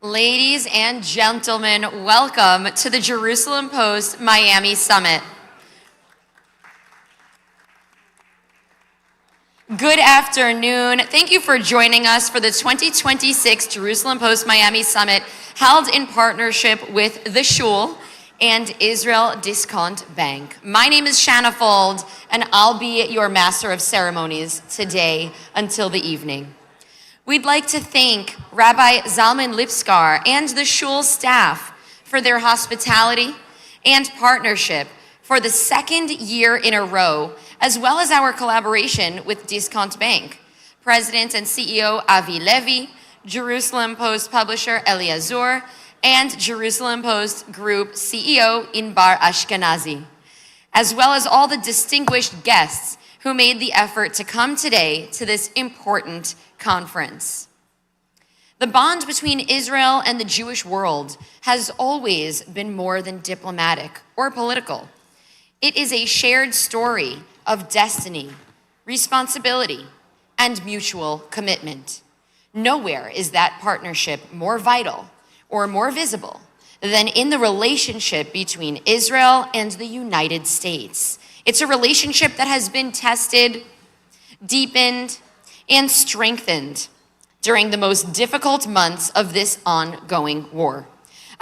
Ladies and gentlemen, welcome to the Jerusalem Post Miami Summit. Good afternoon. Thank you for joining us for the 2026 Jerusalem Post Miami Summit, held in partnership with the Shul and Israel Discount Bank. My name is Shanna Fold, and I'll be your master of ceremonies today until the evening. We'd like to thank Rabbi Zalman Lipskar and the Shul staff for their hospitality and partnership for the second year in a row, as well as our collaboration with Discount Bank. President and CEO Avi Levy, Jerusalem Post publisher Eliazur, and Jerusalem Post Group CEO Inbar Ashkenazi, as well as all the distinguished guests who made the effort to come today to this important conference. The bond between Israel and the Jewish world has always been more than diplomatic or political. It is a shared story of destiny, responsibility, and mutual commitment. Nowhere is that partnership more vital or more visible than in the relationship between Israel and the United States. It's a relationship that has been tested, deepened, and strengthened during the most difficult months of this ongoing war.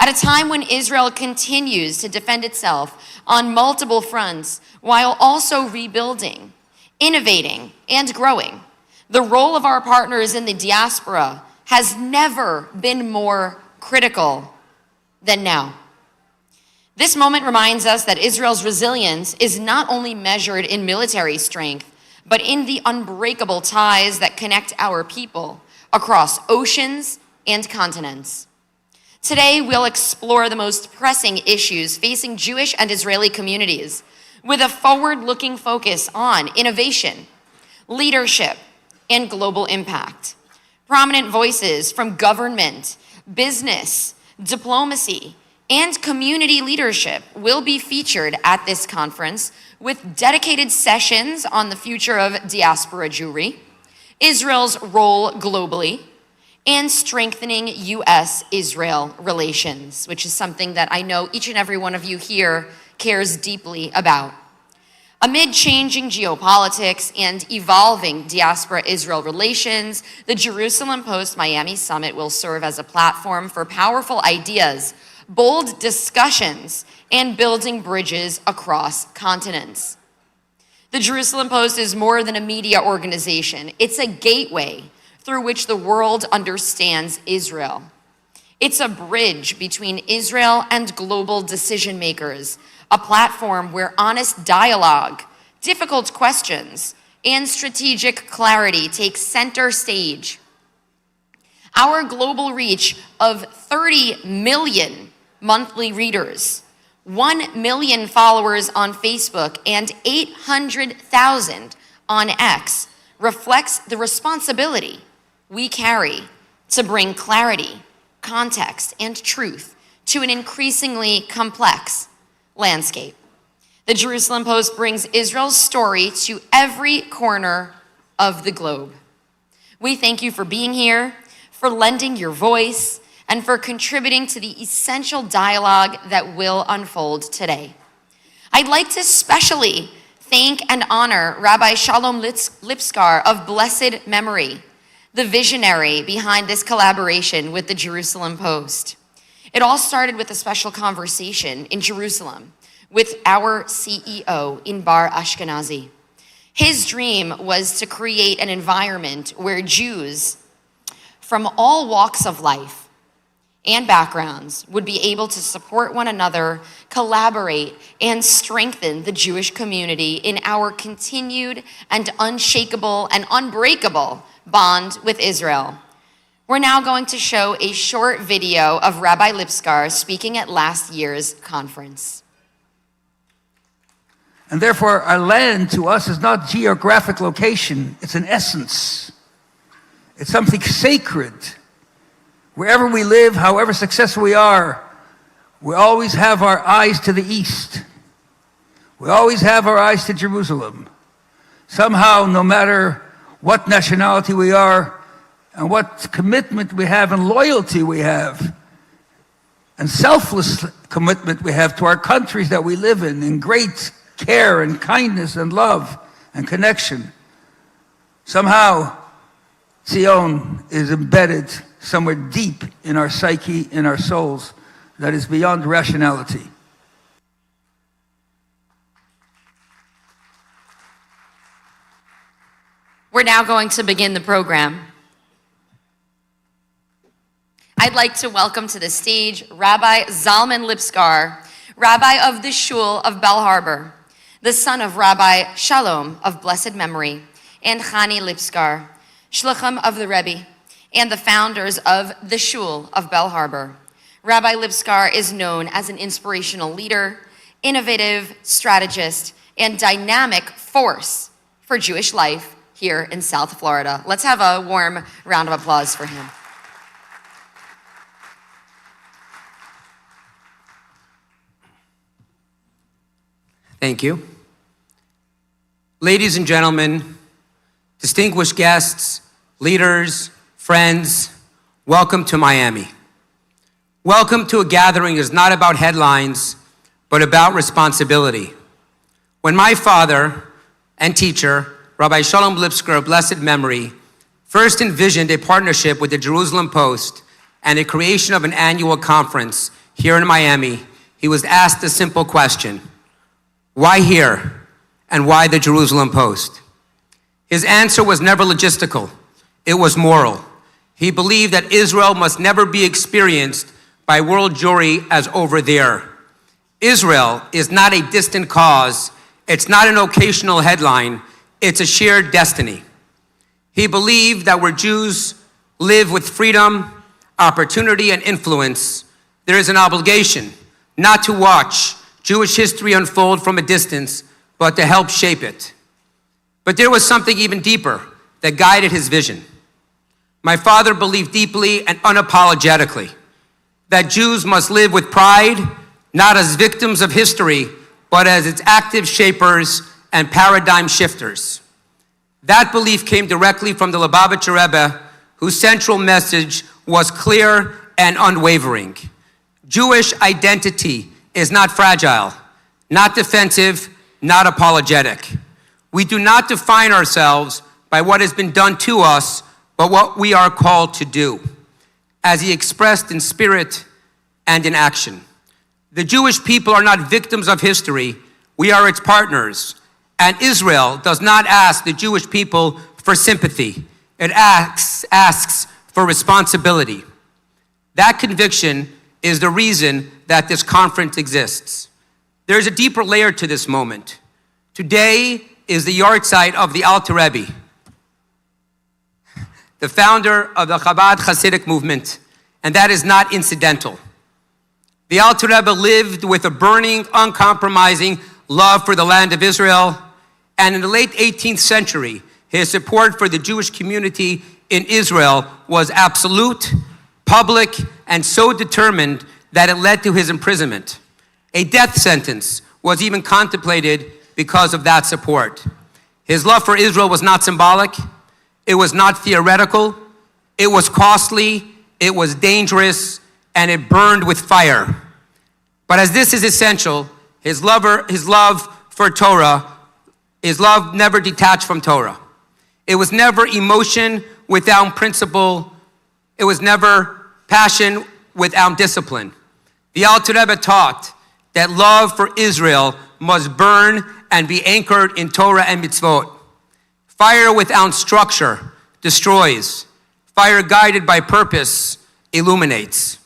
At a time when Israel continues to defend itself on multiple fronts while also rebuilding, innovating, and growing, the role of our partners in the diaspora has never been more critical than now. This moment reminds us that Israel's resilience is not only measured in military strength, but in the unbreakable ties that connect our people across oceans and continents. Today, we'll explore the most pressing issues facing Jewish and Israeli communities with a forward-looking focus on innovation, leadership, and global impact. Prominent voices from government, business, diplomacy, and community leadership will be featured at this conference with dedicated sessions on the future of diaspora Jewry, Israel's role globally, and strengthening U.S.-Israel relations, which is something that I know each and every one of you here cares deeply about. Amid changing geopolitics and evolving diaspora-Israel relations, the Jerusalem Post Miami Summit will serve as a platform for powerful ideas, bold discussions, and building bridges across continents. The Jerusalem Post is more than a media organization. It's a gateway through which the world understands Israel. It's a bridge between Israel and global decision makers, a platform where honest dialogue, difficult questions, and strategic clarity take center stage. Our global reach of 30 million monthly readers, 1 million followers on Facebook, and 800,000 on X reflects the responsibility we carry to bring clarity, context, and truth to an increasingly complex landscape. The Jerusalem Post brings Israel's story to every corner of the globe. We thank you for being here, for lending your voice, and for contributing to the essential dialogue that will unfold today. I'd like to especially thank and honor Rabbi Shalom Lipskar of blessed memory, the visionary behind this collaboration with the Jerusalem Post. It all started with a special conversation in Jerusalem with our CEO, Inbar Ashkenazi. His dream was to create an environment where Jews from all walks of life and backgrounds would be able to support one another, collaborate, and strengthen the Jewish community in our continued and unshakable and unbreakable bond with Israel. We're now going to show a short video of Rabbi Lipskar speaking at last year's conference. And therefore, our land to us is not geographic location, it's an essence. It's something sacred. Wherever we live, however successful we are, we always have our eyes to the east. We always have our eyes to Jerusalem. Somehow, no matter what nationality we are, and what commitment we have and loyalty we have and selfless commitment we have to our countries that we live in great care and kindness and love and connection. Somehow, Zion is embedded somewhere deep in our psyche, in our souls, that is beyond rationality. We're now going to begin the program. I'd like to welcome to the stage Rabbi Zalman Lipskar, Rabbi of the Shul of Bell Harbor, the son of Rabbi Shalom of blessed memory, and Chani Lipskar, Shluchim of the Rebbe, and the founders of the Shul of Bell Harbor. Rabbi Lipskar is known as an inspirational leader, innovative strategist, and dynamic force for Jewish life here in South Florida. Let's have a warm round of applause for him. Thank you. Ladies and gentlemen, distinguished guests, leaders, friends, welcome to Miami. Welcome to a gathering is not about headlines, but about responsibility. When my father and teacher, Rabbi Shalom Lipskar of blessed memory, first envisioned a partnership with the Jerusalem Post and the creation of an annual conference here in Miami, he was asked a simple question: why here, and why the Jerusalem Post? His answer was never logistical, it was moral. He believed that Israel must never be experienced by world Jewry as over there. Israel is not a distant cause, it's not an occasional headline, it's a shared destiny. He believed that where Jews live with freedom, opportunity, and influence, there is an obligation not to watch Jewish history unfold from a distance, but to help shape it. But there was something even deeper that guided his vision. My father believed deeply and unapologetically that Jews must live with pride, not as victims of history, but as its active shapers and paradigm shifters. That belief came directly from the Lubavitcher Rebbe, whose central message was clear and unwavering. Jewish identity is not fragile, not defensive, not apologetic. We do not define ourselves by what has been done to us, but what we are called to do, as he expressed in spirit and in action. The Jewish people are not victims of history, we are its partners. And Israel does not ask the Jewish people for sympathy, it asks for responsibility. That conviction is the reason that this conference exists. There is a deeper layer to this moment. Today is the yahrzeit of the Alter Rebbe, the founder of the Chabad Hasidic movement, and that is not incidental. The Alter Rebbe lived with a burning, uncompromising love for the land of Israel, and in the late 18th century, his support for the Jewish community in Israel was absolute, public, and so determined that it led to his imprisonment. A death sentence was even contemplated because of that support. His love for Israel was not symbolic, it was not theoretical, it was costly, it was dangerous, and it burned with fire. But as this is essential, his love for Torah, his love never detached from Torah. It was never emotion without principle. It was never passion without discipline. The Alter Rebbe taught that love for Israel must burn and be anchored in Torah and mitzvot. Fire without structure destroys. Fire guided by purpose illuminates.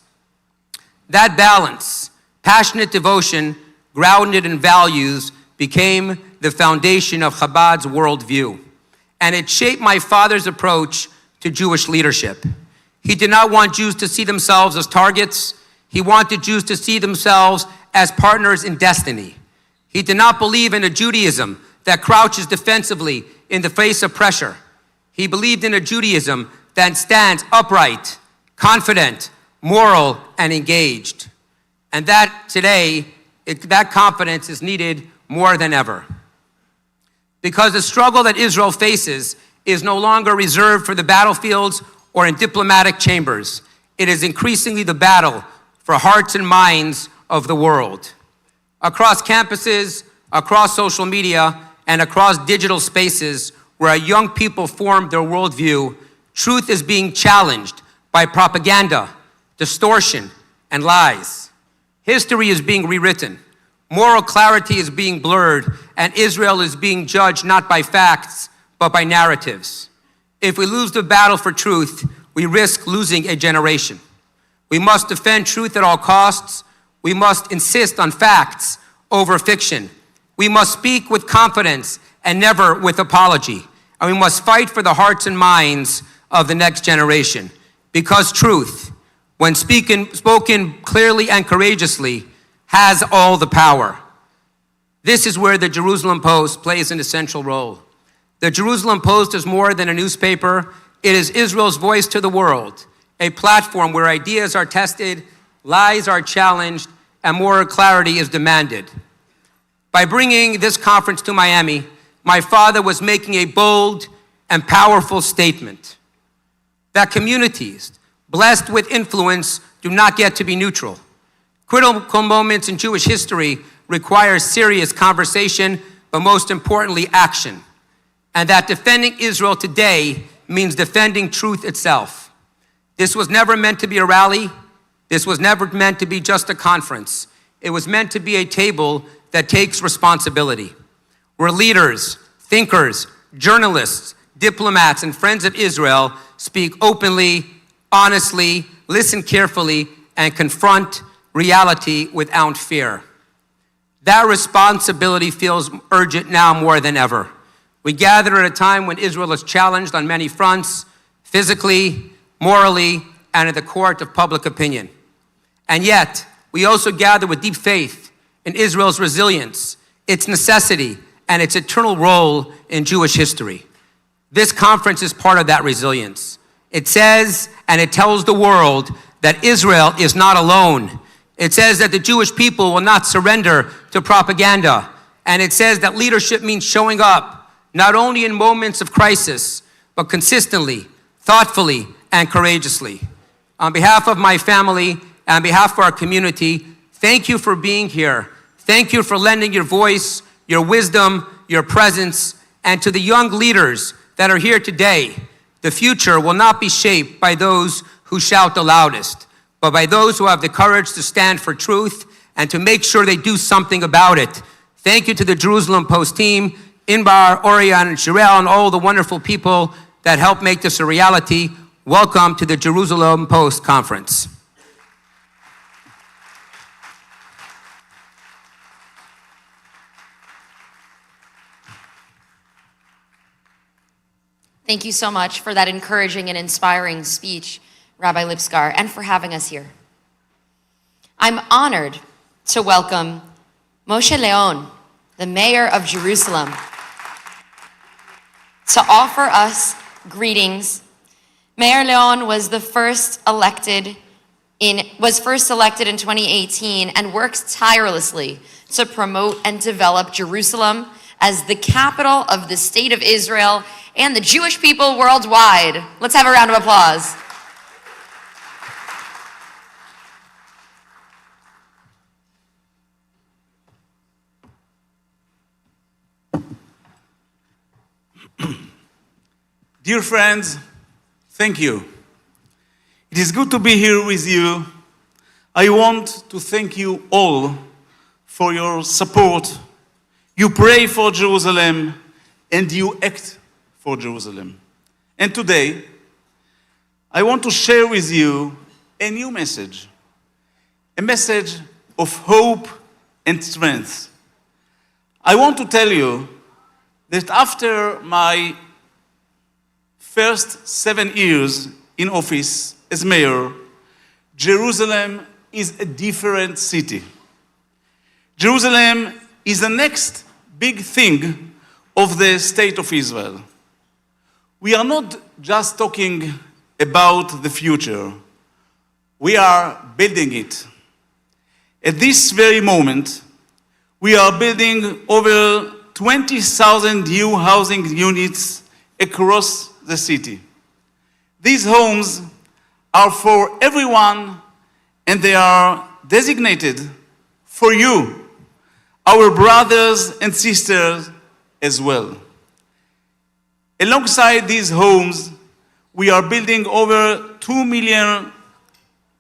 That balance, passionate devotion, grounded in values, became the foundation of Chabad's worldview. And it shaped my father's approach to Jewish leadership. He did not want Jews to see themselves as targets. He wanted Jews to see themselves as partners in destiny. He did not believe in a Judaism that crouches defensively in the face of pressure. He believed in a Judaism that stands upright, confident, moral, and engaged. And that today, that confidence is needed more than ever. Because the struggle that Israel faces is no longer reserved for the battlefields or in diplomatic chambers. It is increasingly the battle for hearts and minds of the world. Across campuses, across social media, and across digital spaces where our young people form their worldview, truth is being challenged by propaganda, distortion, and lies. History is being rewritten. Moral clarity is being blurred, and Israel is being judged not by facts, but by narratives. If we lose the battle for truth, we risk losing a generation. We must defend truth at all costs. We must insist on facts over fiction. We must speak with confidence and never with apology. And we must fight for the hearts and minds of the next generation. Because truth, when spoken clearly and courageously, has all the power. This is where the Jerusalem Post plays an essential role. The Jerusalem Post is more than a newspaper. It is Israel's voice to the world, a platform where ideas are tested, lies are challenged, and moral clarity is demanded. By bringing this conference to Miami, my father was making a bold and powerful statement that communities blessed with influence do not get to be neutral. Critical moments in Jewish history require serious conversation, but most importantly, action. And that defending Israel today means defending truth itself. This was never meant to be a rally. This was never meant to be just a conference. It was meant to be a table that takes responsibility, where leaders, thinkers, journalists, diplomats, and friends of Israel speak openly, honestly, listen carefully, and confront reality without fear. That responsibility feels urgent now more than ever. We gather at a time when Israel is challenged on many fronts, physically, morally, and in the court of public opinion. And yet, we also gather with deep faith in Israel's resilience, its necessity, and its eternal role in Jewish history. This conference is part of that resilience. It says and it tells the world that Israel is not alone. It says that the Jewish people will not surrender to propaganda. And it says that leadership means showing up, not only in moments of crisis, but consistently, thoughtfully, and courageously. On behalf of my family and on behalf of our community, thank you for being here. Thank you for lending your voice, your wisdom, your presence, and to the young leaders that are here today. The future will not be shaped by those who shout the loudest, but by those who have the courage to stand for truth and to make sure they do something about it. Thank you to the Jerusalem Post team, Inbar, Orion, and Shirel, and all the wonderful people that helped make this a reality. Welcome to the Jerusalem Post Conference. Thank you so much for that encouraging and inspiring speech, Rabbi Lipskar, and for having us here. I'm honored to welcome Moshe Leon, the mayor of Jerusalem, to offer us greetings. Mayor Leon was first elected in 2018 and works tirelessly to promote and develop Jerusalem as the capital of the state of Israel and the Jewish people worldwide. Let's have a round of applause. Dear friends, thank you. It is good to be here with you. I want to thank you all for your support. You pray for Jerusalem and you act for Jerusalem. And today, I want to share with you a new message, a message of hope and strength. I want to tell you that after my first 7 years in office as mayor, Jerusalem is a different city. Jerusalem is the next big thing of the state of Israel. We are not just talking about the future. We are building it. At this very moment, we are building over 20,000 new housing units across the city. These homes are for everyone, and they are designated for you, our brothers and sisters as well. Alongside these homes, we are building over 2 million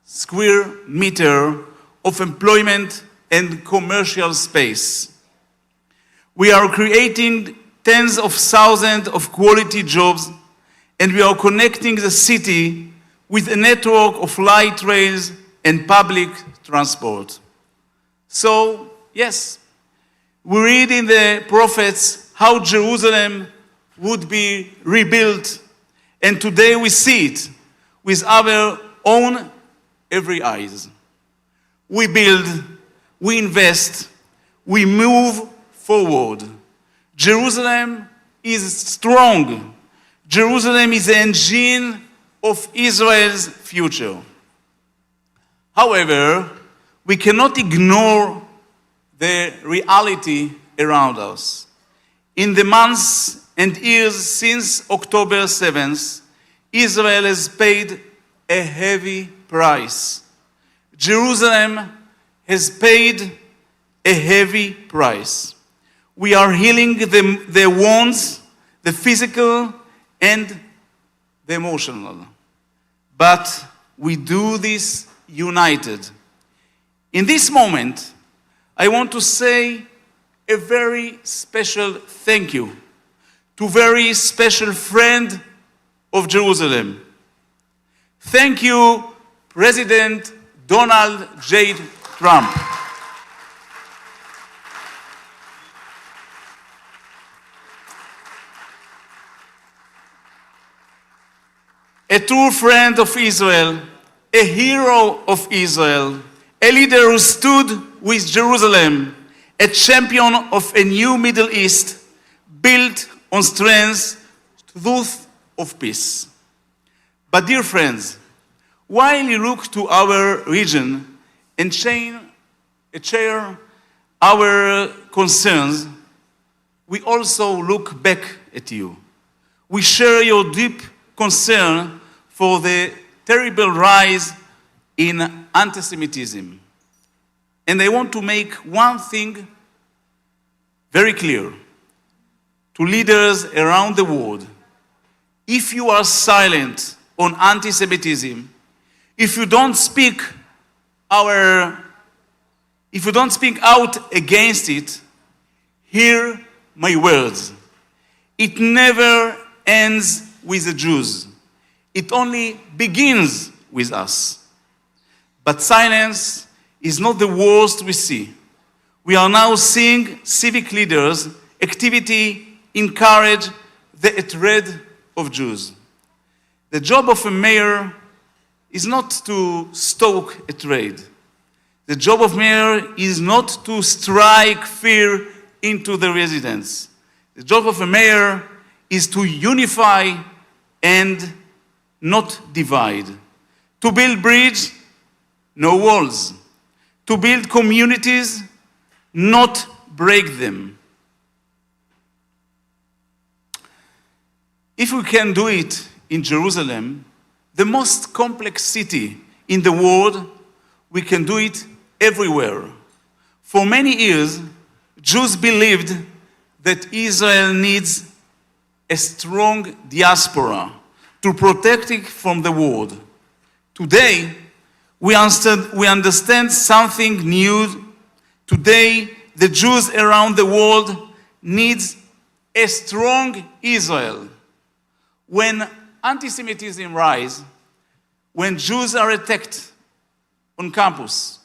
square meters of employment and commercial space. We are creating tens of thousands of quality jobs, and we are connecting the city with a network of light rails and public transport. So, yes, we read in the prophets how Jerusalem would be rebuilt, and today we see it with our own every eyes. We build, we invest, we move forward. Jerusalem is strong. Jerusalem is the engine of Israel's future. However, we cannot ignore the reality around us. In the months and years since October 7th, Israel has paid a heavy price. Jerusalem has paid a heavy price. We are healing the wounds, the physical and the emotional. But we do this united. In this moment, I want to say a very special thank you to a very special friend of Jerusalem. Thank you, President Donald J. Trump. A true friend of Israel, a hero of Israel, a leader who stood with Jerusalem, a champion of a new Middle East built on strength, truth of peace. But dear friends, while you look to our region and share our concerns, we also look back at you. We share your deep concern for the terrible rise in anti-Semitism. And I want to make one thing very clear to leaders around the world. If you are silent on anti-Semitism, if you don't speak out against it, hear my words. It never ends with the Jews. It only begins with us. But silence is not the worst we see. We are now seeing civic leaders' activity encourage the hatred of Jews. The job of a mayor is not to stoke hatred. The job of mayor is not to strike fear into the residents. The job of a mayor is to unify and not divide. To build bridges, no walls. To build communities, not break them. If we can do it in Jerusalem, the most complex city in the world, we can do it everywhere. For many years, Jews believed that Israel needs a strong diaspora to protect it from the world. Today, we understand something new. Today, the Jews around the world need a strong Israel. When anti-Semitism rises, when Jews are attacked on campus,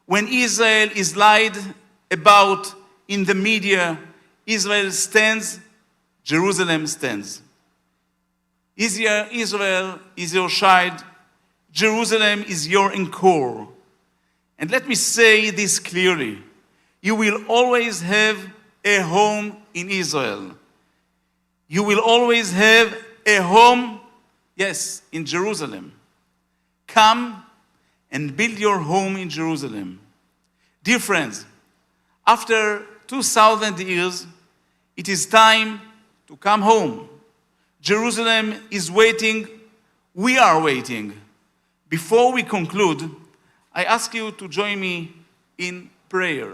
when Israel is lied about in the media, Israel stands, Jerusalem stands. Israel is your child. Jerusalem is your anchor. And let me say this clearly. You will always have a home in Israel. You will always have a home, yes, in Jerusalem. Come and build your home in Jerusalem. Dear friends, after 2,000 years, it is time to come home. Jerusalem is waiting We are waiting. Before we conclude, I ask you to join me in prayer.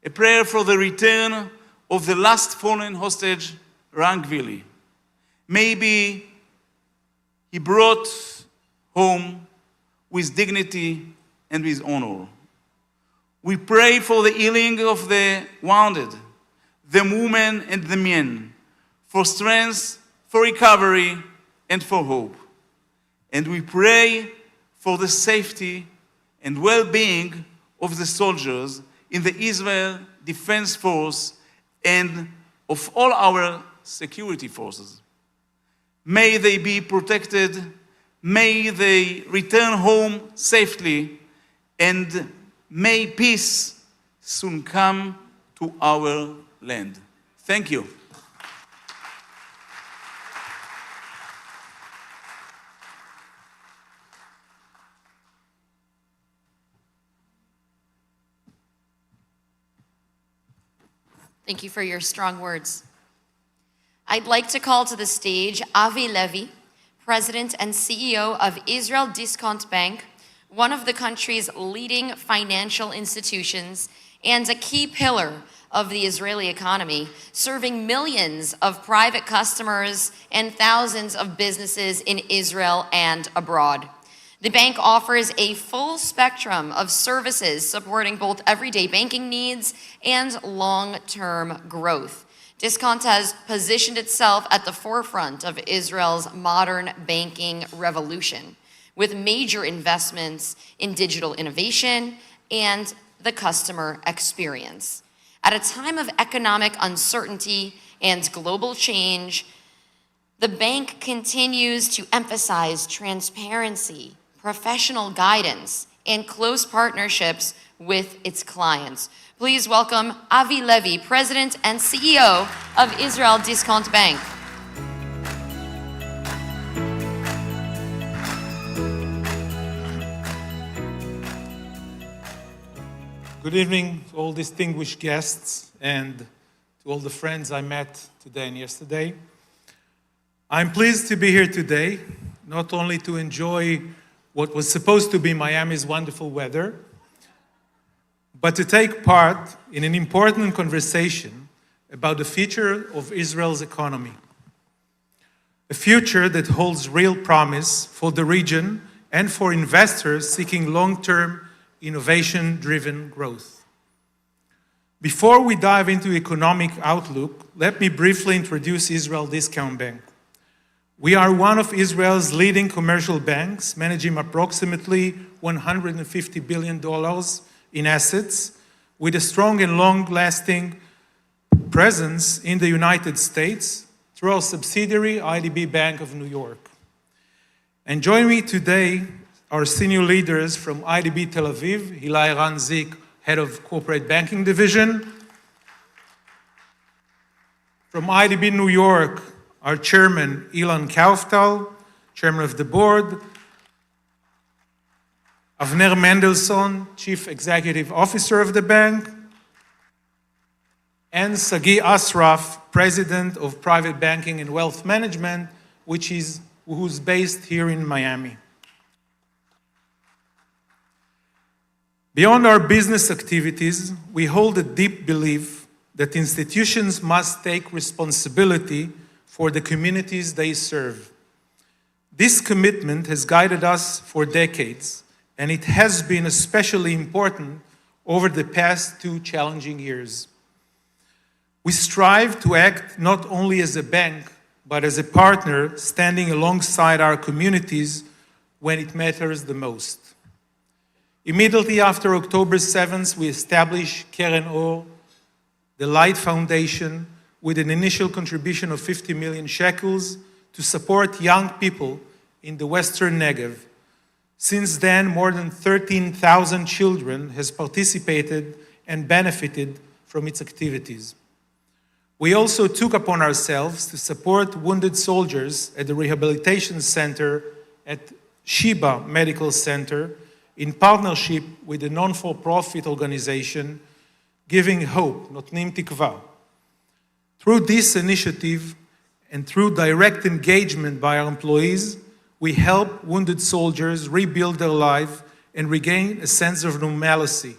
A prayer for the return of the last fallen hostage, Rangvili. Maybe he brought home with dignity and with honor. We pray for the healing of the wounded, the women and the men, for strength, for recovery, and for hope. And we pray for the safety and well-being of the soldiers in the Israel Defense Force and of all our security forces. May they be protected, may they return home safely, and may peace soon come to our land. Thank you. Thank you for your strong words. I'd like to call to the stage Avi Levy, President and CEO of Israel Discount Bank, one of the country's leading financial institutions and a key pillar of the Israeli economy, serving millions of private customers and thousands of businesses in Israel and abroad. The bank offers a full spectrum of services supporting both everyday banking needs and long-term growth. Discount has positioned itself at the forefront of Israel's modern banking revolution, with major investments in digital innovation and the customer experience. At a time of economic uncertainty and global change, the bank continues to emphasize transparency, professional guidance, and close partnerships with its clients. Please welcome Avi Levy, President and CEO of Israel Discount Bank. Good evening to all distinguished guests and to all the friends I met today and yesterday. I'm pleased to be here today, not only to enjoy what was supposed to be Miami's wonderful weather, but to take part in an important conversation about the future of Israel's economy. A future that holds real promise for the region and for investors seeking long-term, innovation-driven growth. Before we dive into economic outlook, let me briefly introduce Israel Discount Bank. We are one of Israel's leading commercial banks, managing approximately $150 billion in assets, with a strong and long-lasting presence in the United States through our subsidiary, IDB Bank of New York. And join me today, our senior leaders from IDB Tel Aviv, Hilai Ran-Zik, Head of Corporate Banking Division. From IDB New York, our Chairman, Ilan Kauftal, Chairman of the Board. Avner Mendelssohn, Chief Executive Officer of the bank. And Sagi Asraf, President of Private Banking and Wealth Management, who's based here in Miami. Beyond our business activities, we hold a deep belief that institutions must take responsibility for the communities they serve. This commitment has guided us for decades, and it has been especially important over the past 2 challenging years. We strive to act not only as a bank, but as a partner standing alongside our communities when it matters the most. Immediately after October 7th, we established Keren Or, the Light Foundation, with an initial contribution of 50 million shekels to support young people in the Western Negev. Since then, more than 13,000 children has participated and benefited from its activities. We also took upon ourselves to support wounded soldiers at the rehabilitation center at Sheba Medical Center in partnership with the non-for-profit organization Giving Hope, Notnim Tikva. Through this initiative and through direct engagement by our employees, we help wounded soldiers rebuild their life and regain a sense of normalcy.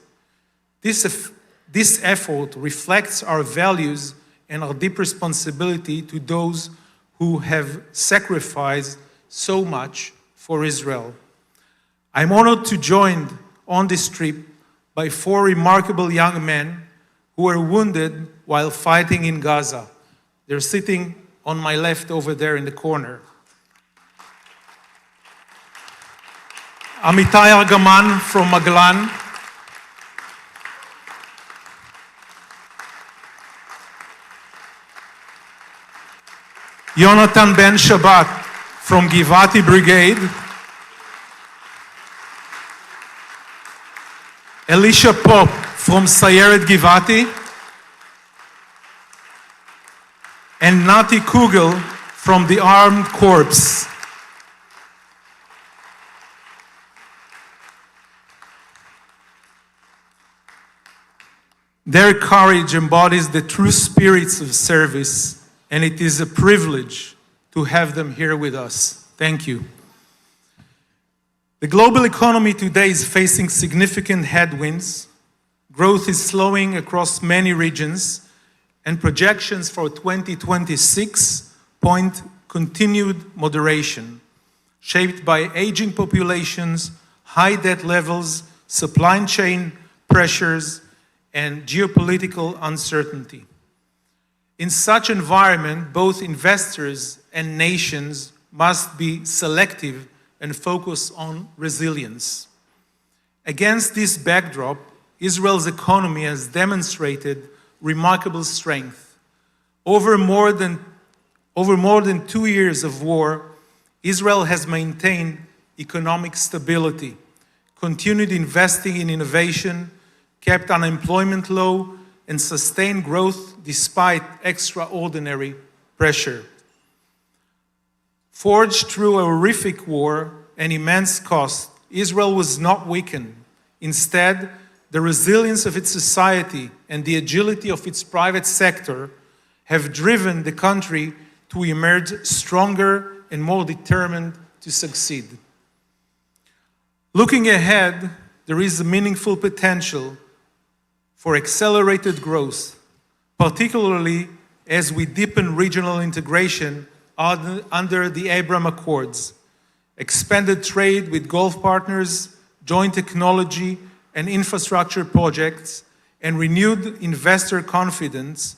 This effort reflects our values and our deep responsibility to those who have sacrificed so much for Israel. I'm honored to join on this trip by 4 remarkable young men who were wounded while fighting in Gaza. They're sitting on my left over there in the corner. Amitai Argaman from Maglan, Yonatan Ben Shabbat from Givati Brigade, Elisha Pop from Sayeret Givati, and Nati Kugel from the Armed Corps. Their courage embodies the true spirits of service, and it is a privilege to have them here with us. Thank you. The global economy today is facing significant headwinds. Growth is slowing across many regions, and projections for 2026 point continued moderation, shaped by aging populations, high debt levels, supply chain pressures, and geopolitical uncertainty. In such environment, both investors and nations must be selective and focus on resilience. Against this backdrop, Israel's economy has demonstrated remarkable strength. Over more than 2 years of war, Israel has maintained economic stability, continued investing in innovation, kept unemployment low, and sustained growth despite extraordinary pressure. Forged through a horrific war and immense cost, Israel was not weakened. Instead, the resilience of its society and the agility of its private sector have driven the country to emerge stronger and more determined to succeed. Looking ahead, there is a meaningful potential for accelerated growth, particularly as we deepen regional integration under the Abraham Accords, expanded trade with Gulf partners, joint technology and infrastructure projects, and renewed investor confidence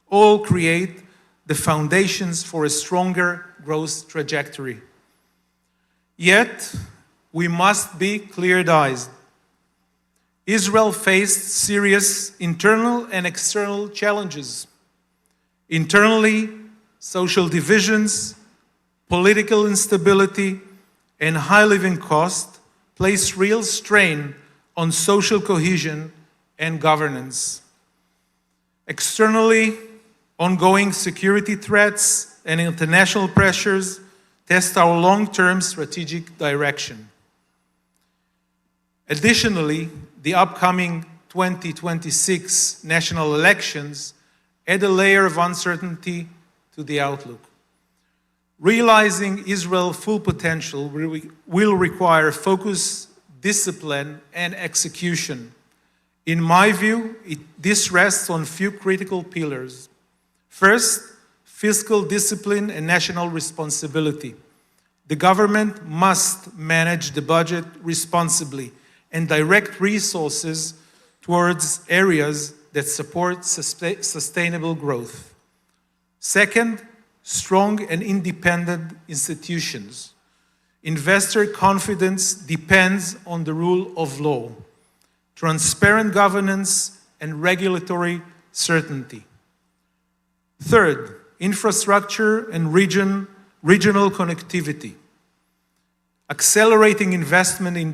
all create the foundations for a stronger growth trajectory. Yet, we must be clear-eyed. Israel faced serious internal and external challenges. Internally, social divisions, political instability, and high living cost place real strain on social cohesion and governance. Externally, ongoing security threats and international pressures test our long-term strategic direction. Additionally, the upcoming 2026 national elections add a layer of uncertainty to the outlook. Realizing Israel's full potential will require focus, discipline, and execution. In my view, this rests on few critical pillars. First, fiscal discipline and national responsibility. The government must manage the budget responsibly and direct resources towards areas that support sustainable growth. Second, strong and independent institutions. Investor confidence depends on the rule of law, transparent governance, and regulatory certainty. Third, infrastructure and regional connectivity. Accelerating investment in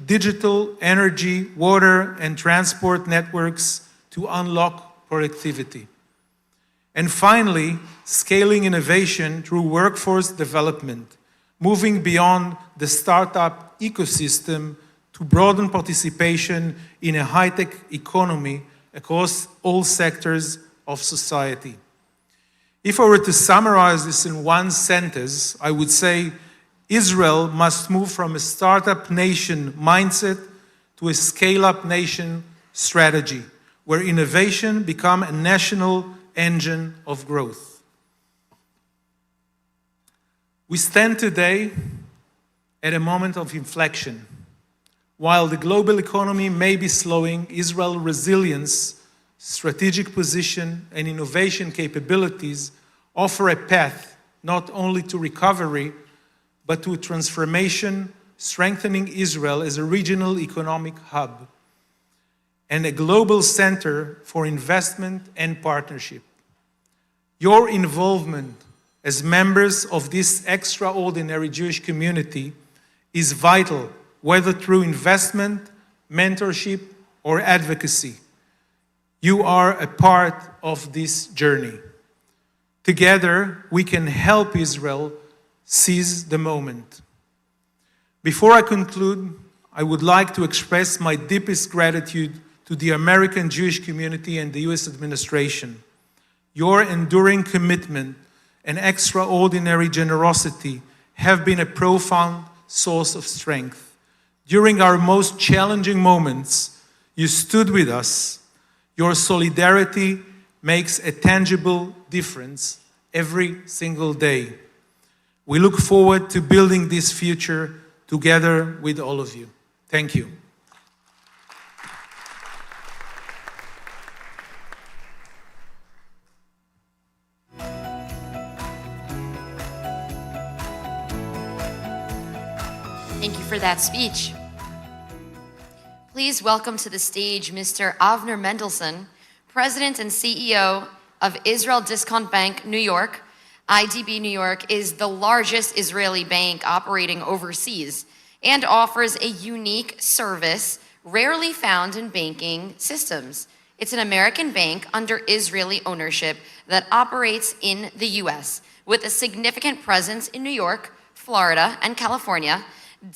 digital, energy, water, and transport networks to unlock productivity. And finally, scaling innovation through workforce development, moving beyond the startup ecosystem to broaden participation in a high-tech economy across all sectors of society. If I were to summarize this in one sentence, I would say Israel must move from a startup nation mindset to a scale-up nation strategy, where innovation becomes a national engine of growth. We stand today at a moment of inflection. While the global economy may be slowing, Israel's resilience, strategic position, and innovation capabilities offer a path not only to recovery, but to transformation, strengthening Israel as a regional economic hub and a global center for investment and partnership. Your involvement as members of this extraordinary Jewish community is vital, whether through investment, mentorship, or advocacy. You are a part of this journey. Together, we can help Israel seize the moment. Before I conclude, I would like to express my deepest gratitude to the American Jewish community and the U.S. administration. Your enduring commitment and extraordinary generosity have been a profound source of strength. During our most challenging moments, you stood with us. Your solidarity makes a tangible difference every single day. We look forward to building this future together with all of you. Thank you. Thank you for that speech. Please welcome to the stage Mr. Avner Mendelsohn, President and CEO of Israel Discount Bank, New York. IDB New York is the largest Israeli bank operating overseas and offers a unique service rarely found in banking systems. It's an American bank under Israeli ownership that operates in the US with a significant presence in New York, Florida, and California,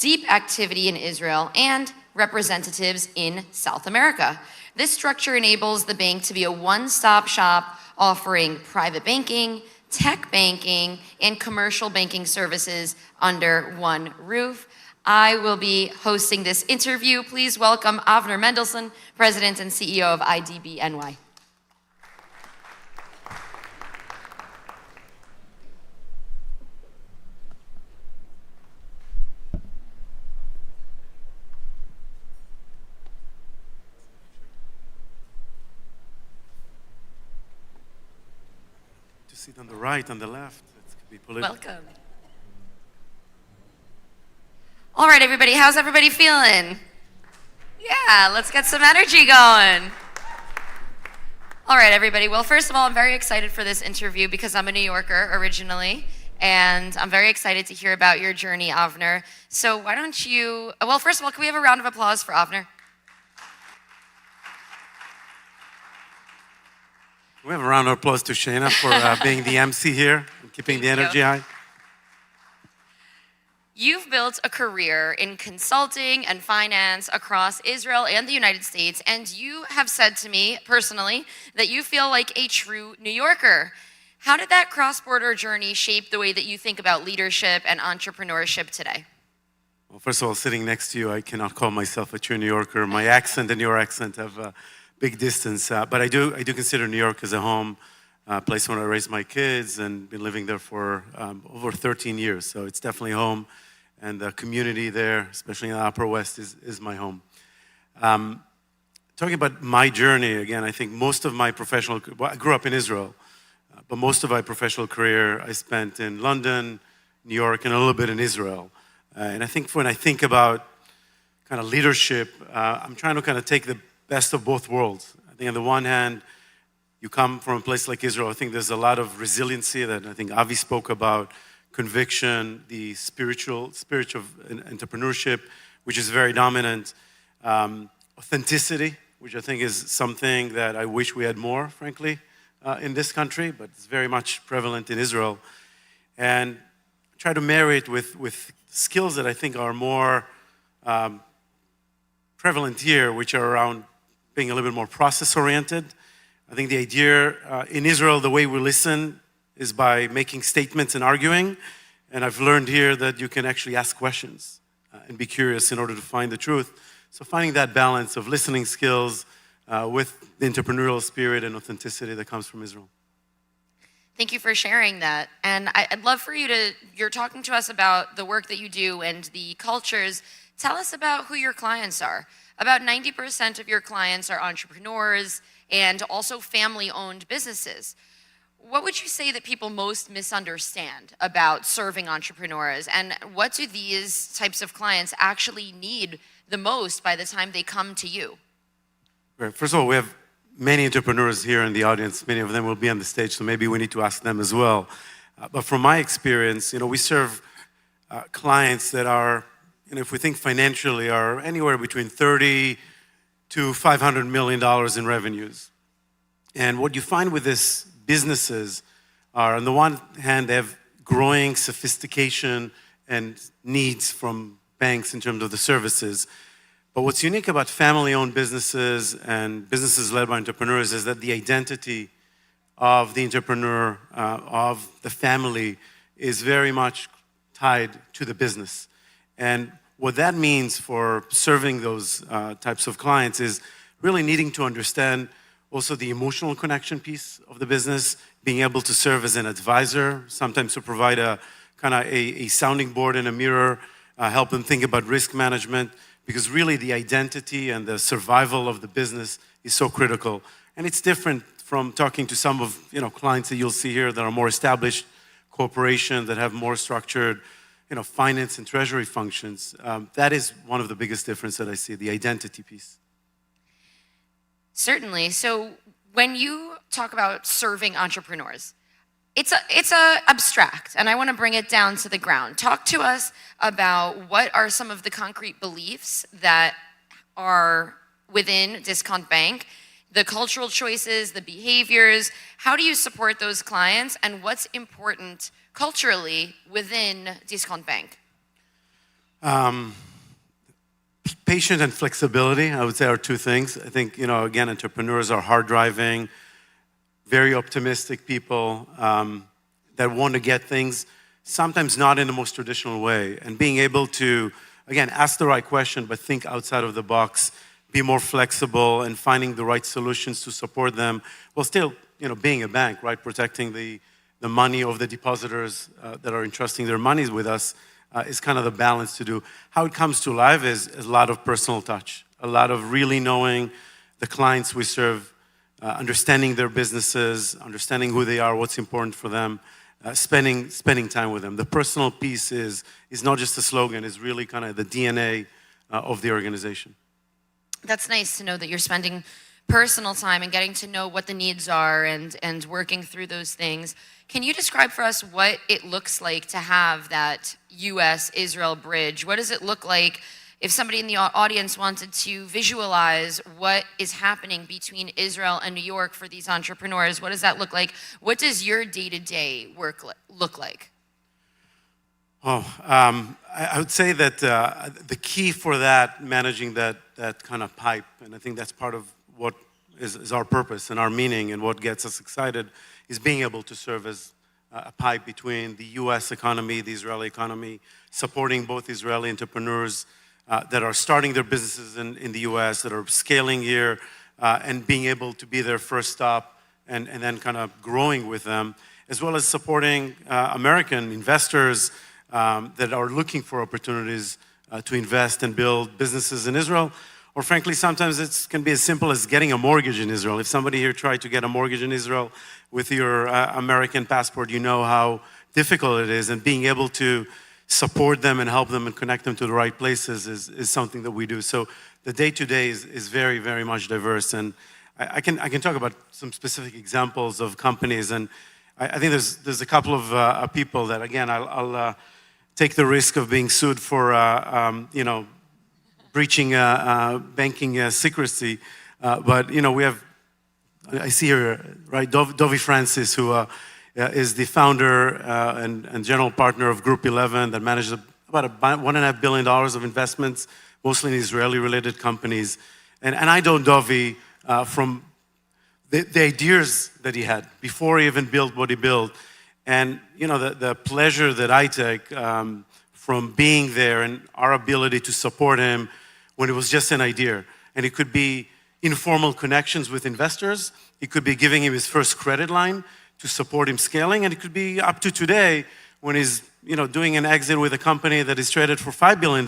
deep activity in Israel, and representatives in South America. This structure enables the bank to be a one-stop shop offering private banking, tech banking, and commercial banking services under one roof. I will be hosting this interview. Please welcome Avner Mendelsohn, President and CEO of IDB NY. Sit on the right, on the left. It could be political. Welcome. All right, everybody, how's everybody feeling? Yeah, let's get some energy going. All right, everybody. Well, first of all, I'm very excited for this interview because I'm a New Yorker originally, and I'm very excited to hear about your journey, Avner. So why don't you, well, first of all, can we have a round of applause for Avner? We have a round of applause to Shayna for being the MC here and keeping the energy high. You've built a career in consulting and finance across Israel and the United States, and you have said to me personally that you feel like a true New Yorker. How did that cross-border journey shape the way that you think about leadership and entrepreneurship today? Well, first of all, sitting next to you, I cannot call myself a true New Yorker. My accent and your accent have a big distance, but I do consider New York as a home, place where I raised my kids and been living there for over 13 years. So it's definitely home. And the community there, especially in the Upper West, is my home. Talking about my journey, again, I think most of my professional, well, I grew up in Israel, but most of my professional career I spent in London, New York, and a little bit in Israel. And I think when I think about kind of leadership, I'm trying to kind of take the best of both worlds. I think on the one hand, you come from a place like Israel, I think there's a lot of resiliency that I think Avi spoke about, conviction, the spiritual of entrepreneurship, which is very dominant, authenticity, which I think is something that I wish we had more, frankly, in this country, but it's very much prevalent in Israel. And try to marry it with skills that I think are more prevalent here, which are around being a little bit more process-oriented. I think the idea in Israel, the way we listen is by making statements and arguing. And I've learned here that you can actually ask questions and be curious in order to find the truth. So finding that balance of listening skills with the entrepreneurial spirit and authenticity that comes from Israel. Thank you for sharing that. And I'd love for you to, you're talking to us about the work that you do and the cultures. Tell us about who your clients are. About 90% of your clients are entrepreneurs and also family-owned businesses. What would you say that people most misunderstand about serving entrepreneurs, and what do these types of clients actually need the most by the time they come to you? Right. First of all, we have many entrepreneurs here in the audience. Many of them will be on the stage, so maybe we need to ask them as well. But from my experience, we serve clients that are, if we think financially, are anywhere between $30 to $500 million in revenues. And what you find with these businesses are, on the one hand, they have growing sophistication and needs from banks in terms of the services. But what's unique about family-owned businesses and businesses led by entrepreneurs is that the identity of the entrepreneur, of the family, is very much tied to the business. And what that means for serving those types of clients is really needing to understand also the emotional connection piece of the business, being able to serve as an advisor, sometimes to provide a kind of a sounding board and a mirror, help them think about risk management, because really the identity and the survival of the business is so critical. And it's different from talking to some of clients that you'll see here that are more established corporations that have more structured finance and treasury functions. That is one of the biggest differences that I see, the identity piece. Certainly. So when you talk about serving entrepreneurs, it's a abstract, and I want to bring it down to the ground. Talk to us about what are some of the concrete beliefs that are within Discount Bank, the cultural choices, the behaviors. How do you support those clients, and what's important culturally within Discount Bank? Patience and flexibility, I would say, are two things. I think, again, entrepreneurs are hard-driving, very optimistic people that want to get things, sometimes not in the most traditional way. And being able to, again, ask the right question, but think outside of the box, be more flexible, and finding the right solutions to support them, while still, being a bank, right, protecting the money of the depositors that are entrusting their monies with us, is kind of the balance to do. How it comes to life is a lot of personal touch, a lot of really knowing the clients we serve, understanding their businesses, understanding who they are, what's important for them, spending time with them. The personal piece is not just a slogan, it's really kind of the DNA of the organization. That's nice to know that you're spending personal time and getting to know what the needs are and working through those things. Can you describe for us what it looks like to have that U.S.-Israel bridge? What does it look like if somebody in the audience wanted to visualize what is happening between Israel and New York for these entrepreneurs? What does that look like? What does your day-to-day work look like? I would say that the key for that, managing that kind of pipe, and I think that's part of what is our purpose and our meaning and what gets us excited, is being able to serve as a pipe between the U.S. economy, the Israeli economy, supporting both Israeli entrepreneurs that are starting their businesses in the U.S., that are scaling here, and being able to be their first stop and then kind of growing with them, as well as supporting American investors that are looking for opportunities to invest and build businesses in Israel. Or frankly, sometimes it can be as simple as getting a mortgage in Israel. If somebody here tried to get a mortgage in Israel with your American passport, you know how difficult it is, and being able to support them and help them and connect them to the right places is something that we do. So the day-to-day is very, very much diverse, and I can talk about some specific examples of companies, and I think there's a couple of people that, again, I'll take the risk of being sued for breaching banking secrecy, but we have, I see here, right, Dovi Francis, who is the founder and general partner of Group 11 that manages about $1.5 billion of investments, mostly in Israeli-related companies. And I know Dovi from the ideas that he had before he even built what he built. And the pleasure that I take from being there and our ability to support him when it was just an idea. And it could be informal connections with investors. It could be giving him his first credit line to support him scaling. And it could be up to today when he's doing an exit with a company that is traded for $5 billion,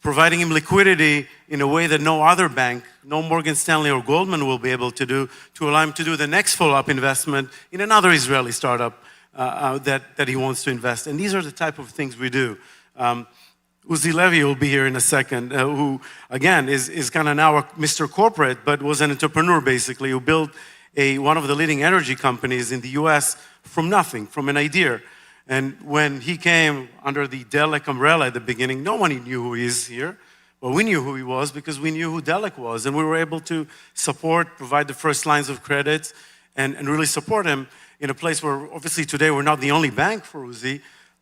providing him liquidity in a way that no other bank, no Morgan Stanley or Goldman will be able to do, to allow him to do the next follow-up investment in another Israeli startup that he wants to invest. And these are the type of things we do. Uzi Levy will be here in a second, who, again, is kind of now a Mr. Corporate, but was an entrepreneur, basically, who built one of the leading energy companies in the US from nothing, from an idea. And when he came under the Delek umbrella at the beginning, no one knew who he is here. But we knew who he was because we knew who Delek was. And we were able to support, provide the first lines of credit, and really support him in a place where, obviously, today we're not the only bank for Uzi,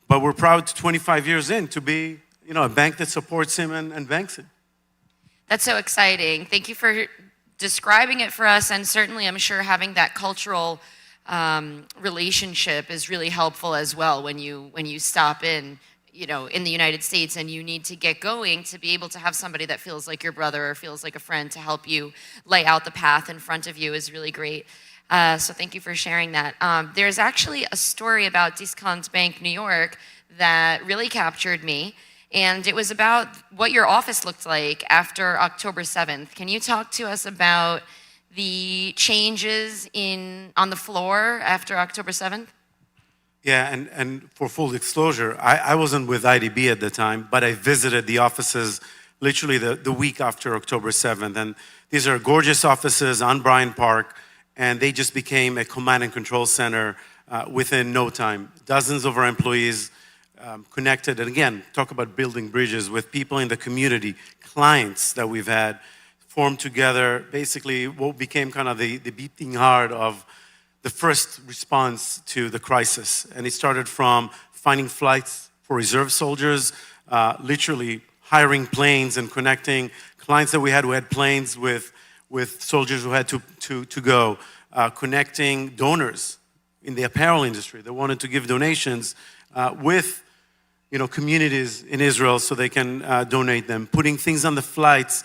but we're proud 25 years in to be a bank that supports him and banks him. That's so exciting. Thank you for describing it for us. And certainly, I'm sure having that cultural relationship is really helpful as well when you stop in the United States and you need to get going, to be able to have somebody that feels like your brother or feels like a friend to help you lay out the path in front of you is really great. So thank you for sharing that. There's actually a story about Discount Bank New York that really captured me, and it was about what your office looked like after October 7th. Can you talk to us about the changes on the floor after October 7th? Yeah, and for full disclosure, I wasn't with IDB at the time, but I visited the offices literally the week after October 7th. And these are gorgeous offices on Bryant Park, and they just became a command and control center within no time. Dozens of our employees connected, and again, talk about building bridges with people in the community, clients that we've had, formed together, basically what became kind of the beating heart of the first response to the crisis. And it started from finding flights for reserve soldiers, literally hiring planes and connecting clients that we had who had planes with soldiers who had to go, connecting donors in the apparel industry that wanted to give donations with communities in Israel so they can donate them, putting things on the flights,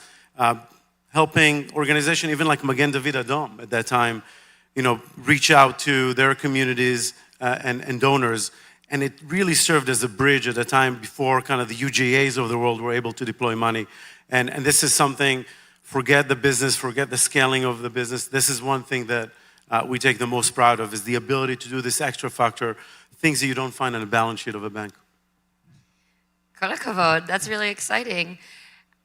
helping organizations even like Magen David Adom at that time, reach out to their communities and donors. And it really served as a bridge at a time before kind of the UJAs of the world were able to deploy money. And this is something, forget the business, forget the scaling of the business. This is one thing that we take the most proud of, is the ability to do this extra factor, things that you don't find on the balance sheet of a bank. Kol hakavod. That's really exciting.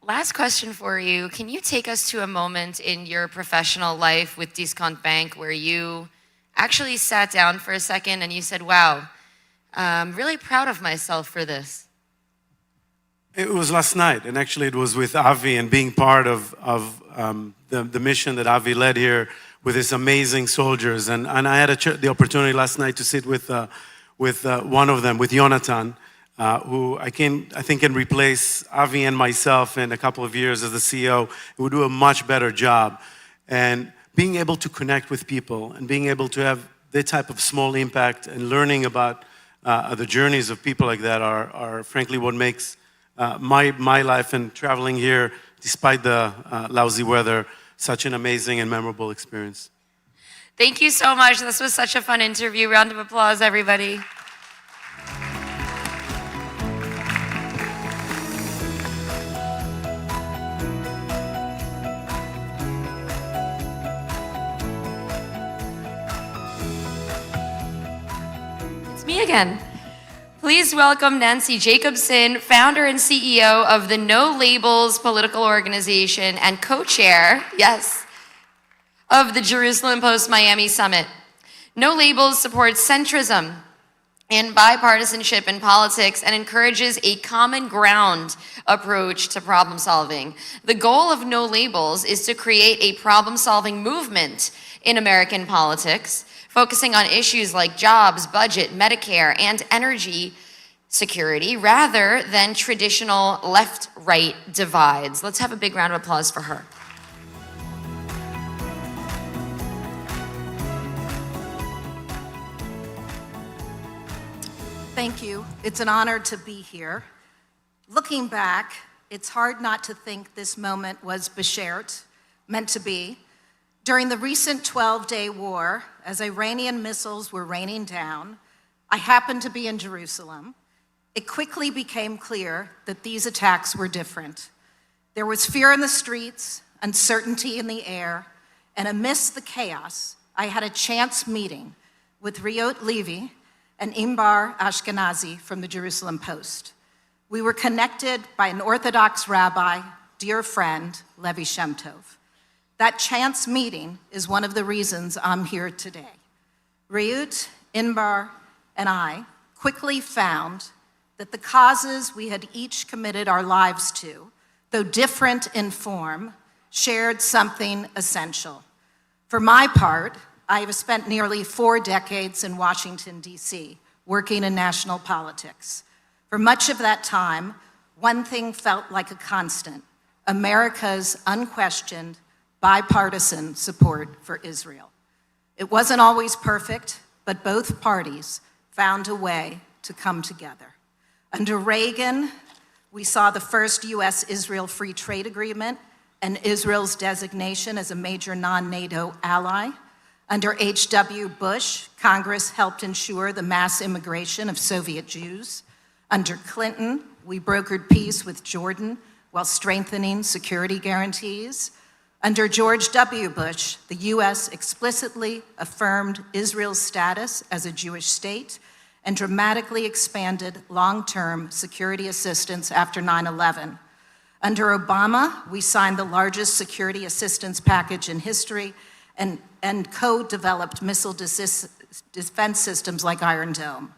Last question for you. Can you take us to a moment in your professional life with Discount Bank where you actually sat down for a second and you said, wow, I'm really proud of myself for this? It was last night, and actually it was with Avi and being part of the mission that Avi led here with his amazing soldiers. And I had the opportunity last night to sit with one of them, with Jonathan, who I think can replace Avi and myself in a couple of years as the CEO. He would do a much better job. And being able to connect with people and being able to have that type of small impact and learning about the journeys of people like that are frankly what makes my life and traveling here, despite the lousy weather, such an amazing and memorable experience. Thank you so much. This was such a fun interview. Round of applause, everybody. Me again. Please welcome Nancy Jacobson, founder and CEO of the No Labels political organization and co-chair, yes, of the Jerusalem Post-Miami Summit. No Labels supports centrism and bipartisanship in politics and encourages a common ground approach to problem solving. The goal of No Labels is to create a problem-solving movement in American politics, focusing on issues like jobs, budget, Medicare, and energy security, rather than traditional left-right divides. Let's have a big round of applause for her. Thank you. It's an honor to be here. Looking back, it's hard not to think this moment was beshert, meant to be. During the recent 12-day war, as Iranian missiles were raining down, I happened to be in Jerusalem. It quickly became clear that these attacks were different. There was fear in the streets, uncertainty in the air, and amidst the chaos, I had a chance meeting with Riot Levy and Imbar Ashkenazi from the Jerusalem Post. We were connected by an Orthodox rabbi, dear friend, Levi Shem Tov. That chance meeting is one of the reasons I'm here today. Riot, Imbar, and I quickly found that the causes we had each committed our lives to, though different in form, shared something essential. For my part, I have spent nearly 4 decades in Washington, D.C., working in national politics. For much of that time, one thing felt like a constant: America's unquestioned, bipartisan support for Israel. It wasn't always perfect, but both parties found a way to come together. Under Reagan, we saw the first U.S.-Israel free trade agreement and Israel's designation as a major non-NATO ally. Under H.W. Bush, Congress helped ensure the mass immigration of Soviet Jews. Under Clinton, we brokered peace with Jordan while strengthening security guarantees. Under George W. Bush, the U.S. explicitly affirmed Israel's status as a Jewish state and dramatically expanded long-term security assistance after 9/11. Under Obama, we signed the largest security assistance package in history and co-developed missile defense systems like Iron Dome.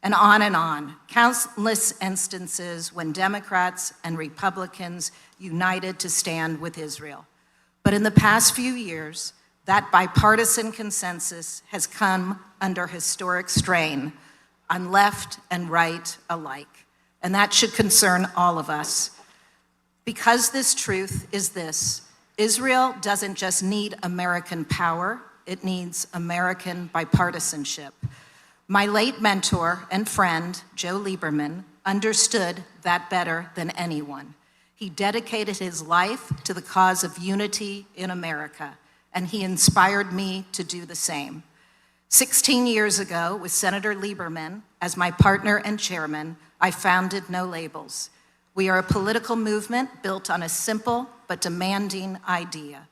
And on, countless instances when Democrats and Republicans united to stand with Israel. But in the past few years, that bipartisan consensus has come under historic strain on left and right alike. And that should concern all of us. Because this truth is this: Israel doesn't just need American power, it needs American bipartisanship. My late mentor and friend, Joe Lieberman, understood that better than anyone. He dedicated his life to the cause of unity in America, and he inspired me to do the same. 16 years ago, with Senator Lieberman as my partner and chairman, I founded No Labels. We are a political movement built on a simple but demanding idea: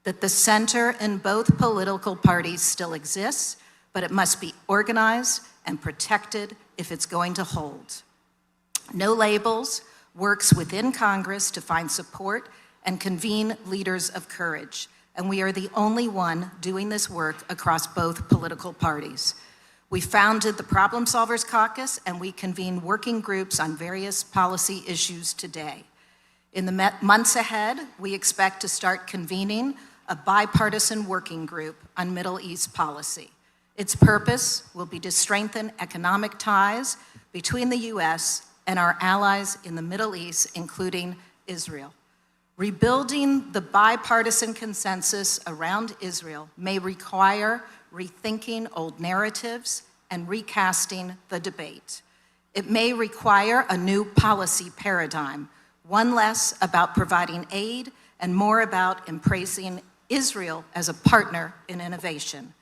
that the center in both political parties still exists, but it must be organized and protected if it's going to hold. No Labels works within Congress to find support and convene leaders of courage, and we are the only one doing this work across both political parties. We founded the Problem Solvers Caucus, and we convene working groups on various policy issues today. In the months ahead, we expect to start convening a bipartisan working group on Middle East policy. Its purpose will be to strengthen economic ties between the U.S. and our allies in the Middle East, including Israel. Rebuilding the bipartisan consensus around Israel may require rethinking old narratives and recasting the debate. It may require a new policy paradigm, one less about providing aid and more about embracing Israel as a partner in innovation.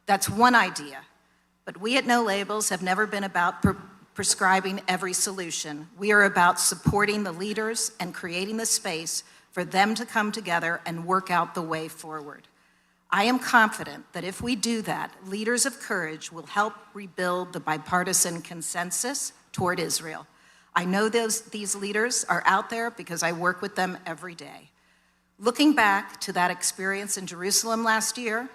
That's one idea, but we at No Labels have never been about prescribing every solution. We are about supporting the leaders and creating the space for them to come together and work out the way forward. I am confident that if we do that, leaders of courage will help rebuild the bipartisan consensus toward Israel. I know these leaders are out there because I work with them every day. Looking back to that experience in Jerusalem last year,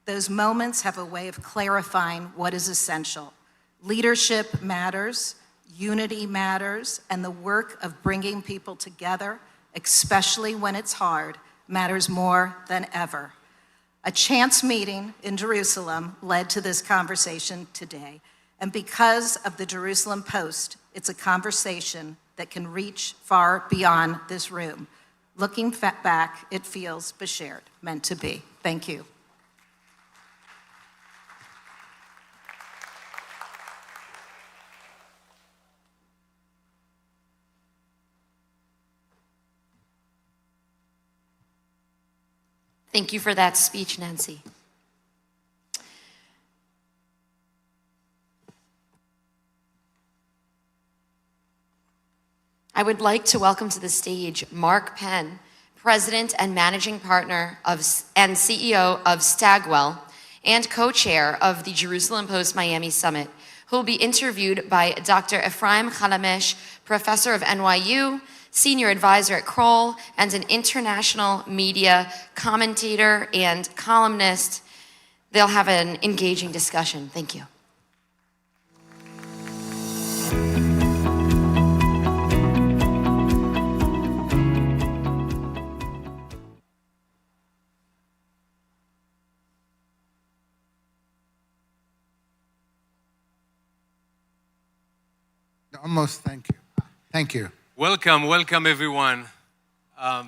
those moments have a way of clarifying what is essential. Leadership matters, unity matters, and the work of bringing people together, especially when it's hard, matters more than ever. A chance meeting in Jerusalem led to this conversation today. And because of the Jerusalem Post, it's a conversation that can reach far beyond this room. Looking back, it feels beshared, meant to be. Thank you. Thank you for that speech, Nancy. I would like to welcome to the stage Mark Penn, President and Managing Partner and CEO of Stagwell and co-chair of the Jerusalem Post Miami Summit, who will be interviewed by Dr. Ephraim Chalamesh, Professor of NYU, Senior Advisor at Kroll, and an international media commentator and columnist. They'll have an engaging discussion. Thank you. Almost, thank you. Thank you. Welcome, welcome everyone.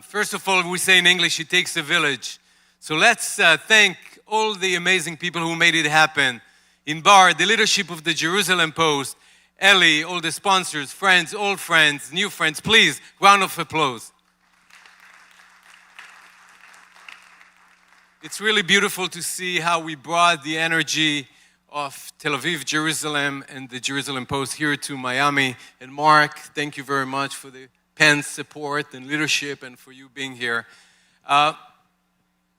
First of all, we say in English, it takes a village. So let's thank all the amazing people who made it happen. In Bar, the leadership of the Jerusalem Post, Ellie, all the sponsors, friends, old friends, new friends, please, round of applause. It's really beautiful to see how we brought the energy of Tel Aviv, Jerusalem, and the Jerusalem Post here to Miami. And Mark, thank you very much for the Penn's support and leadership and for you being here.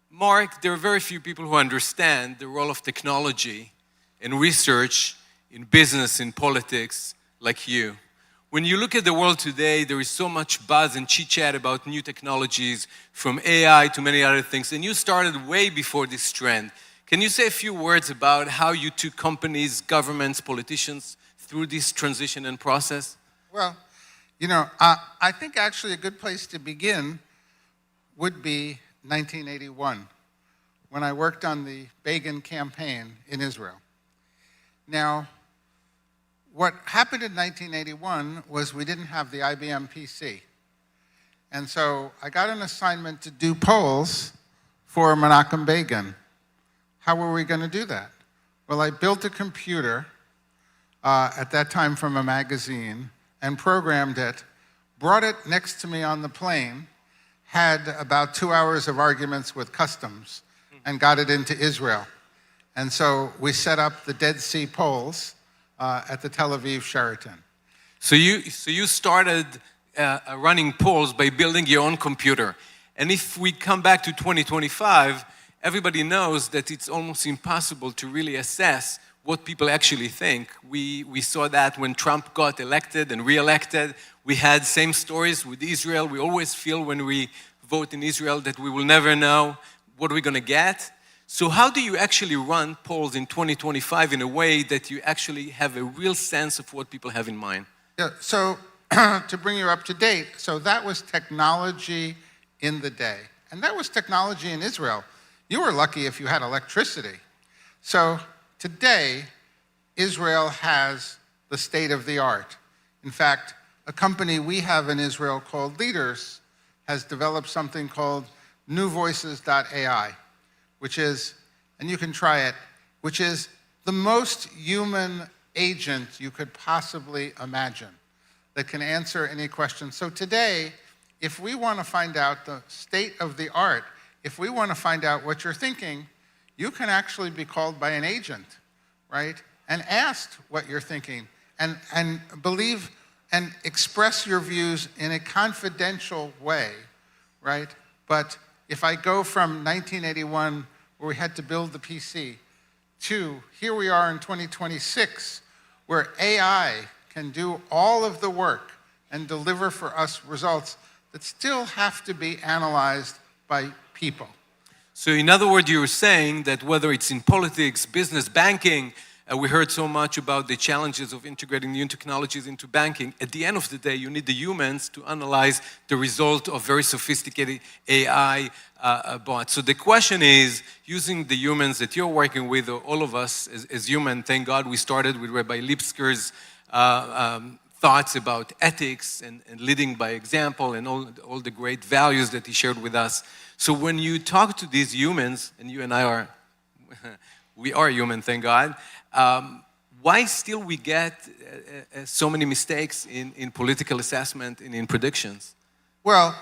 Mark, there are very few people who understand the role of technology and research in business, in politics, like you. When you look at the world today, there is so much buzz and chit-chat about new technologies, from AI to many other things, and you started way before this trend. Can you say a few words about how you took companies, governments, politicians through this transition and process? Well, you know, I think actually a good place to begin would be 1981, when I worked on the Begin campaign in Israel. Now, what happened in 1981 was we didn't have the IBM PC. And so I got an assignment to do polls for Menachem Begin. How were we going to do that? Well, I built a computer at that time from a magazine and programmed it, brought it next to me on the plane, had about 2 hours of arguments with customs, and got it into Israel. And so we set up the Dead Sea polls at the Tel Aviv Sheraton. So you started running polls by building your own computer. And if we come back to 2025, everybody knows that it's almost impossible to really assess what people actually think. We saw that when Trump got elected and re-elected. We had same stories with Israel. We always feel when we vote in Israel that we will never know what we're going to get. So how do you actually run polls in 2025 in a way that you actually have a real sense of what people have in mind? Yeah, so to bring you up to date, so that was technology in the day. And that was technology in Israel. You were lucky if you had electricity. So today, Israel has the state of the art. In fact, a company we have in Israel called Leaders has developed something called newvoices.ai, which is, and you can try it, which is the most human agent you could possibly imagine that can answer any question. So today, if we want to find out the state of the art, if we want to find out what you're thinking, you can actually be called by an agent, right? And asked what you're thinking and believe and express your views in a confidential way, right? But if I go from 1981, where we had to build the PC, to here we are in 2026, where AI can do all of the work and deliver for us results that still have to be analyzed by people. So in other words, you're saying that whether it's in politics, business, banking, we heard so much about the challenges of integrating new technologies into banking. At the end of the day, you need the humans to analyze the result of very sophisticated AI bots. So the question is, using the humans that you're working with, or all of us as humans, thank God we started with Rabbi Lipsker's thoughts about ethics and leading by example and all the great values that he shared with us. So when you talk to these humans, and you and I are, we are human, thank God, why still we get so many mistakes in political assessment and in predictions? Well,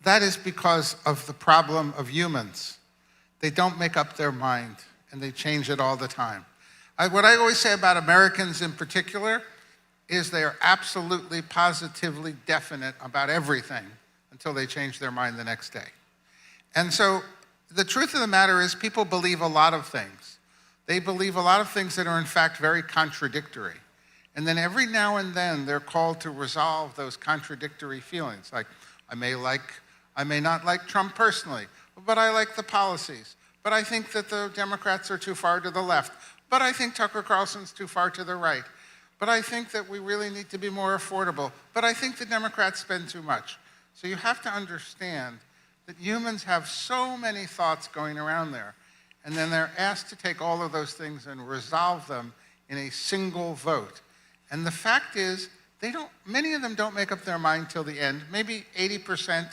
that is because of the problem of humans. They don't make up their mind, and they change it all the time. What I always say about Americans in particular is they are absolutely, positively definite about everything until they change their mind the next day. And so the truth of the matter is people believe a lot of things. They believe a lot of things that are in fact very contradictory. And then every now and then they're called to resolve those contradictory feelings. Like, I may not like Trump personally, but I like the policies. But I think that the Democrats are too far to the left. But I think Tucker Carlson's too far to the right. But I think that we really need to be more affordable. But I think the Democrats spend too much. So you have to understand that humans have so many thoughts going around there. And then they're asked to take all of those things and resolve them in a single vote. And the fact is, many of them don't make up their mind till the end. Maybe 80%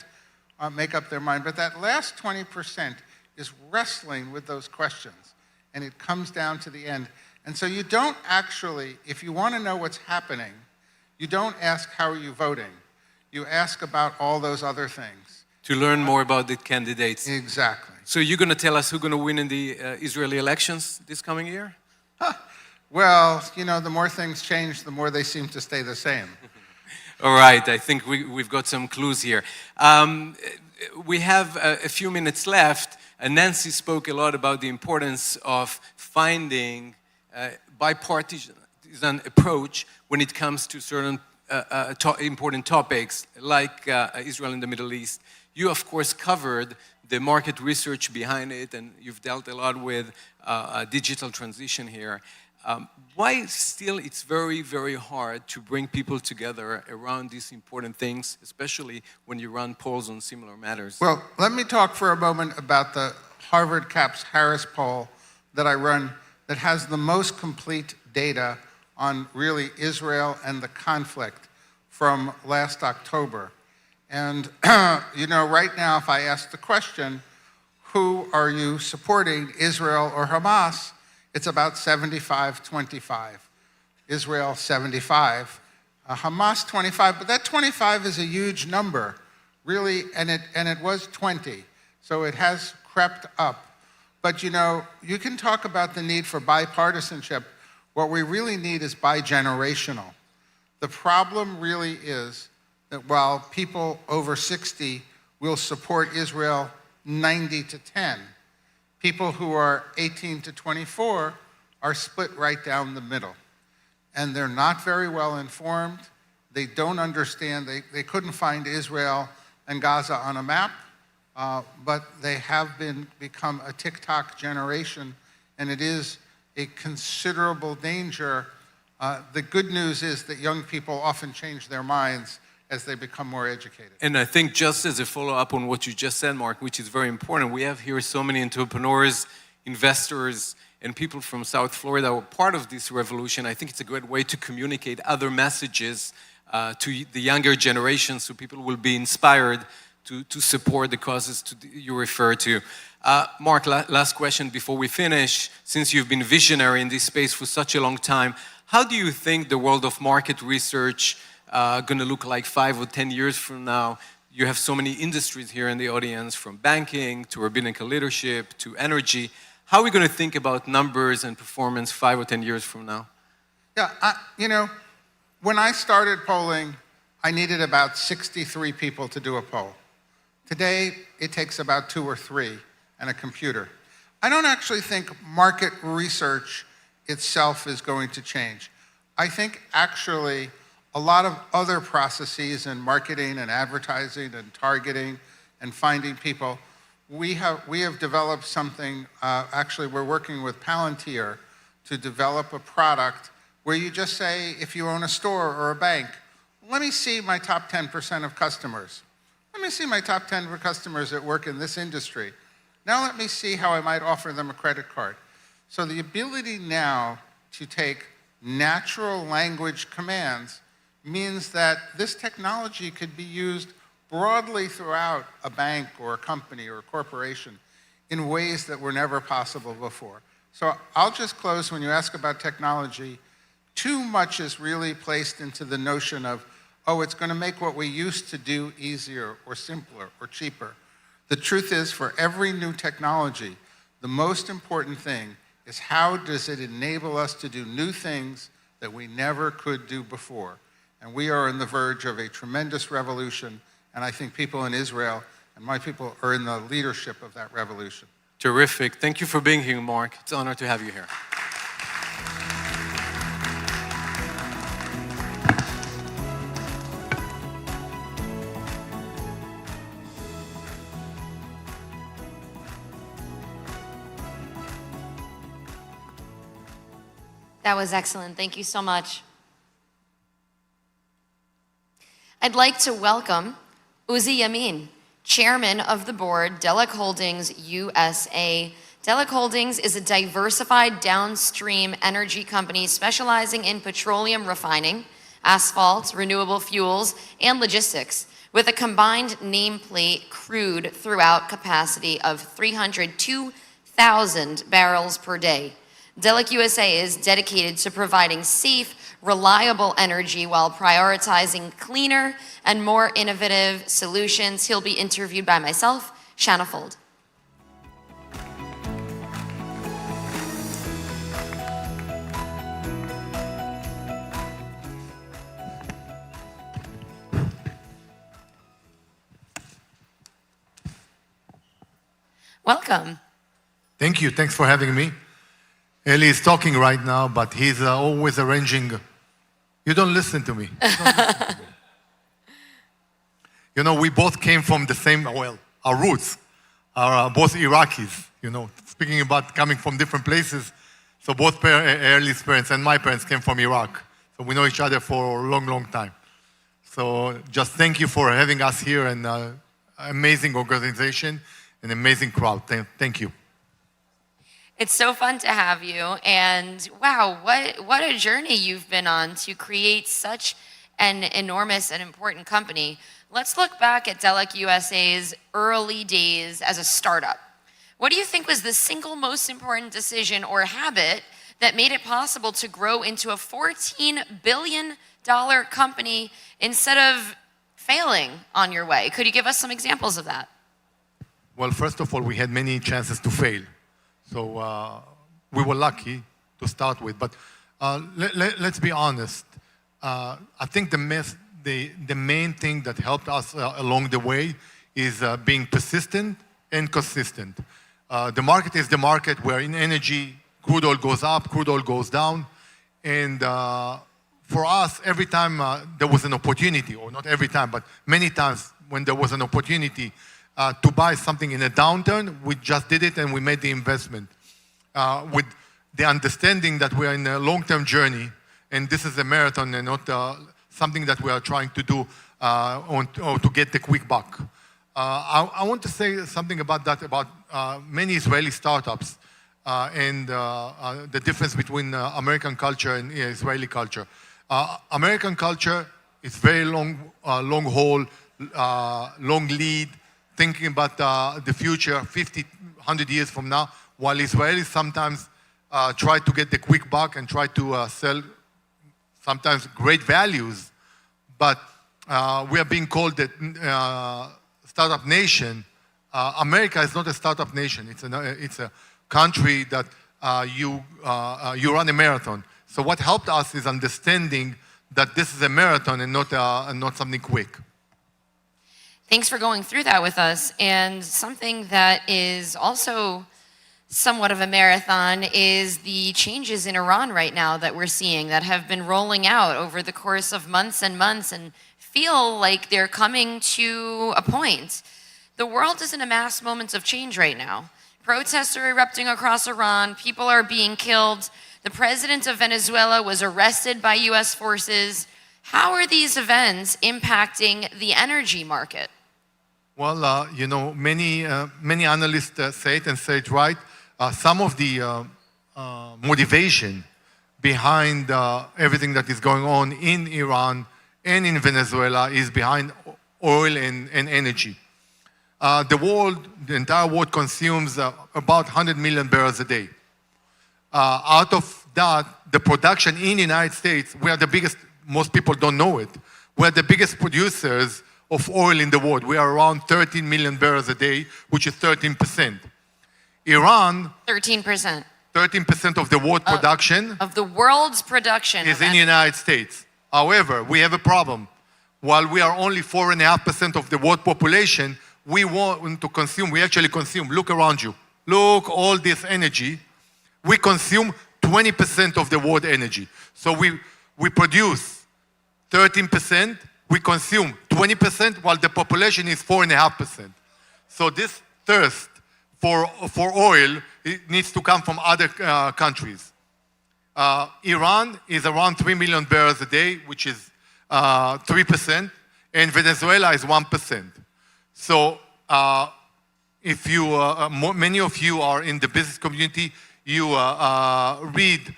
make up their mind. But that last 20% is wrestling with those questions. And it comes down to the end. And so you don't actually, if you want to know what's happening, you don't ask how are you voting. You ask about all those other things. To learn more about the candidates. Exactly. So you're going to tell us who's going to win in the Israeli elections this coming year? Well, the more things change, the more they seem to stay the same. All right, I think we've got some clues here. We have a few minutes left, and Nancy spoke a lot about the importance of finding a bipartisan approach when it comes to certain important topics like Israel and the Middle East. You, of course, covered the market research behind it, and you've dealt a lot with digital transition here. Why still it's very, very hard to bring people together around these important things, especially when you run polls on similar matters? Well, let me talk for a moment about the Harvard Caps Harris poll that I run that has the most complete data on really Israel and the conflict from last October. And, right now, if I ask the question, who are you supporting, Israel or Hamas? It's about 75-25. Israel, 75. Hamas, 25. But that 25 is a huge number, really, and it was 20. So it has crept up. But, you can talk about the need for bipartisanship. What we really need is bi-generational. The problem really is that while people over 60 will support Israel 90-10, people who are 18 to 24 are split right down the middle. And they're not very well informed. They don't understand. They couldn't find Israel and Gaza on a map, but they have become a TikTok generation, and it is a considerable danger. The good news is that young people often change their minds as they become more educated. And I think just as a follow-up on what you just said, Mark, which is very important, we have here so many entrepreneurs, investors, and people from South Florida who are part of this revolution. I think it's a great way to communicate other messages to the younger generation so people will be inspired to support the causes you refer to. Mark, last question before we finish. Since you've been visionary in this space for such a long time, how do you think the world of market research going to look like 5 or 10 years from now? You have so many industries here in the audience, from banking to rabbinical leadership to energy. How are we going to think about numbers and performance 5 or 10 years from now? Yeah, when I started polling, I needed about 63 people to do a poll. Today, it takes about 2 or 3 and a computer. I don't actually think market research itself is going to change. I think actually a lot of other processes in marketing and advertising and targeting and finding people, we have developed something, actually we're working with Palantir to develop a product where you just say, if you own a store or a bank, let me see my top 10% of customers. Let me see my top 10 customers that work in this industry. Now let me see how I might offer them a credit card. So the ability now to take natural language commands means that this technology could be used broadly throughout a bank or a company or a corporation in ways that were never possible before. So I'll just close when you ask about technology. Too much is really placed into the notion of oh, it's going to make what we used to do easier or simpler or cheaper. The truth is, for every new technology, the most important thing is how does it enable us to do new things that we never could do before. And we are on the verge of a tremendous revolution, and I think people in Israel and my people are in the leadership of that revolution. Terrific. Thank you for being here, Mark. It's an honor to have you here. That was excellent. Thank you so much. I'd like to welcome Uzi Yamin, Chairman of the Board, Delek Holdings USA. Delek Holdings is a diversified downstream energy company specializing in petroleum refining, asphalt, renewable fuels, and logistics, with a combined nameplate crude throughout capacity of 302,000 barrels per day. Delek USA is dedicated to providing safe, reliable energy while prioritizing cleaner and more innovative solutions. He'll be interviewed by myself, Shanna Fold. Welcome. Thank you. Thanks for having me. Eli is talking right now, but he's always arranging. You don't listen to me. You know, we both came from the same, well, our roots are both Iraqis, you know, speaking about coming from different places. So both Eli's parents and my parents came from Iraq. So we know each other for a long, long time. So just thank you for having us here, and amazing organization, an amazing crowd. Thank you. It's so fun to have you, and wow, what a journey you've been on to create such an enormous and important company. Let's look back at Delek USA's early days as a startup. What do you think was the single most important decision or habit that made it possible to grow into a $14 billion company instead of failing on your way? Could you give us some examples of that? Well, first of all, we had many chances to fail. So we were lucky to start with. But let's be honest. I think the main thing that helped us along the way is being persistent and consistent. The market is the market where in energy, crude oil goes up, crude oil goes down. And for us, every time there was an opportunity, or not every time, but many times when there was an opportunity to buy something in a downturn, we just did it and we made the investment. With the understanding that we are in a long-term journey, and this is a marathon and not something that we are trying to do or to get the quick buck. I want to say something about that, about many Israeli startups and the difference between American culture and Israeli culture. American culture is very long haul, long lead, thinking about the future 50, 100 years from now, while Israelis sometimes try to get the quick buck and try to sell sometimes great values. But we are being called the startup nation. America is not a startup nation. It's a country that you run a marathon. So what helped us is understanding that this is a marathon and not something quick. Thanks for going through that with us. And something that is also somewhat of a marathon is the changes in Iran right now that we're seeing that have been rolling out over the course of months and months and feel like they're coming to a point. The world is in a mass moment of change right now. Protests are erupting across Iran. People are being killed. The president of Venezuela was arrested by U.S. forces. How are these events impacting the energy market? Well, you know, many analysts say it and say it right. Some of the motivation behind everything that is going on in Iran and in Venezuela is behind oil and energy. The entire world consumes about 100 million barrels a day. Out of that, the production in the United States, we are the biggest, most people don't know it. We're the biggest producers of oil in the world. We are around 13 million barrels a day, which is 13%. Iran, 13%. 13% of the world production Of the world's production. is in the United States. However, we have a problem. While we are only 4.5% of the world population, we want to consume, we actually consume, look around you. Look, all this energy. We consume 20% of the world energy. So we produce 13%, we consume 20%, while the population is 4.5%. So this thirst for oil, it needs to come from other countries. Iran is around 3 million barrels a day, which is 3%, and Venezuela is 1%. So if you, many of you are in the business community, you read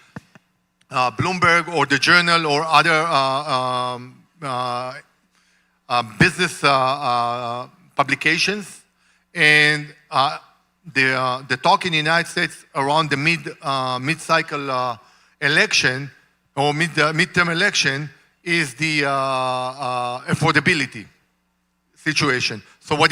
Bloomberg or the Journal or other business publications, and the talk in the United States around the mid-cycle election or midterm election is the affordability situation. So what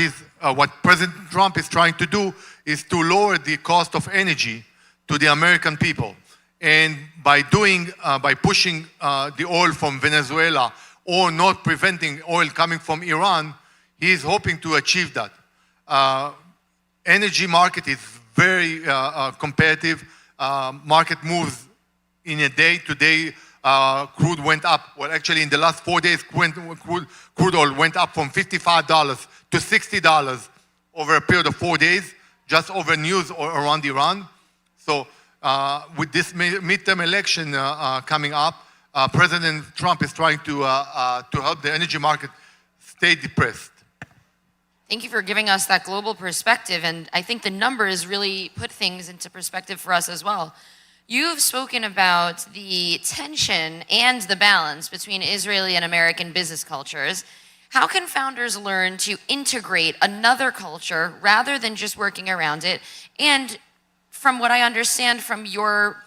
President Trump is trying to do is to lower the cost of energy to the American people, and by pushing the oil from Venezuela or not preventing oil coming from Iran, he is hoping to achieve that. Energy market is very competitive. Market moves in a day. Today, crude went up. Well, actually, in the last 4 days, crude oil went up from $55 to $60 over a period of 4 days, just over news around Iran. So with this midterm election coming up, President Trump is trying to help the energy market stay depressed. Thank you for giving us that global perspective, and I think the numbers really put things into perspective for us as well. You've spoken about the tension and the balance between Israeli and American business cultures. How can founders learn to integrate another culture rather than just working around it? And from what I understand from your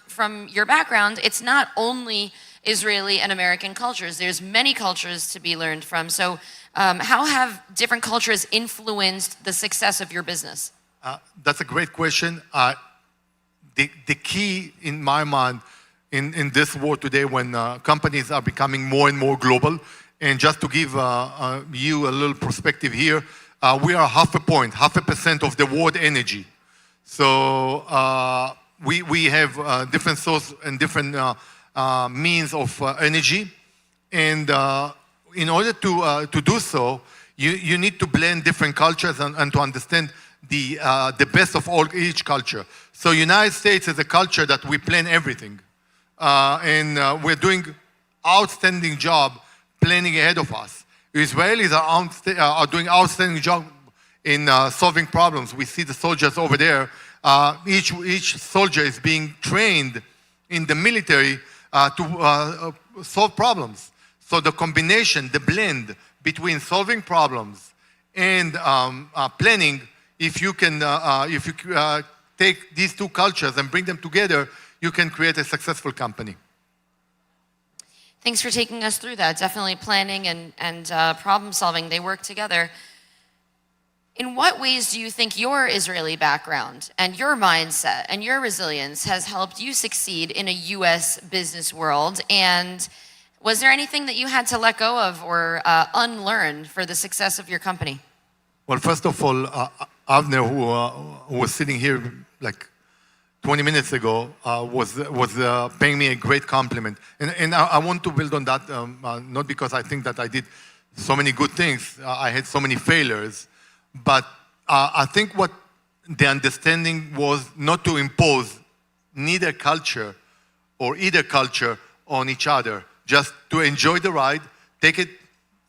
background, it's not only Israeli and American cultures. There's many cultures to be learned from. So how have different cultures influenced the success of your business? That's a great question. The key in my mind in this world today, when companies are becoming more and more global, and just to give you a little perspective here, we are 0.5% of the world energy. So we have different sources and different means of energy, and in order to do so, you need to blend different cultures and to understand the best of each culture. So United States is a culture that we plan everything, and we're doing outstanding job planning ahead of us. Israelis are doing outstanding job in solving problems. We see the soldiers over there. Each soldier is being trained in the military to solve problems. So the combination, the blend between solving problems and planning, if you take these two cultures and bring them together, you can create a successful company. Thanks for taking us through that. Definitely planning and problem solving, they work together. In what ways do you think your Israeli background and your mindset and your resilience has helped you succeed in a U.S. business world? And was there anything that you had to let go of or unlearn for the success of your company? Well, first of all, Avner, who was sitting here like 20 minutes ago, was paying me a great compliment. And I want to build on that, not because I think that I did so many good things. I had so many failures. But I think what the understanding was not to impose neither culture or either culture on each other. Just to enjoy the ride, take it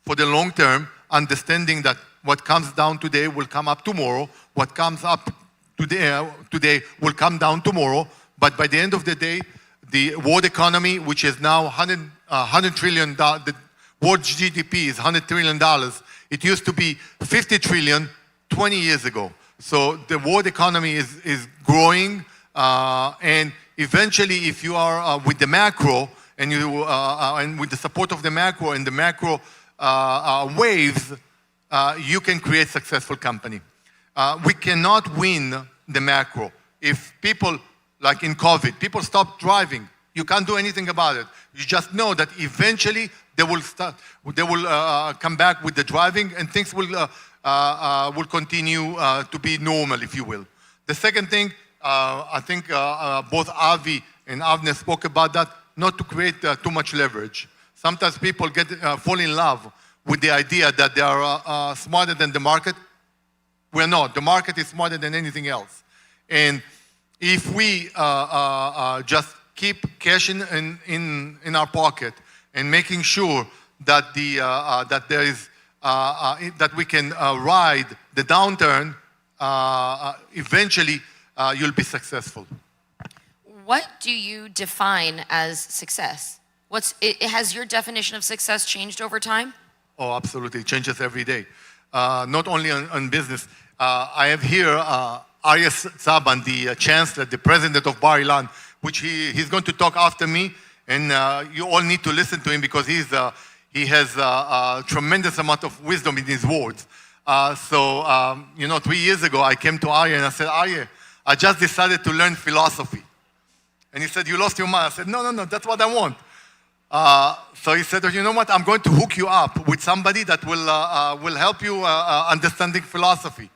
for the long term, understanding that what comes down today will come up tomorrow. What comes up today will come down tomorrow. But by the end of the day, the world economy, which is now $100 trillion, the world GDP is $100 trillion. It used to be 50 trillion 20 years ago. So the world economy is growing, and eventually, if you are with the macro and with the support of the macro, and the macro waves, you can create successful company. We cannot win the macro. If people, like in COVID, people stop driving, you can't do anything about it. You just know that eventually they will come back with the driving, and things will continue to be normal, if you will. The second thing, I think both Avi and Avner spoke about that, not to create too much leverage. Sometimes people fall in love with the idea that they are smarter than the market. We're not. The market is smarter than anything else. And if we just keep cash in our pocket and making sure that that we can ride the downturn, eventually you'll be successful. What do you define as success? Has your definition of success changed over time? Oh, absolutely. It changes every day. Not only on business. I have here Arya Saban, the chancellor, the president of Bar Ilan, which he's going to talk after me, and you all need to listen to him because he has a tremendous amount of wisdom in his words. 3 years ago, I came to Arya and I said, Arya, I just decided to learn philosophy. And he said, you lost your mind. I said, no, that's what I want. So he said, you know what, I'm going to hook you up with somebody that will help you understanding philosophy.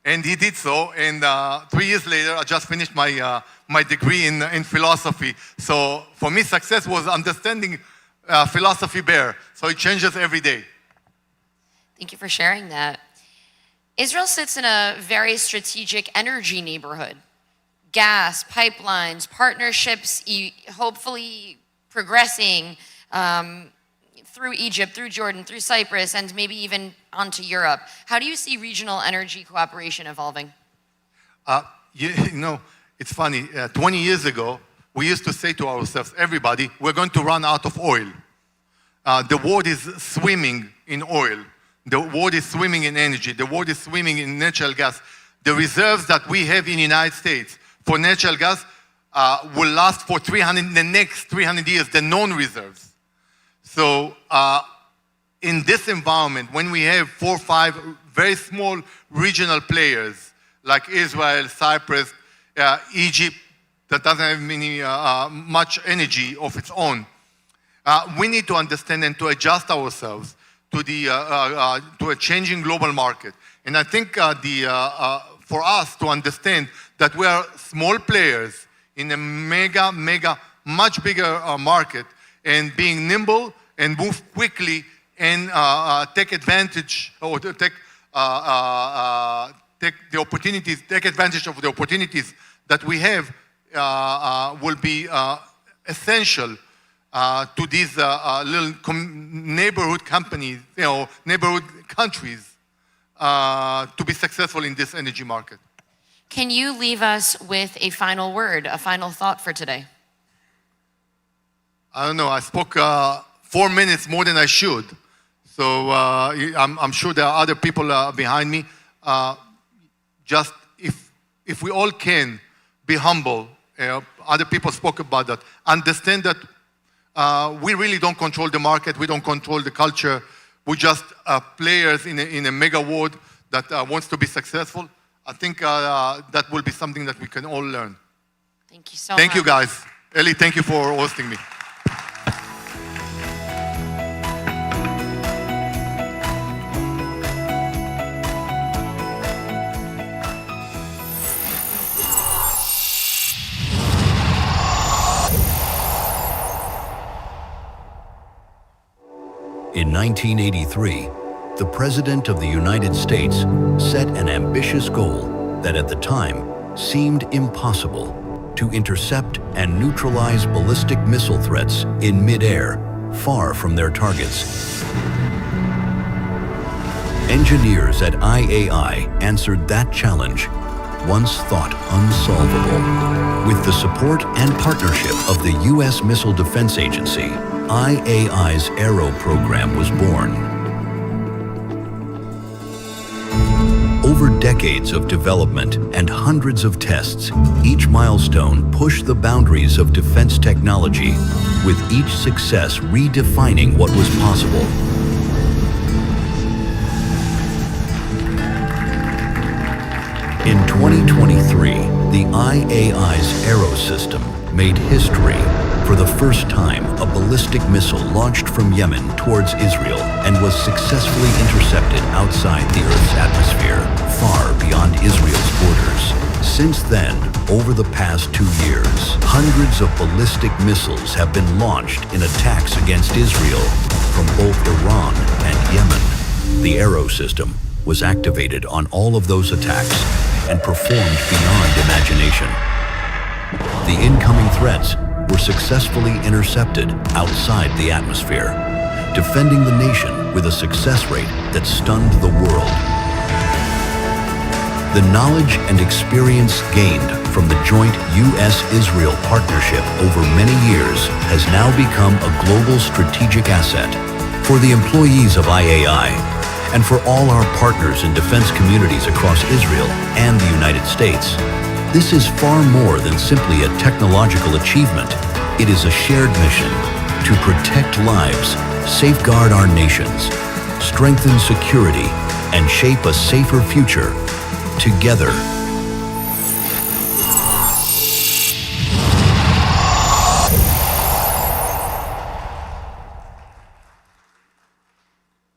And he did so, and 3 years later, I just finished my degree in philosophy. So for me, success was understanding philosophy better. So it changes every day. Thank you for sharing that. Israel sits in a very strategic energy neighborhood. Gas, pipelines, partnerships, hopefully progressing through Egypt, through Jordan, through Cyprus, and maybe even onto Europe. How do you see regional energy cooperation evolving? It's funny. 20 years ago, we used to say to ourselves, everybody, we're going to run out of oil. The world is swimming in oil. The world is swimming in energy. The world is swimming in natural gas. The reserves that we have in the United States for natural gas will last for the next 300 years, the known reserves. So in this environment, when we have 4 or 5 very small regional players like Israel, Cyprus, Egypt, that doesn't have much energy of its own, we need to understand and to adjust ourselves to a changing global market. And I think for us to understand that we are small players in a mega, much bigger market, and being nimble and move quickly and take advantage or take advantage of the opportunities that we have will be essential to these little neighborhood companies, neighborhood countries to be successful in this energy market. Can you leave us with a final word, a final thought for today? I don't know. I spoke 4 minutes more than I should. So I'm sure there are other people behind me. Just if we all can be humble, other people spoke about that. Understand that we really don't control the market. We don't control the culture. We're just players in a mega world that wants to be successful. I think that will be something that we can all learn. Thank you so much. Thank you, guys. Eli, thank you for hosting me. In 1983, the President of the United States set an ambitious goal that at the time seemed impossible: to intercept and neutralize ballistic missile threats in midair, far from their targets. Engineers at IAI answered that challenge, once thought unsolvable. With the support and partnership of the U.S. Missile Defense Agency, IAI's Aero program was born. Over decades of development and hundreds of tests, each milestone pushed the boundaries of defense technology, with each success redefining what was possible. In 2023, the IAI's Arrow system made history. For the first time, a ballistic missile launched from Yemen towards Israel and was successfully intercepted outside the Earth's atmosphere, far beyond Israel's borders. Since then, over the past 2 years, hundreds of ballistic missiles have been launched in attacks against Israel from both Iran and Yemen. The Arrow system was activated on all of those attacks and performed beyond imagination. The incoming threats were successfully intercepted outside the atmosphere, defending the nation with a success rate that stunned the world. The knowledge and experience gained from the joint U.S.-Israel partnership over many years has now become a global strategic asset for the employees of IAI and for all our partners in defense communities across Israel and the United States. This is far more than simply a technological achievement. It is a shared mission to protect lives, safeguard our nations, strengthen security, and shape a safer future together.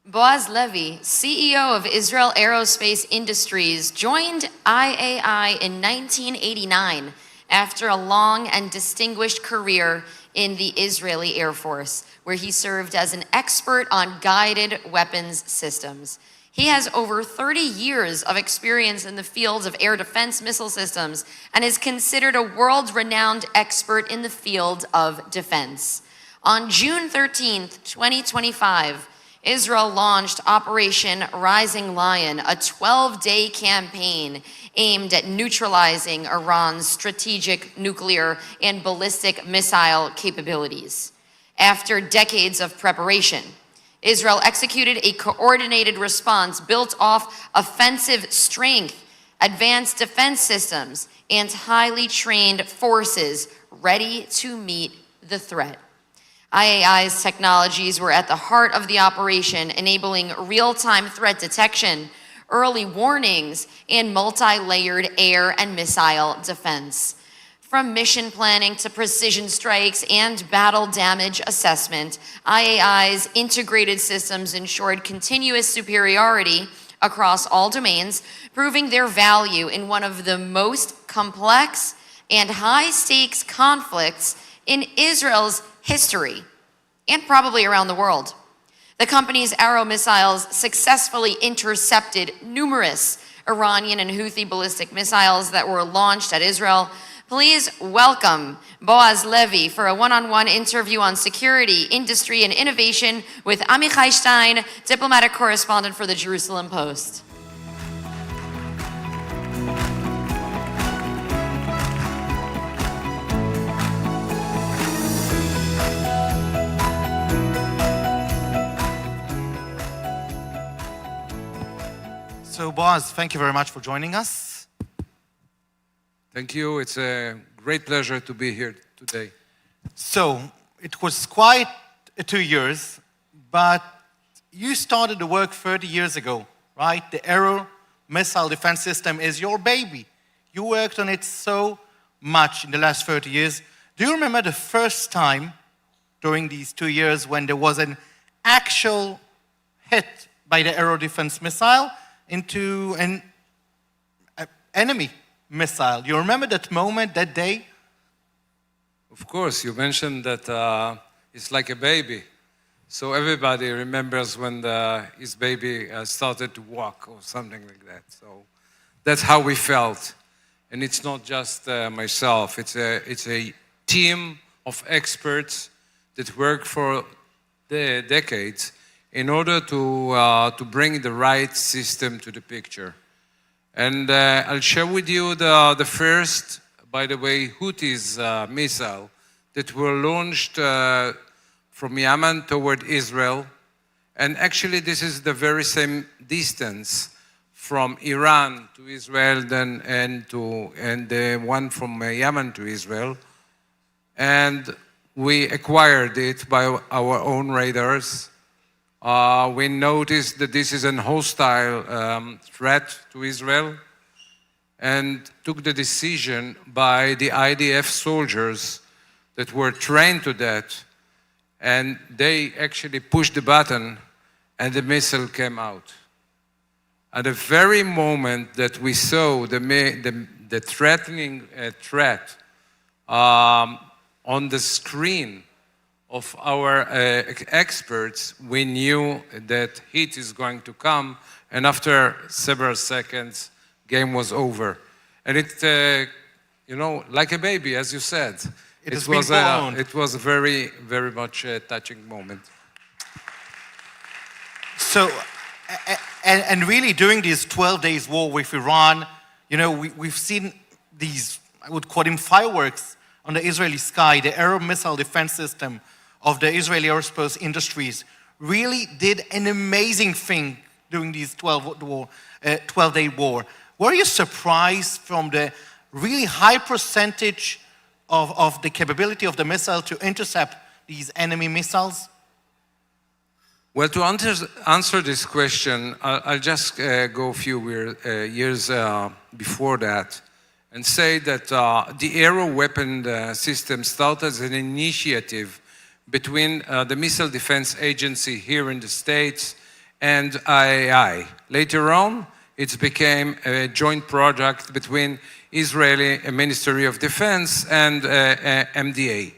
Boaz Levy, CEO of Israel Aerospace Industries, joined IAI in 1989 after a long and distinguished career in the Israeli Air Force, where he served as an expert on guided weapons systems. He has over 30 years of experience in the fields of air defense missile systems and is considered a world-renowned expert in the field of defense. On June 13th, 2025, Israel launched Operation Rising Lion, a 12-day campaign aimed at neutralizing Iran's strategic nuclear and ballistic missile capabilities. After decades of preparation, Israel executed a coordinated response built off offensive strength, advanced defense systems, and highly trained forces ready to meet the threat. IAI's technologies were at the heart of the operation, enabling real-time threat detection, early warnings, and multi-layered air and missile defense. From mission planning to precision strikes and battle damage assessment, IAI's integrated systems ensured continuous superiority across all domains, proving their value in one of the most complex and high-stakes conflicts in Israel's history, and probably around the world. The company's Arrow missiles successfully intercepted numerous Iranian and Houthi ballistic missiles that were launched at Israel. Please welcome Boaz Levy for a one-on-one interview on security, industry, and innovation with Amichai Stein, diplomatic correspondent for the Jerusalem Post. So, Boaz, thank you very much for joining us. Thank you. It's a great pleasure to be here today. So, it was quite 2 years, but you started the work 30 years ago, right? The Arrow missile defense system is your baby. You worked on it so much in the last 30 years. Do you remember the first time during these 2 years when there was an actual hit by the Arrow defense missile into an enemy missile? You remember that moment, that day? Of course, you mentioned that it's like a baby. So everybody remembers when his baby started to walk or something like that. So that's how we felt. And it's not just myself. It's a team of experts that work for the decades in order to bring the right system to the picture. And I'll share with you the first, by the way, Houthis missile that were launched from Yemen toward Israel. And actually, this is the very same distance from Iran to Israel and the one from Yemen to Israel. And we acquired it by our own radars. We noticed that this is a hostile threat to Israel. and took the decision by the IDF soldiers that were trained to that, and they actually pushed the button and the missile came out. At the very moment that we saw the threatening threat on the screen of our experts, we knew that heat is going to come, and after several seconds, game was over. And it, you know, like a baby, as you said, it was a very, very much a touching moment. So, and really during this 12 days war with Iran, you know, we've seen these, I would call them fireworks on the Israeli sky. The air missile defense system of the Israeli aerospace industries really did an amazing thing during these 12-day war. Were you surprised from the really high percentage of the capability of the missile to intercept these enemy missiles? Well, to answer this question, I'll just go a few years before that and say that the aero weapon system started as an initiative between the Missile Defense Agency here in the States and IAI. Later on, it became a joint project between Israeli Ministry of Defense and MDA.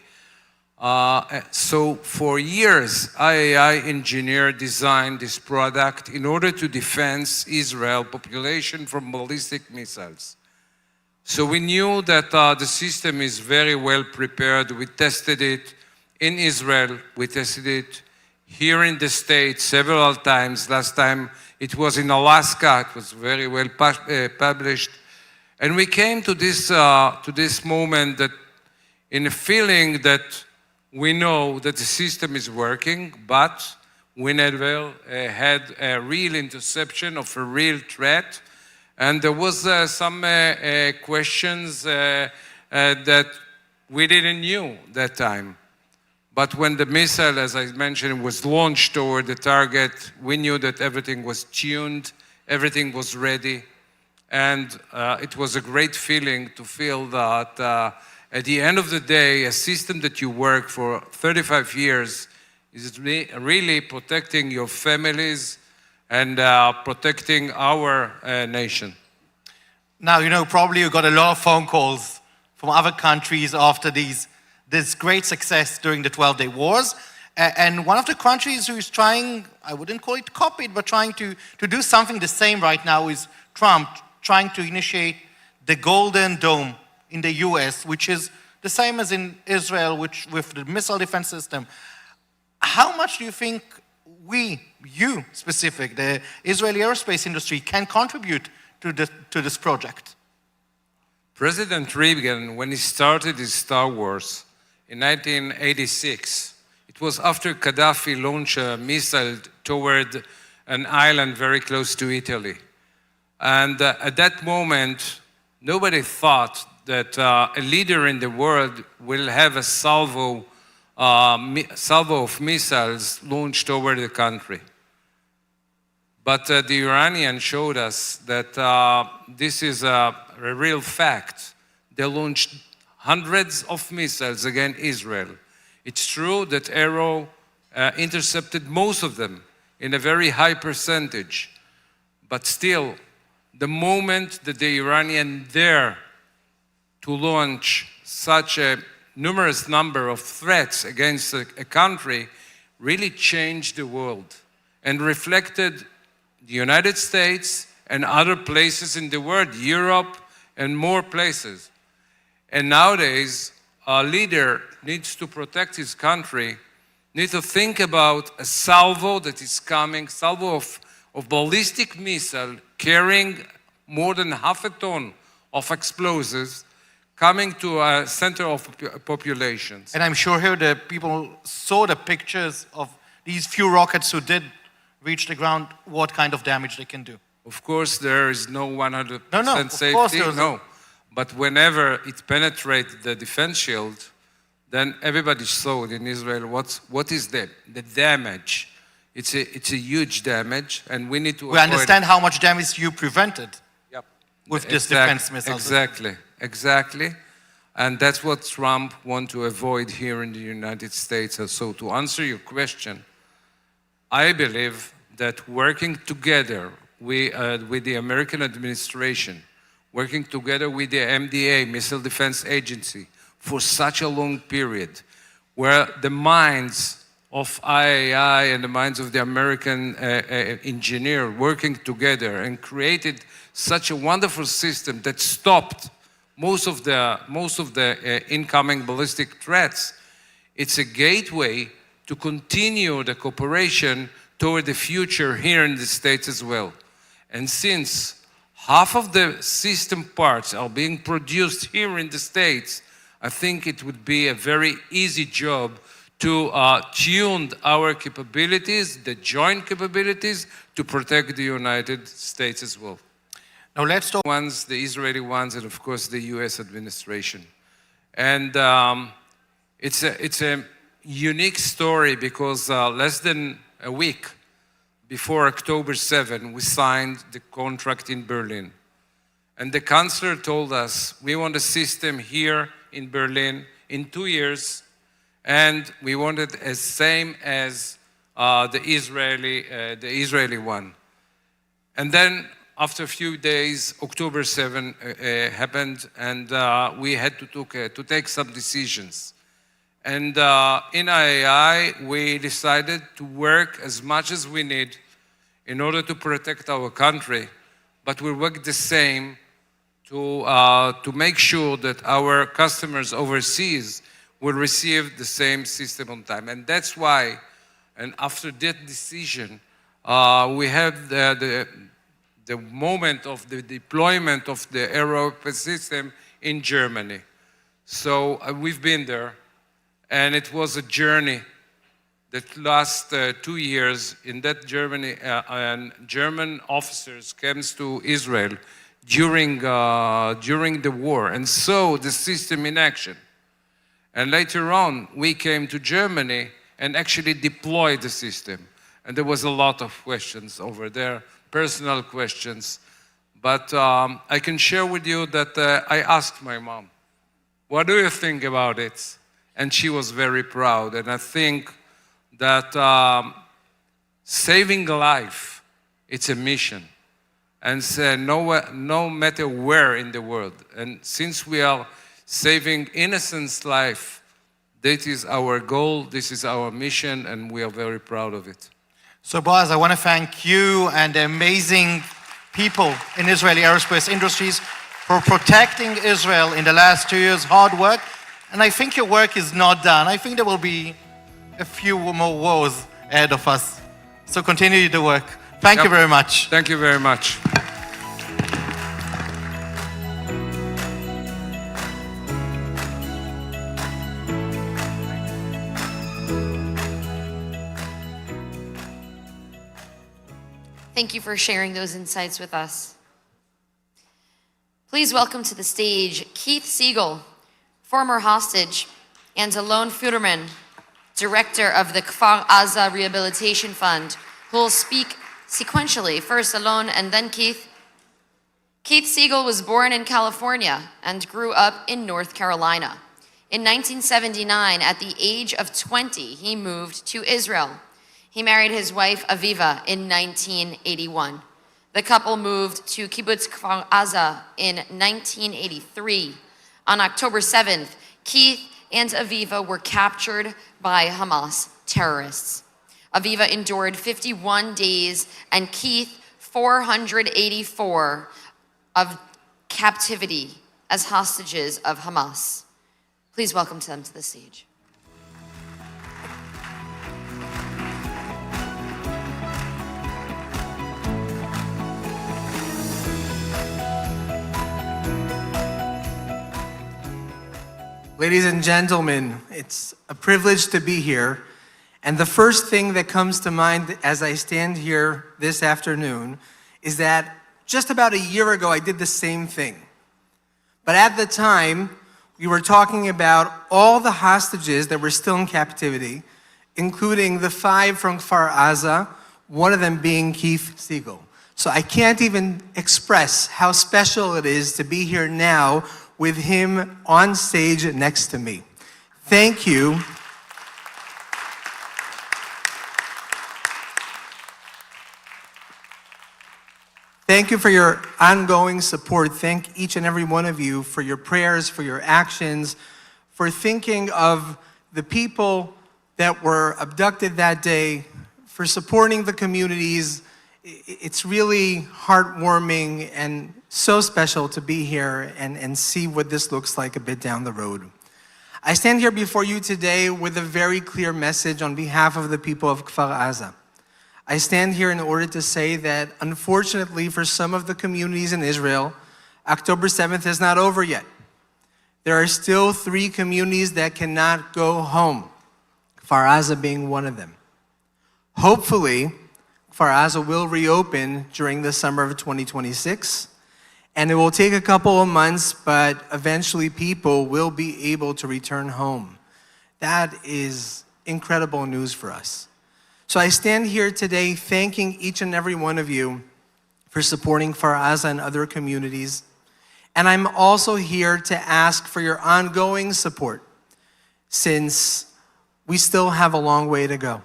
So for years, IAI engineered, designed this product in order to defend Israel population from ballistic missiles. So we knew that the system is very well prepared. We tested it in Israel. We tested it here in the States several times. Last time it was in Alaska. It was very well published. And we came to this moment that in a feeling that we know that the system is working, but we never had a real interception of a real threat. And there was some questions that we didn't knew that time. But when the missile, as I mentioned, was launched toward the target, we knew that everything was tuned, everything was ready. And it was a great feeling to feel that at the end of the day, a system that you work for 35 years is really protecting your families and protecting our nation. Now, you know, probably you got a lot of phone calls from other countries after this great success during the 12-day wars. And one of the countries who is trying, I wouldn't call it copied, but trying to do something the same right now is Trump, trying to initiate the Golden Dome in the US, which is the same as in Israel, which with the missile defense system. How much do you think you specific, the Israeli aerospace industry, can contribute to this project? President Reagan, when he started his Star Wars in 1986, it was after Gaddafi launched a missile toward an island very close to Italy. And at that moment, nobody thought that a leader in the world will have a salvo of missiles launched over the country. But the Iranians showed us that this is a real fact. They launched hundreds of missiles against Israel. It's true that Aero intercepted most of them in a very high percentage. But still, the moment that the Iranians dare to launch such a numerous number of threats against a country really changed the world and reflected the United States and other places in the world, Europe and more places. And nowadays, a leader needs to protect his country, needs to think about a salvo that is coming, salvo of ballistic missile carrying more than half a ton of explosives coming to a center of populations. And I'm sure here the people saw the pictures of these few rockets who did reach the ground, what kind of damage they can do. Of course, there is no 100% safety, no. But whenever it penetrates the defense shield, then everybody saw it in Israel. What is the damage? It's a huge damage, and we need to We understand how much damage you prevented. Yep. with this defense missile system. Exactly. And that's what Trump wants to avoid here in the United States. So to answer your question, I believe that working together with the American administration, working together with the MDA, Missile Defense Agency, for such a long period, where the minds of IAI and the minds of the American engineer working together and created such a wonderful system that stopped most of the incoming ballistic threats. It's a gateway to continue the cooperation toward the future here in the States as well. And since half of the system parts are being produced here in the States, I think it would be a very easy job to tune our capabilities, the joint capabilities, to protect the United States as well. Now let's talk. The Israeli ones, and of course the US administration. And it's a unique story because less than a week before October 7, we signed the contract in Berlin. And the chancellor told us, we want a system here in Berlin in 2 years, and we want it as same as the Israeli one. And then after a few days, October 7 happened, and we had to take some decisions. And in IAI, we decided to work as much as we need in order to protect our country, but we work the same to make sure that our customers overseas will receive the same system on time. And that's why, and after that decision, we have the moment of the deployment of the aero system in Germany. So we've been there, and it was a journey that lasted 2 years. In that Germany, and German officers came to Israel during the war and saw the system in action. And later on, we came to Germany and actually deployed the system. And there was a lot of questions over there, personal questions. But I can share with you that I asked my mom, what do you think about it? And she was very proud. And I think that saving life, it's a mission. And no matter where in the world. And since we are saving innocent life, that is our goal, this is our mission, and we are very proud of it. So Boaz, I want to thank you and the amazing people in Israeli aerospace industries for protecting Israel in the last 2 years, hard work. And I think your work is not done. I think there will be a few more wars ahead of us. So continue the work. Thank you very much. Thank you very much. Thank you for sharing those insights with us. Please welcome to the stage Keith Siegel, former hostage, and Alon Futterman, director of the Kfar Aza Rehabilitation Fund, who will speak sequentially. First Alon and then Keith. Keith Siegel was born in California and grew up in North Carolina. In 1979, at the age of 20, he moved to Israel. He married his wife Aviva in 1981. The couple moved to Kibbutz Kfar Aza in 1983. On October 7th, Keith and Aviva were captured by Hamas terrorists. Aviva endured 51 days and Keith 484 of captivity as hostages of Hamas. Please welcome them to the stage. Ladies and gentlemen, it's a privilege to be here. And the first thing that comes to mind as I stand here this afternoon is that just about a year ago, I did the same thing. But at the time, we were talking about all the hostages that were still in captivity, including the 5 from Kfar Aza, one of them being Keith Siegel. So I can't even express how special it is to be here now with him on stage next to me. Thank you. Thank you for your ongoing support. Thank each and every one of you for your prayers, for your actions, for thinking of the people that were abducted that day, for supporting the communities. It's really heartwarming and so special to be here and see what this looks like a bit down the road. I stand here before you today with a very clear message on behalf of the people of Kfar Aza. I stand here in order to say that, unfortunately, for some of the communities in Israel, October 7th is not over yet. There are still 3 communities that cannot go home, Kfar Aza being one of them. Hopefully, Kfar Aza will reopen during the summer of 2026, and it will take a couple of months, but eventually people will be able to return home. That is incredible news for us. So I stand here today thanking each and every one of you for supporting Kfar Aza and other communities. And I'm also here to ask for your ongoing support, since we still have a long way to go.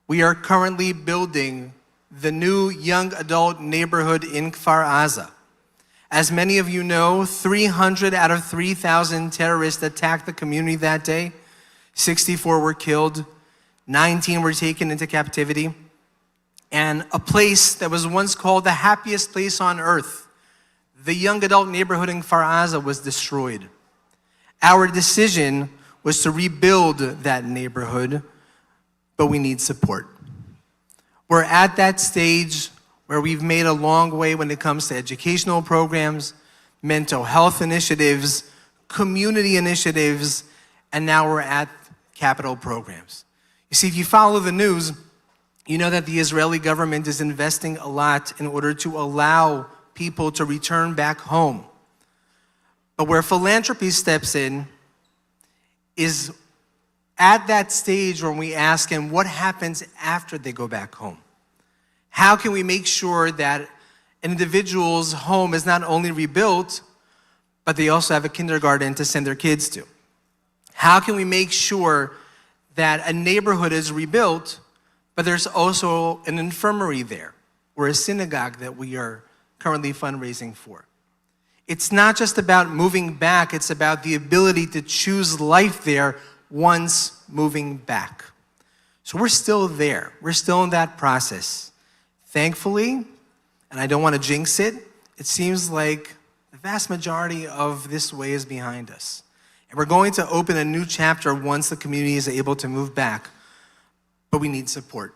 We are currently building the new young adult neighborhood in Kfar Aza. As many of you know, 300 out of 3,000 terrorists attacked the community that day. 64 were killed. 19 were taken into captivity. And a place that was once called the happiest place on earth, the young adult neighborhood in Kfar Aza, was destroyed. Our decision was to rebuild that neighborhood, but we need support. We're at that stage where we've made a long way when it comes to educational programs, mental health initiatives, community initiatives, and now we're at capital programs. You see, if you follow the news, you know that the Israeli government is investing a lot in order to allow people to return back home. But where philanthropy steps in is at that stage when we ask them, what happens after they go back home? How can we make sure that an individual's home is not only rebuilt, but they also have a kindergarten to send their kids to? How can we make sure that a neighborhood is rebuilt, but there's also an infirmary there, or a synagogue that we are currently fundraising for? It's not just about moving back, it's about the ability to choose life there once moving back. So we're still there. We're still in that process. Thankfully, and I don't want to jinx it, it seems like the vast majority of this way is behind us. And we're going to open a new chapter once the community is able to move back, but we need support.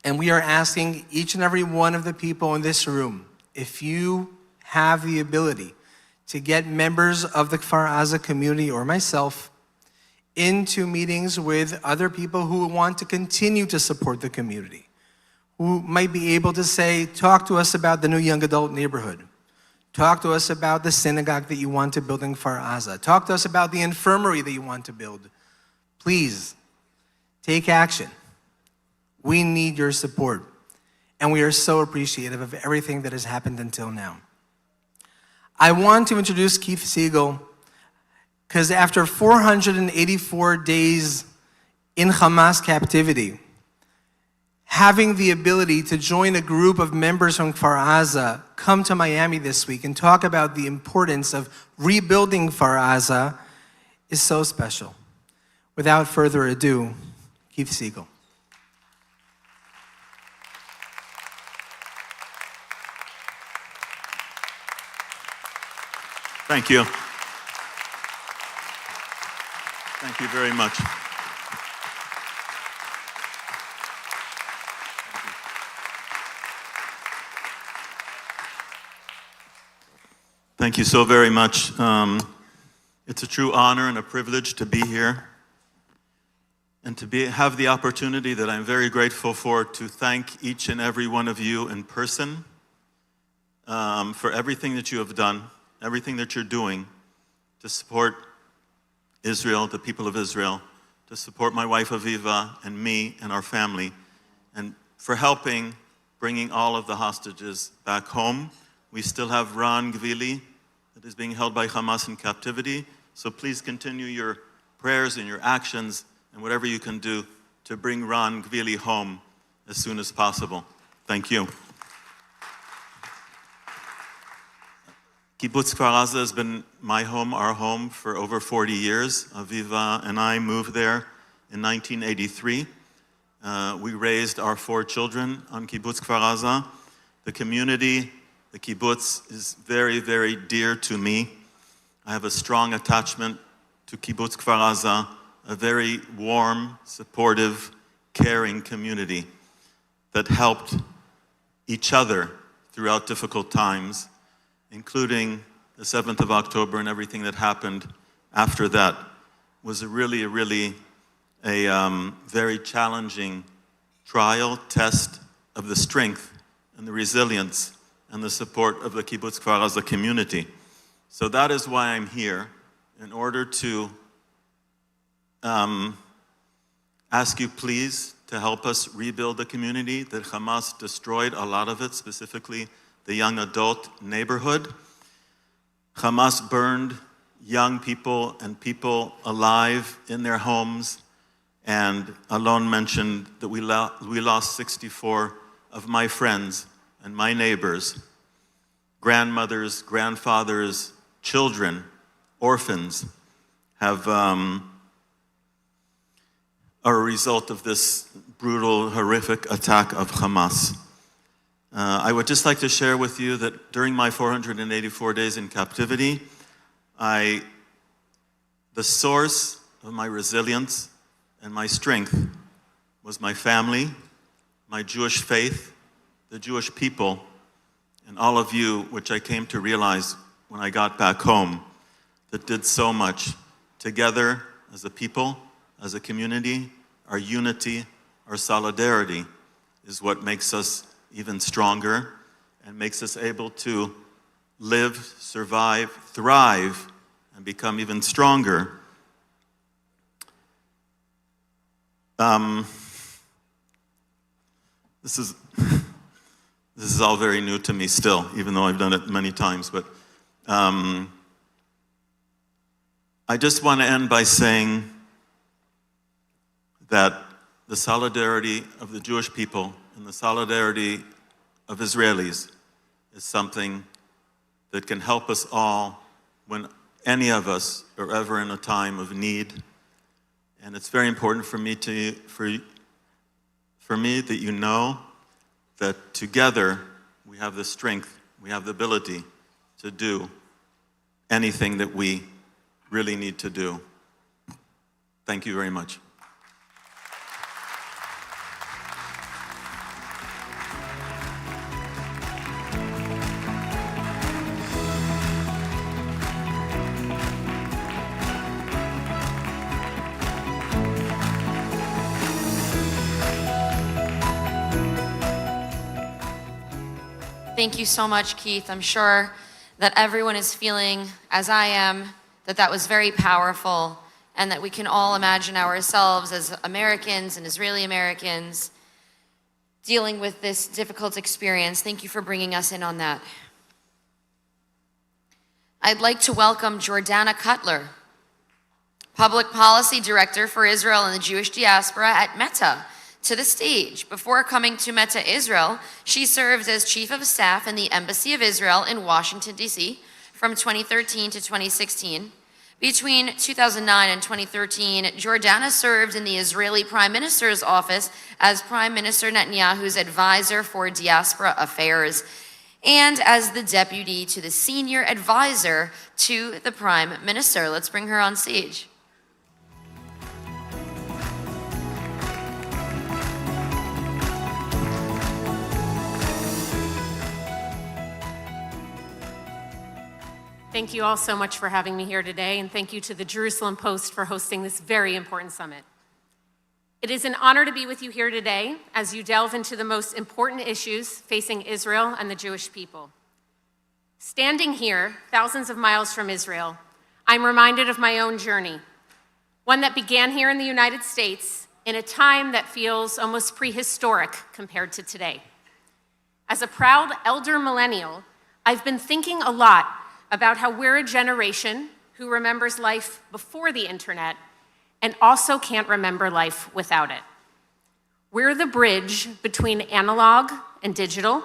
And we are asking each and every one of the people in this room, if you have the ability to get members of the Kfar Aza community or myself into meetings with other people who want to continue to support the community, who might be able to say, talk to us about the new young adult neighborhood. Talk to us about the synagogue that you want to build in Kfar Aza. Talk to us about the infirmary that you want to build. Please, take action. We need your support. And we are so appreciative of everything that has happened until now. I want to introduce Keith Siegel, because after 484 days in Hamas captivity, having the ability to join a group of members from Kfar Aza come to Miami this week and talk about the importance of rebuilding Kfar Aza is so special. Without further ado, Keith Siegel. Thank you. Thank you very much. Thank you so very much. It's a true honor and a privilege to be here and to have the opportunity that I'm very grateful for to thank each and every one of you in person for everything that you have done, everything that you're doing to support Israel, the people of Israel, to support my wife Aviva and me and our family, and for helping bringing all of the hostages back home. We still have Ran Gvili that is being held by Hamas in captivity. So please continue your prayers and your actions and whatever you can do to bring Ran Gvili home as soon as possible. Thank you. Kibbutz Kfar Aza has been my home, our home, for over 40 years. Aviva and I moved there in 1983. We raised our 4 children on Kibbutz Kfar Aza. The community, the kibbutz, is very, very dear to me. I have a strong attachment to Kibbutz Kfar Aza, a very warm, supportive, caring community that helped each other throughout difficult times, including the 7th of October and everything that happened after that. Was a really very challenging trial, test of the strength and the resilience and the support of the Kibbutz Kfar Aza community. So that is why I'm here, in order to ask you please to help us rebuild the community that Hamas destroyed, a lot of it, specifically the young adult neighborhood. Hamas burned young people and people alive in their homes. And Alon mentioned that we lost 64 of my friends and my neighbors, grandmothers, grandfathers, children, orphans, are a result of this brutal, horrific attack of Hamas. I would just like to share with you that during my 484 days in captivity, the source of my resilience and my strength was my family, my Jewish faith, the Jewish people, and all of you, which I came to realize when I got back home, that did so much together as a people, as a community. Our unity, our solidarity is what makes us even stronger and makes us able to live, survive, thrive, and become even stronger. This is all very new to me still, even though I've done it many times. But I just want to end by saying that the solidarity of the Jewish people and the solidarity of Israelis is something that can help us all when any of us are ever in a time of need. And it's very important for me that you know that together we have the strength, we have the ability to do anything that we really need to do. Thank you very much. Thank you so much, Keith. I'm sure that everyone is feeling, as I am, that that was very powerful, and that we can all imagine ourselves as Americans and Israeli Americans dealing with this difficult experience. Thank you for bringing us in on that. I'd like to welcome Jordana Cutler, Public Policy Director for Israel and the Jewish Diaspora at Meta, to the stage. Before coming to Meta Israel, she served as Chief of Staff in the Embassy of Israel in Washington, D.C. from 2013 to 2016. Between 2009 and 2013, Jordana served in the Israeli Prime Minister's office as Prime Minister Netanyahu's advisor for diaspora affairs and as the deputy to the senior advisor to the Prime Minister. Let's bring her on stage. Thank you all so much for having me here today, and thank you to the Jerusalem Post for hosting this very important summit. It is an honor to be with you here today as you delve into the most important issues facing Israel and the Jewish people. Standing here, thousands of miles from Israel, I'm reminded of my own journey, one that began here in the United States in a time that feels almost prehistoric compared to today. As a proud elder millennial, I've been thinking a lot about how we're a generation who remembers life before the internet and also can't remember life without it. We're the bridge between analog and digital,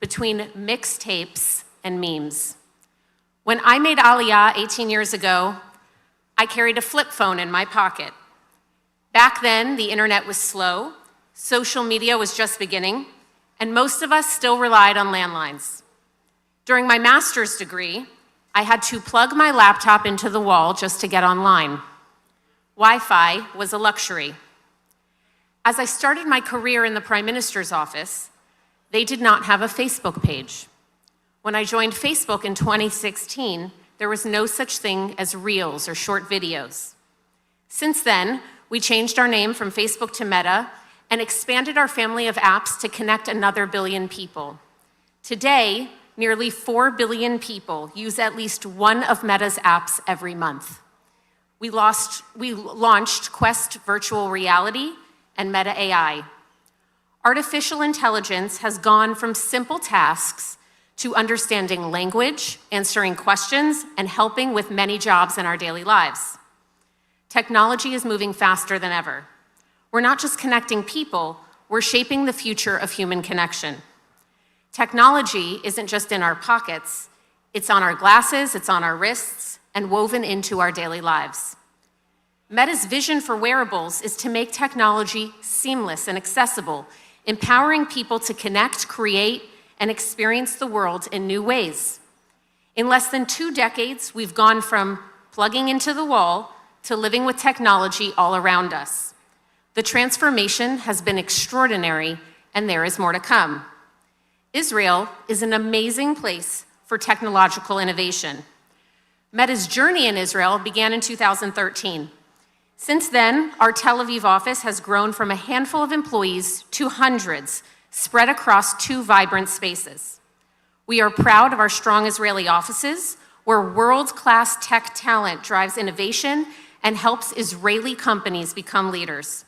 between mixtapes and memes. When I made Aliyah 18 years ago, I carried a flip phone in my pocket. Back then, the internet was slow, social media was just beginning, and most of us still relied on landlines. During my master's degree, I had to plug my laptop into the wall just to get online. Wi-Fi was a luxury. As I started my career in the Prime Minister's office, they did not have a Facebook page. When I joined Facebook in 2016, there was no such thing as Reels or short videos. Since then, we changed our name from Facebook to Meta and expanded our family of apps to connect another billion people. Today, nearly 4 billion people use at least one of Meta's apps every month. We launched Quest Virtual Reality and Meta AI. Artificial intelligence has gone from simple tasks to understanding language, answering questions, and helping with many jobs in our daily lives. Technology is moving faster than ever. We're not just connecting people, we're shaping the future of human connection. Technology isn't just in our pockets, it's on our glasses, it's on our wrists, and woven into our daily lives. Meta's vision for wearables is to make technology seamless and accessible, empowering people to connect, create, and experience the world in new ways. In less than 2 decades, we've gone from plugging into the wall to living with technology all around us. The transformation has been extraordinary, and there is more to come. Israel is an amazing place for technological innovation. Meta's journey in Israel began in 2013. Since then, our Tel Aviv office has grown from a handful of employees to hundreds, spread across 2 vibrant spaces. We are proud of our strong Israeli offices, where world-class tech talent drives innovation and helps Israeli companies become leaders.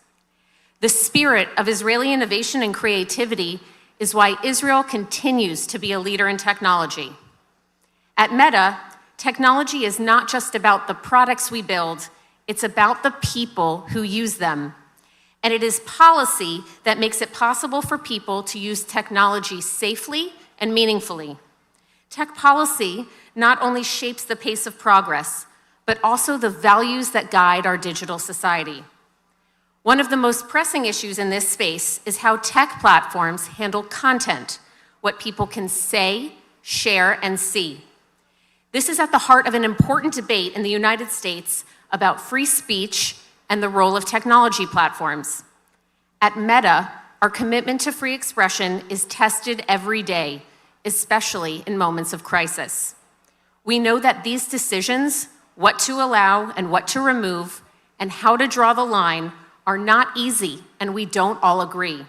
The spirit of Israeli innovation and creativity is why Israel continues to be a leader in technology. At Meta, technology is not just about the products we build, it's about the people who use them. And it is policy that makes it possible for people to use technology safely and meaningfully. Tech policy not only shapes the pace of progress, but also the values that guide our digital society. One of the most pressing issues in this space is how tech platforms handle content, what people can say, share, and see. This is at the heart of an important debate in the United States about free speech and the role of technology platforms. At Meta, our commitment to free expression is tested every day, especially in moments of crisis. We know that these decisions, what to allow and what to remove, and how to draw the line, are not easy, and we don't all agree.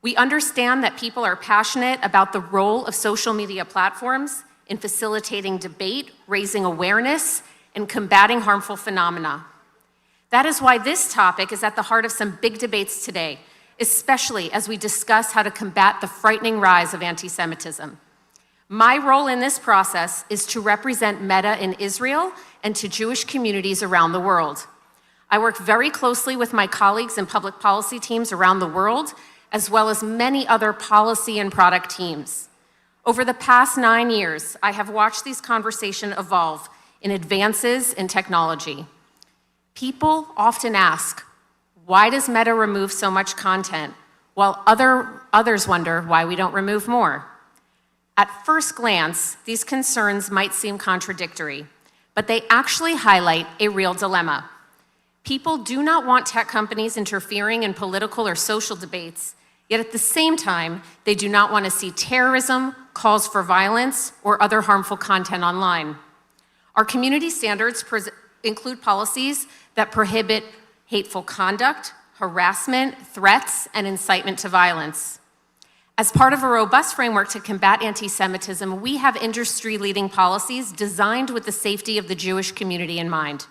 We understand that people are passionate about the role of social media platforms in facilitating debate, raising awareness, and combating harmful phenomena. That is why this topic is at the heart of some big debates today, especially as we discuss how to combat the frightening rise of anti-Semitism. My role in this process is to represent Meta in Israel and to Jewish communities around the world. I work very closely with my colleagues in public policy teams around the world, as well as many other policy and product teams. Over the past 9 years, I have watched these conversations evolve in advances in technology. People often ask, why does Meta remove so much content, while others wonder why we don't remove more? At first glance, these concerns might seem contradictory, but they actually highlight a real dilemma. People do not want tech companies interfering in political or social debates, yet at the same time, they do not want to see terrorism, calls for violence, or other harmful content online. Our community standards include policies that prohibit hateful conduct, harassment, threats, and incitement to violence. As part of a robust framework to combat anti-Semitism, we have industry-leading policies designed with the safety of the Jewish community in mind.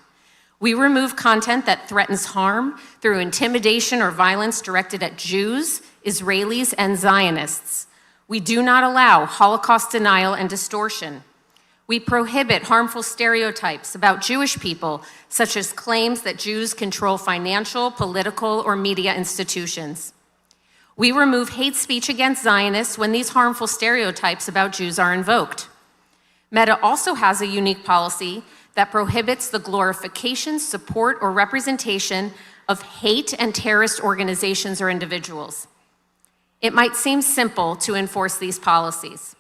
We remove content that threatens harm through intimidation or violence directed at Jews, Israelis, and Zionists. We do not allow Holocaust denial and distortion. We prohibit harmful stereotypes about Jewish people, such as claims that Jews control financial, political, or media institutions. We remove hate speech against Zionists when these harmful stereotypes about Jews are invoked. Meta also has a unique policy that prohibits the glorification, support, or representation of hate and terrorist organizations or individuals. It might seem simple to enforce these policies,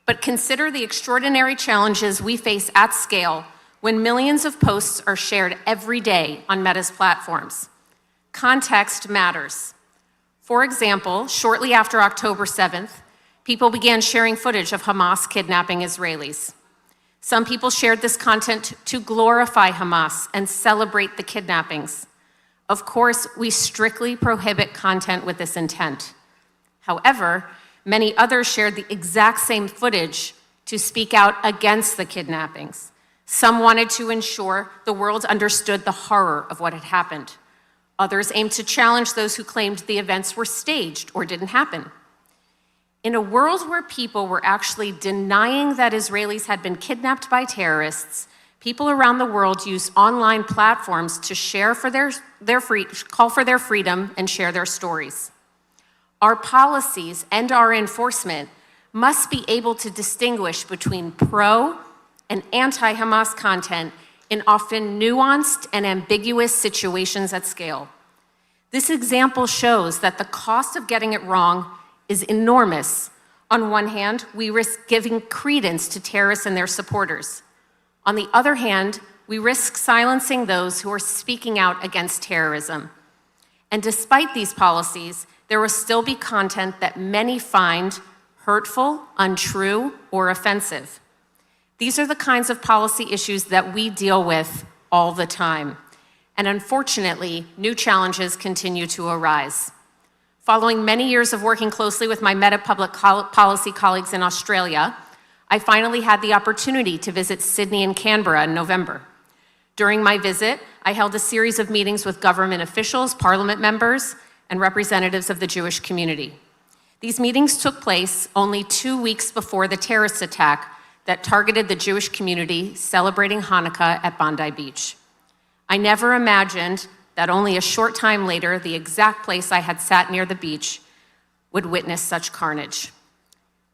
but consider the extraordinary challenges we face at scale when millions of posts are shared every day on Meta's platforms. Context matters. For example, shortly after October 7th, people began sharing footage of Hamas kidnapping Israelis. Some people shared this content to glorify Hamas and celebrate the kidnappings. Of course, we strictly prohibit content with this intent. However, many others shared the exact same footage to speak out against the kidnappings. Some wanted to ensure the world understood the horror of what had happened. Others aimed to challenge those who claimed the events were staged or didn't happen. In a world where people were actually denying that Israelis had been kidnapped by terrorists, people around the world use online platforms to call for their freedom and share their stories. Our policies and our enforcement must be able to distinguish between pro and anti-Hamas content in often nuanced and ambiguous situations at scale. This example shows that the cost of getting it wrong is enormous. On one hand, we risk giving credence to terrorists and their supporters. On the other hand, we risk silencing those who are speaking out against terrorism. And despite these policies, there will still be content that many find hurtful, untrue, or offensive. These are the kinds of policy issues that we deal with all the time. And unfortunately, new challenges continue to arise. Following many years of working closely with my Meta public policy colleagues in Australia, I finally had the opportunity to visit Sydney and Canberra in November. During my visit, I held a series of meetings with government officials, parliament members, and representatives of the Jewish community. These meetings took place only 2 weeks before the terrorist attack that targeted the Jewish community celebrating Hanukkah at Bondi Beach. I never imagined that only a short time later, the exact place I had sat near the beach would witness such carnage.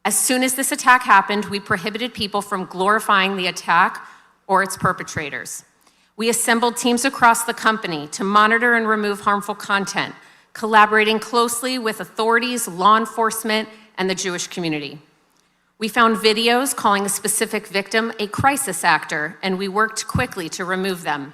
As soon as this attack happened, we prohibited people from glorifying the attack or its perpetrators. We assembled teams across the company to monitor and remove harmful content, collaborating closely with authorities, law enforcement, and the Jewish community. We found videos calling a specific victim a crisis actor, and we worked quickly to remove them.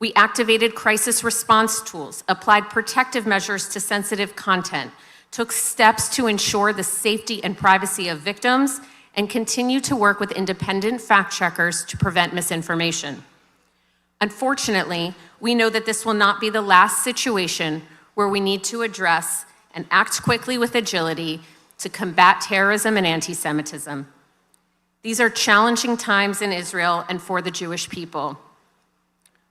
We activated crisis response tools, applied protective measures to sensitive content, took steps to ensure the safety and privacy of victims, and continue to work with independent fact-checkers to prevent misinformation. Unfortunately, we know that this will not be the last situation where we need to address and act quickly with agility to combat terrorism and anti-Semitism. These are challenging times in Israel and for the Jewish people.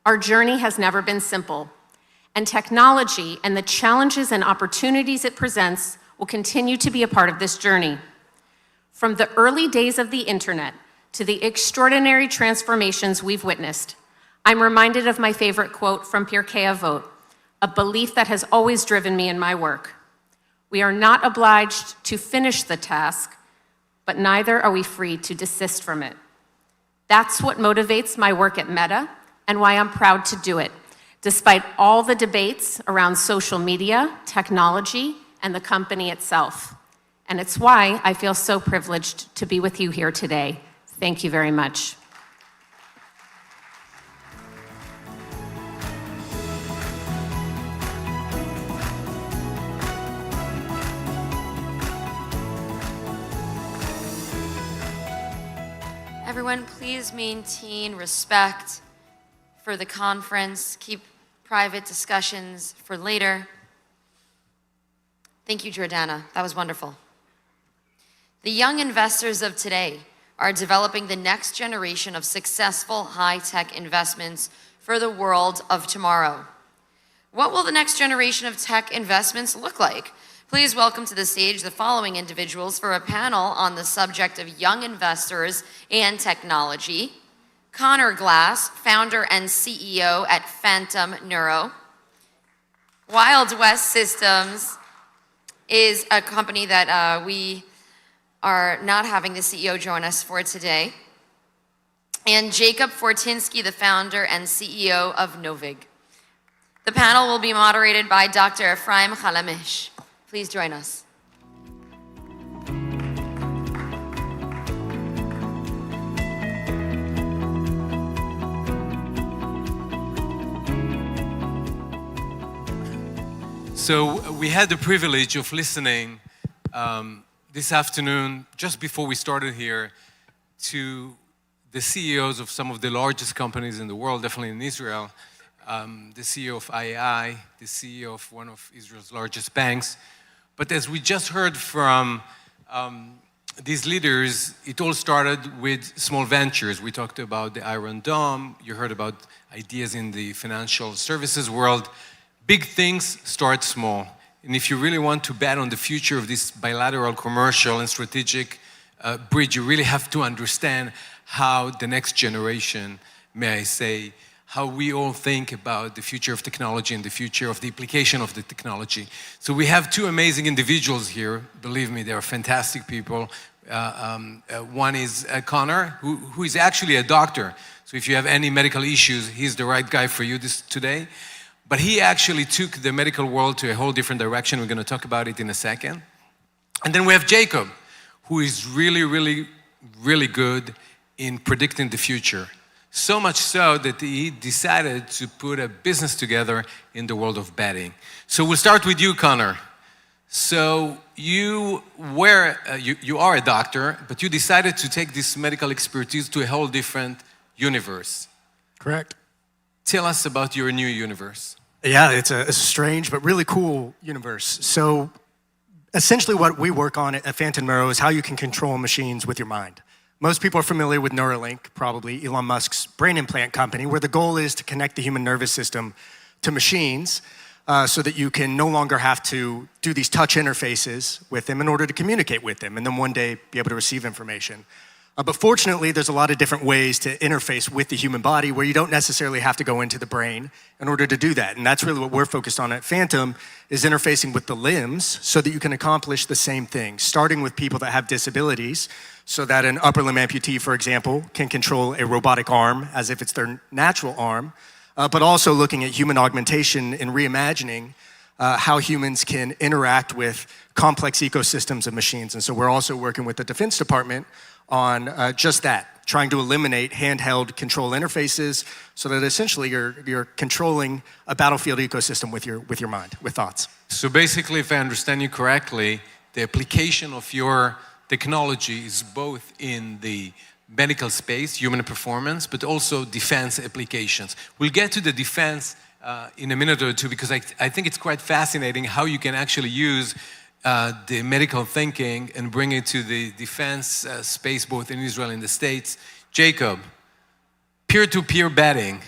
Our journey has never been simple, and technology and the challenges and opportunities it presents will continue to be a part of this journey. From the early days of the internet to the extraordinary transformations we've witnessed, I'm reminded of my favorite quote from Pirkei Avot, a belief that has always driven me in my work. We are not obliged to finish the task, but neither are we free to desist from it. That's what motivates my work at Meta and why I'm proud to do it, despite all the debates around social media, technology, and the company itself. And it's why I feel so privileged to be with you here today. Thank you very much. Everyone, please maintain respect for the conference. Keep private discussions for later. Thank you, Jordana. That was wonderful. The young investors of today are developing the next generation of successful high-tech investments for the world of tomorrow. What will the next generation of tech investments look like? Please welcome to the stage the following individuals for a panel on the subject of young investors and technology. Connor Glass, founder and CEO at Phantom Neuro. Wild West Systems is a company that we are not having the CEO join us for today. And Jacob Fortinsky, the founder and CEO of Novig. The panel will be moderated by Dr. Ephraim Chalamish. Please join us. So we had the privilege of listening this afternoon, just before we started here, to the CEOs of some of the largest companies in the world, definitely in Israel, the CEO of IAI, the CEO of one of Israel's largest banks. But as we just heard from these leaders, it all started with small ventures. We talked about the Iron Dome. You heard about ideas in the financial services world. Big things start small. And if you really want to bet on the future of this bilateral commercial and strategic bridge, you really have to understand how the next generation, may I say, how we all think about the future of technology and the future of the application of the technology. So we have two amazing individuals here. Believe me, they are fantastic people. One is Connor, who is actually a doctor. So if you have any medical issues, he's the right guy for you today. But he actually took the medical world to a whole different direction. We're going to talk about it in a second. And then we have Jacob, who is really, really, really good in predicting the future. So much so that he decided to put a business together in the world of betting. So we'll start with you, Connor. So you are a doctor, but you decided to take this medical expertise to a whole different universe. Correct. Tell us about your new universe. Yeah, it's a strange but really cool universe. So essentially what we work on at Phantom Neuro is how you can control machines with your mind. Most people are familiar with Neuralink, probably Elon Musk's brain implant company, where the goal is to connect the human nervous system to machines so that you can no longer have to do these touch interfaces with them in order to communicate with them and then one day be able to receive information. But fortunately, there's a lot of different ways to interface with the human body where you don't necessarily have to go into the brain in order to do that. And that's really what we're focused on at Phantom, is interfacing with the limbs so that you can accomplish the same thing, starting with people that have disabilities so that an upper limb amputee, for example, can control a robotic arm as if it's their natural arm, but also looking at human augmentation and reimagining how humans can interact with complex ecosystems of machines. And so we're also working with the Defense Department on just that, trying to eliminate handheld control interfaces so that essentially you're controlling a battlefield ecosystem with your mind, with thoughts. So basically, if I understand you correctly, the application of your technology is both in the medical space, human performance, but also defense applications. We'll get to the defense in a minute or two because I think it's quite fascinating how you can actually use the medical thinking and bring it to the defense space, both in Israel and the States. Jacob, peer-to-peer betting.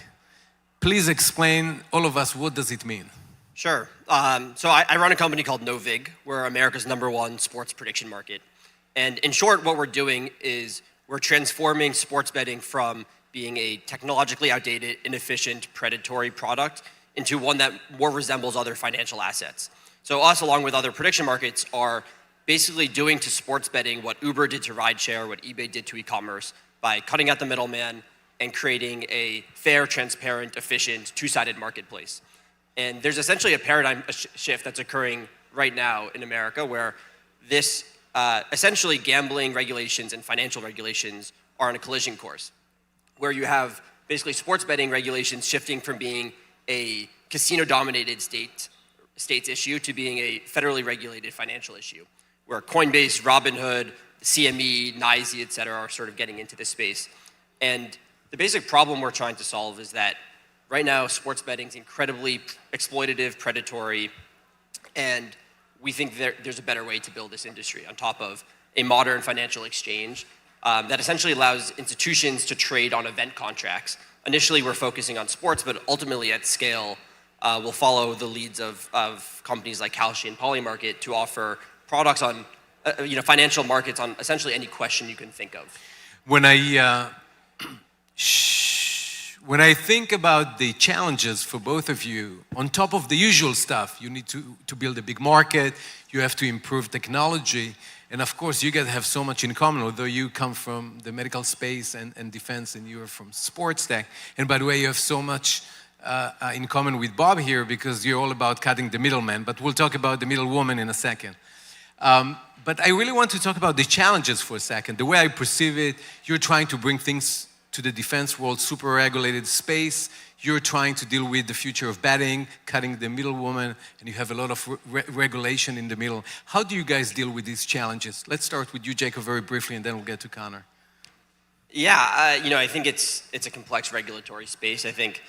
Please explain all of us, what does it mean? Sure. So I run a company called Novig. We're America's #1 sports prediction market. And in short, what we're doing is we're transforming sports betting from being a technologically outdated, inefficient, predatory product into one that more resembles other financial assets. So us, along with other prediction markets, are basically doing to sports betting what Uber did to rideshare, what eBay did to e-commerce, by cutting out the middleman and creating a fair, transparent, efficient, two-sided marketplace. And there's essentially a paradigm shift that's occurring right now in America where this essentially gambling regulations and financial regulations are on a collision course, where you have basically sports betting regulations shifting from being a casino-dominated state's issue to being a federally regulated financial issue, where Coinbase, Robinhood, CME, NYSE, et cetera, are sort of getting into this space. And the basic problem we're trying to solve is that right now sports betting is incredibly exploitative, predatory, and we think there's a better way to build this industry on top of a modern financial exchange that essentially allows institutions to trade on event contracts. Initially, we're focusing on sports, but ultimately at scale, will follow the leads of companies like Kalshi and Polymarket to offer products on financial markets on essentially any question you can think of. When I think about the challenges for both of you, on top of the usual stuff, you need to build a big market, you have to improve technology, and of course you guys have so much in common, although you come from the medical space and defense and you're from sports tech. And by the way, you have so much in common with Bob here because you're all about cutting the middleman, but we'll talk about the middle woman in a second. But I really want to talk about the challenges for a second. The way I perceive it, you're trying to bring things to the defense world, super regulated space. You're trying to deal with the future of betting, cutting the middle woman, and you have a lot of regulation in the middle. How do you guys deal with these challenges? Let's start with you, Jacob, very briefly, and then we'll get to Connor. Yeah, I think it's a complex regulatory space. I think,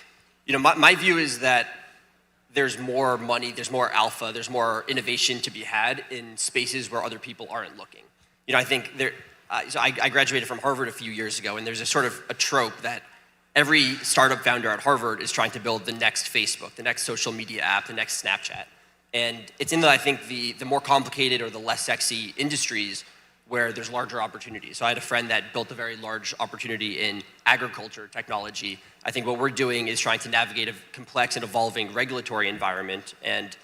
my view is that there's more money, there's more alpha, there's more innovation to be had in spaces where other people aren't looking. I think so I graduated from Harvard a few years ago, and there's a sort of a trope that every startup founder at Harvard is trying to build the next Facebook, the next social media app, the next Snapchat. And it's in I think, the more complicated or the less sexy industries where there's larger opportunities. So I had a friend that built a very large opportunity in agriculture technology. I think what we're doing is trying to navigate a complex and evolving regulatory environment. And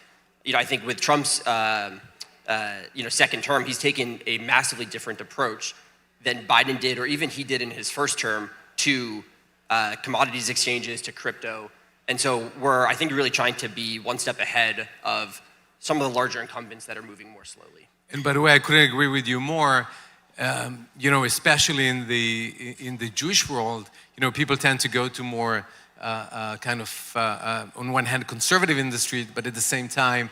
I think with Trump's second term, he's taken a massively different approach than Biden did, or even he did in his first term, to commodities exchanges, to crypto. And so we're, I think, really trying to be one step ahead of some of the larger incumbents that are moving more slowly. And by the way, I couldn't agree with you more. Especially in the Jewish world, people tend to go to more on one hand, conservative industry, but at the same time,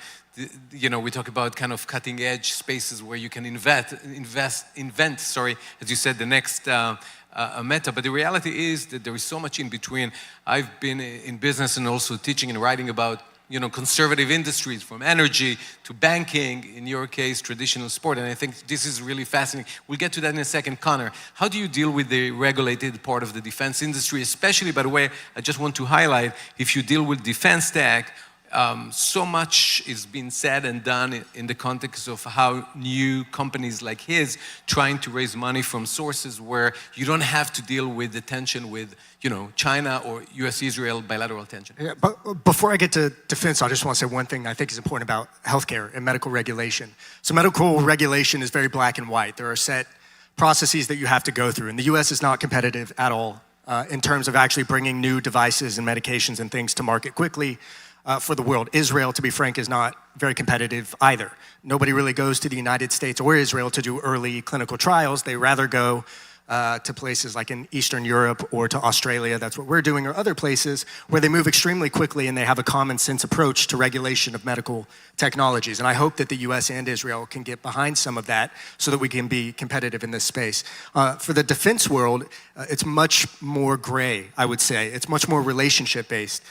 we talk about kind of cutting edge spaces where you can invent, as you said, the next meta. But the reality is that there is so much in between. I've been in business and also teaching and writing about conservative industries, from energy to banking, in your case, traditional sport. And I think this is really fascinating. We'll get to that in a second. Connor, how do you deal with the regulated part of the defense industry? Especially, by the way, I just want to highlight, if you deal with defense tech, so much is being said and done in the context of how new companies like his trying to raise money from sources where you don't have to deal with the tension with, China or US-Israel bilateral tension. Yeah, but before I get to defense, I just want to say one thing I think is important about healthcare and medical regulation. So medical regulation is very black and white. There are set processes that you have to go through, and the US is not competitive at all in terms of actually bringing new devices and medications and things to market quickly. For the world. Israel, to be frank, is not very competitive either. Nobody really goes to the United States or Israel to do early clinical trials. They rather go to places like in Eastern Europe or to Australia, that's what we're doing, or other places where they move extremely quickly and they have a common sense approach to regulation of medical technologies. And I hope that the US and Israel can get behind some of that so that we can be competitive in this space. For the defense world, it's much more gray, I would say. It's much more relationship-based.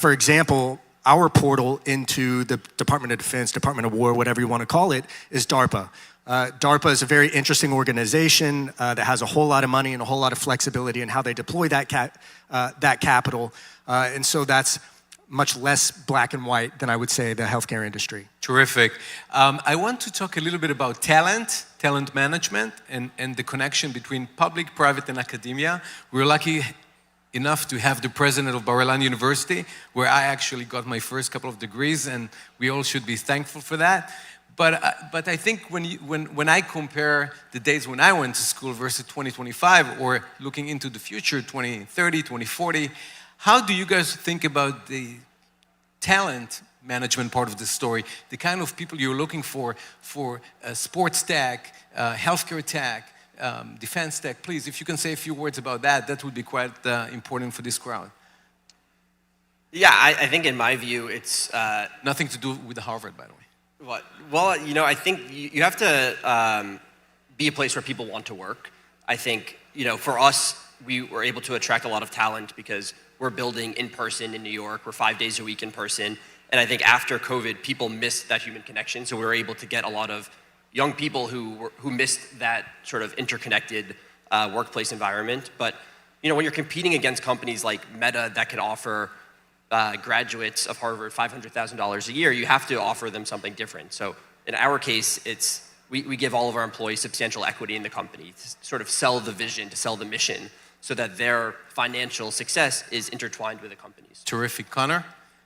For example, our portal into the Department of Defense, Department of War, whatever you want to call it, is DARPA. DARPA is a very interesting organization that has a whole lot of money and a whole lot of flexibility in how they deploy that capital. And so that's much less black and white than I would say the healthcare industry. Terrific. I want to talk a little bit about talent management, and the connection between public, private, and academia. We're lucky enough to have the president of Bar-Ilan University, where I actually got my first couple of degrees, and we all should be thankful for that. But I think when I compare the days when I went to school versus 2025, or looking into the future, 2030, 2040, how do you guys think about the talent management part of the story, the kind of people you're looking for sports tech, healthcare tech, defense tech? Please, if you can say a few words about that, that would be quite important for this crowd. Yeah, I think in my view, it's... Nothing to do with Harvard, by the way. What? Well, I think you have to be a place where people want to work. I think, for us, we were able to attract a lot of talent because we're building in person in New York. We're 5 days a week in person. And I think after COVID, people missed that human connection. So we were able to get a lot of young people who missed that sort of interconnected workplace environment. But when you're competing against companies like Meta that could offer graduates of Harvard $500,000 a year, you have to offer them something different. So in our case, we give all of our employees substantial equity in the company to sort of sell the vision, to sell the mission, so that their financial success is intertwined with the company's. Terrific. Connor?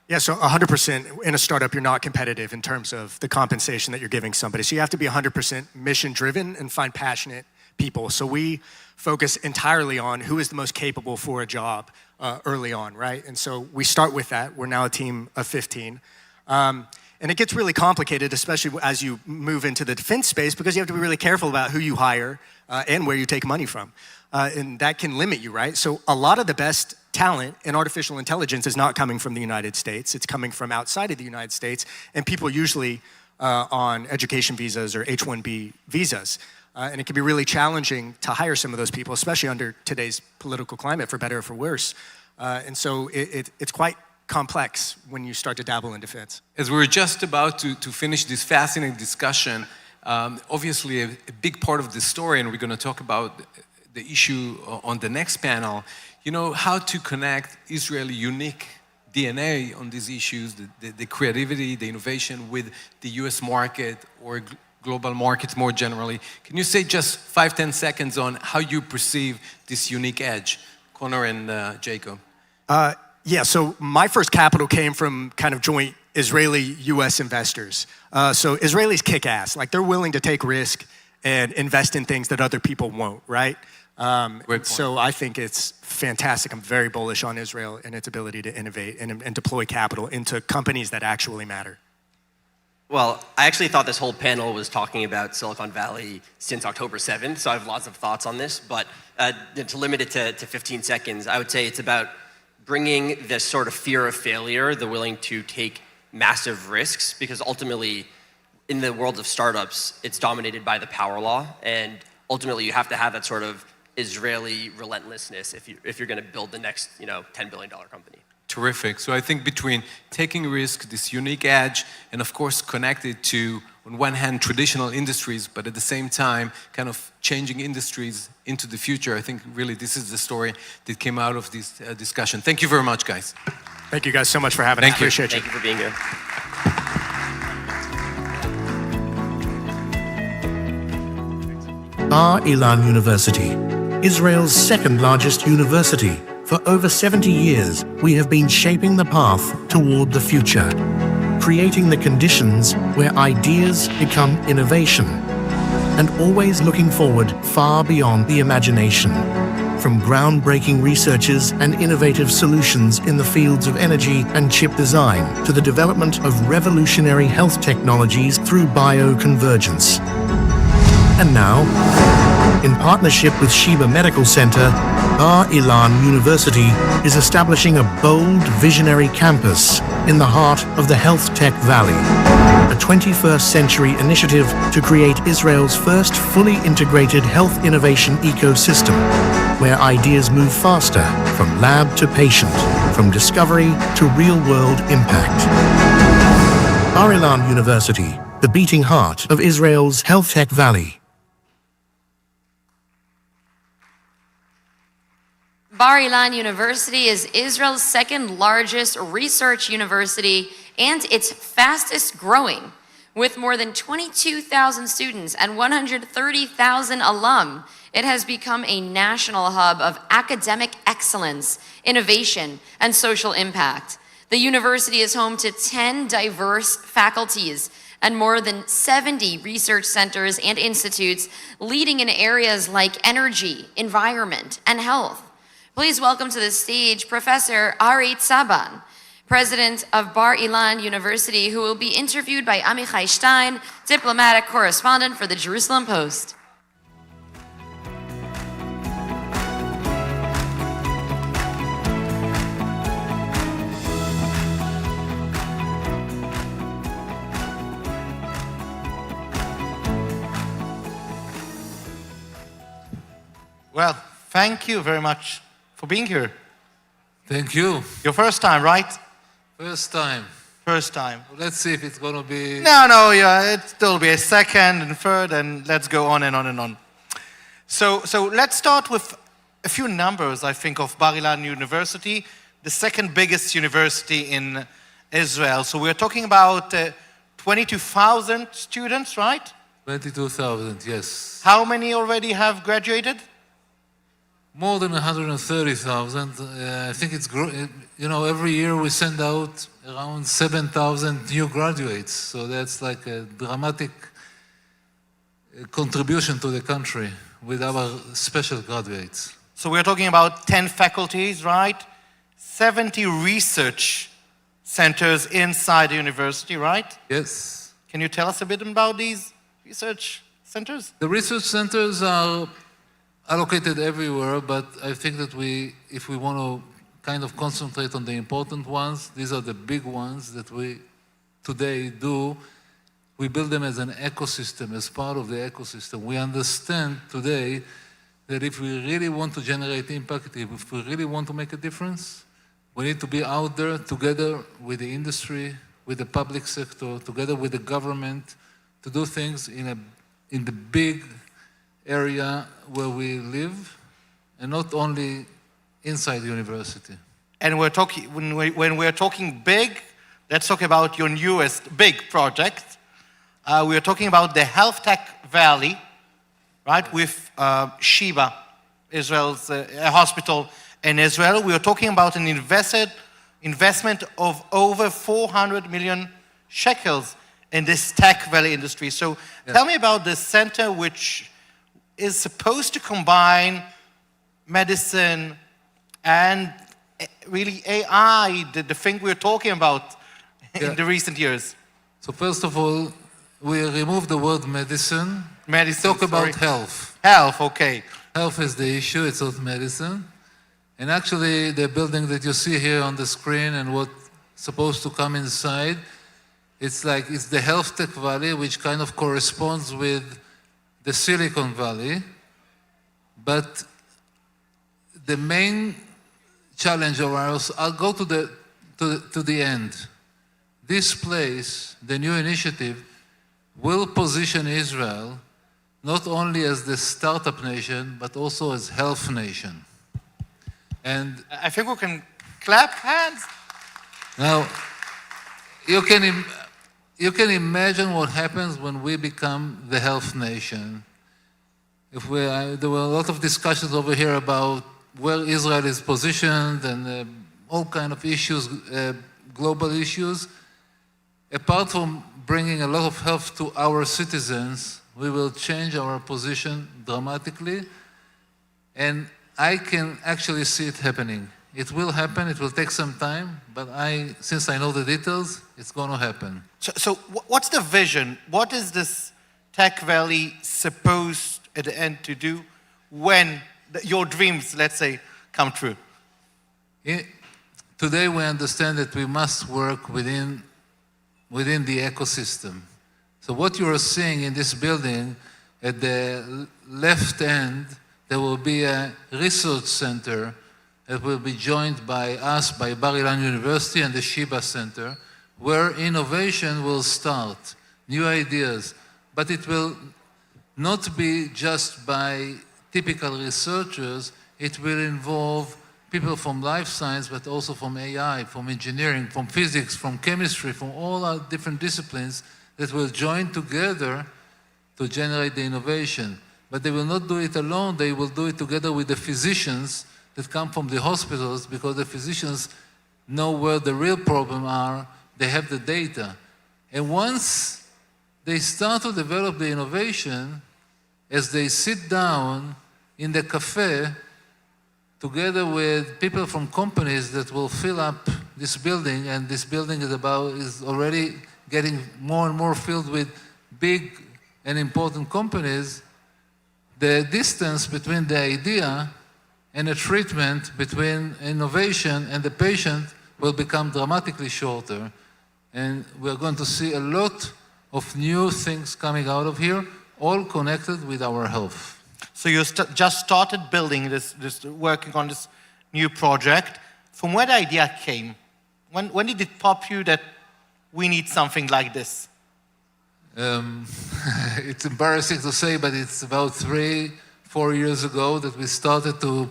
Yeah, so 100% in a startup, you're not competitive in terms of the compensation that you're giving somebody. So you have to be 100% mission driven and find passionate people. So we focus entirely on who is the most capable for a job early on, right? And so we start with that. We're now a team of 15. And it gets really complicated, especially as you move into the defense space, because you have to be really careful about who you hire and where you take money from. And that can limit you, right? So a lot of the best talent in artificial intelligence is not coming from the United States. It's coming from outside of the United States, and people usually on education visas or H-1B visas. And it can be really challenging to hire some of those people, especially under today's political climate, for better or for worse. And so it's quite complex when you start to dabble in defense. As we're just about to finish this fascinating discussion, obviously a big part of the story, and we're going to talk about the issue on the next panel, you know, how to connect Israeli unique DNA on these issues, the creativity, the innovation with the US market or global markets more generally. Can you say just 5-10 seconds on how you perceive this unique edge? Connor and Jacob. Yeah, so my first capital came from kind of joint Israeli-US investors. So Israelis kick ass. Like, they're willing to take risk and invest in things that other people won't, right? So I think it's fantastic. I'm very bullish on Israel and its ability to innovate and deploy capital into companies that actually matter. Well, I actually thought this whole panel was talking about Silicon Valley since October 7th, so I have lots of thoughts on this, but to limit it to 15 seconds, I would say it's about bringing this sort of fear of failure, the willing to take massive risks, because ultimately, in the world of startups, it's dominated by the power law, and ultimately you have to have that sort of Israeli relentlessness if you're going to build the next, $10 billion company. Terrific. So I think between taking risk, this unique edge, and of course connected to, on one hand, traditional industries, but at the same time, kind of changing industries into the future, I think really this is the story that came out of this discussion. Thank you very much, guys. Thank you guys so much for having us. Appreciate you. Thank you for being here. Bar-Ilan University, Israel's second largest university. For over 70 years, we have been shaping the path toward the future, creating the conditions where ideas become innovation, and always looking forward far beyond the imagination. From groundbreaking researches and innovative solutions in the fields of energy and chip design to the development of revolutionary health technologies through bioconvergence. And now, in partnership with Sheba Medical Center, Bar-Ilan University is establishing a bold, visionary campus in the heart of the Health Tech Valley, a 21st century initiative to create Israel's first fully integrated health innovation ecosystem, where ideas move faster from lab to patient, from discovery to real-world impact. Bar-Ilan University, the beating heart of Israel's Health Tech Valley. Bar-Ilan University is Israel's second largest research university and its fastest growing. With more than 22,000 students and 130,000 alum, it has become a national hub of academic excellence, innovation, and social impact. The university is home to 10 diverse faculties and more than 70 research centers and institutes, leading in areas like energy, environment, and health. Please welcome to the stage Professor Ari Tzaban, president of Bar-Ilan University, who will be interviewed by Amichai Stein, diplomatic correspondent for the Jerusalem Post. Well, thank you very much for being here. Thank you. Your first time, right? First time. First time. Let's see if it's going to be... No, yeah, it'll be a second and third, and let's go on and on and on. So let's start with a few numbers, I think, of Bar-Ilan University. the second biggest university in Israel. So we're talking about 22,000 students, right? 22,000, yes. How many already have graduated? More than 130,000. I think it's, every year we send out around 7,000 new graduates. So that's like a dramatic contribution to the country with our special graduates. So we're talking about 10 faculties, right? 70 research centers inside the university, right? Yes. Can you tell us a bit about these research centers? The research centers are allocated everywhere, but I think that if we want to kind of concentrate on the important ones, these are the big ones that we today do. We build them as an ecosystem, as part of the ecosystem. We understand today that if we really want to generate impact, if we really want to make a difference, we need to be out there together with the industry, with the public sector, together with the government, to do things in the big area where we live, and not only inside the university. And we're talking, when we're talking big, let's talk about your newest big project. We're talking about the Health Tech Valley, right, with Sheba, Israel's hospital in Israel. We are talking about an investment of over 400 million shekels in this tech valley industry. So tell me about this center, which is supposed to combine medicine and really AI, the thing we're talking about in the recent years. So first of all, we remove the word medicine. Medicine, Talk about health. Health, okay. Health is the issue, it's not medicine. And actually, the building that you see here on the screen and what's supposed to come inside, it's the Health Tech Valley, which kind of corresponds with the Silicon Valley. But the main challenge of ours, I'll go to the end. This place, the new initiative, will position Israel not only as the startup nation, but also as health nation. And I think we can clap hands. Now, you can imagine what happens when we become the health nation. There were a lot of discussions over here about where Israel is positioned and all kind of issues, global issues. Apart from bringing a lot of health to our citizens, we will change our position dramatically. And I can actually see it happening. It will happen, it will take some time, but since I know the details, it's going to happen. So what's the vision? What is this Tech Valley supposed at the end to do when your dreams, let's say, come true? Today we understand that we must work within the ecosystem. So what you are seeing in this building, at the left end, there will be a research center that will be joined by us, by Bar Ilan University and the Sheba Center, where innovation will start, new ideas. But it will not be just by typical researchers, it will involve people from life science, but also from AI, from engineering, from physics, from chemistry, from all our different disciplines that will join together to generate the innovation. But they will not do it alone, they will do it together with the physicians that come from the hospitals, because the physicians know where the real problems are, they have the data. And once they start to develop the innovation, as they sit down in the cafe, together with people from companies that will fill up this building, and this building is already getting more and more filled with big and important companies, the distance between the idea and a treatment, between innovation and the patient, will become dramatically shorter. And we're going to see a lot of new things coming out of here, all connected with our health. So you just started building working on this new project. From where the idea came? When did it pop you that we need something like this? It's embarrassing to say, but it's about 3-4 years ago that we started to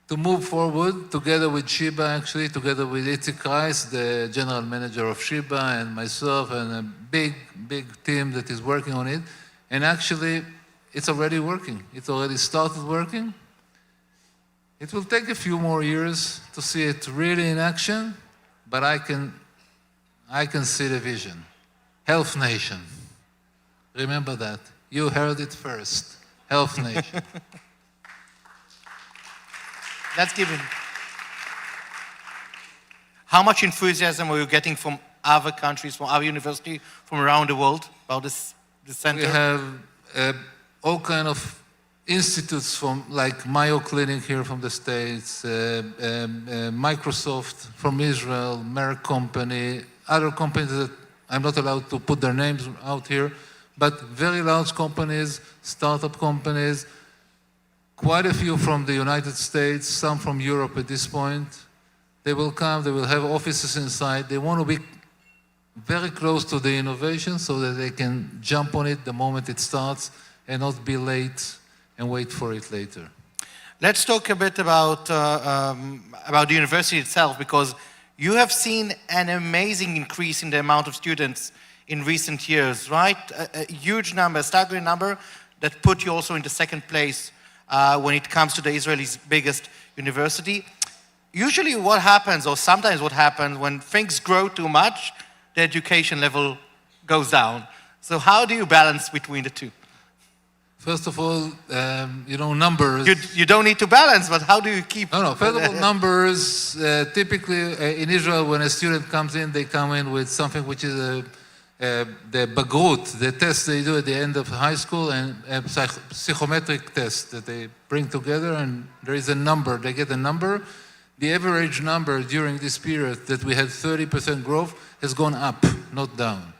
to move forward together with Sheba, actually, together with Itzik Rice, the general manager of Sheba, and myself, and a big, big team that is working on it. And actually, it's already working. It's already started working. It will take a few more years to see it really in action, but I can see the vision. Health Nation. Remember that. You heard it first. Health Nation. Let's give it. How much enthusiasm are you getting from other countries, from other universities, from around the world about this center? We have all kind of institutes from like Mayo Clinic here from the States, Microsoft from Israel, Merck Company, other companies that I'm not allowed to put their names out here, but very large companies, startup companies, quite a few from the United States, some from Europe at this point. They will come, they will have offices inside. They want to be very close to the innovation so that they can jump on it the moment it starts and not be late and wait for it later. Let's talk a bit about the university itself, because you have seen an amazing increase in the amount of students in recent years, right? A huge number, a staggering number that put you also in the second place when it comes to the Israel's biggest university. Usually what happens, or sometimes what happens, when things grow too much, the education level goes down. So how do you balance between the two? First of all, numbers. You don't need to balance, but how do you keep... No. First of all, numbers. Typically, in Israel, when a student comes in, they come in with something which is the bagrut, the test they do at the end of high school, and a psychometric test that they bring together, and there is a number. They get a number. The average number during this period that we had 30% growth has gone up, not down.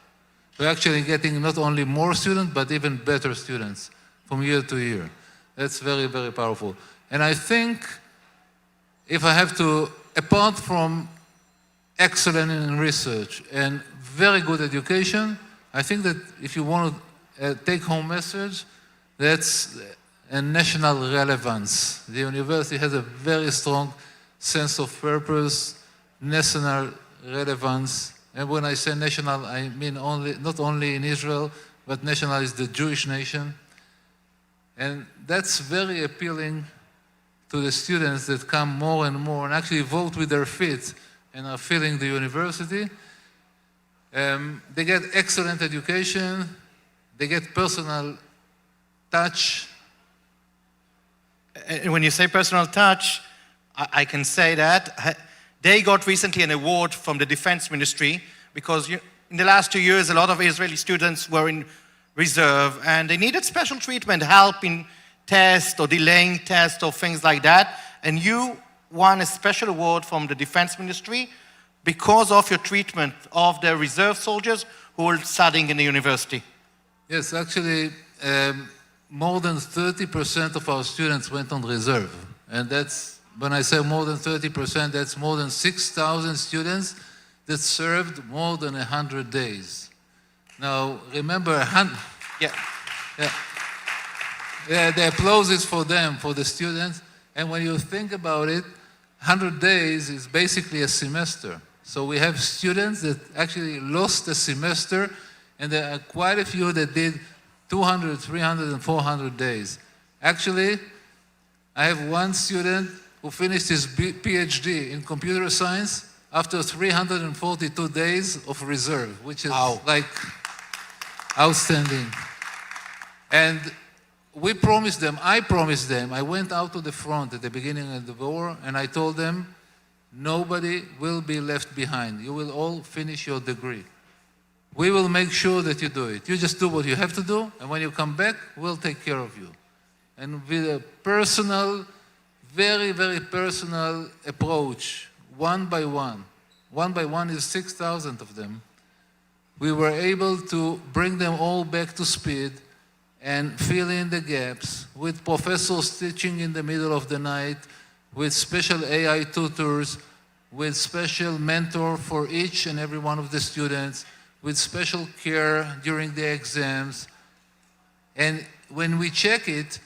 We're actually getting not only more students, but even better students from year to year. That's very, very powerful. And I think if I have to, apart from excellent in research and very good education, I think that if you want to take home message, that's a national relevance. The university has a very strong sense of purpose, national relevance. And when I say national, I mean not only in Israel, but national is the Jewish nation. And that's very appealing to the students that come more and more and actually vote with their feet and are filling the university. They get excellent education, they get personal touch. And when you say personal touch, I can say that they got recently an award from the Defense Ministry because in the last 2 years, a lot of Israeli students were in reserve and they needed special treatment, help in tests or delaying tests or things like that. And you won a special award from the Defense Ministry because of your treatment of the reserve soldiers who were studying in the university. Yes, actually, more than 30% of our students went on reserve. And that's, when I say more than 30%, that's more than 6,000 students that served more than 100 days. Now, remember, the applause is for them, for the students. And when you think about it, 100 days is basically a semester. So we have students that actually lost a semester, and there are quite a few that did 200, 300, and 400 days. Actually, I have one student who finished his PhD in computer science after 342 days of reserve, which is like outstanding. And we promised them, I went out to the front at the beginning of the war, and I told them, nobody will be left behind. You will all finish your degree. We will make sure that you do it. You just do what you have to do, and when you come back, we'll take care of you. And with a personal, very, very personal approach, one by one is 6,000 of them, we were able to bring them all back to speed and fill in the gaps with professors teaching in the middle of the night, with special AI tutors, with special mentor for each and every one of the students, with special care during the exams. And when we check it,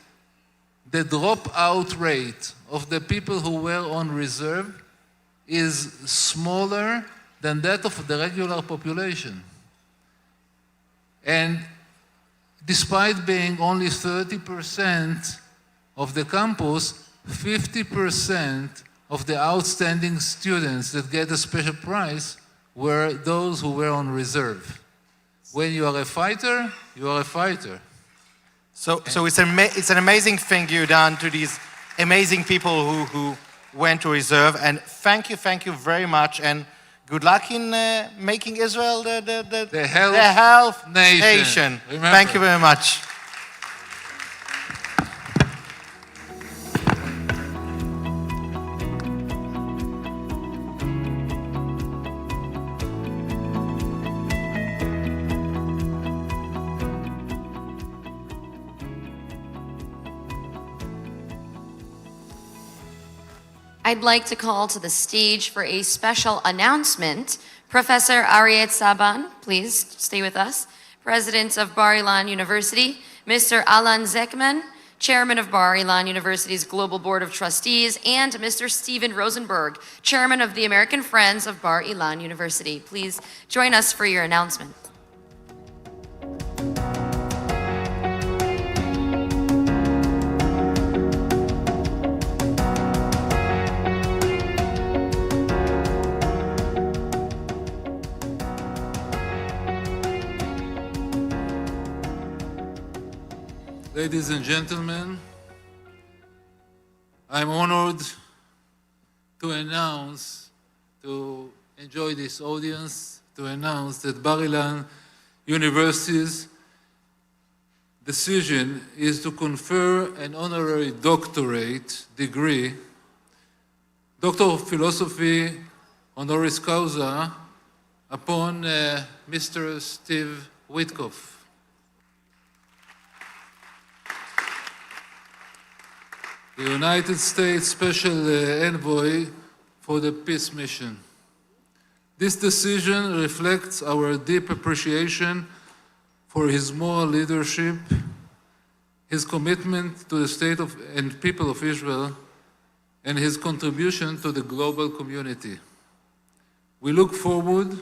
the dropout rate of the people who were on reserve is smaller than that of the regular population. And despite being only 30% of the campus, 50% of the outstanding students that get a special prize were those who were on reserve. When you are a fighter, you are a fighter. So it's an amazing thing you've done to these amazing people who went to reserve. And thank you very much. And good luck in making Israel the health nation. Remember. Thank you very much. I'd like to call to the stage for a special announcement. Professor Ariet Saban, please stay with us. President of Bar-Ilan University, Mr. Alan Zekman, Chairman of Bar-Ilan University's Global Board of Trustees, and Mr. Steven Rosenberg, Chairman of the American Friends of Bar-Ilan University. Please join us for your announcement. Ladies and gentlemen, I'm honored to enjoy this audience, to announce that Bar-Ilan University's decision is to confer an honorary doctorate degree, Doctor of Philosophy honoris causa, upon Mr. Steve Witkoff. The United States Special Envoy for the Peace Mission. This decision reflects our deep appreciation for his moral leadership, his commitment to the state and people of Israel, and his contribution to the global community. We look forward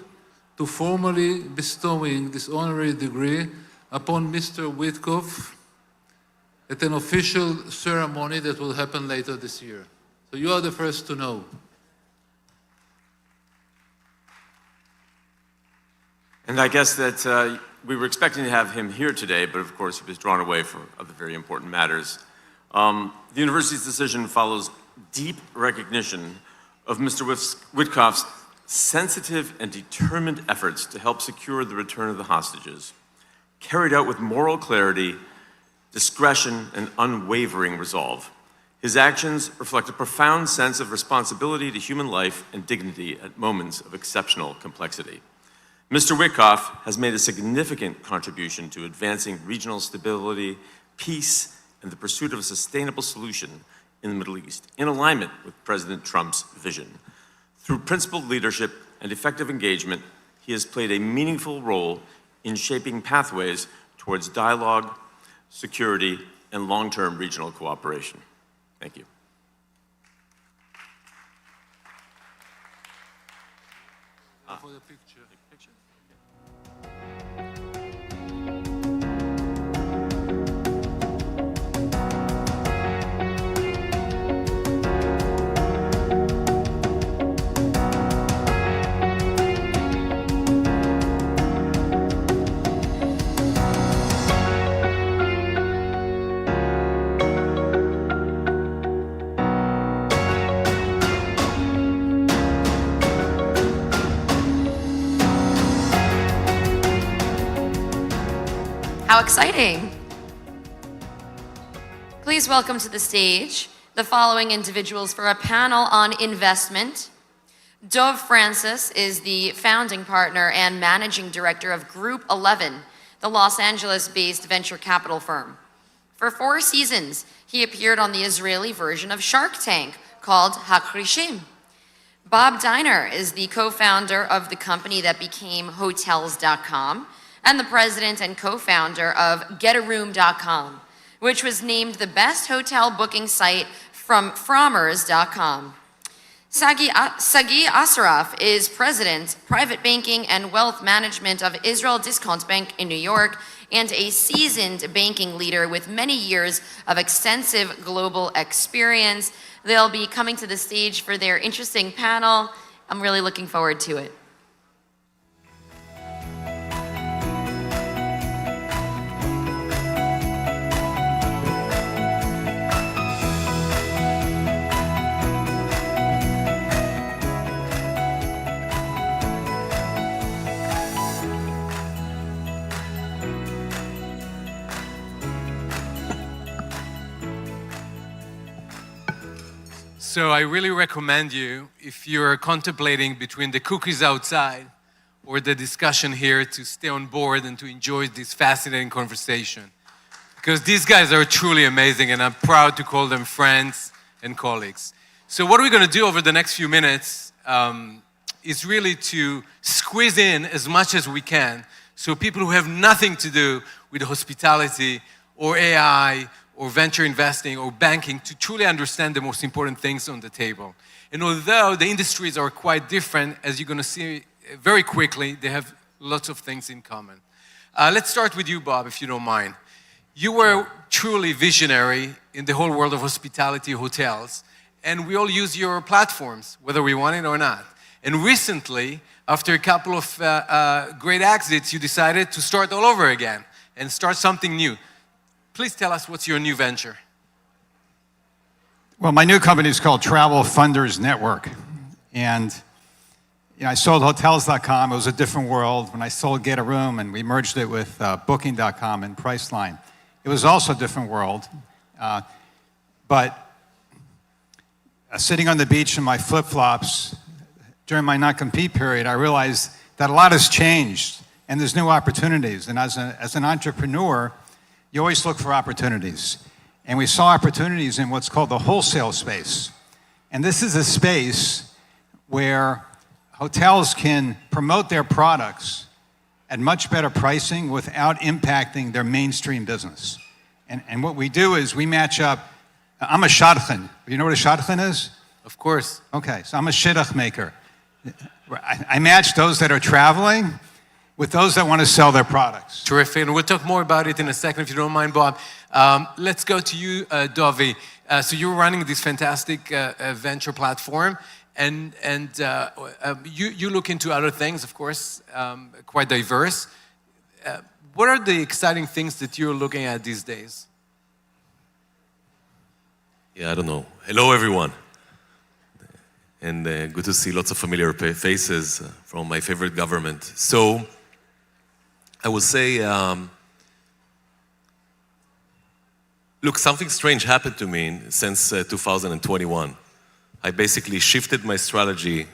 to formally bestowing this honorary degree upon Mr. Witkoff at an official ceremony that will happen later this year. So you are the first to know. And I guess that we were expecting to have him here today, but of course he was drawn away for other very important matters. The university's decision follows deep recognition of Mr. Witkoff's sensitive and determined efforts to help secure the return of the hostages, carried out with moral clarity, discretion, and unwavering resolve. His actions reflect a profound sense of responsibility to human life and dignity at moments of exceptional complexity. Mr. Witkoff has made a significant contribution to advancing regional stability, peace, and the pursuit of a sustainable solution in the Middle East, in alignment with President Trump's vision. Through principled leadership and effective engagement, he has played a meaningful role in shaping pathways towards dialogue, security, and long-term regional cooperation. Thank you. For the picture. How exciting. Please welcome to the stage the following individuals for a panel on investment. Dov Francis is the founding partner and managing director of Group 11, the Los Angeles-based venture capital firm. For 4 seasons, he appeared on the Israeli version of Shark Tank called Hakrishim. Bob Diner is the co-founder of the company that became Hotels.com and the president and co-founder of GetAroom.com, which was named the best hotel booking site from Frommer's.com. Sagi Asaraf is president, private banking and wealth management of Israel Discount Bank in New York, and a seasoned banking leader with many years of extensive global experience. They'll be coming to the stage for their interesting panel. I'm really looking forward to it. So I really recommend you, if you're contemplating between the cookies outside or the discussion here, to stay on board and to enjoy this fascinating conversation. Because these guys are truly amazing, and I'm proud to call them friends and colleagues. So what we're going to do over the next few minutes is really to squeeze in as much as we can, so people who have nothing to do with hospitality or AI or venture investing or banking to truly understand the most important things on the table. And although the industries are quite different, as you're going to see very quickly, they have lots of things in common. Let's start with you, Bob, if you don't mind. You were truly visionary in the whole world of hospitality, hotels, and we all use your platforms, whether we want it or not. And recently, after a couple of great exits, you decided to start all over again and start something new. Please tell us what's your new venture. Well, my new company is called Travel Funders Network. And I sold Hotels.com. It was a different world. When I sold Get a Room and we merged it with Booking.com and Priceline, it was also a different world. But sitting on the beach in my flip-flops during my non-compete period, I realized that a lot has changed and there's new opportunities. And as an entrepreneur, you always look for opportunities. And we saw opportunities in what's called the wholesale space. And this is a space where hotels can promote their products at much better pricing without impacting their mainstream business. And what we do is we match up. I'm a shadchan. You know what a shadchan is? Of course. Okay, so I'm a shidduch maker. I match those that are traveling with those that want to sell their products. Terrific, and we'll talk more about it in a second if you don't mind, Bob. Let's go to you, Dovi. So you're running this fantastic venture platform, and you look into other things, of course, quite diverse. What are the exciting things that you're looking at these days? Yeah, I don't know. Hello, everyone. And good to see lots of familiar faces from my favorite government. So I will say, look, something strange happened to me since 2021. I basically shifted my strategy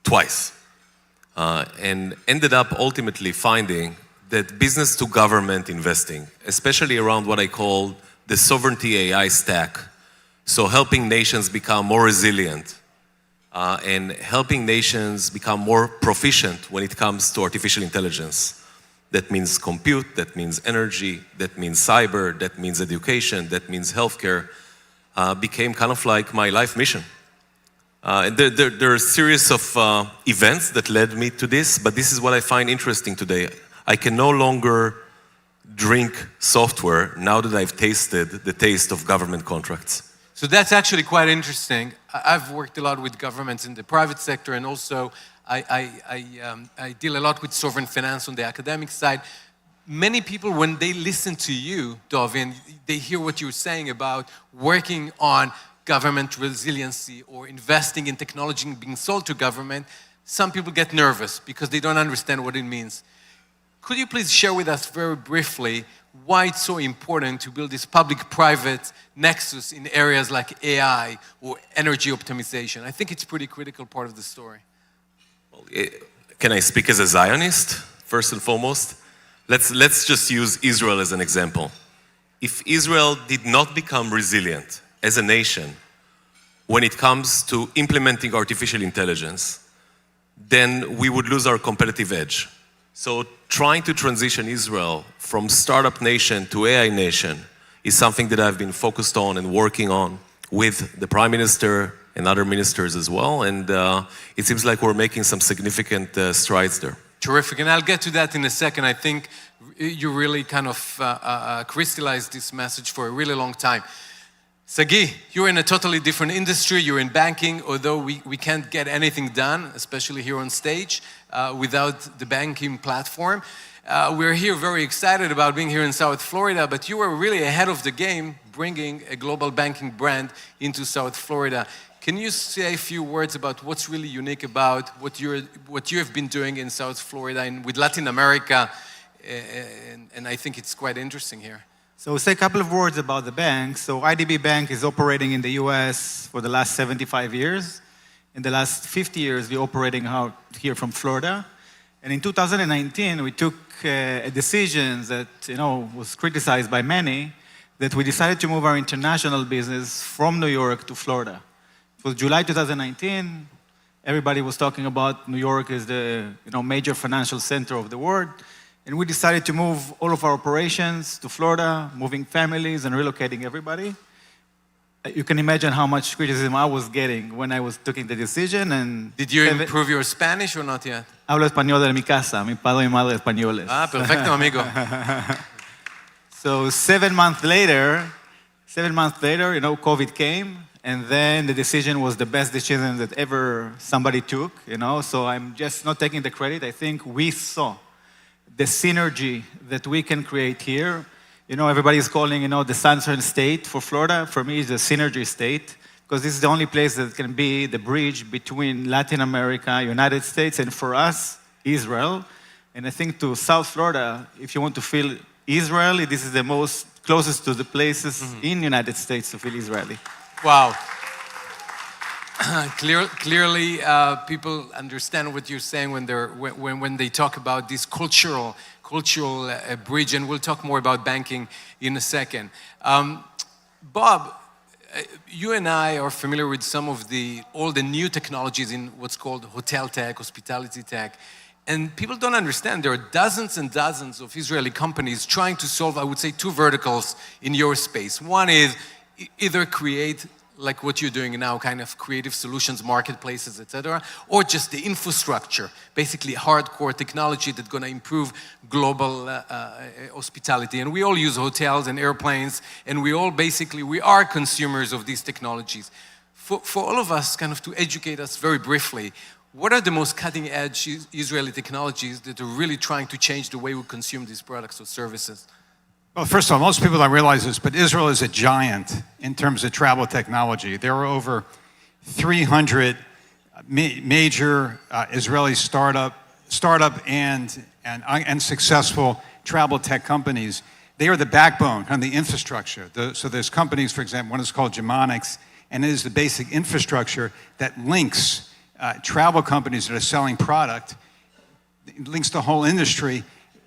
twice and ended up ultimately finding that business to government investing, especially around what I call the sovereignty AI stack, so helping nations become more resilient and helping nations become more proficient when it comes to artificial intelligence. That means compute, that means energy, that means cyber, that means education, that means healthcare, became kind of like my life mission. And there are a series of events that led me to this, but this is what I find interesting today. I can no longer drink software now that I've tasted the taste of government contracts. So that's actually quite interesting. I've worked a lot with governments in the private sector, and also I deal a lot with sovereign finance on the academic side. Many people, when they listen to you, Dovin, they hear what you're saying about working on government resiliency or investing in technology being sold to government. Some people get nervous because they don't understand what it means. Could you please share with us very briefly why it's so important to build this public-private nexus in areas like AI or energy optimization? I think it's a pretty critical part of the story. Can I speak as a Zionist, first and foremost? Let's just use Israel as an example. If Israel did not become resilient as a nation when it comes to implementing artificial intelligence, then we would lose our competitive edge. So trying to transition Israel from startup nation to AI nation is something that I've been focused on and working on with the Prime Minister and other ministers as well. And it seems like we're making some significant strides there. Terrific, and I'll get to that in a second. I think you really kind of crystallized this message for a really long time. Sagi, you're in a totally different industry. You're in banking, although we can't get anything done, especially here on stage, without the banking platform. We're here very excited about being here in South Florida, but you were really ahead of the game, bringing a global banking brand into South Florida. Can you say a few words about what's really unique about what you have been doing in South Florida and with Latin America? And I think it's quite interesting here. So I'll say a couple of words about the bank. So IDB Bank is operating in the US for the last 75 years. In the last 50 years, we're operating out here from Florida. And in 2019, we took a decision that was criticized by many, that we decided to move our international business from New York to Florida. It was July 2019. Everybody was talking about New York as the major financial center of the world. And we decided to move all of our operations to Florida, moving families and relocating everybody. You can imagine how much criticism I was getting when I was taking the decision. And did you improve your Spanish or not yet? Hablo español de mi casa. Mi padre y mi madre españoles. Ah, perfecto, amigo. So 7 months later, COVID came. And then the decision was the best decision that ever somebody took. So I'm just not taking the credit. I think we saw the synergy that we can create here. Everybody's calling, the Sunshine State for Florida. For me, it's a synergy state, because this is the only place that can be the bridge between Latin America, United States, and for us, Israel. And I think to South Florida, if you want to feel Israeli, this is the most closest to the places in United States to feel Israeli. Wow. Clearly, people understand what you're saying when they talk about this cultural bridge, and we'll talk more about banking in a second. Bob, you and I are familiar with some of all the new technologies in what's called hotel tech, hospitality tech, and people don't understand there are dozens and dozens of Israeli companies trying to solve, I would say, two verticals in your space. One is either create, like what you're doing now, kind of creative solutions, marketplaces, etc., or just the infrastructure, basically hardcore technology that's going to improve global hospitality. And we all use hotels and airplanes, and we are consumers of these technologies. For all of us, kind of to educate us very briefly, what are the most cutting-edge Israeli technologies that are really trying to change the way we consume these products or services? Well, first of all, most people don't realize this, but Israel is a giant in terms of travel technology. There are over 300 major Israeli startup and successful travel tech companies. They are the backbone, kind of the infrastructure. So there's companies, for example, one is called Gemonics, and it is the basic infrastructure that links travel companies that are selling product, links the whole industry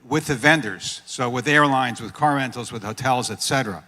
with the vendors, so with airlines, with car rentals, with hotels, etc.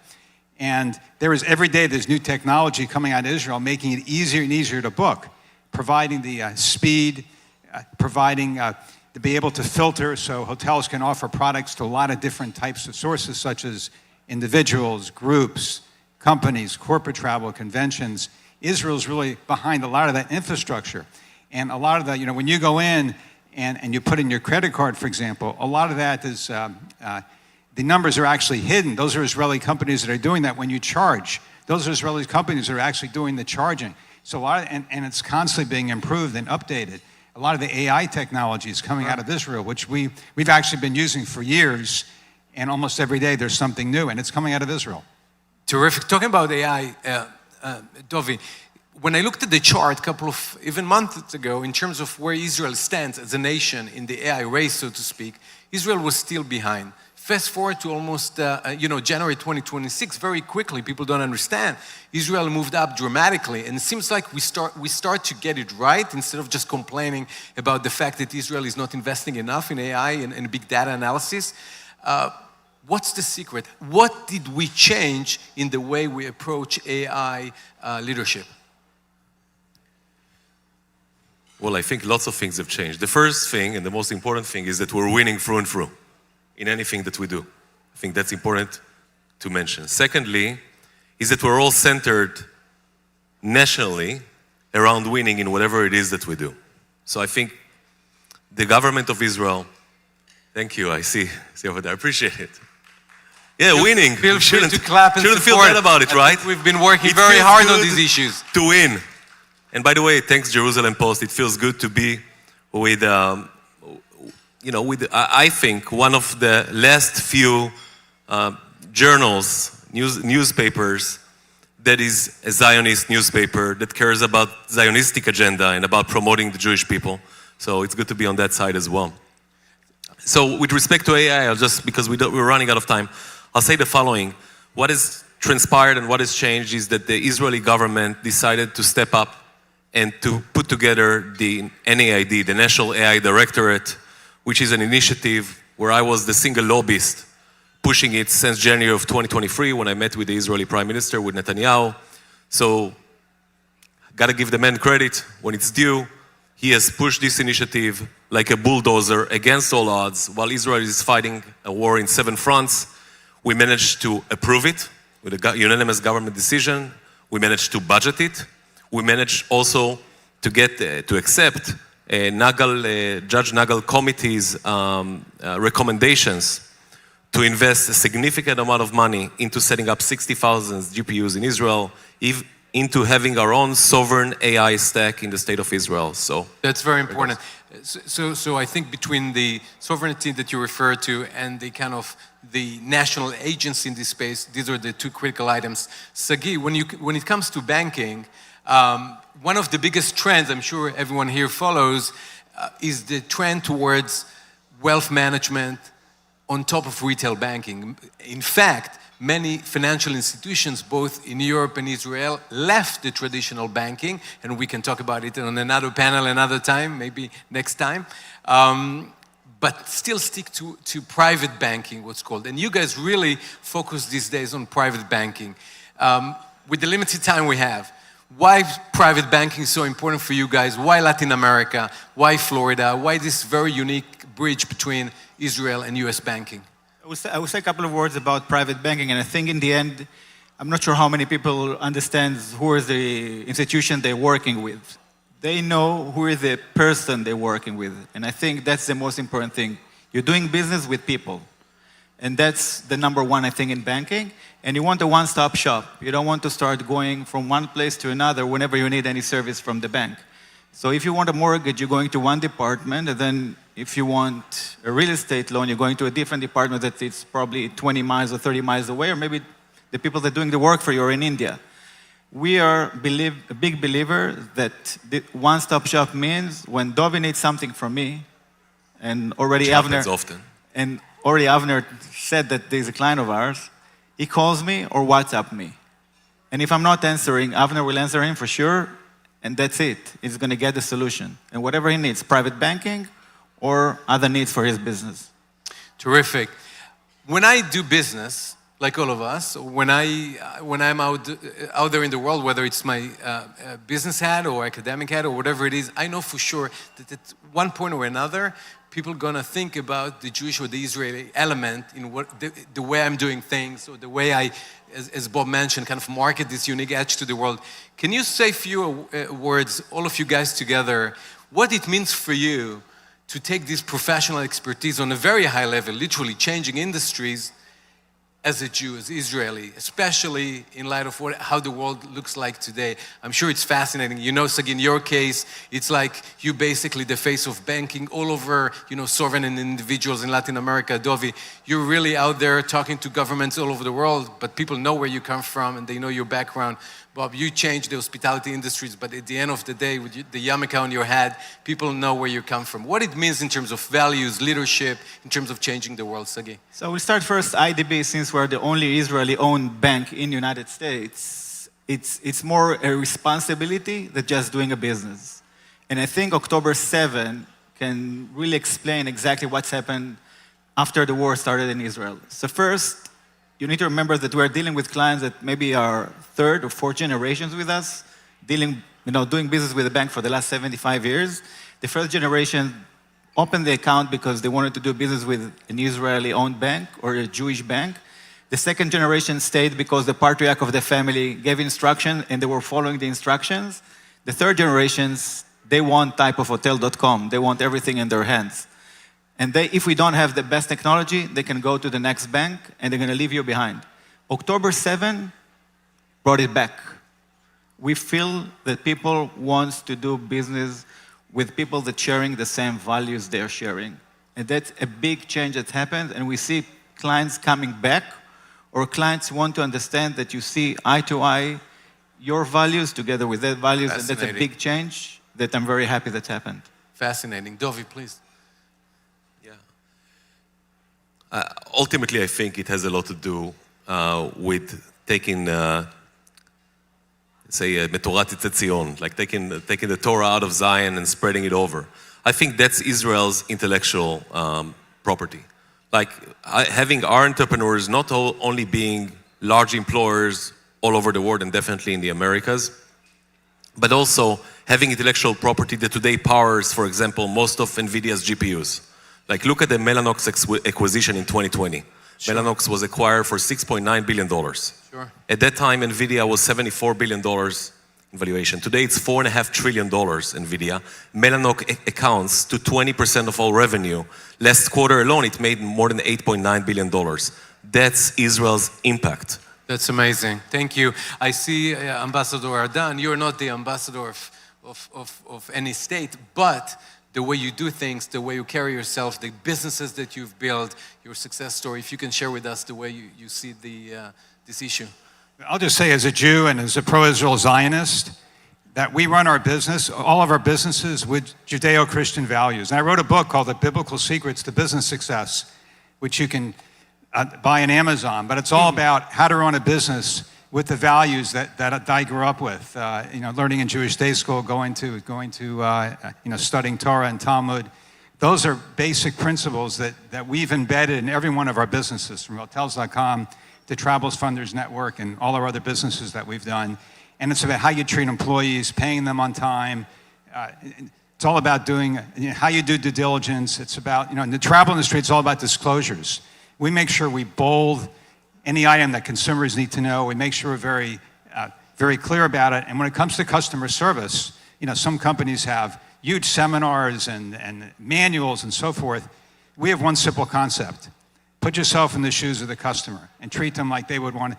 And every day there's new technology coming out of Israel, making it easier and easier to book, providing the speed, to be able to filter, so hotels can offer products to a lot of different types of sources, such as individuals, groups, companies, corporate travel, conventions. Israel's really behind a lot of that infrastructure. And a lot of that, when you go in and you put in your credit card, for example, a lot of that is, the numbers are actually hidden. Those are Israeli companies that are doing that when you charge. Those are Israeli companies that are actually doing the charging. So and it's constantly being improved and updated. A lot of the AI technology is coming out of Israel, which we've actually been using for years, and almost every day there's something new, and it's coming out of Israel. Terrific. Talking about AI, Dovi, when I looked at the chart a couple of even months ago in terms of where Israel stands as a nation in the AI race, so to speak, Israel was still behind. Fast forward to almost January 2026, very quickly, people don't understand. Israel moved up dramatically, and it seems like we start to get it right instead of just complaining about the fact that Israel is not investing enough in AI and big data analysis. What's the secret? What did we change in the way we approach AI leadership? Well, I think lots of things have changed. The first thing and the most important thing is that we're winning through and through in anything that we do. I think that's important to mention. Secondly, is that we're all centered nationally around winning in whatever it is that we do. So I think the government of Israel, thank you, I see over there, I appreciate it. Yeah, winning. Feel free Shouldn't to clap and feel support. bad about it, right? We've been working It very feels hard on good these issues. to win. And by the way, thanks Jerusalem Post. It feels good to be with, I think, one of the last few journals, newspapers, that is a Zionist newspaper that cares about Zionistic agenda and about promoting the Jewish people. So it's good to be on that side as well. So with respect to AI, because we're running out of time, I'll say the following. What has transpired and what has changed is that the Israeli government decided to step up and to put together the NAID, the National AI Directorate, which is an initiative where I was the single lobbyist pushing it since January of 2023 when I met with the Israeli Prime Minister, with Netanyahu. So, gotta give the man credit when it's due. He has pushed this initiative like a bulldozer against all odds while Israel is fighting a war in 7 fronts. We managed to approve it with a unanimous government decision. We managed to budget it. We managed also to get to accept Judge Nagel Committee's recommendations to invest a significant amount of money into setting up 60,000 GPUs in Israel, into having our own sovereign AI stack in the state of Israel. So that's very important. So I think between the sovereignty that you refer to and the kind of the national agency in this space, these are the two critical items. Sagi, when it comes to banking, one of the biggest trends, I'm sure everyone here follows, is the trend towards wealth management on top of retail banking. In fact, many financial institutions, both in Europe and Israel, left the traditional banking, and we can talk about it on another panel another time, maybe next time, but still stick to private banking, what's called. And you guys really focus these days on private banking. With the limited time we have, why private banking is so important for you guys? Why Latin America? Why Florida? Why this very unique bridge between Israel and US banking? I will say a couple of words about private banking, and I think in the end, I'm not sure how many people understand who is the institution they're working with. They know who is the person they're working with, and I think that's the most important thing. You're doing business with people, and that's the number one, I think, in banking, and you want a one-stop shop. You don't want to start going from one place to another whenever you need any service from the bank. So if you want a mortgage, you're going to one department, and then if you want a real estate loan, you're going to a different department that is probably 20 miles or 30 miles away, or maybe the people that are doing the work for you are in India. We are a big believer that the one-stop shop means when Dovi needs something from me, and already Avner said that there's a client of ours, he calls me or WhatsApp me. And if I'm not answering, Avner will answer him for sure, and that's it. He's going to get the solution. And whatever he needs, private banking or other needs for his business. Terrific. When I do business, like all of us, when I'm out there in the world, whether it's my business hat or academic hat or whatever it is, I know for sure that at one point or another, people are gonna think about the Jewish or the Israeli element in the way I'm doing things, or the way I, as Bob mentioned, kind of market this unique edge to the world. Can you say a few words, all of you guys together, what it means for you to take this professional expertise on a very high level, literally changing industries, as a Jew, as Israeli, especially in light of how the world looks like today? I'm sure it's fascinating. You know, Sagi, in your case, it's like you basically the face of banking all over, sovereign and individuals in Latin America. Dovi, you're really out there talking to governments all over the world, but people know where you come from and they know your background. Bob, you changed the hospitality industries, but at the end of the day, with the yarmulke on your head, people know where you come from. What it means in terms of values, leadership, in terms of changing the world, Sagi? So we'll start first, IDB, since we're the only Israeli-owned bank in the United States. It's more a responsibility than just doing a business. And I think October 7 can really explain exactly what's happened after the war started in Israel. So first, you need to remember that we're dealing with clients that maybe are third or fourth generations with us, doing business with the bank for the last 75 years. The first generation opened the account because they wanted to do business with an Israeli-owned bank or a Jewish bank. The second generation stayed because the patriarch of the family gave instruction and they were following the instructions. The third generations, they want type of hotel.com. They want everything in their hands. And if we don't have the best technology, they can go to the next bank and they're going to leave you behind. October 7 brought it back. We feel that people want to do business with people that sharing the same values they're sharing. And that's a big change that's happened, and we see clients coming back, or clients want to understand that you see eye to eye your values together with their values, and that's a big change that I'm very happy that's happened. Fascinating. Dovi, please. Ultimately, I think it has a lot to do with taking, say, Metorat Tzion, like taking the Torah out of Zion and spreading it over. I think that's Israel's intellectual property. Like having our entrepreneurs not only being large employers all over the world and definitely in the Americas, but also having intellectual property that today powers, for example, most of NVIDIA's GPUs. Like look at the Mellanox acquisition in 2020. Sure. Mellanox was acquired for $6.9 billion. Sure. At that time, NVIDIA was $74 billion in valuation. Today, it's $4.5 trillion, NVIDIA. Mellanox accounts to 20% of all revenue. Last quarter alone, it made more than $8.9 billion. That's Israel's impact. That's amazing. Thank you. I see Ambassador Ardan, you're not the ambassador of any state, but the way you do things, the way you carry yourself, the businesses that you've built, your success story, if you can share with us the way you see this issue. I'll just say as a Jew and as a pro-Israel Zionist, that we run our business, all of our businesses, with Judeo-Christian values. And I wrote a book called The Biblical Secrets to Business Success, which you can buy on Amazon. But it's all about how to run a business with the values that I grew up with. Learning in Jewish day school, going to studying Torah and Talmud. Those are basic principles that we've embedded in every one of our businesses, from Hotels.com to Travels Funders Network and all our other businesses that we've done. And it's about how you treat employees, paying them on time. It's all about doing how you do due diligence. It's about, in the travel industry, it's all about disclosures. We make sure we bold any item that consumers need to know. We make sure we're very clear about it. And when it comes to customer service, some companies have huge seminars and manuals and so forth. We have one simple concept. Put yourself in the shoes of the customer and treat them like you would want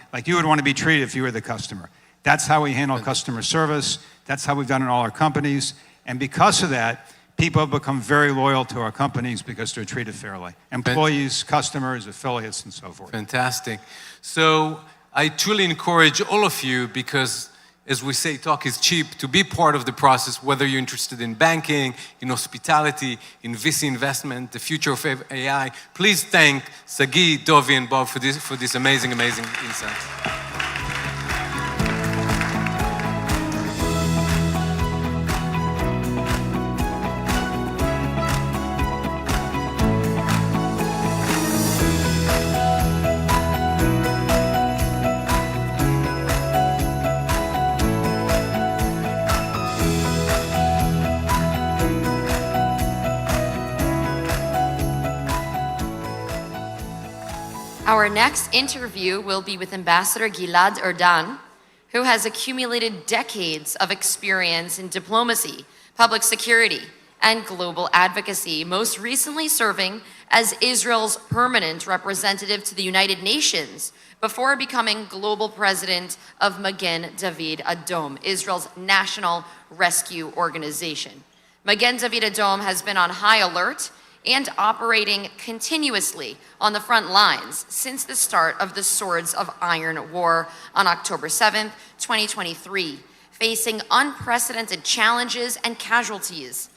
to be treated if you were the customer. That's how we handle customer service. That's how we've done it in all our companies. And because of that, people have become very loyal to our companies because they're treated fairly. Employees, customers, affiliates, and so forth. Fantastic. So I truly encourage all of you, because as we say, talk is cheap, to be part of the process, whether you're interested in banking, in hospitality, in VC investment, the future of AI. Please thank Sagi, Dovi, and Bob for this amazing, amazing insights. Our next interview will be with Ambassador Gilad Erdan, who has accumulated decades of experience in diplomacy, public security, and global advocacy, most recently serving as Israel's permanent representative to the United Nations before becoming global president of Magen David Adom, Israel's national rescue organization. Magen David Adom has been on high alert and operating continuously on the front lines since the start of the Swords of Iron War on October 7th, 2023, facing unprecedented challenges and casualties.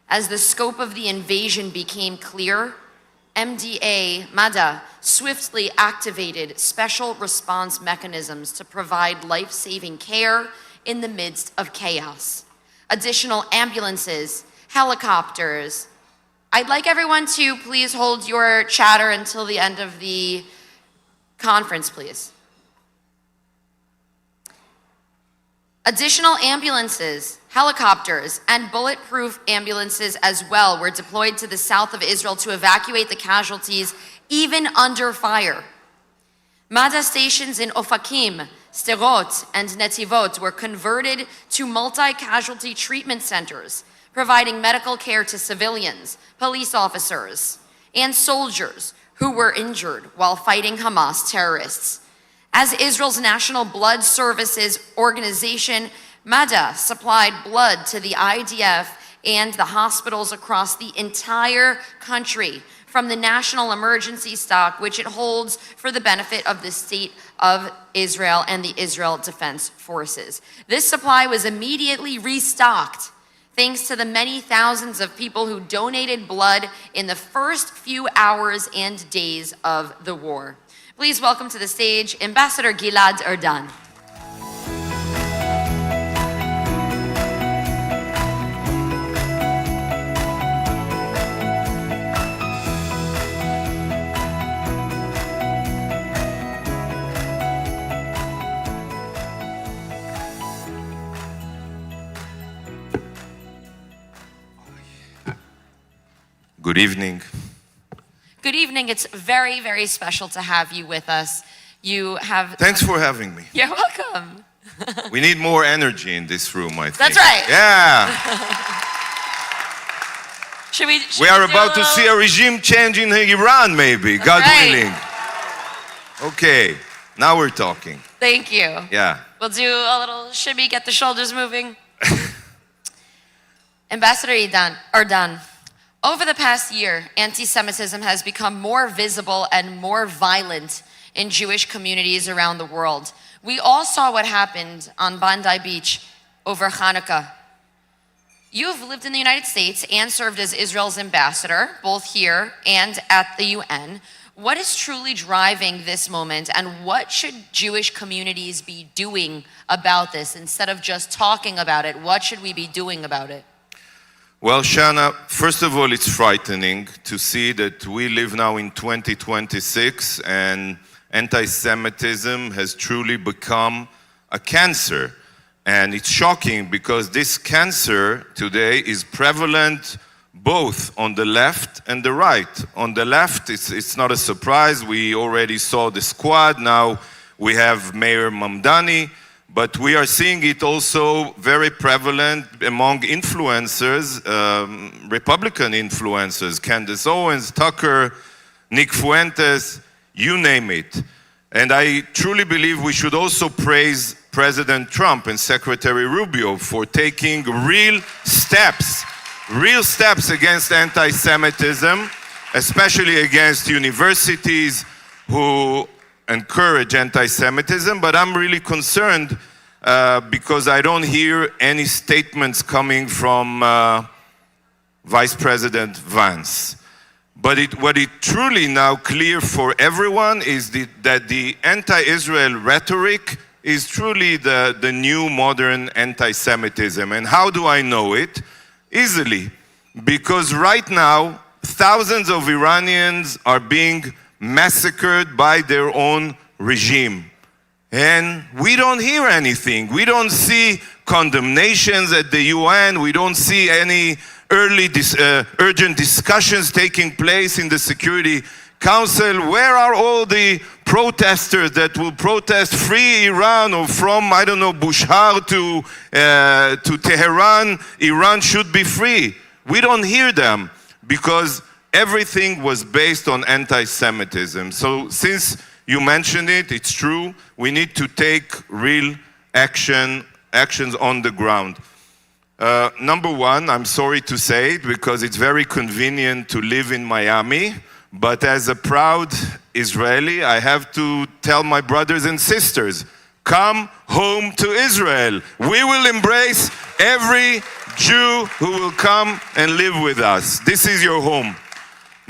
As the scope of the invasion became clear, MDA swiftly activated special response mechanisms to provide life-saving care in the midst of chaos. Additional ambulances, helicopters. I'd like everyone to please hold your chatter until the end of the conference, please. Additional ambulances, helicopters, and bulletproof ambulances as well were deployed to the south of Israel to evacuate the casualties, even under fire. MADA stations in Ofakim, Sderot, and Netivot were converted to multi-casualty treatment centers, providing medical care to civilians, police officers, and soldiers who were injured while fighting Hamas terrorists. As Israel's National Blood Services Organization, MADA supplied blood to the IDF and the hospitals across the entire country from the national emergency stock, which it holds for the benefit of the state of Israel and the Israel Defense Forces. This supply was immediately restocked thanks to the many thousands of people who donated blood in the first few hours and days of the war. Please welcome to the stage Ambassador Gilad Erdan. Good evening. Good evening. It's very, very special to have you with us. You have... Thanks for having me. You're welcome. We need more energy in this room, I think. That's right. Yeah. We are about to see a regime change in Iran, maybe, God willing. Okay, now we're talking. Thank you. Yeah. We'll do a little shimmy, get the shoulders moving. Ambassador Erdan, over the past year, anti-Semitism has become more visible and more violent in Jewish communities around the world. We all saw what happened on Bandai Beach over Hanukkah. You've lived in the United States and served as Israel's ambassador, both here and at the UN. What is truly driving this moment, and what should Jewish communities be doing about this? Instead of just talking about it, what should we be doing about it? Well, Shana, first of all, it's frightening to see that we live now in 2026 and anti-Semitism has truly become a cancer. And it's shocking because this cancer today is prevalent both on the left and the right. On the left, it's not a surprise. We already saw the Squad. Now we have Mayor Mamdani. But we are seeing it also very prevalent among influencers, Republican influencers, Candace Owens, Tucker, Nick Fuentes, you name it. And I truly believe we should also praise President Trump and Secretary Rubio for taking real steps against anti-Semitism, especially against universities who encourage anti-Semitism, but I'm really concerned because I don't hear any statements coming from Vice President Vance. But what is truly now clear for everyone is that the anti-Israel rhetoric is truly the new modern anti-Semitism. And how do I know it? Easily. Because right now, thousands of Iranians are being massacred by their own regime. And we don't hear anything. We don't see condemnations at the UN. We don't see any urgent discussions taking place in the Security Council. Where are all the protesters that will protest free Iran, or from, I don't know, Bushehr to Tehran? Iran should be free. We don't hear them because everything was based on anti-Semitism. So since you mentioned it, it's true. We need to take real actions on the ground. Number one, I'm sorry to say it because it's very convenient to live in Miami, but as a proud Israeli, I have to tell my brothers and sisters, come home to Israel. We will embrace every Jew who will come and live with us. This is your home.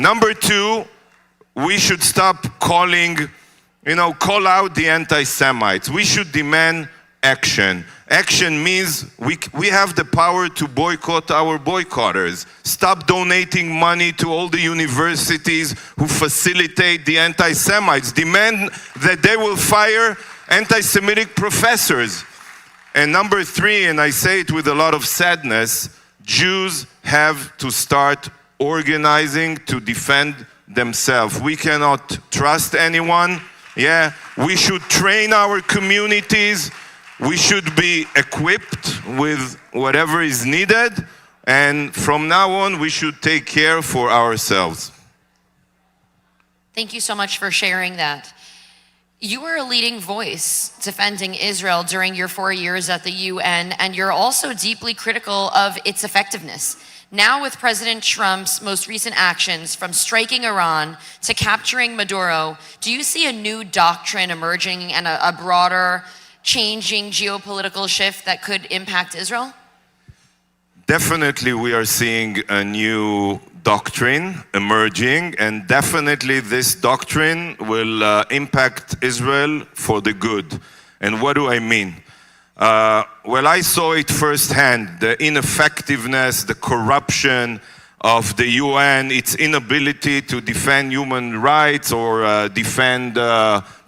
Number two, we should stop call out the anti-Semites. We should demand action. Action means we have the power to boycott our boycotters. Stop donating money to all the universities who facilitate the anti-Semites. Demand that they will fire anti-Semitic professors. And number three, and I say it with a lot of sadness, Jews have to start organizing to defend themselves. We cannot trust anyone Yeah, we should train our communities. We should be equipped with whatever is needed. And from now on, we should take care for ourselves. Thank you so much for sharing that. You were a leading voice defending Israel during your 4 years at the UN, and you're also deeply critical of its effectiveness. Now, with President Trump's most recent actions, from striking Iran to capturing Maduro, do you see a new doctrine emerging and a broader changing geopolitical shift that could impact Israel? Definitely, we are seeing a new doctrine emerging, and definitely this doctrine will impact Israel for the good. And what do I mean? Well, I saw it firsthand, the ineffectiveness, the corruption of the UN, its inability to defend human rights or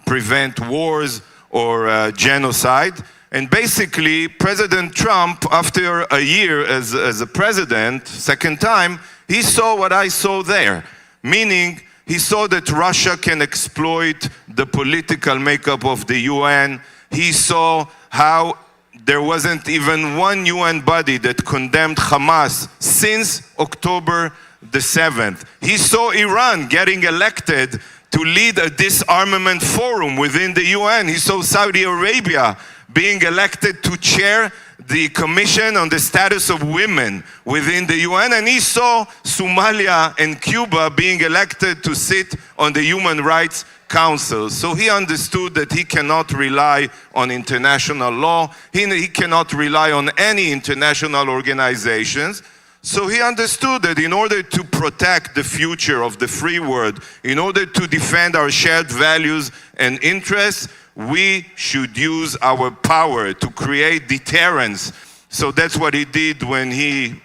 prevent wars or genocide. And basically, President Trump, after a year as a president, second time, he saw what I saw there, meaning he saw that Russia can exploit the political makeup of the UN. He saw how there wasn't even one UN body that condemned Hamas since October the 7th. He saw Iran getting elected to lead a disarmament forum within the UN. He saw Saudi Arabia being elected to chair the Commission on the Status of Women within the UN, and he saw Somalia and Cuba being elected to sit on the Human Rights Council. So he understood that he cannot rely on international law, he cannot rely on any international organizations. So he understood that in order to protect the future of the free world, in order to defend our shared values and interests, we should use our power to create deterrence. So that's what he did when he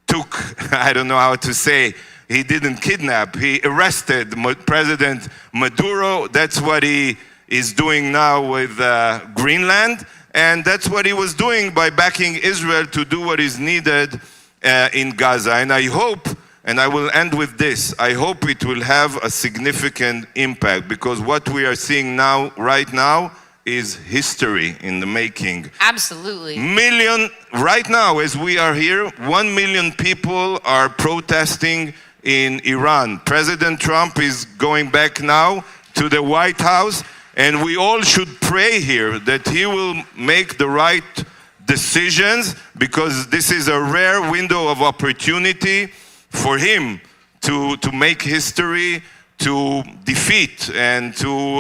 took, I don't know how to say, he didn't kidnap, he arrested President Maduro. That's what he is doing now with Greenland. And that's what he was doing by backing Israel to do what is needed in Gaza. And I hope, and I will end with this, I hope it will have a significant impact, because what we are seeing now, right now, is history in the making. Absolutely. Right now, as we are here, 1 million people are protesting in Iran. President Trump is going back now to the White House, and we all should pray here that he will make the right decisions, because this is a rare window of opportunity for him to make history, to defeat and to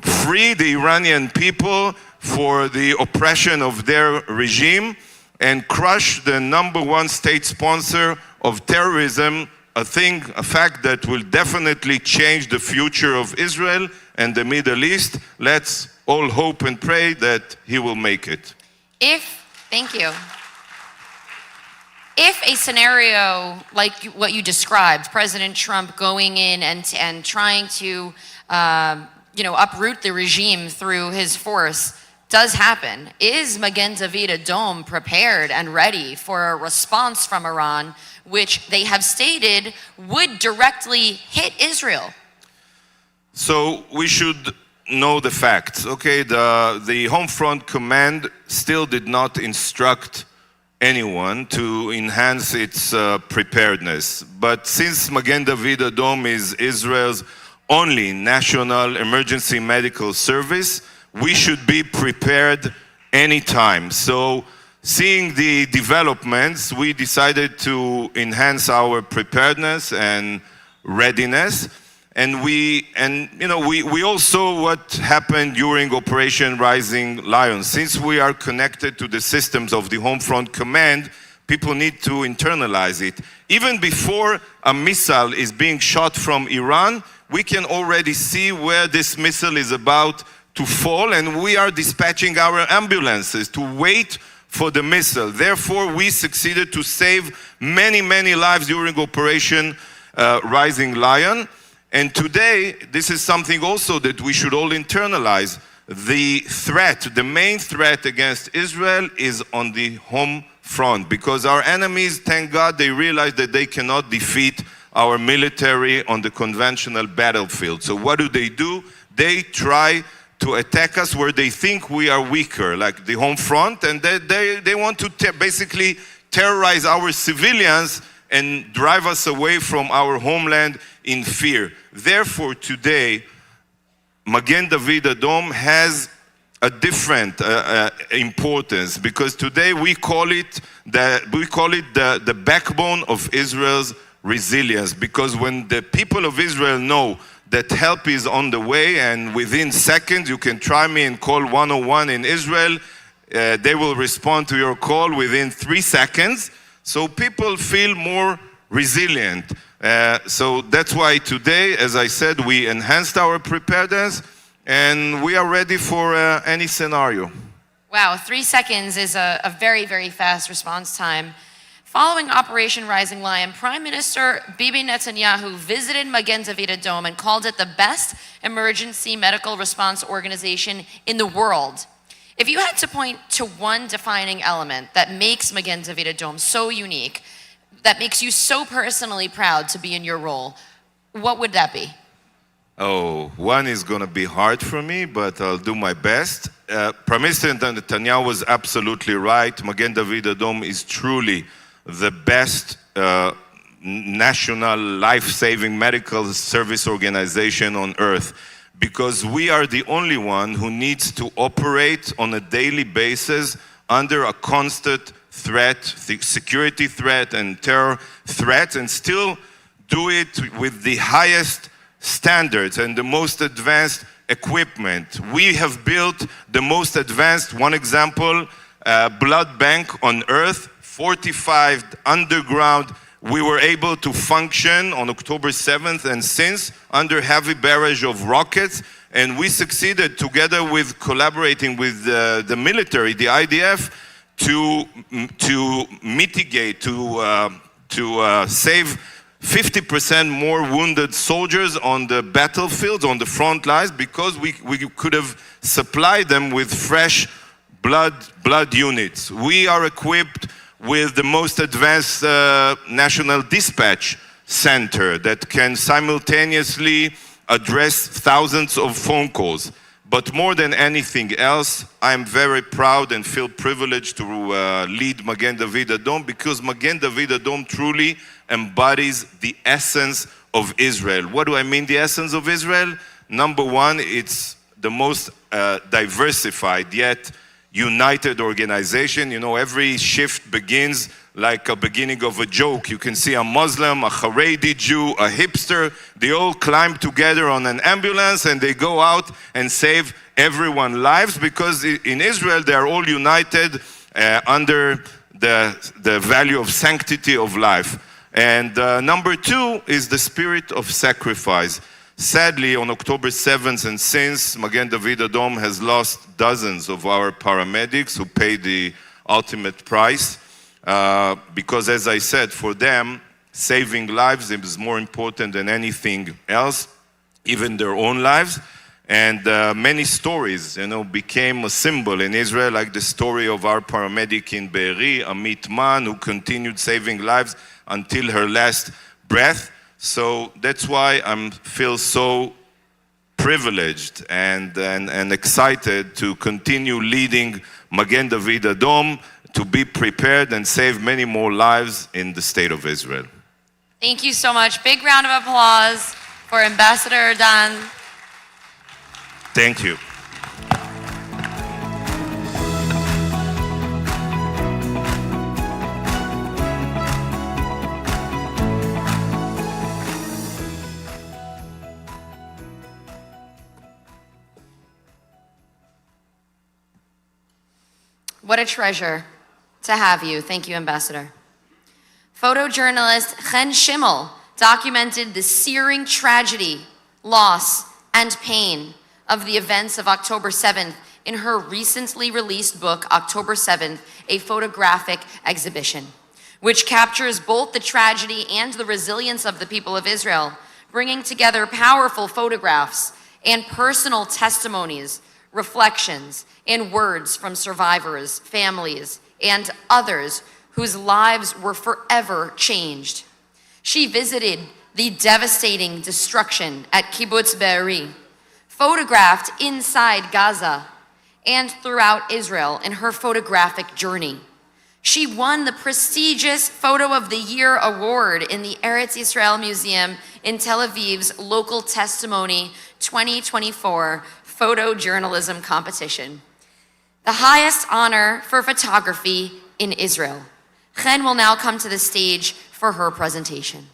free the Iranian people for the oppression of their regime and crush the #1 state sponsor of terrorism, a fact that will definitely change the future of Israel and the Middle East. Let's all hope and pray that he will make it. Thank you. If a scenario like what you described, President Trump going in and trying to uproot the regime through his force does happen, is Magen David Adom prepared and ready for a response from Iran, which they have stated would directly hit Israel? So we should know the facts. Okay, the Home Front Command still did not instruct anyone to enhance its preparedness. But since Magen David Adom is Israel's only national emergency medical service, we should be prepared anytime. So seeing the developments, we decided to enhance our preparedness and readiness. And we all saw what happened during Operation Rising Lion. Since we are connected to the systems of the Home Front Command, people need to internalize it. Even before a missile is being shot from Iran, we can already see where this missile is about to fall, and we are dispatching our ambulances to wait for the missile. Therefore, we succeeded to save many, many lives during Operation Rising Lion. And today, this is something also that we should all internalize. The threat, the main threat against Israel is on the home front, because our enemies, thank God, they realize that they cannot defeat our military on the conventional battlefield. So what do? They try to attack us where they think we are weaker, like the home front, and they want to basically terrorize our civilians and drive us away from our homeland in fear. Therefore, today, Magen David Adom has a different importance, because today we call it the backbone of Israel's resilience. Because when the people of Israel know that help is on the way, and within seconds you can try me and call 101 in Israel, they will respond to your call within 3 seconds. So people feel more resilient. So that's why today, as I said, we enhanced our preparedness, and we are ready for any scenario. Wow, 3 seconds is a very, very fast response time. Following Operation Rising Lion, Prime Minister Bibi Netanyahu visited Magen David Adom and called it the best emergency medical response organization in the world. If you had to point to one defining element that makes Magen David Adom so unique, that makes you so personally proud to be in your role, what would that be? Oh, one is going to be hard for me, but I'll do my best. Prime Minister Netanyahu was absolutely right. Magen David Adom is truly the best national life-saving medical service organization on earth, because we are the only one who needs to operate on a daily basis under a constant threat, security threat and terror threat, and still do it with the highest standards and the most advanced equipment. We have built the most advanced, one example, blood bank on earth, fortified underground. We were able to function on October 7th and since under heavy barrage of rockets, and we succeeded, together with collaborating with the military, the IDF, to mitigate, to save 50% more wounded soldiers on the battlefields, on the front lines, because we could have supplied them with fresh blood units. We are equipped with the most advanced national dispatch center that can simultaneously address thousands of phone calls. But more than anything else, I'm very proud and feel privileged to lead Magen David Adom, because Magen David Adom truly embodies the essence of Israel. What do I mean, the essence of Israel? Number one, it's the most diversified yet united organization. You know, every shift begins like a beginning of a joke. You can see a Muslim, a Haredi Jew, a hipster, they all climb together on an ambulance and they go out and save everyone's lives, because in Israel they are all united under the value of sanctity of life. And number two is the spirit of sacrifice. Sadly, on October 7th and since, Magen David Adom has lost dozens of our paramedics who paid the ultimate price. Because, as I said, for them, saving lives is more important than anything else, even their own lives. And many stories, became a symbol in Israel, like the story of our paramedic in Be'eri, Amit Man, who continued saving lives until her last breath. So that's why I feel so privileged and excited to continue leading Magen David Adom, to be prepared and save many more lives in the state of Israel. Thank you so much. Big round of applause for Ambassador Dan. Thank you. What a treasure to have you. Thank you, Ambassador. Photojournalist Chen Schimmel documented the searing tragedy, loss, and pain of the events of October 7th in her recently released book, October 7th, a photographic exhibition, which captures both the tragedy and the resilience of the people of Israel, bringing together powerful photographs and personal testimonies, reflections, and words from survivors, families, and others whose lives were forever changed. She visited the devastating destruction at Kibbutz Be'eri, photographed inside Gaza and throughout Israel in her photographic journey. She won the prestigious Photo of the Year award in the Eretz Yisrael Museum in Tel Aviv's Local Testimony 2024 photojournalism competition, the highest honor for photography in Israel. Chen will now come to the stage for her presentation.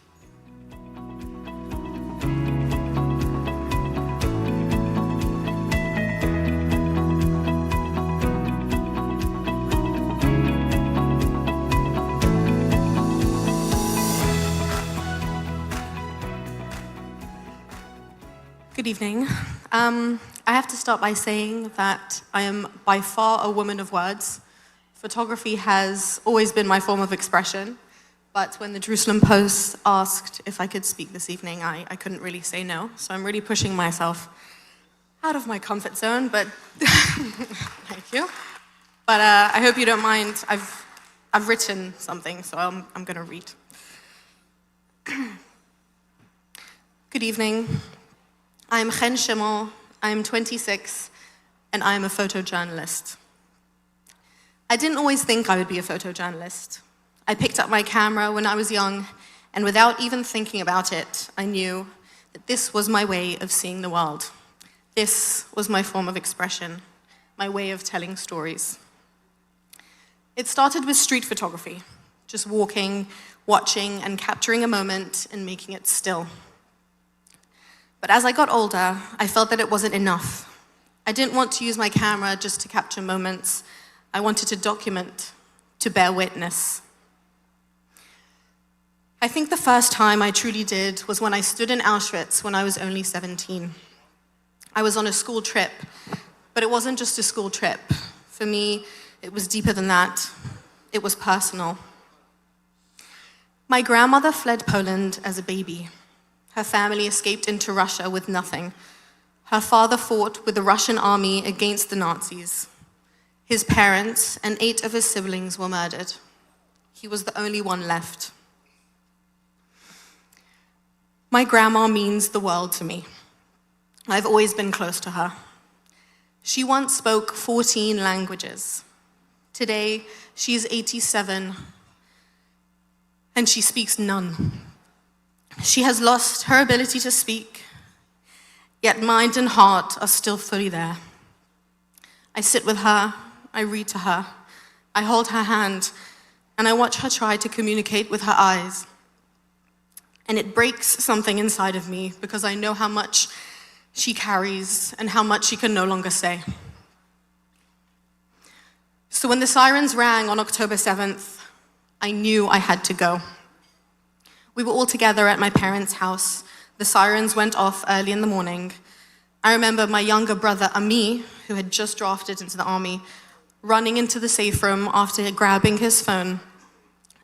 Good evening. I have to start by saying that I am by far a woman of words. Photography has always been my form of expression, but when the Jerusalem Post asked if I could speak this evening, I couldn't really say no, so I'm really pushing myself out of my comfort zone, but thank you. But I hope you don't mind. I've written something, so I'm going to read. Good evening. I'm Chen Shimel, I'm 26, and I'm a photojournalist. I didn't always think I would be a photojournalist. I picked up my camera when I was young, and without even thinking about it, I knew that this was my way of seeing the world. This was my form of expression, my way of telling stories. It started with street photography, just walking, watching, and capturing a moment and making it still. But as I got older, I felt that it wasn't enough. I didn't want to use my camera just to capture moments. I wanted to document, to bear witness. I think the first time I truly did was when I stood in Auschwitz when I was only 17. I was on a school trip, but it wasn't just a school trip. For me, it was deeper than that. It was personal. My grandmother fled Poland as a baby. Her family escaped into Russia with nothing. Her father fought with the Russian army against the Nazis. His parents and 8 of his siblings were murdered. He was the only one left. My grandma means the world to me. I've always been close to her. She once spoke 14 languages. Today, she's 87, and she speaks none. She has lost her ability to speak, yet mind and heart are still fully there. I sit with her, I read to her, I hold her hand, and I watch her try to communicate with her eyes. And it breaks something inside of me because I know how much she carries and how much she can no longer say. So when the sirens rang on October 7th, I knew I had to go. We were all together at my parents' house. The sirens went off early in the morning. I remember my younger brother, Ami, who had just drafted into the army, running into the safe room after grabbing his phone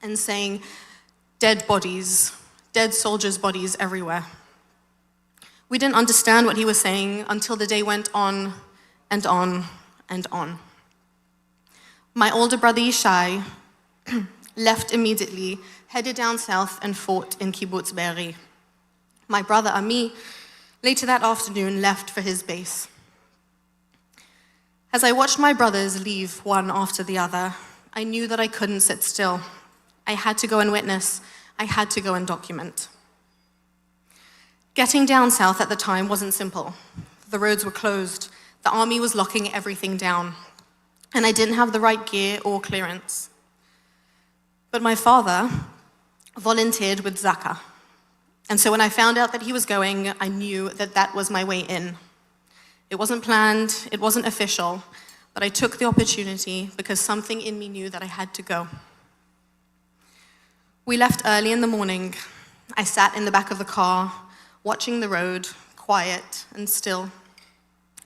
and saying, "Dead bodies, dead soldiers' bodies everywhere." We didn't understand what he was saying until the day went on and on and on. My older brother, Yishai, left immediately, headed down south and fought in Kibbutz Be'eri. My brother Ami, later that afternoon, left for his base. As I watched my brothers leave one after the other, I knew that I couldn't sit still. I had to go and witness. I had to go and document. Getting down south at the time wasn't simple. The roads were closed. The army was locking everything down. And I didn't have the right gear or clearance. But my father volunteered with Zaka. And so when I found out that he was going, I knew that that was my way in. It wasn't planned, it wasn't official, but I took the opportunity because something in me knew that I had to go. We left early in the morning. I sat in the back of the car, watching the road, quiet and still.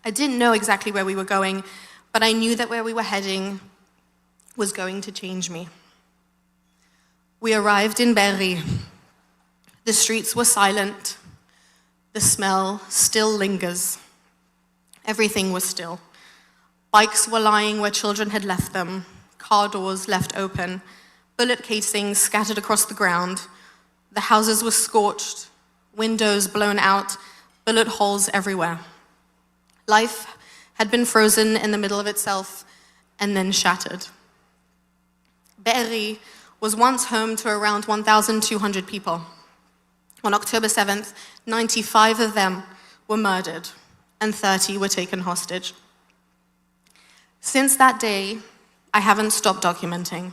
I didn't know exactly where we were going, but I knew that where we were heading was going to change me. We arrived in Be'eri. The streets were silent. The smell still lingers. Everything was still. Bikes were lying where children had left them, car doors left open, bullet casings scattered across the ground. The houses were scorched, windows blown out, bullet holes everywhere. Life had been frozen in the middle of itself and then shattered. Be'eri was once home to around 1,200 people. On October 7th, 95 of them were murdered and 30 were taken hostage. Since that day, I haven't stopped documenting.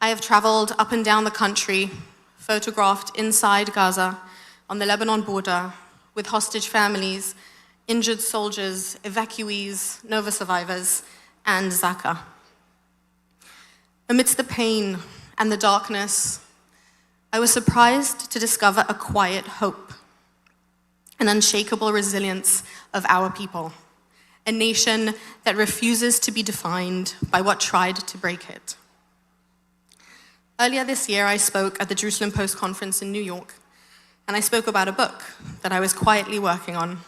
I have traveled up and down the country, photographed inside Gaza, on the Lebanon border, with hostage families, injured soldiers, evacuees, Nova survivors, and Zaka. Amidst the pain and the darkness, I was surprised to discover a quiet hope, an unshakable resilience of our people, a nation that refuses to be defined by what tried to break it. Earlier this year, I spoke at the Jerusalem Post conference in New York, and I spoke about a book that I was quietly working on,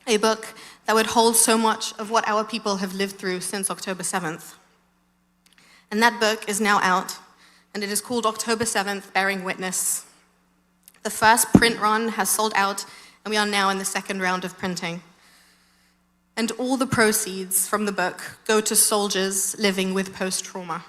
a book that would hold so much of what our people have lived through since October 7th. And that book is now out, and it is called October 7th, Bearing Witness. The first print run has sold out, and we are now in the second round of printing. And all the proceeds from the book go to soldiers living with post-trauma.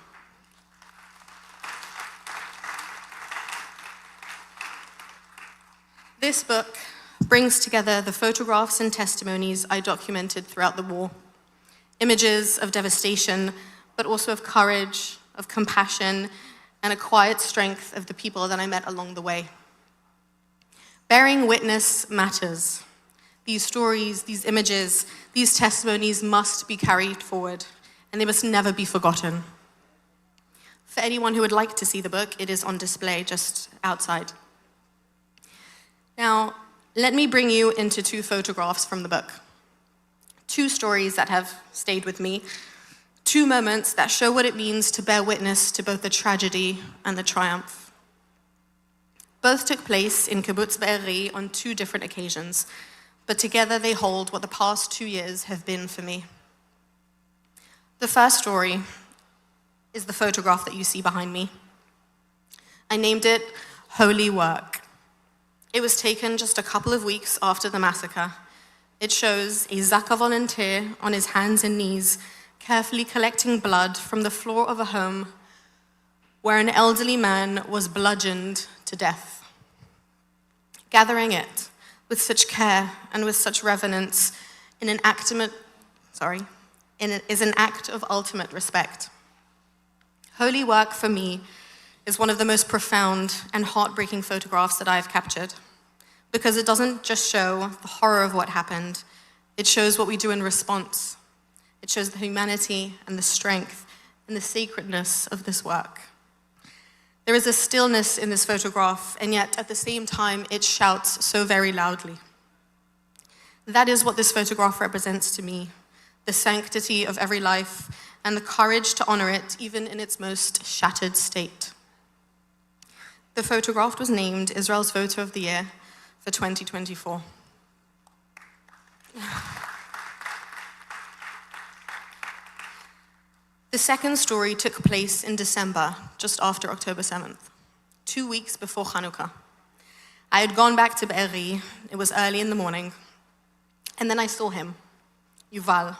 This book brings together the photographs and testimonies I documented throughout the war. Images of devastation, but also of courage, of compassion, and a quiet strength of the people that I met along the way. Bearing witness matters. These stories, these images, these testimonies must be carried forward, and they must never be forgotten. For anyone who would like to see the book, it is on display just outside. Now, let me bring you into two photographs from the book. Two stories that have stayed with me. Two moments that show what it means to bear witness to both the tragedy and the triumph. Both took place in Kibbutz Be'eri on two different occasions, but together they hold what the past 2 years have been for me. The first story is the photograph that you see behind me. I named it Holy Work. It was taken just a couple of weeks after the massacre. It shows a Zaka volunteer on his hands and knees, carefully collecting blood from the floor of a home where an elderly man was bludgeoned to death. Gathering it with such care and with such reverence is an act of ultimate respect. Holy Work for me is one of the most profound and heartbreaking photographs that I have captured, because it doesn't just show the horror of what happened, it shows what we do in response. It shows the humanity and the strength and the sacredness of this work. There is a stillness in this photograph, and yet at the same time, it shouts so very loudly. That is what this photograph represents to me, the sanctity of every life and the courage to honor it even in its most shattered state. The photograph was named Israel's Photo of the Year for 2024. The second story took place in December, just after October 7th, 2 weeks before Hanukkah. I had gone back to Be'eri, it was early in the morning, and then I saw him, Yuval,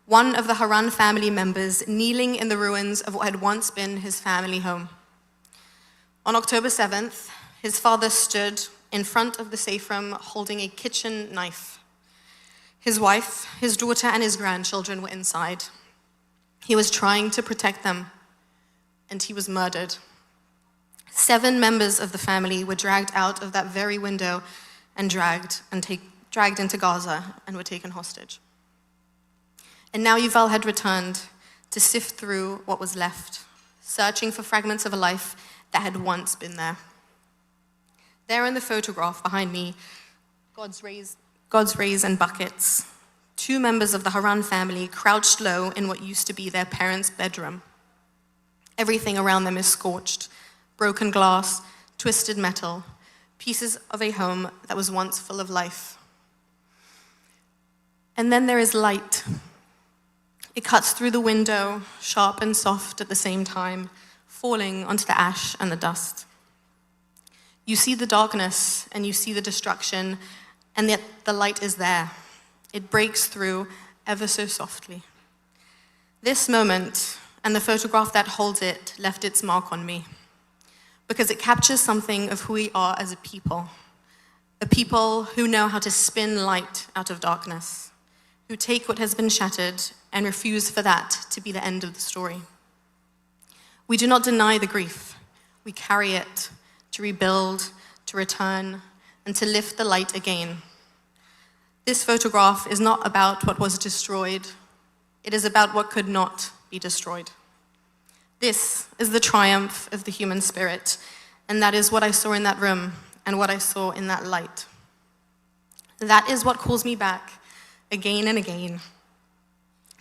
one of the Haran family members kneeling in the ruins of what had once been his family home. On October 7th, his father stood in front of the safe room holding a kitchen knife. His wife, his daughter, and his grandchildren were inside. He was trying to protect them, and he was murdered. 7 members of the family were dragged out of that very window and dragged into Gaza and were taken hostage. And now Yuval had returned to sift through what was left, searching for fragments of a life that had once been there. There in the photograph behind me, God's rays and buckets, 2 members of the Haran family crouched low in what used to be their parents' bedroom. Everything around them is scorched, broken glass, twisted metal, pieces of a home that was once full of life. And then there is light. It cuts through the window, sharp and soft at the same time, falling onto the ash and the dust. You see the darkness and you see the destruction, and yet the light is there. It breaks through ever so softly. This moment and the photograph that holds it left its mark on me because it captures something of who we are as a people who know how to spin light out of darkness, who take what has been shattered and refuse for that to be the end of the story. We do not deny the grief. We carry it to rebuild, to return, and to lift the light again. This photograph is not about what was destroyed. It is about what could not be destroyed. This is the triumph of the human spirit, and that is what I saw in that room and what I saw in that light. That is what calls me back again and again,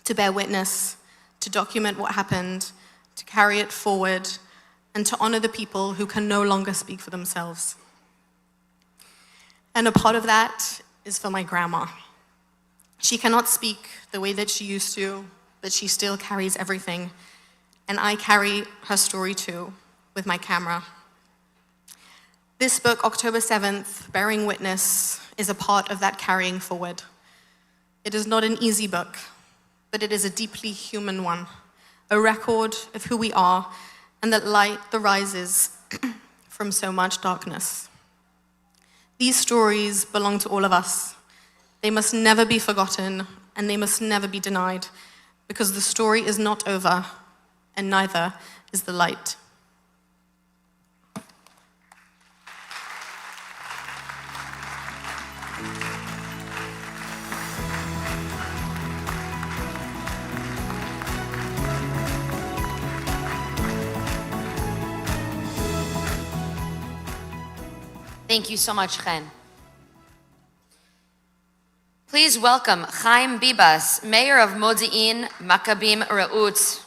to bear witness, to document what happened, to carry it forward, and to honor the people who can no longer speak for themselves. And a part of that is for my grandma. She cannot speak the way that she used to, but she still carries everything. And I carry her story too, with my camera. This book, October 7th, Bearing Witness, is a part of that carrying forward. It is not an easy book, but it is a deeply human one, a record of who we are and that light that rises from so much darkness. These stories belong to all of us. They must never be forgotten and they must never be denied because the story is not over and neither is the light. Thank you so much, Chen. Please welcome Chaim Bibas, mayor of Modi'in Maccabim Re'ut,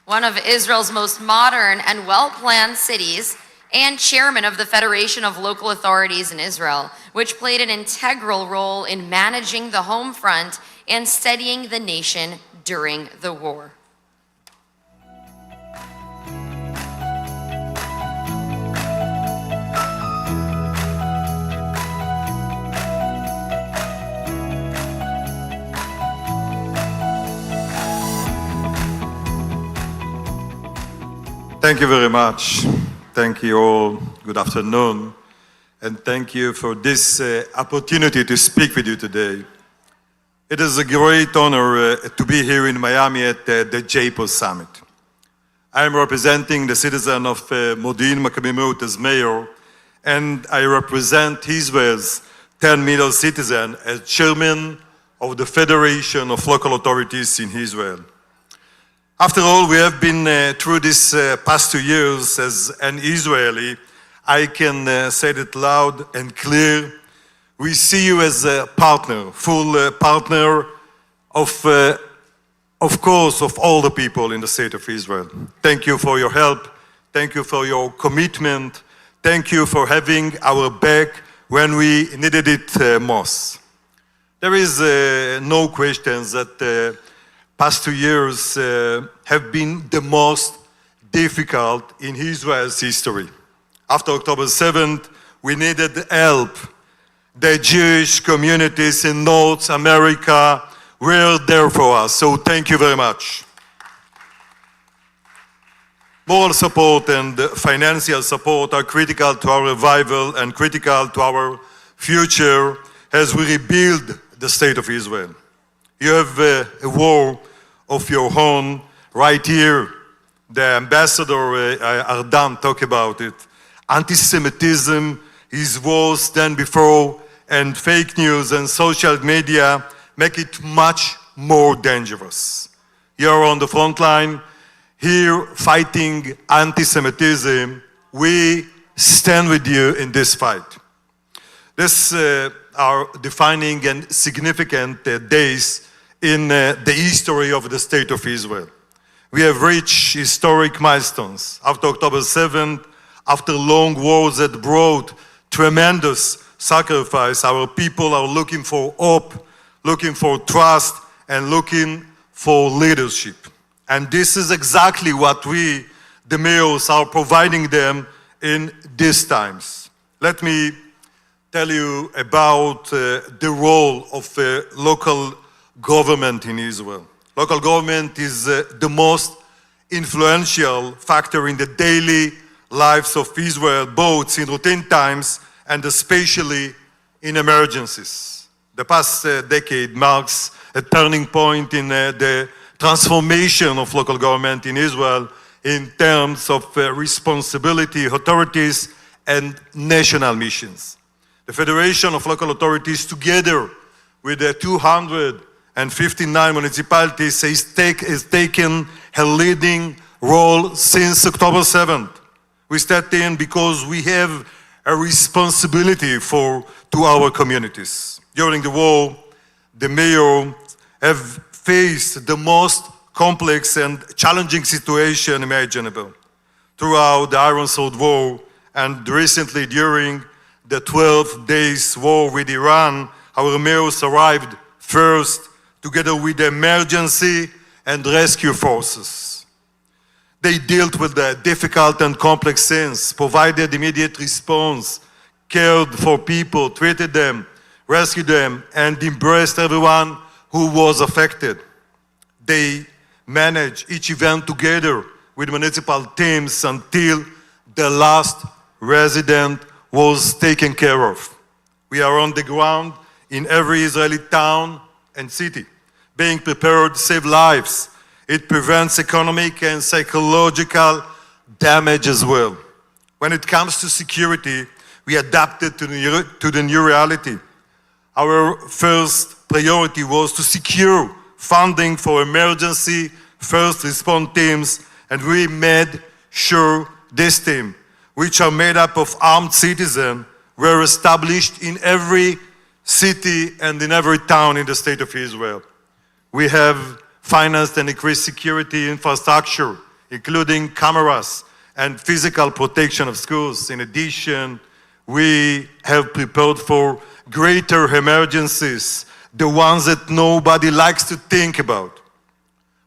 one of Israel's most modern and well-planned cities, and chairman of the Federation of Local Authorities in Israel, which played an integral role in managing the home front and steadying the nation during the war. Thank you very much. Thank you all. Good afternoon. And thank you for this opportunity to speak with you today. It is a great honor to be here in Miami at the JPO Summit. I am representing the citizen of Modi'in Maccabim Re'ut as mayor, and I represent Israel's 10 million citizens as chairman of the Federation of Local Authorities in Israel. After all, we have been through this past 2 years as an Israeli. I can say it loud and clear. We see you as a partner, full partner of course, of all the people in the state of Israel. Thank you for your help. Thank you for your commitment. Thank you for having our back when we needed it most. There is no question that past 2 years have been the most difficult in Israel's history. After October 7th, we needed help. The Jewish communities in North America were there for us, so thank you very much. Moral support and financial support are critical to our revival and critical to our future as we rebuild the state of Israel. You have a war of your own right here. The ambassador Ardan talked about it. Anti-Semitism is worse than before, and fake news and social media make it much more dangerous. You're on the front line, here fighting anti-Semitism. We stand with you in this fight. These are defining and significant days in the history of the state of Israel. We have reached historic milestones. After October 7th, after long wars that brought tremendous sacrifice, our people are looking for hope, looking for trust, and looking for leadership. And this is exactly what we, the mayors, are providing them in these times. Let me tell you about the role of local government in Israel. Local government is the most influential factor in the daily lives of Israel, both in routine times and especially in emergencies. The past decade marks a turning point in the transformation of local government in Israel in terms of responsibility, authorities, and national missions. The Federation of Local Authorities, together with the 259 municipalities, has taken a leading role since October 7th. We stepped in because we have a responsibility to our communities. During the war, the mayor have faced the most complex and challenging situation imaginable. Throughout the Iron Sword War and recently during the 12 days war with Iran, our mayors arrived first together with the emergency and rescue forces. They dealt with the difficult and complex scenes, provided immediate response, cared for people, treated them, rescued them, and embraced everyone who was affected. They managed each event together with municipal teams until the last resident was taken care of. We are on the ground in every Israeli town and city, being prepared to save lives. It prevents economic and psychological damage as well. When it comes to security, we adapted to the new reality. Our first priority was to secure funding for emergency first response teams, and we made sure this team, which are made up of armed citizens, were established in every city and in every town in the state of Israel. We have financed and increased security infrastructure, including cameras and physical protection of schools. In addition, we have prepared for greater emergencies, the ones that nobody likes to think about.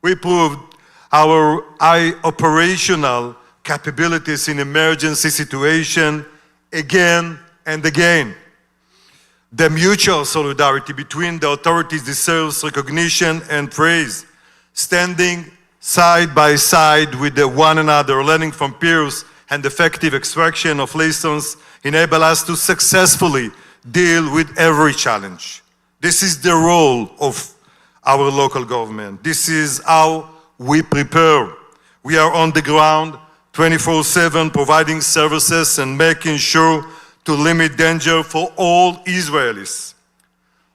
We proved our high operational capabilities in emergency situation again and again. The mutual solidarity between the authorities deserves recognition and praise. Standing side by side with one another, learning from peers, and effective extraction of lessons enable us to successfully deal with every challenge. This is the role of our local government. This is how we prepare. We are on the ground 24/7, providing services and making sure to limit danger for all Israelis.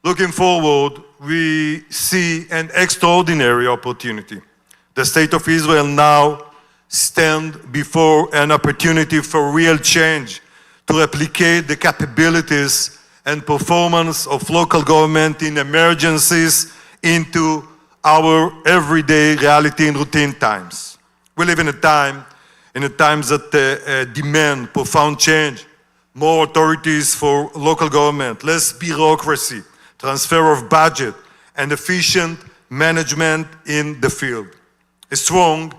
Looking forward, we see an extraordinary opportunity. The state of Israel now stands before an opportunity for real change, to replicate the capabilities and performance of local government in emergencies into our everyday reality in routine times. We live in a times that demand profound change, more authorities for local government, less bureaucracy, transfer of budget, and efficient management in the field. A strong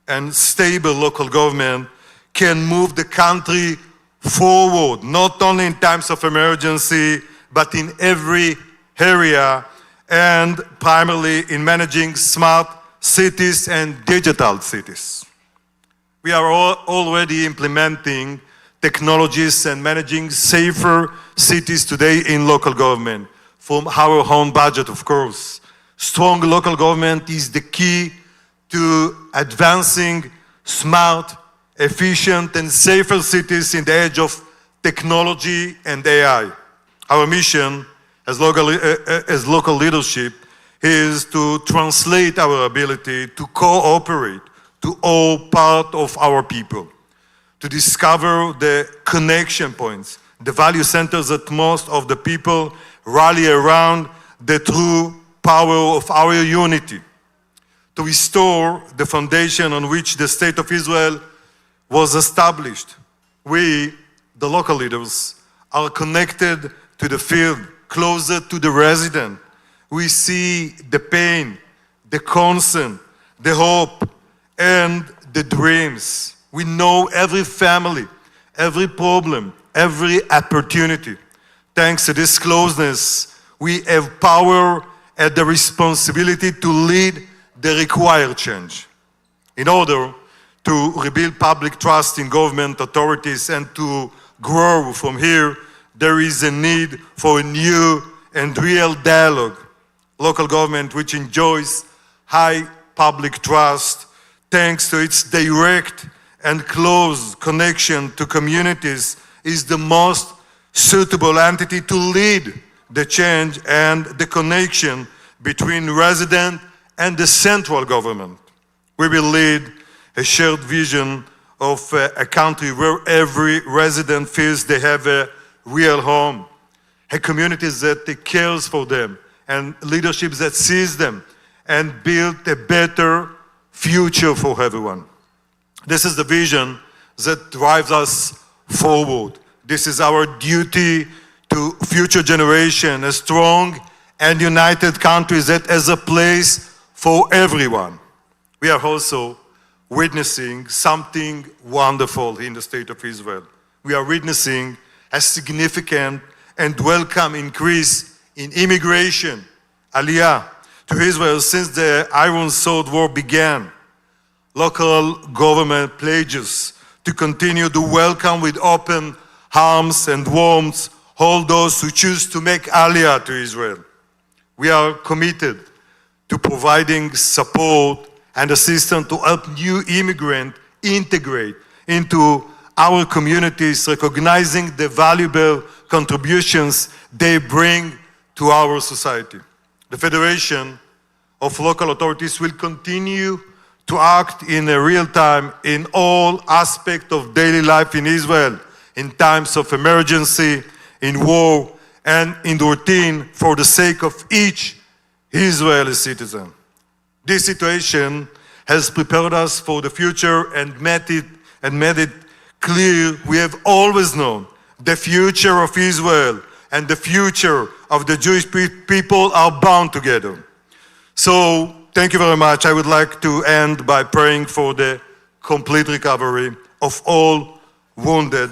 and stable local government can move the country forward, not only in times of emergency, but in every area, and primarily in managing smart cities and digital cities. We are already implementing technologies and managing safer cities today in local government, from our own budget, of course. Strong local government is the key to advancing smart, efficient, and safer cities in the age of technology and AI. Our mission as local leadership is to translate our ability to cooperate to all part of our people, to discover the connection points, the value centers that most of the people rally around, the true power of our unity, to restore the foundation on which the State of Israel was established. We, the local leaders, are connected to the field, closer to the resident. We see the pain, the concern, the hope, and the dreams. We know every family, every problem, every opportunity. Thanks to this closeness, we have power and the responsibility to lead the required change. In order to rebuild public trust in government authorities and to grow from here, there is a need for a new and real dialogue. Local government, which enjoys high public trust, thanks to its direct and close connection to communities, is the most suitable entity to lead the change and the connection between resident and the central government. We will lead a shared vision of a country where every resident feels they have a real home, a community that cares for them, and leadership that sees them and build a better future for everyone. This is the vision that drives us forward. This is our duty to future generation, a strong and united country that has a place for everyone. We are also witnessing something wonderful in the state of Israel. We are witnessing a significant and welcome increase in immigration, aliyah, to Israel since the Iron Sword War began. Local government pledges to continue to welcome with open arms and warmth all those who choose to make aliyah to Israel. We are committed to providing support and assistance to help new immigrants integrate into our communities, recognizing the valuable contributions they bring to our society. The Federation of Local Authorities will continue to act in real time in all aspects of daily life in Israel, in times of emergency, in war, and in routine for the sake of each Israeli citizen. This situation has prepared us for the future and made it clear we have always known the future of Israel and the future of the Jewish people are bound together. So, thank you very much. I would like to end by praying for the complete recovery of all wounded.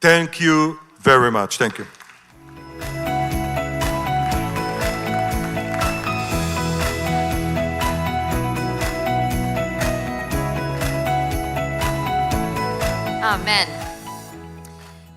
Thank you very much. Thank you. Amen.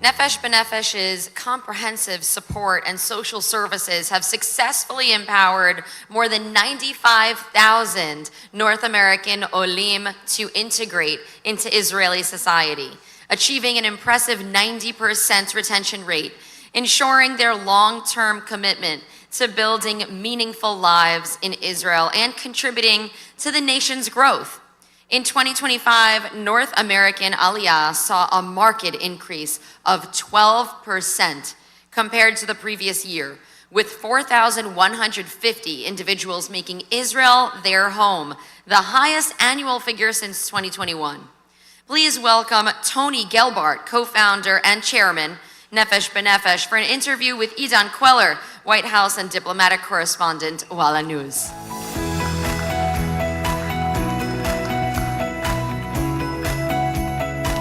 Nefesh B'Nefesh's comprehensive support and social services have successfully empowered more than 95,000 North American Olim to integrate into Israeli society, achieving an impressive 90% retention rate, ensuring their long-term commitment to building meaningful lives in Israel and contributing to the nation's growth. In 2025, North American Aliyah saw a marked increase of 12% compared to the previous year, with 4,150 individuals making Israel their home, the highest annual figure since 2021. Please welcome Tony Gelbart, co-founder and chairman, Nefesh B'Nefesh, for an interview with Idan Queller, White House and diplomatic correspondent, Walla News.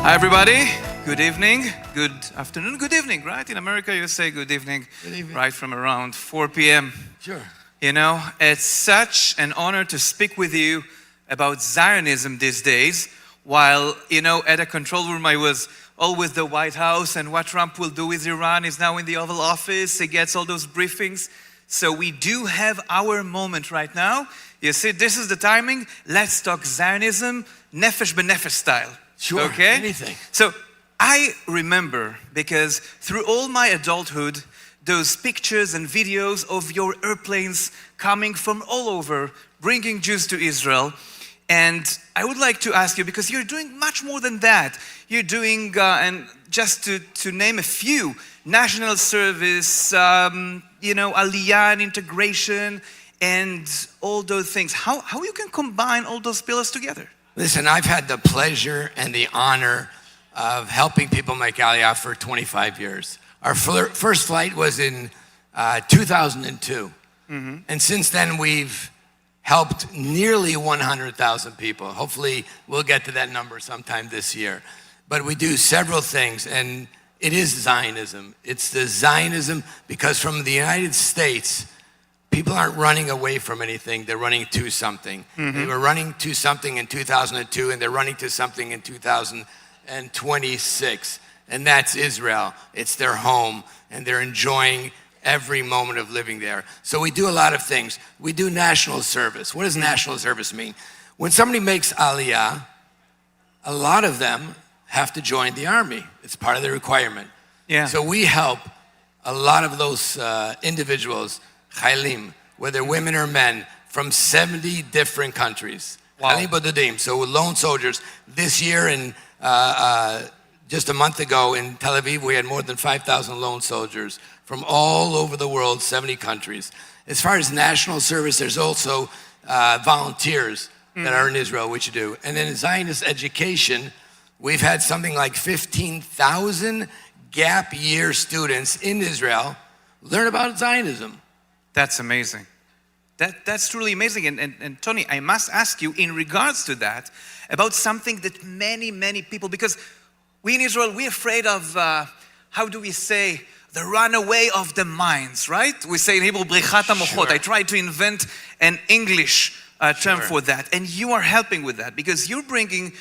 Hi, everybody. Good evening, good afternoon, good evening, right? In America, you say good evening, right from around 4 p.m. Sure. You know, it's such an honor to speak with you about Zionism these days. While, you know, at a control room, I was always the White House, and what Trump will do with Iran is now in the Oval Office. He gets all those briefings. So we do have our moment right now. You see, this is the timing. Let's talk Zionism, Nefesh B'Nefesh style. Sure, okay? anything. So I remember, because through all my adulthood, those pictures and videos of your airplanes coming from all over, bringing Jews to Israel. And I would like to ask you, because you're doing much more than that. You're doing, and just to name a few, national service, you know, aliyah and integration, and all those things. How you can combine all those pillars together? Listen, I've had the pleasure and the honor of helping people make Aliyah for 25 years. Our first flight was in 2002. Mm-hmm. And since then, we've helped nearly 100,000 people. Hopefully, we'll get to that number sometime this year. But we do several things. And it is Zionism. It's the Zionism because from the United States, people aren't running away from anything, they're running to something. They were running to something in 2002 and they're running to something in 2026. And that's Israel. It's their home and they're enjoying every moment of living there. So we do a lot of things. We do national service. What does national service mean? When somebody makes Aliyah, a lot of them have to join the army. It's part of the requirement. Yeah. So we help a lot of those individuals, Chaylim, whether women or men, from 70 different countries. Chaylim Bododim, so lone soldiers. This year and just a month ago in Tel Aviv, we had more than 5,000 lone soldiers from all over the world, 70 countries. As far as national service, there's also volunteers that are in Israel, which you do. And then in Zionist education, we've had something like 15,000 gap year students in Israel learn about Zionism. That's amazing. That's truly amazing. And Tony, I must ask you in regards to that about something that many people, because we in Israel, we're afraid of, how do we say, the runaway of the minds, right? We say in Hebrew, brichat hamochot. I tried to invent an English term for that. And you are helping with that because you're bringing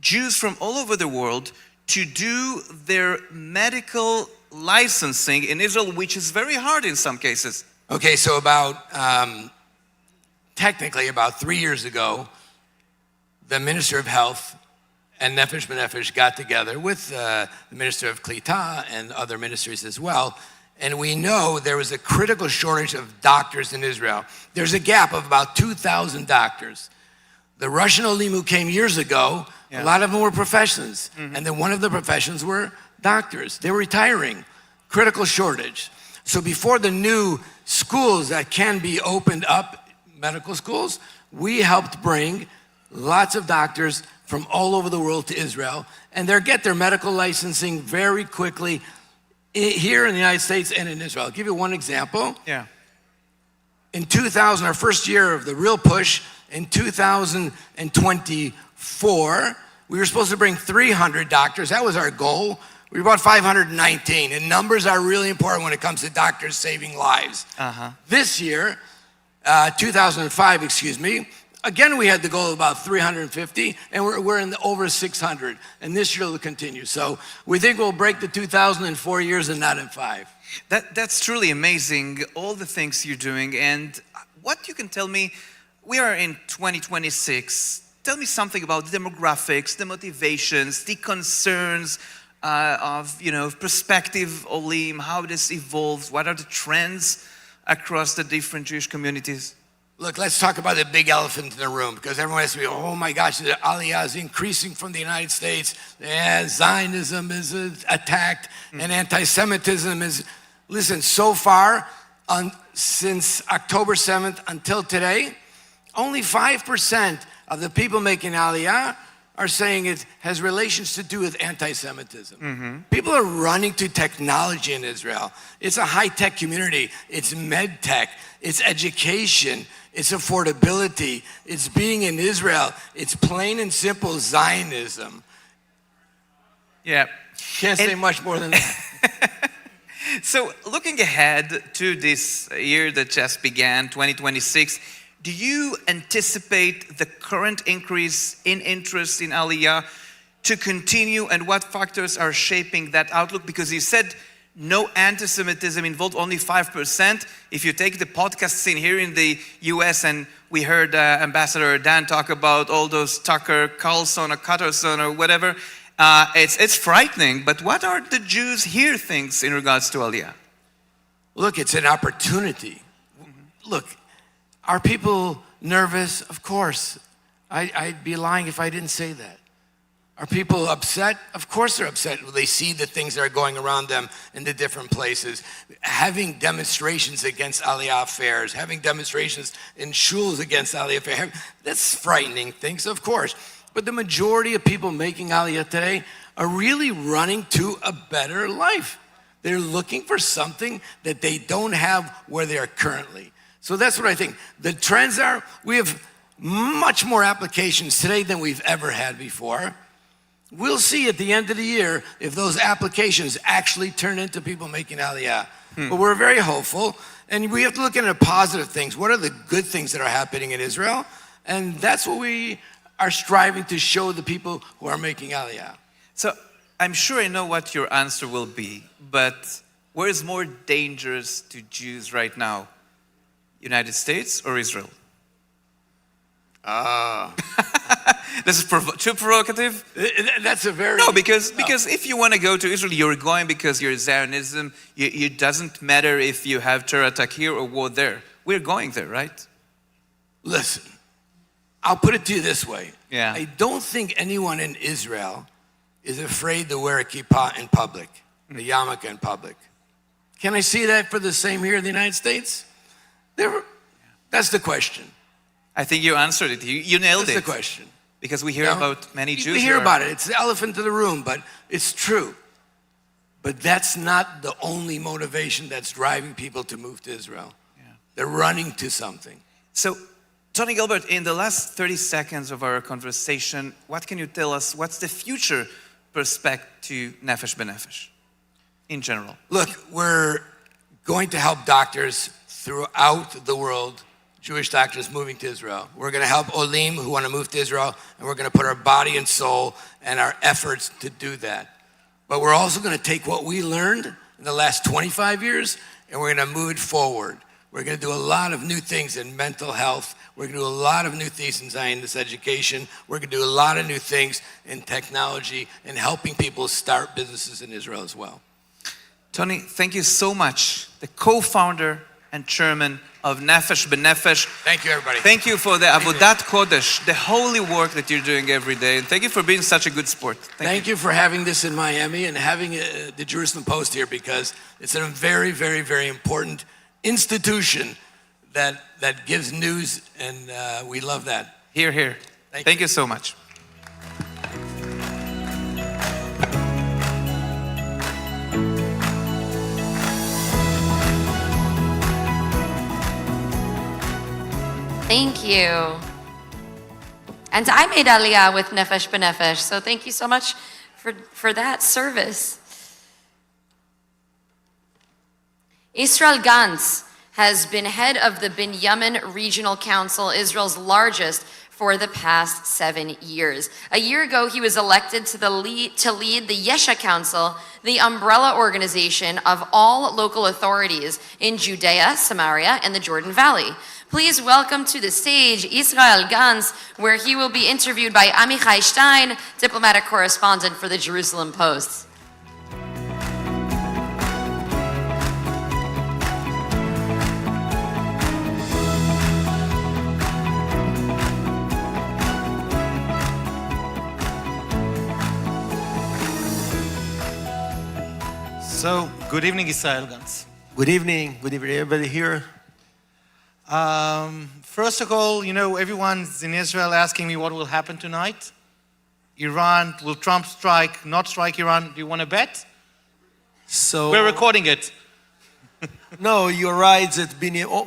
Jews from all over the world to do their medical licensing in Israel, which is very hard in some cases. Okay, so technically about 3 years ago, the Minister of Health and Nefesh B'Nefesh got together with the Minister of Klita and other ministries as well. And we know there was a critical shortage of doctors in Israel. There's a gap of about 2,000 doctors. The Russian Olim who came years ago, a lot of them were professions. And then one of the professions were doctors. They were retiring. Critical shortage. So before the new schools that can be opened up, medical schools, we helped bring lots of doctors from all over the world to Israel, and they get their medical licensing very quickly here in the United States and in Israel. I'll give you one example. Yeah. In 2000, our first year of the real push, in 2024, we were supposed to bring 300 doctors. That was our goal. We brought 519, and numbers are really important when it comes to doctors saving lives. This year, 2005, again, we had the goal of about 350, and we're in over 600, and this year will continue. So we think we'll break the 2,000 in 4 years and not in 5. That's truly amazing, all the things you're doing. And what you can tell me, we are in 2026. Tell me something about the demographics, the motivations, the concerns of, prospective Olim, how this evolves, what are the trends across the different Jewish communities? Look, let's talk about the big elephant in the room, because everyone has to be, oh my gosh, the Aliyah is increasing from the United States, and Zionism is attacked, and anti-Semitism is, listen, so far, since October 7th until today, only 5% of the people making Aliyah are saying it has relations to do with anti-Semitism. People are running to technology in Israel. It's a high-tech community. It's med tech. It's education. It's affordability. It's being in Israel. It's plain and simple Zionism. Yeah. Can't say much more than that. So looking ahead to this year that just began, 2026, do you anticipate the current increase in interest in Aliyah to continue, and what factors are shaping that outlook? Because you said no anti-Semitism involved, only 5%. If you take the podcast scene here in the US, and we heard Ambassador Dan talk about all those Tucker Carlson or Cutterson or whatever, it's frightening. But what are the Jews here thinks in regards to Aliyah? Look, it's an opportunity. Look, are people nervous? Of course. I'd be lying if I didn't say that. Are people upset? Of course they're upset. They see the things that are going around them in the different places. Having demonstrations against Aliyah fairs, having demonstrations in shuls against Aliyah fairs, that's frightening things, of course. But the majority of people making Aliyah today are really running to a better life. They're looking for something that they don't have where they are currently. So that's what I think. The trends are, we have much more applications today than we've ever had before. We'll see at the end of the year if those applications actually turn into people making Aliyah. But we're very hopeful, and we have to look at the positive things. What are the good things that are happening in Israel? And that's what we are striving to show the people who are making Aliyah. So I'm sure I know what your answer will be, but where is more dangerous to Jews right now? United States or Israel? This is too provocative? That's a very... No, because if you want to go to Israel, you're going because you're Zionism. It doesn't matter if you have terror attack here or war there. We're going there, right? Listen, I'll put it to you this way. Yeah. I don't think anyone in Israel is afraid to wear a kippah in public, a yarmulke in public. Can I see that for the same here in the United States? That's the question. I think you answered it. You nailed it. That's the question. Because we hear about many Jews. We hear about it. It's the elephant in the room, but it's true. But that's not the only motivation that's driving people to move to Israel. Yeah. They're running to something. So, Tony Gilbert, in the last 30 seconds of our conversation, what can you tell us? What's the future prospect to Nefesh B'Nefesh in general? Look, we're going to help doctors throughout the world, Jewish doctors moving to Israel. We're going to help Olim who want to move to Israel, and we're going to put our body and soul and our efforts to do that. But we're also going to take what we learned in the last 25 years, and we're going to move it forward. We're going to do a lot of new things in mental health. We're going to do a lot of new things in Zionist education. We're going to do a lot of new things in technology and helping people start businesses in Israel as well. Tony, thank you so much. The co-founder and chairman of Nefesh B'Nefesh. Thank you, everybody. Thank you for the Avodat Kodesh, the holy work that you're doing every day. And thank you for being such a good sport. Thank you for having this in Miami and having the Jerusalem Post here, because it's a very, very, very important institution that gives news, and we love that. Here, here. Thank you so much. Thank you. And I made Aliyah with Nefesh B'Nefesh, so thank you so much for that service. Israel Gantz has been head of the Binyamin Regional Council, Israel's largest, for the past 7 years. A year ago, he was elected to lead the Yesha Council, the umbrella organization of all local authorities in Judea, Samaria, and the Jordan Valley. Please welcome to the stage Israel Gantz, where he will be interviewed by Amichai Stein, diplomatic correspondent for the Jerusalem Post. So, good evening, Israel Gantz. Good evening, everybody here. First of all, you know, everyone's in Israel asking me what will happen tonight. Iran, will Trump strike, not strike Iran? Do you want to bet? So We're recording it. No, you're right that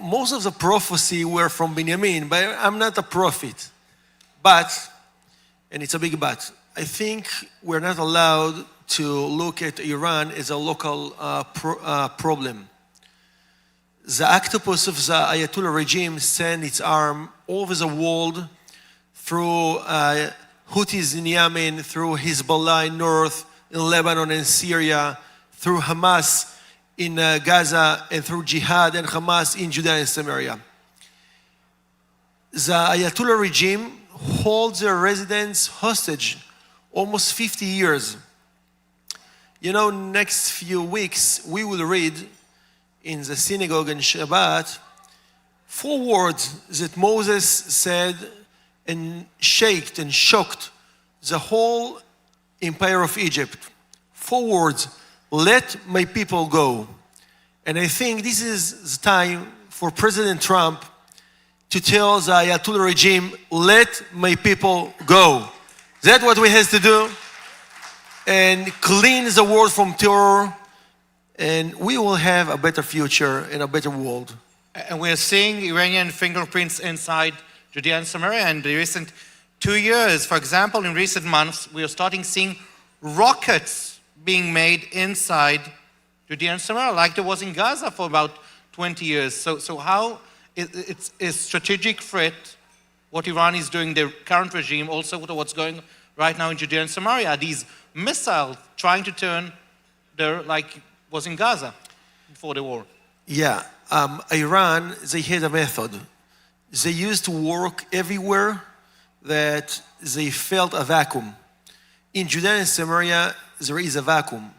most of the prophecy were from Binyamin, but I'm not a prophet. But, and it's a big but, I think we're not allowed to look at Iran as a local problem. The octopus of the Ayatollah regime sent its arm over the world through Houthis in Yemen, through Hezbollah in north, in Lebanon and Syria, through Hamas in Gaza, and through Jihad and Hamas in Judea and Samaria. The Ayatollah regime holds their residents hostage almost 50 years. You know, next few weeks, we will read in the synagogue in Shabbat 4 words that Moses said and shocked the whole empire of Egypt. 4 words, let my people go. And I think this is the time for President Trump to tell the Ayatollah regime, let my people go. That's what we have to do. And clean the world from terror, and we will have a better future and a better world. And we're seeing Iranian fingerprints inside Judea and Samaria, and the recent 2 years. For example, in recent months, we are starting seeing rockets being made inside Judea and Samaria, like there was in Gaza for about 20 years. So how is strategic threat, what Iran is doing, the current regime, also what's going right now in Judea and Samaria, are these missiles trying to turn there like was in Gaza before the war? Yeah, Iran, they had a method. They used to work everywhere that they felt a vacuum. In Judea and Samaria, there is a vacuum.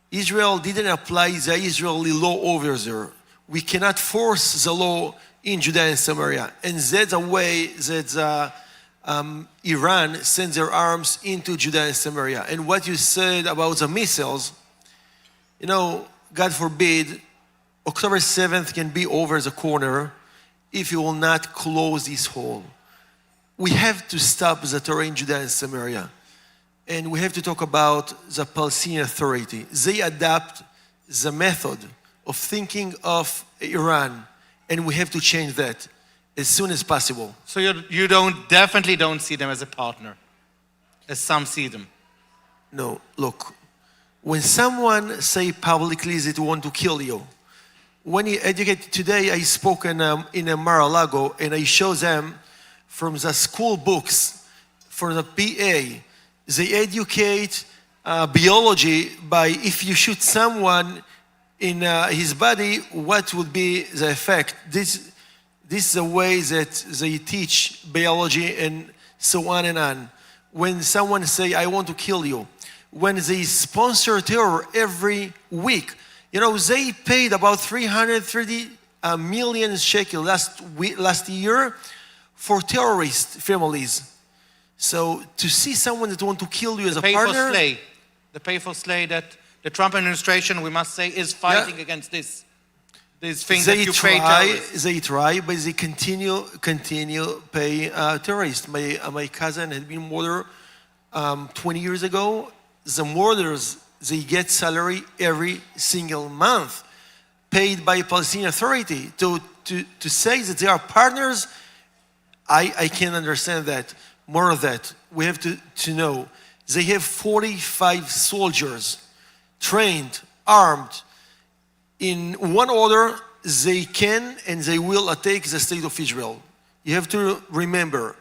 Israel didn't apply the Israeli law over there. We cannot force the law in Judea and Samaria. And that's a way that Iran sends their arms into Judea and Samaria. And what you said about the missiles, you know, God forbid, October 7th can be over the corner if you will not close this hole. We have to stop the terror in Judea and Samaria. And we have to talk about the Palestinian Authority. They adapt the method of thinking of Iran, and we have to change that as soon as possible. So you definitely don't see them as a partner, as some see them. No, look, when someone say publicly that they want to kill you, when you educate, today I spoke in Mar-a-Lago, and I show them from the school books for the PA. They educate biology by if you shoot someone in his body, what would be the effect. This is the way that they teach biology and so on and on. When someone say, I want to kill you, when they sponsor terror every week, you know, they paid about 330 million shekel last year for terrorist families. So to see someone that want to kill you as a partner, the pay for slay that the Trump administration, we must say, is fighting against these things that you pay terrorists. They try, but they continue pay terrorists. My cousin had been murdered 20 years ago. The murderers, they get salary every single month, paid by Palestinian Authority. To say that they are partners, I can't understand that. More of that, we have to know. They have 45 soldiers, trained, armed. In one order, they can and they will attack the state of Israel. You have to remember,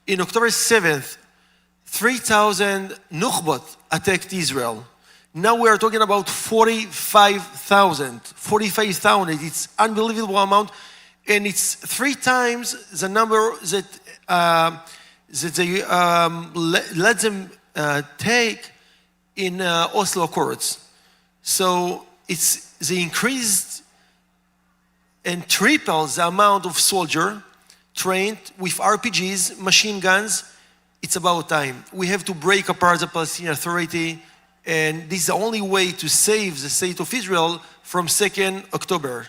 in October 7th, 3,000 Nukhbat attacked Israel. Now we are talking about 45,000. 45,000, it's unbelievable amount. And it's 3 times the number that they let them take in Oslo Accords. So they increased and tripled the amount of soldier trained with RPGs, machine guns. It's about time. We have to break apart the Palestinian Authority, and this is the only way to save the state of Israel from 2nd October.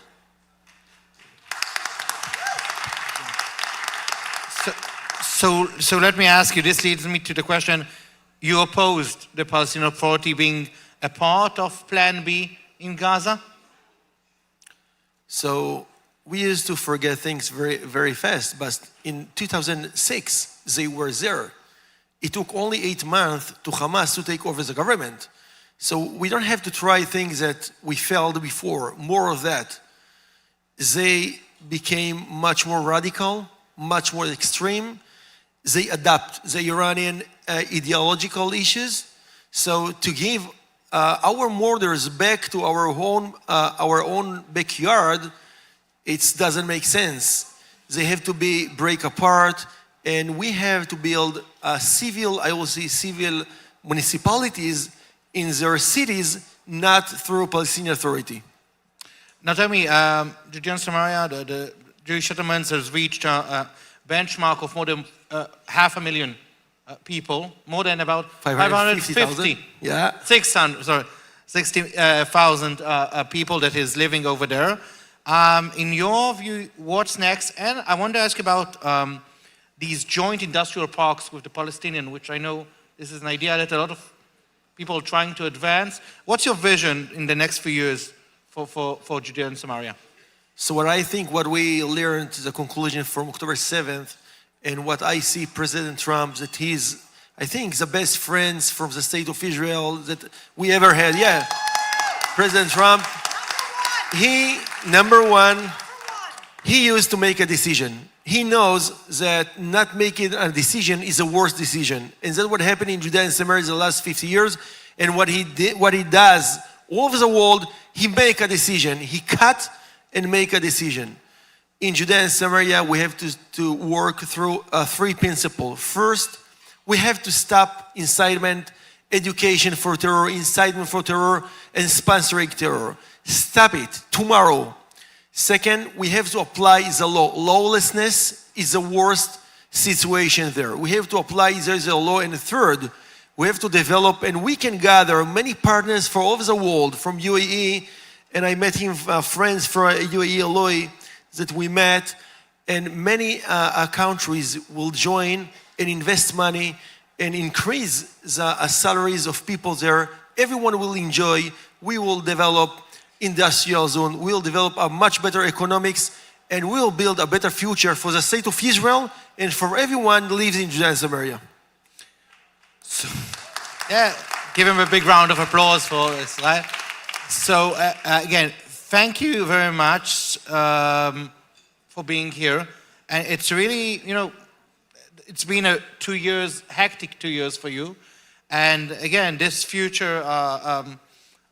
So let me ask you, this leads me to the question, you opposed the Palestinian Authority being a part of Plan B in Gaza? So we used to forget things very, very fast, but in 2006, they were there. It took only 8 months to Hamas to take over the government. So we don't have to try things that we failed before, more of that. They became much more radical, much more extreme. They adapt the Iranian ideological issues. So to give our murders back to our own backyard, it doesn't make sense. They have to break apart, and we have to build civil municipalities in their cities, not through Palestinian Authority. Now tell me, Judea and Samaria, the Jewish settlements has reached a benchmark of more than 500,000 people, more than about 550. Yeah. 60,000 people that is living over there. In your view, what's next? And I want to ask about these joint industrial parks with the Palestinian, which I know this is an idea that a lot of people are trying to advance. What's your vision in the next few years for Judea and Samaria? So what I think what we learned, the conclusion from October 7th, and what I see President Trump, that he's, I think, the best friends from the state of Israel that we ever had. Yeah, President Trump, he, number one, he used to make a decision. He knows that not making a decision is the worst decision. And that's what happened in Judea and Samaria the last 50 years. And what he does all over the world, he make a decision. He cut and make a decision. In Judea and Samaria, we have to work through three principles. First, we have to stop incitement, education for terror, incitement for terror, and sponsoring terror. Stop it tomorrow. Second, we have to apply the law. Lawlessness is the worst situation there. We have to apply the law. And third, we have to develop, and we can gather many partners from all over the world, from UAE, and I met him, friends from UAE, Eloi, that we met, and many countries will join and invest money and increase the salaries of people there. Everyone will enjoy. We will develop industrial zone. We will develop a much better economics, and we will build a better future for the state of Israel and for everyone who lives in Judea and Samaria. Yeah, give him a big round of applause for this, right? So again, thank you very much for being here. And it's really, it's been hectic 2 years for you. And again, this future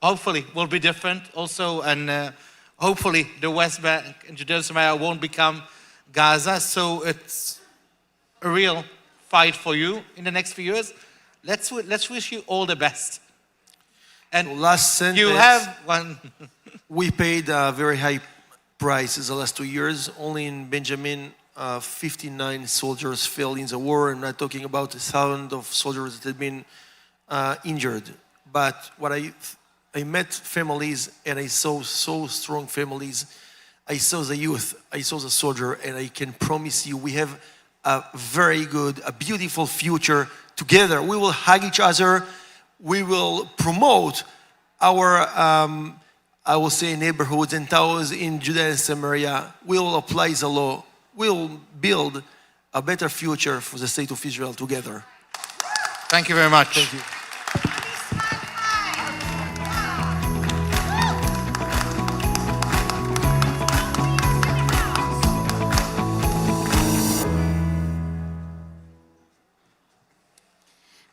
hopefully will be different also. And hopefully the West Bank and Judea and Samaria won't become Gaza. So it's a real fight for you in the next few years. Let's wish you all the best. And last sentence, you have one. We paid a very high price the last 2 years. Only in Benjamin, 59 soldiers fell in the war. I'm not talking about the thousands of soldiers that had been injured. But what I met families, and I saw so strong families. I saw the youth, I saw the soldier, and I can promise you we have a very good, a beautiful future together. We will hug each other. We will promote our, I will say, neighborhoods and towns in Judea and Samaria. We will apply the law. We will build a better future for the state of Israel together. Thank you very much. Thank you.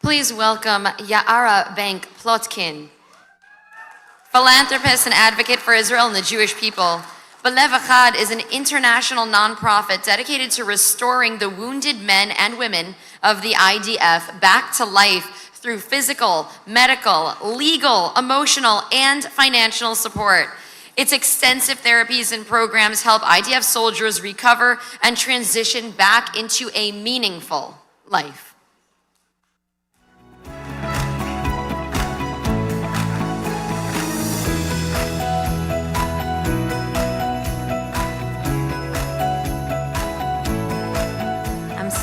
Please welcome Yaara Bank Plotkin, philanthropist and advocate for Israel and the Jewish people. Belev Echad is an international nonprofit dedicated to restoring the wounded men and women of the IDF back to life through physical, medical, legal, emotional, and financial support. Its extensive therapies and programs help IDF soldiers recover and transition back into a meaningful life.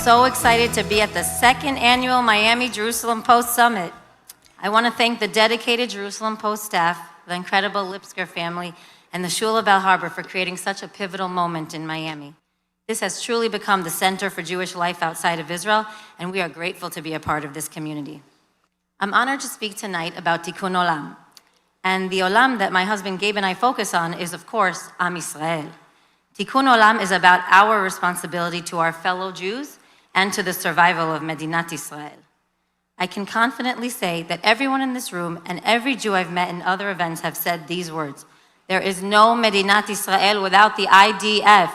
So excited to be at the second annual Miami Jerusalem Post Summit. I want to thank the dedicated Jerusalem Post staff, the incredible Lipsker family, and the Shul of Bell Harbor for creating such a pivotal moment in Miami. This has truly become the center for Jewish life outside of Israel, and we are grateful to be a part of this community. I'm honored to speak tonight about Tikkun Olam. And the Olam that my husband Gabe and I focus on is, of course, Am Yisrael. Tikkun Olam is about our responsibility to our fellow Jews and to the survival of Medinat Israel. I can confidently say that everyone in this room and every Jew I've met in other events have said these words: there is no Medinat Israel without the IDF.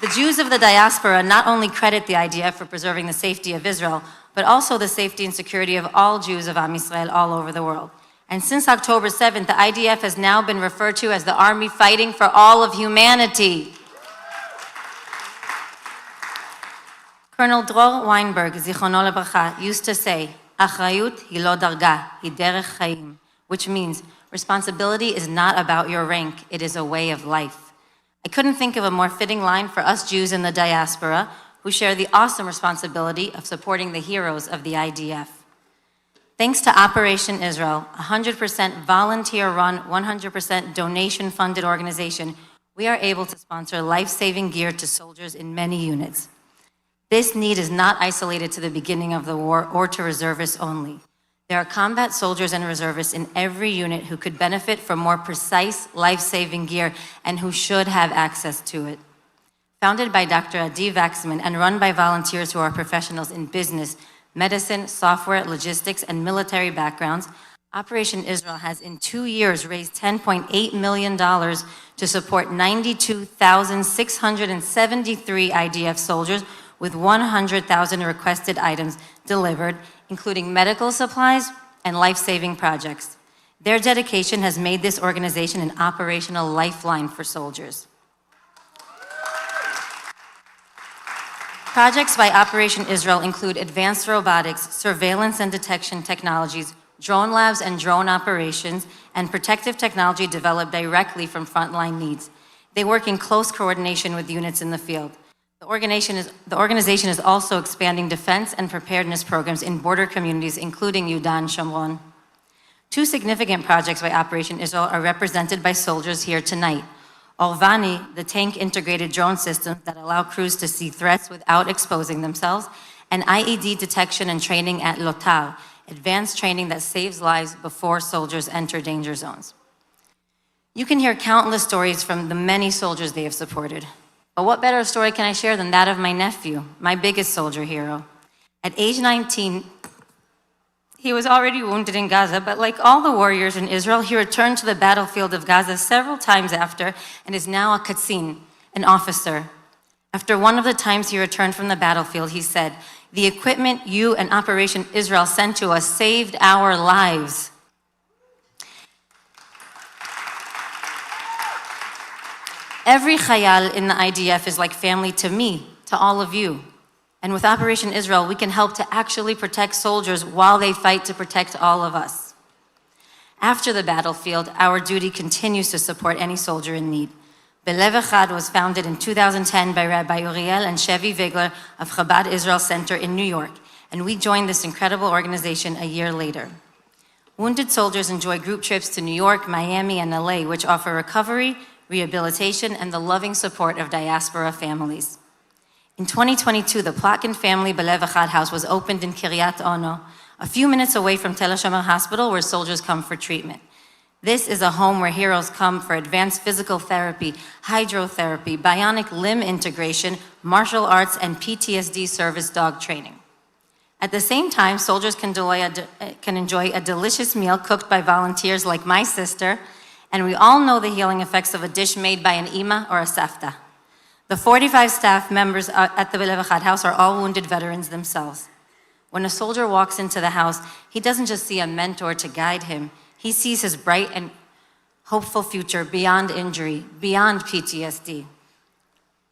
The Jews of the diaspora not only credit the IDF for preserving the safety of Israel, but also the safety and security of all Jews of Am Yisrael all over the world. And since October 7th, the IDF has now been referred to as the army fighting for all of humanity. Colonel Dror Weinberg, Zichrono Lebracha, used to say, Achrayut hi lo darga, hi derech chaim, which means responsibility is not about your rank, it is a way of life. I couldn't think of a more fitting line for us Jews in the diaspora who share the awesome responsibility of supporting the heroes of the IDF. Thanks to Operation Israel, a 100% volunteer-run, 100% donation-funded organization, we are able to sponsor life-saving gear to soldiers in many units. This need is not isolated to the beginning of the war or to reservists only. There are combat soldiers and reservists in every unit who could benefit from more precise life-saving gear and who should have access to it. Founded by Dr. Adi Vaxman and run by volunteers who are professionals in business, medicine, software, logistics, and military backgrounds, Operation Israel has in 2 years raised $10.8 million to support 92,673 IDF soldiers with 100,000 requested items delivered, including medical supplies and life-saving projects. Their dedication has made this organization an operational lifeline for soldiers. Projects by Operation Israel include advanced robotics, surveillance and detection technologies, drone labs and drone operations, and protective technology developed directly from frontline needs. They work in close coordination with units in the field. The organization is also expanding defense and preparedness programs in border communities, including Yudan and Shomron. 2 significant projects by Operation Israel are represented by soldiers here tonight. Orvani, the tank-integrated drone system that allow crews to see threats without exposing themselves, and IED detection and training at Lotar, advanced training that saves lives before soldiers enter danger zones. You can hear countless stories from the many soldiers they have supported. But what better story can I share than that of my nephew, my biggest soldier hero? At age 19, he was already wounded in Gaza, but like all the warriors in Israel, he returned to the battlefield of Gaza several times after and is now a katzin, an officer. After one of the times he returned from the battlefield, he said, "The equipment you and Operation Israel sent to us saved our lives." Every chayal in the IDF is like family to me, to all of you. And with Operation Israel, we can help to actually protect soldiers while they fight to protect all of us. After the battlefield, our duty continues to support any soldier in need. Belev Echad was founded in 2010 by Rabbi Uriel and Chevy Vigler of Chabad Israel Center in New York, and we joined this incredible organization a year later. Wounded soldiers enjoy group trips to New York, Miami, and LA, which offer recovery, rehabilitation, and the loving support of diaspora families. In 2022, the Plotkin Family Belev Echad House was opened in Kiryat Ono, a few minutes away from Tel HaShomer Hospital, where soldiers come for treatment. This is a home where heroes come for advanced physical therapy, hydrotherapy, bionic limb integration, martial arts, and PTSD service dog training. At the same time, soldiers can enjoy a delicious meal cooked by volunteers like my sister, and we all know the healing effects of a dish made by an ima or a safta. The 45 staff members at the Belev Echad house are all wounded veterans themselves. When a soldier walks into the house, he doesn't just see a mentor to guide him. He sees his bright and hopeful future beyond injury, beyond PTSD.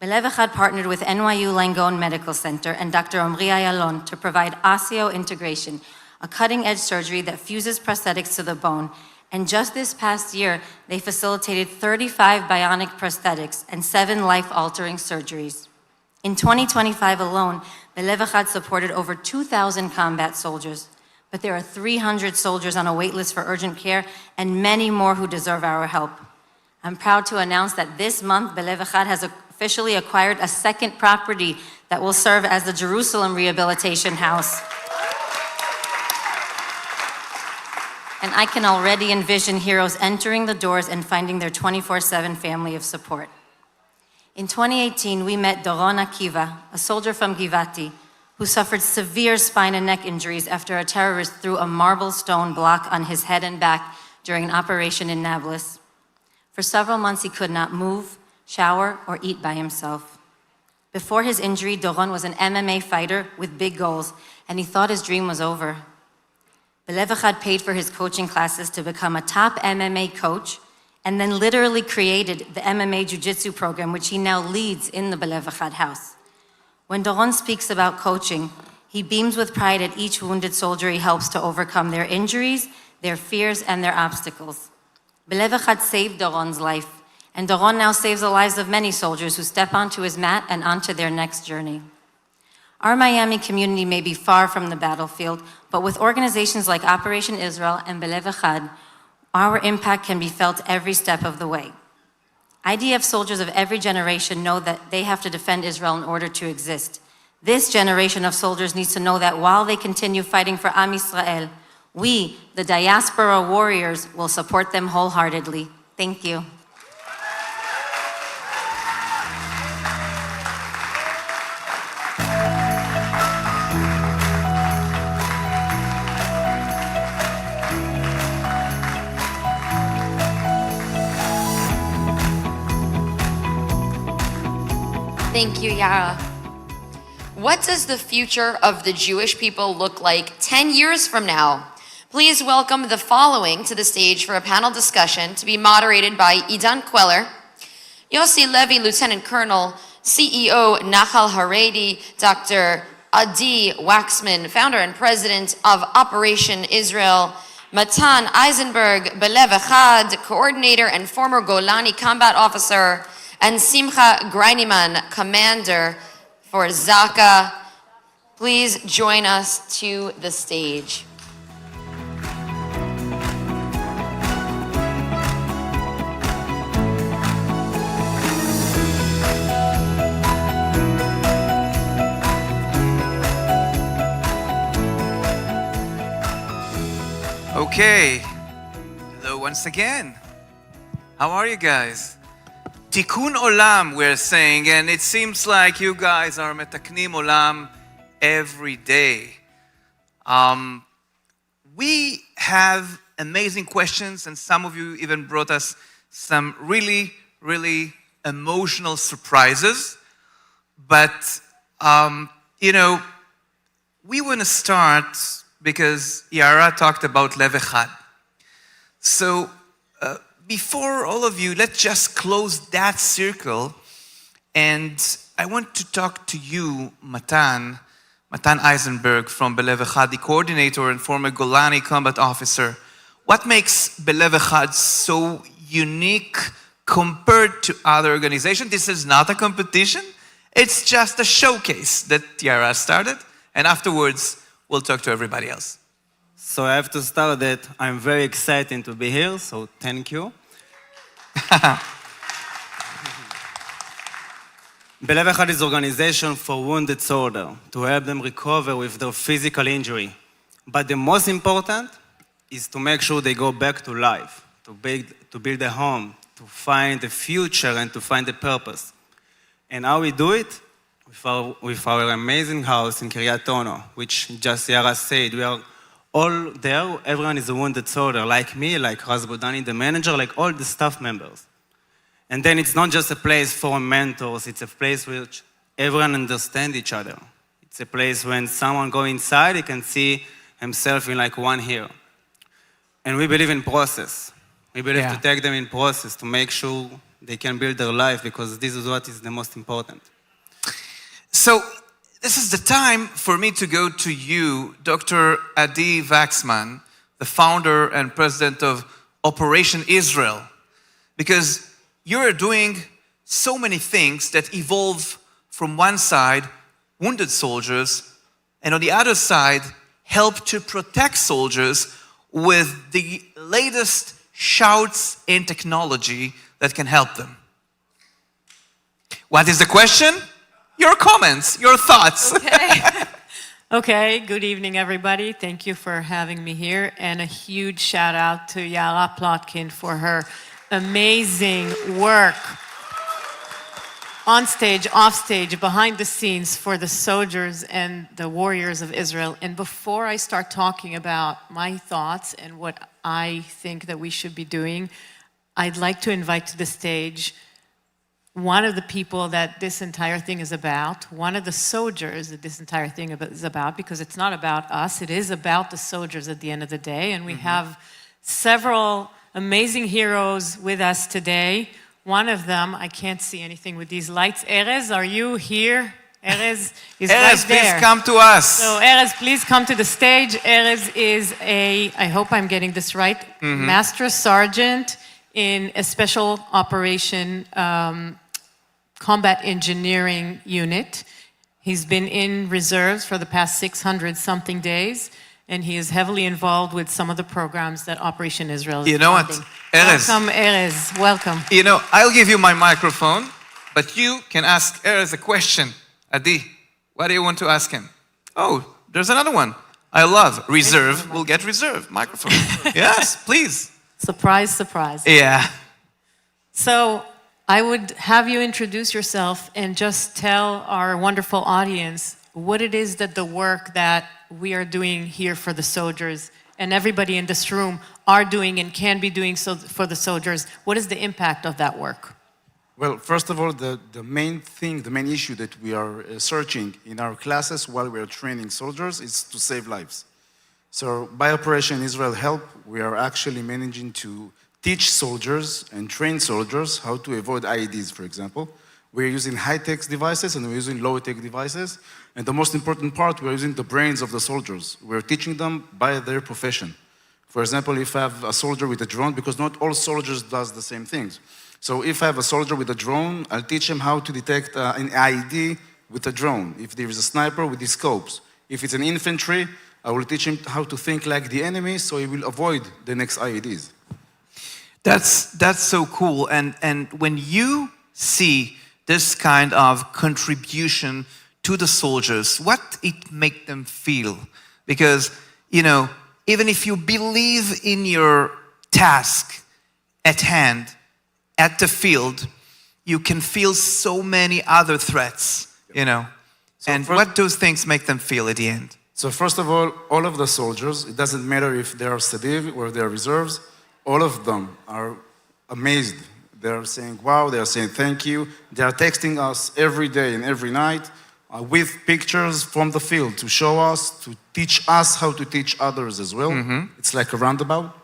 Belev Echad partnered with NYU Langone Medical Center and Dr. Omri Ayalon to provide osseointegration, a cutting-edge surgery that fuses prosthetics to the bone. And just this past year, they facilitated 35 bionic prosthetics and 7 life-altering surgeries. In 2025 alone, Belev Echad supported over 2,000 combat soldiers. But there are 300 soldiers on a wait list for urgent care and many more who deserve our help. I'm proud to announce that this month, Belev Echad has officially acquired a second property that will serve as the Jerusalem Rehabilitation House. And I can already envision heroes entering the doors and finding their 24/7 family of support. In 2018, we met Doron Akiva, a soldier from Givati, who suffered severe spine and neck injuries after a terrorist threw a marble stone block on his head and back during an operation in Nablus. For several months, he could not move, shower, or eat by himself. Before his injury, Doron was an MMA fighter with big goals, and he thought his dream was over. Belev Echad paid for his coaching classes to become a top MMA coach, and then literally created the MMA Jiu-Jitsu program, which he now leads in the Belev Echad house. When Doron speaks about coaching, he beams with pride at each wounded soldier he helps to overcome their injuries, their fears, and their obstacles. Belev Echad saved Doron's life, and Doron now saves the lives of many soldiers who step onto his mat and onto their next journey. Our Miami community may be far from the battlefield, but with organizations like Operation Israel and Belev Echad, our impact can be felt every step of the way. IDF soldiers of every generation know that they have to defend Israel in order to exist. This generation of soldiers needs to know that while they continue fighting for Am Yisrael, we, the diaspora warriors, will support them wholeheartedly. Thank you. Thank you, Yara. What does the future of the Jewish people look like 10 years from now? Please welcome the following to the stage for a panel discussion to be moderated by Idan Queller, Yossi Levy, Lieutenant Colonel, CEO Nahal Haredi, Dr. Adi Waxman, founder and president of Operation Israel, Matan Eisenberg, Belev Echad, coordinator and former Golani combat officer, and Simcha Greineman, commander for Zaka. Please join us to the stage. Okay, hello once again. How are you guys? Tikkun Olam, we're saying, and it seems like you guys are metaknim olam every day. We have amazing questions, and some of you even brought us some really, really emotional surprises. But, you know, we want to start because Yara talked about Lev Echad. So, before all of you, let's just close that circle. And I want to talk to you, Matan Eisenberg from Belev Echad, the coordinator and former Golani combat officer. What makes Belev Echad so unique compared to other organizations? This is not a competition. It's just a showcase that Yara started. And afterwards, we'll talk to everybody else. So I have to start that I'm very excited to be here, so thank you. Belev Echad is an organization for wounded soldiers to help them recover with their physical injury. But the most important is to make sure they go back to life, to build a home, to find the future and to find the purpose. And how we do it? With our amazing house in Kiryat Ono, which just Yara said, we are all there. Everyone is a wounded soldier, like me, like Raz Bodani, the manager, like all the staff members. And then it's not just a place for mentors, it's a place which everyone understands each other. It's a place when someone goes inside, he can see himself in like one hero. And we believe in process. We believe to take them in process to make sure they can build their life, because this is what is the most important. So this is the time for me to go to you, Dr. Adi Waxman, the founder and president of Operation Israel, because you're doing so many things that evolve from one side, wounded soldiers, and on the other side, help to protect soldiers with the latest shouts in technology that can help them. What is the question? Your comments, your thoughts. Okay. Okay, good evening, everybody. Thank you for having me here. And a huge shout out to Yara Plotkin for her amazing work on stage, off stage, behind the scenes for the soldiers and the warriors of Israel. And before I start talking about my thoughts and what I think that we should be doing, I'd like to invite to the stage one of the people that this entire thing is about, one of the soldiers that this entire thing is about, because it's not about us, it is about the soldiers at the end of the day. And we have several amazing heroes with us today. One of them, I can't see anything with these lights. Erez, are you here? Erez is right there. Please come to us. So Erez, please come to the stage. Erez is I hope I'm getting this right, Master Sergeant in a special operation combat engineering unit. He's been in reserves for the past 600 something days, and he is heavily involved with some of the programs that Operation Israel is You know what? funding. Erez. Welcome, Erez. Welcome. You know, I'll give you my microphone, but you can ask Erez a question. Adi, what do you want to ask him? Oh, there's another one. I love reserve. We'll get reserve microphone. Yes, please. Surprise, surprise. Yeah. So I would have you introduce yourself and just tell our wonderful audience what it is that the work that we are doing here for the soldiers and everybody in this room are doing and can be doing so for the soldiers. What is the impact of that work? Well, first of all, the main thing, the main issue that we are searching in our classes while we are training soldiers is to save lives. So by Operation Israel Help, we are actually managing to teach soldiers and train soldiers how to avoid IEDs, for example. We're using high-tech devices and we're using low-tech devices. And the most important part, we're using the brains of the soldiers. We're teaching them by their profession. For example, if I have a soldier with a drone, because not all soldiers does the same things. So if I have a soldier with a drone, I'll teach him how to detect an IED with a drone. If there is a sniper, with the scopes. If it's an infantry, I will teach him how to think like the enemy so he will avoid the next IEDs. That's so cool. And when you see this kind of contribution to the soldiers, what it make them feel? Because, you know, even if you believe in your task at hand, at the field, you can feel so many other threats, you know. So and what those things make them feel at the end? So first of all of the soldiers, it doesn't matter if they are Sadiv or they are reserves, all of them are amazed. They are saying, wow, they are saying thank you. They are texting us every day and every night with pictures from the field to show us, to teach us how to teach others as well. It's like a roundabout.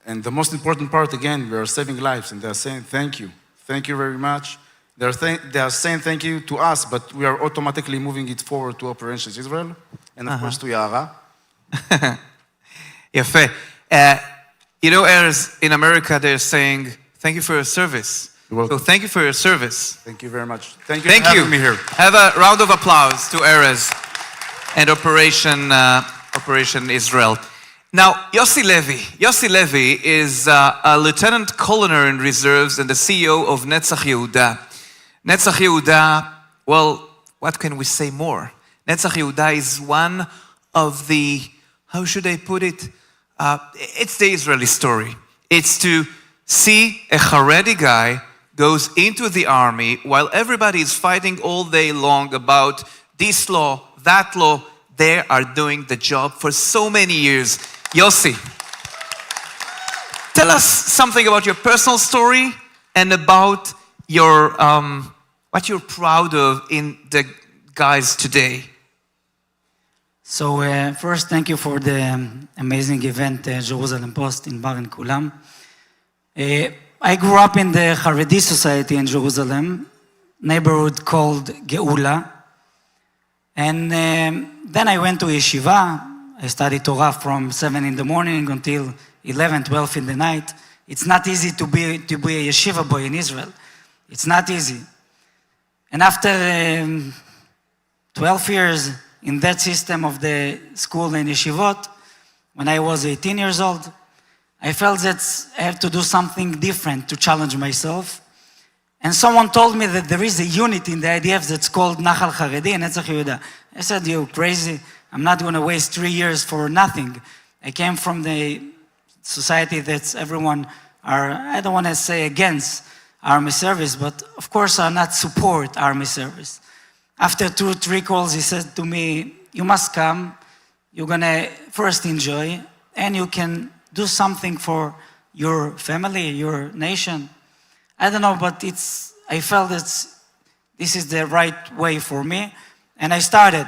And the most important part, again, we are saving lives, and they are saying thank you. Thank you very much. They are saying thank you to us, but we are automatically moving it forward to Operation Israel, and of course to Yara. Yafé. You know, Erez, in America, they're saying, thank you for your service. So thank you for your service. Thank you very much. Thank you for having me here. Have a round of applause to Erez and Operation Israel. Now, Yossi Levy is a lieutenant colonel in reserves and the CEO of Netzach Yehuda. Netzach Yehuda, well, what can we say more? Netzach Yehuda is one of the, how should I put it? It's the Israeli story. It's to see a Haredi guy goes into the army while everybody is fighting all day long about this law, that law. They are doing the job for so many years. Yossi, tell us something about your personal story and about your what you're proud of in the guys today. So first, thank you for the amazing event, Jerusalem Post in Bar and Kulam. I grew up in the Haredi society in Jerusalem, neighborhood called Geula. And then I went to yeshiva. I studied Torah from 7 in the morning until 11, 12 in the night. It's not easy to be a yeshiva boy in Israel. It's not easy. And after 12 years in that system of the school and yeshivot, when I was 18 years old, I felt that I have to do something different to challenge myself. And someone told me that there is a unit in the IDF that's called Nachal Haredi and Netzach Yehuda. I said, you're crazy. I'm not going to waste 3 years for nothing. I came from the society that's everyone are, I don't want to say against army service, but of course are not support army service. After 2 or 3 calls, he said to me, you must come. You're going to first enjoy, and you can do something for your family, your nation. I don't know, but I felt that this is the right way for me. And I started.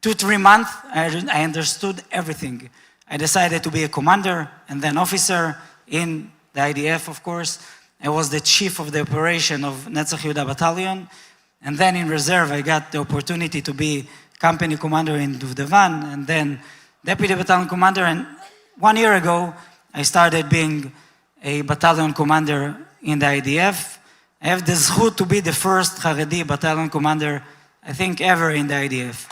2-3 months, I understood everything. I decided to be a commander and then officer in the IDF, of course. I was the chief of the operation of Netzach Yehuda Battalion. And then in reserve, I got the opportunity to be company commander in Duvdevan and then deputy battalion commander. And 1 year ago, I started being a battalion commander in the IDF. I have the zchut to be the first Haredi battalion commander, I think, ever in the IDF.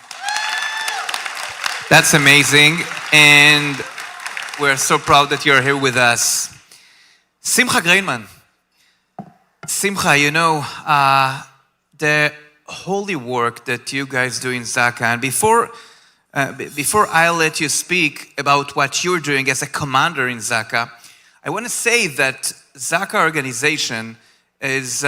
That's amazing, and we're so proud that you're here with us. Simcha Greinman. Simcha, you know, the holy work that you guys do in Zaka, and before I let you speak about what you're doing as a commander in Zaka, I want to say that Zaka organization is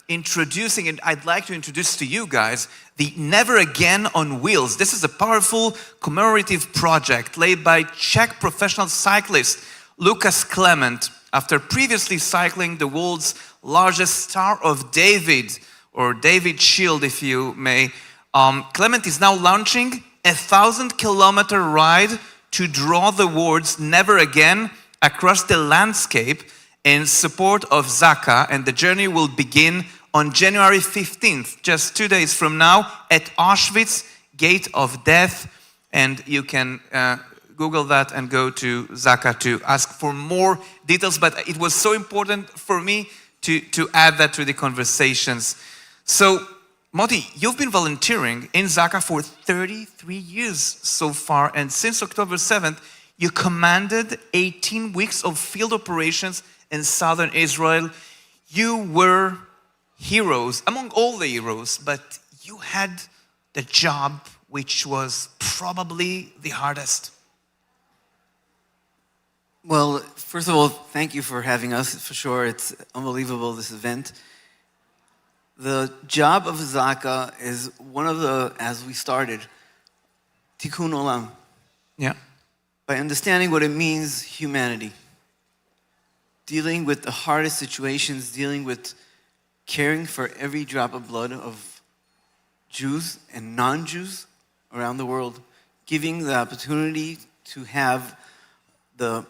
introducing, and I'd like to introduce to you guys, the Never Again on Wheels. This is a powerful commemorative project led by Czech professional cyclist Lucas Clement after previously cycling the world's largest Star of David, or David Shield if you may. Clement is now launching a 1,000-kilometer ride to draw the words Never Again across the landscape in support of Zaka, and the journey will begin on January 15th, just 2 days from now, at Auschwitz, Gate of Death. And you can Google that and go to Zaka to ask for more details. But it was so important for me to add that to the conversations. So, Moti, you've been volunteering in Zaka for 33 years so far. And since October 7th, you commanded 18 weeks of field operations in southern Israel. You were heroes, among all the heroes, but you had the job which was probably the hardest. Well, first of all, thank you for having us. For sure, it's unbelievable, this event. The job of Zaka is one of the, as we started, Tikkun Olam. Yeah. By understanding what it means, humanity. Dealing with the hardest situations, dealing with caring for every drop of blood of Jews and non-Jews around the world, giving the opportunity to have the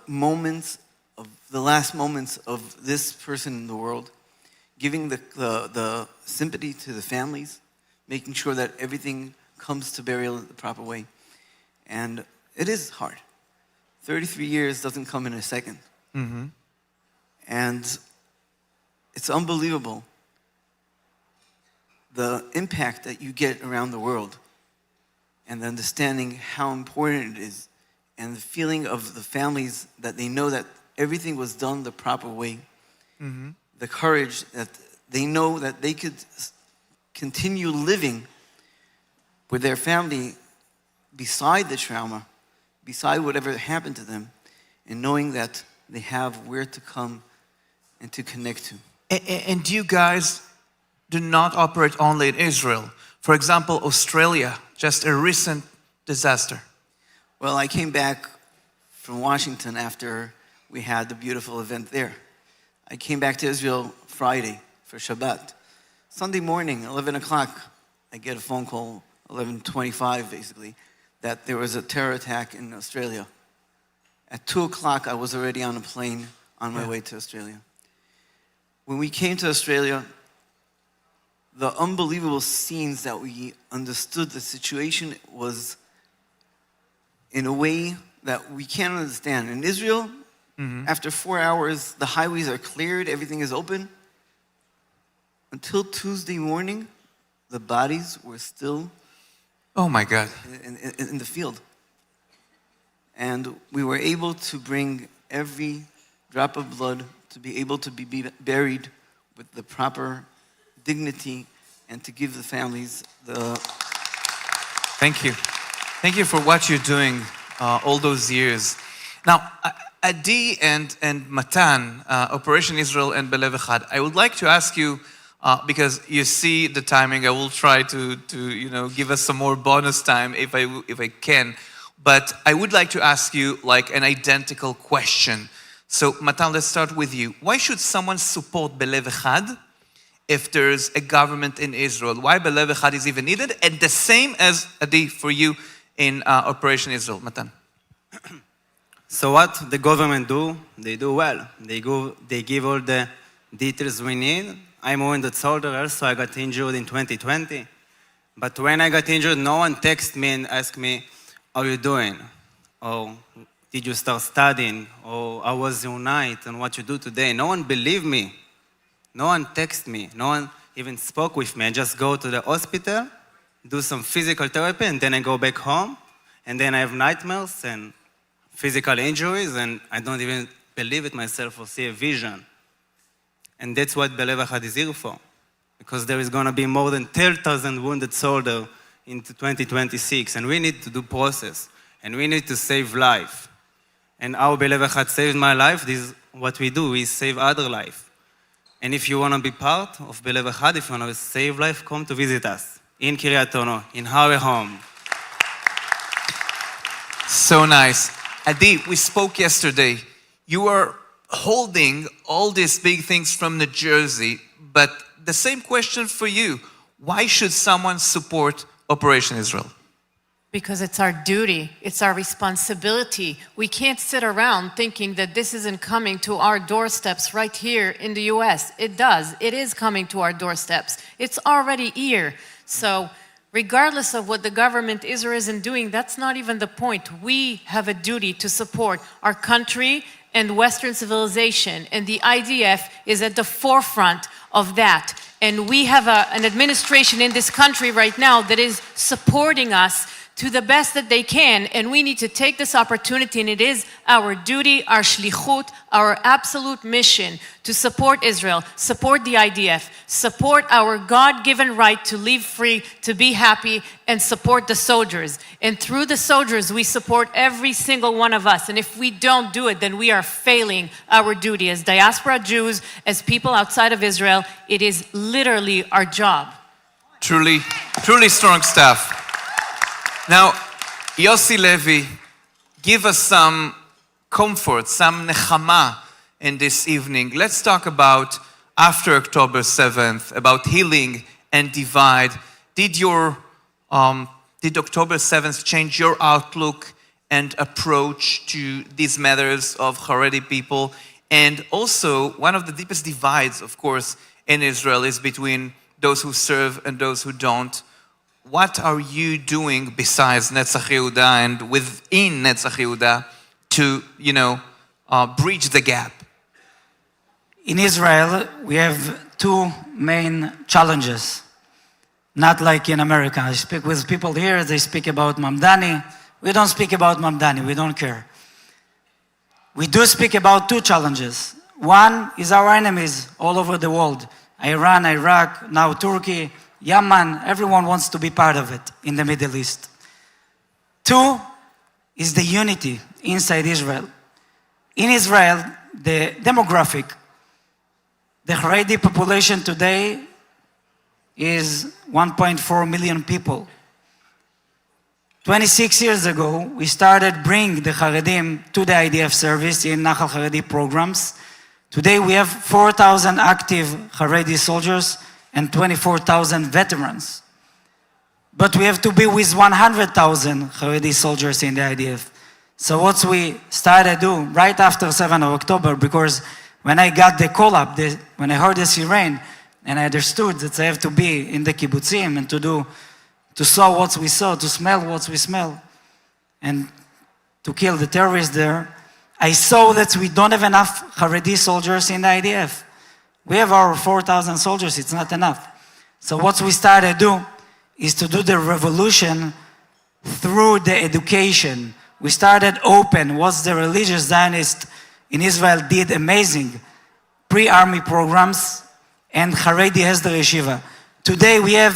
last moments of this person in the world, giving the sympathy to the families, making sure that everything comes to burial the proper way. And it is hard. 33 years doesn't come in a second. Mm-hmm. And it's unbelievable the impact that you get around the world and the understanding how important it is and the feeling of the families that they know that everything was done the proper way. Mm-hmm. The courage that they know that they could continue living with their family beside the trauma, beside whatever happened to them, and knowing that they have where to come and to connect to. And you guys do not operate only in Israel. For example, Australia, just a recent disaster. Well, I came back from Washington after we had the beautiful event there. I came back to Israel Friday for Shabbat. Sunday morning, 11 o'clock, I get a phone call, 11:25 basically, that there was a terror attack in Australia. At 2 o'clock, I was already on a plane on my way to Australia. When we came to Australia, the unbelievable scenes that we understood the situation was in a way that we can't understand. In Israel, after 4 hours, the highways are cleared, everything is open. Until Tuesday morning, the bodies were still oh my God, in the field. And we were able to bring every drop of blood to be able to be buried with the proper dignity and to give the families the... Thank you. Thank you for what you're doing all those years. Now, Adi and Matan, Operation Israel and Belev Echad, I would like to ask you, because you see the timing, I will try to give us some more bonus time if I can. But I would like to ask you like an identical question. So Matan, let's start with you. Why should someone support Belev Echad if there's a government in Israel? Why Belev Echad is even needed? And the same as Adi for you in Operation Israel. Matan. So what the government do? They do well. They give all the details we need. I'm a wounded soldier also. I got injured in 2020. But when I got injured, no one texted me and asked me, how are you doing? Or did you start studying? Or how was your night and what you do today? No one believed me. No one texted me. No one even spoke with me. I just go to the hospital, do some physical therapy, and then I go back home. and then I have nightmares and physical injuries, and I don't even believe it myself or see a vision. And that's what Belev Echad is here for, because there is going to be more than 10,000 wounded soldiers into 2026, and we need to do process, and we need to save life. And how Belev Echad saved my life, this is what we do, we save other life. And if you want to be part of Belev Echad, if you want to save life, come to visit us in Kiryat Ono, in our home. So nice. Adi, we spoke yesterday. You are holding all these big things from New Jersey, but the same question for you. Why should someone support Operation Israel? Because it's our duty, it's our responsibility. We can't sit around thinking that this isn't coming to our doorsteps right here in the US. It does. It is coming to our doorsteps. It's already here. So regardless of what the government is or isn't doing, that's not even the point. We have a duty to support our country and Western civilization, and the IDF is at the forefront of that. And we have an administration in this country right now that is supporting us to the best that they can, and we need to take this opportunity, and it is our duty, our shlichut, our absolute mission to support Israel, support the IDF, support our God-given right to live free, to be happy, and support the soldiers. And through the soldiers, we support every single one of us, and if we don't do it, then we are failing our duty. As diaspora Jews, as people outside of Israel, it is literally our job. Truly, truly strong stuff. Now, Yossi Levi, give us some comfort, some nechama in this evening. Let's talk about after October 7th, about healing and divide. Did October 7th change your outlook and approach to these matters of Haredi people? And also, one of the deepest divides, of course, in Israel is between those who serve and those who don't. What are you doing besides Netzach Yehuda and within Netzach Yehuda to, bridge the gap? In Israel, we have two main challenges. Not like in America. I speak with people here, they speak about Mamdani. We don't speak about Mamdani, we don't care. We do speak about two challenges. One is our enemies all over the world. Iran, Iraq, now Turkey, Yemen, everyone wants to be part of it in the Middle East. Two is the unity inside Israel. In Israel, the demographic, the Haredi population today is 1.4 million people. 26 years ago, we started bringing the Haredim to the IDF service in Nachal Haredi programs. Today, we have 4,000 active Haredi soldiers and 24,000 veterans. But we have to be with 100,000 Haredi soldiers in the IDF. So what we started do right after 7 of October, because when I got the call up, when I heard the siren, and I understood that I have to be in the kibbutzim and to saw what we saw, to smell what we smell, and to kill the terrorists there, I saw that we don't have enough Haredi soldiers in the IDF. We have our 4,000 soldiers, it's not enough. So what we started to do is to do the revolution through the education. We started open, what the religious Zionists in Israel did amazing, pre-army programs, and Haredi has the yeshiva. Today we have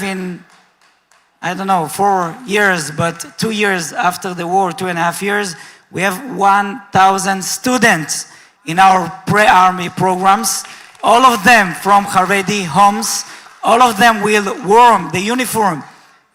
4 years, but 2 years after the war, 2.5 years, we have 1,000 students in our pre-army programs. All of them from Haredi homes. All of them will wear the uniform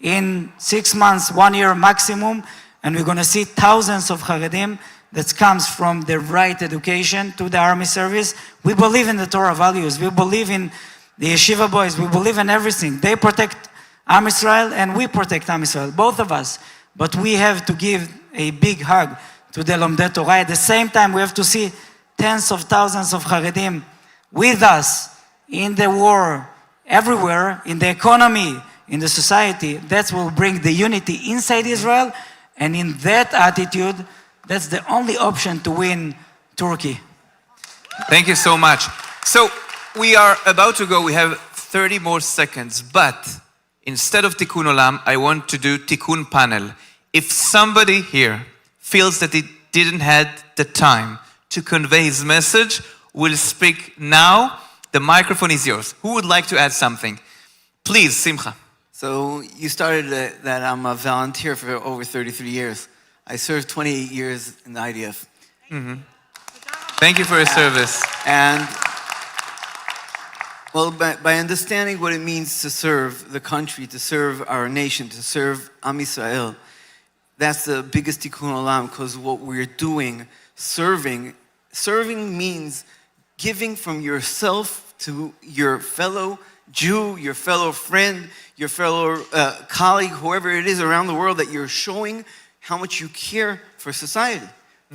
in 6 months, 1 year maximum. And we're going to see thousands of Haredim that comes from the right education to the army service. We believe in the Torah values. We believe in the yeshiva boys. We believe in everything. They protect Am Israel and we protect Am Israel, both of us. But we have to give a big hug to the Lomdei Torah. At the same time, we have to see tens of thousands of Haredim with us in the war, everywhere, in the economy, in the society. That will bring the unity inside Israel, and in that attitude, that's the only option to win Turkey. Thank you so much. So we are about to go. We have 30 more seconds, but instead of Tikkun Olam, I want to do Tikkun Panel. if somebody here feels that he didn't have the time to convey his message, will speak now. The microphone is yours. Who would like to add something? Please, Simcha. So you started that I'm a volunteer for over 33 years. I served 28 years in the IDF. Thank you for your service. And, well, by understanding what it means to serve the country, to serve our nation, to serve Am Yisrael, that's the biggest tikkun olam, because what we're doing, serving means giving from yourself to your fellow Jew, your fellow friend, your fellow colleague, whoever it is around the world, that you're showing how much you care for society,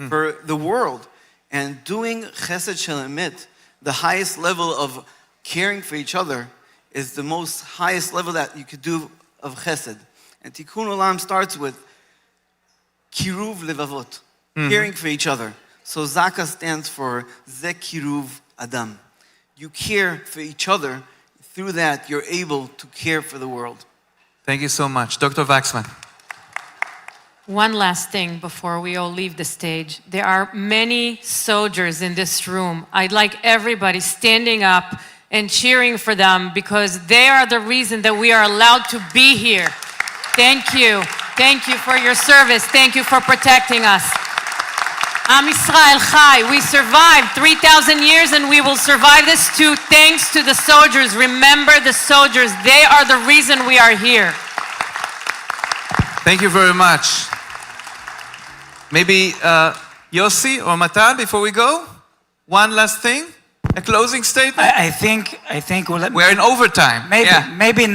for the world. And doing chesed shel emet, the highest level of caring for each other, is the most highest level that you could do of chesed. And tikkun olam starts with kiruv levavot, caring for each other. So Zaka stands for Ze Kiruv Adam. You care for each other. Through that, you're able to care for the world. Thank you so much. Dr. Waxman. One last thing before we all leave the stage. There are many soldiers in this room. I'd like everybody standing up and cheering for them, because they are the reason that we are allowed to be here. Thank you. Thank you for your service. Thank you for protecting us. Am Yisrael Chai. We survived 3,000 years, and we will survive this too, thanks to the soldiers. Remember the soldiers. They are the reason we are here. Thank you very much. Maybe Yossi or Matan, before we go, one last thing, a closing statement. I think we're in overtime. Maybe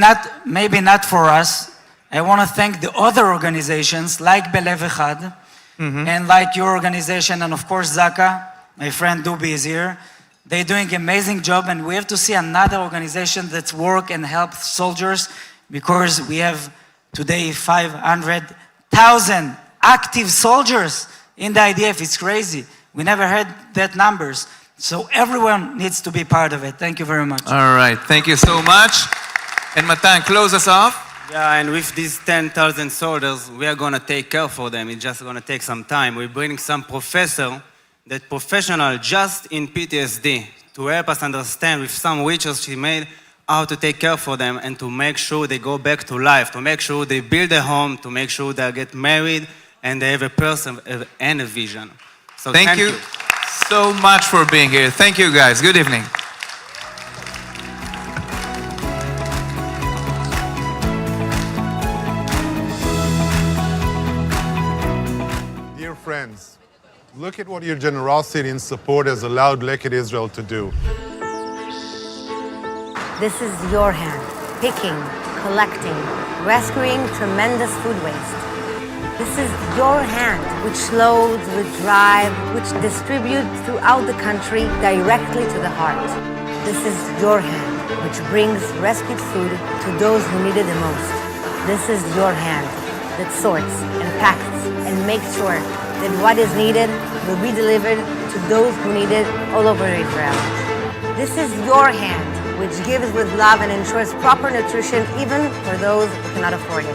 not for us. I want to thank the other organizations like Belev Echad, and like your organization, and of course Zaka, my friend Dubi is here. They're doing an amazing job, and we have to see another organization that's work and help soldiers, because we have today 500,000 active soldiers in the IDF. It's crazy. We never had that numbers. So everyone needs to be part of it. Thank you very much. All right, thank you so much. And Matan, close us off. Yeah, and with these 10,000 soldiers, we are going to take care for them. It's just going to take some time. We're bringing some professor that professional just in PTSD to help us understand with some witches she made how to take care for them and to make sure they go back to life, to make sure they build a home, to make sure they get married and they have a person and a vision. So thank you so much for being here. Thank you guys. Good evening. Dear friends, look at what your generosity and support has allowed Leket Israel to do. This is your hand, picking, collecting, rescuing tremendous food waste. This is your hand, which loads, which drive, which distributes throughout the country directly to the heart. This is your hand, which brings rescued food to those who need it the most. This is your hand that sorts and packs and makes sure that what is needed will be delivered to those who need it all over Israel. This is your hand, which gives with love and ensures proper nutrition even for those who cannot afford it.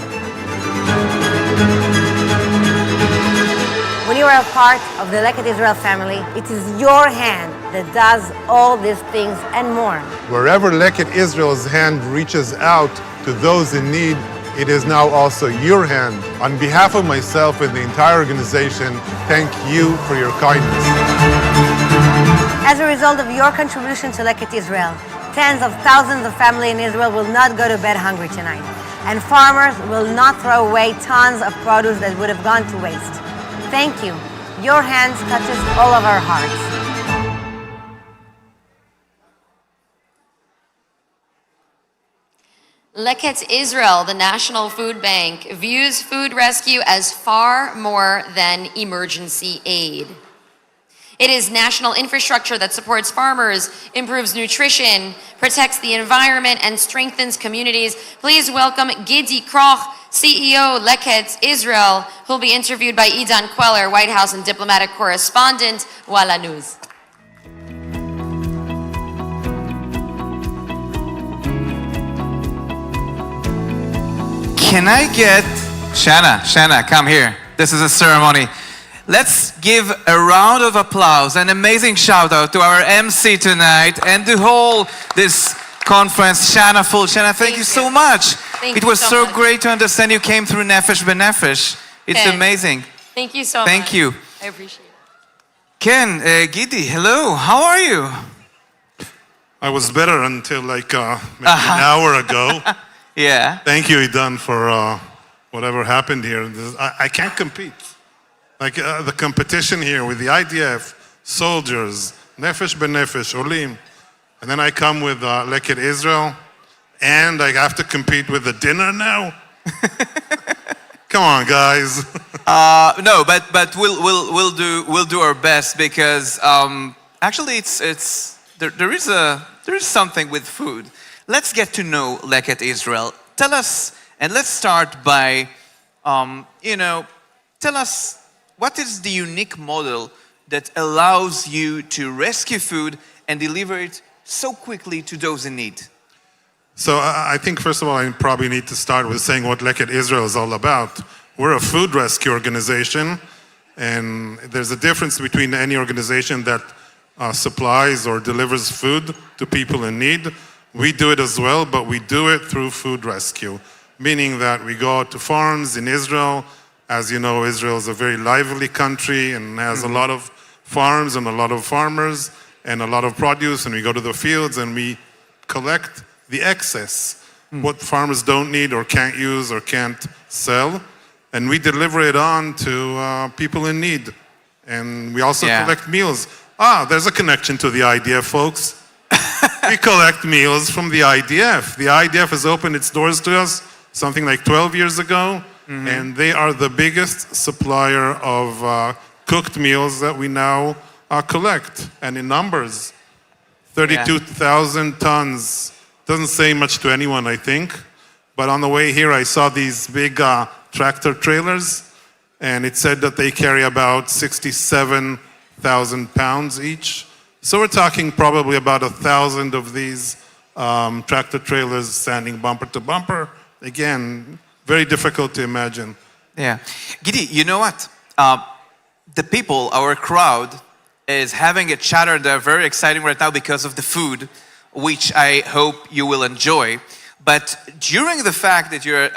When you are a part of the Leket Israel family, it is your hand that does all these things and more. Wherever Leket Israel's hand reaches out to those in need, it is now also your hand. On behalf of myself and the entire organization, thank you for your kindness. As a result of your contribution to Leket Israel, tens of thousands of families in Israel will not go to bed hungry tonight, and farmers will not throw away tons of produce that would have gone to waste. Thank you. Your hands touches all of our hearts. Leket Israel, the National Food Bank, views food rescue as far more than emergency aid. It is national infrastructure that supports farmers, improves nutrition, protects the environment, and strengthens communities. Please welcome Gidi Kroch, CEO, Leket Israel, who'll be interviewed by Idan Queller, White House and diplomatic correspondent, Walla News. Can I get Shanna, come here. This is a ceremony. Let's give a round of applause, an amazing shout out to our MC tonight and the whole this conference. Shanna, thank you so much. It was so great to understand you came through Nefesh B'Nefesh. It's amazing. Thank you so much. Thank you. I appreciate it. Ken, Gidi, hello. How are you? I was better until like maybe an hour ago. Yeah. Thank you, Idan, for whatever happened here. I can't compete. Like the competition here with the IDF, soldiers, Nefesh B'Nefesh, Olim, and then I come with Leket Israel, and I have to compete with the dinner now. Come on, guys. No, but we'll do our best because actually there is something with food. Let's get to know Leket Israel. Tell us, and let's start by tell us what is the unique model that allows you to rescue food and deliver it so quickly to those in need? So I think, first of all, I probably need to start with saying what Leket Israel is all about. We're a food rescue organization, and there's a difference between any organization that supplies or delivers food to people in need. We do it as well, but we do it through food rescue, meaning that we go out to farms in Israel. As you know, Israel is a very lively country and has a lot of farms and a lot of farmers and a lot of produce, and we go to the fields and we collect the excess, what farmers don't need or can't use or can't sell, and we deliver it on to people in need. And we also collect meals. There's a connection to the IDF, folks. We collect meals from the IDF. The IDF has opened its doors to us something like 12 years ago, and they are the biggest supplier of cooked meals that we now collect, and in numbers. 32,000 tons. Doesn't say much to anyone, I think. But on the way here, I saw these big tractor trailers, and it said that they carry about 67,000 pounds each. So we're talking probably about 1,000 of these tractor trailers standing bumper to bumper. Again, very difficult to imagine. Yeah. Gidi, you know what? The people, our crowd, is having a chatter. They're very exciting right now because of the food, which I hope you will enjoy. But during the fact that you're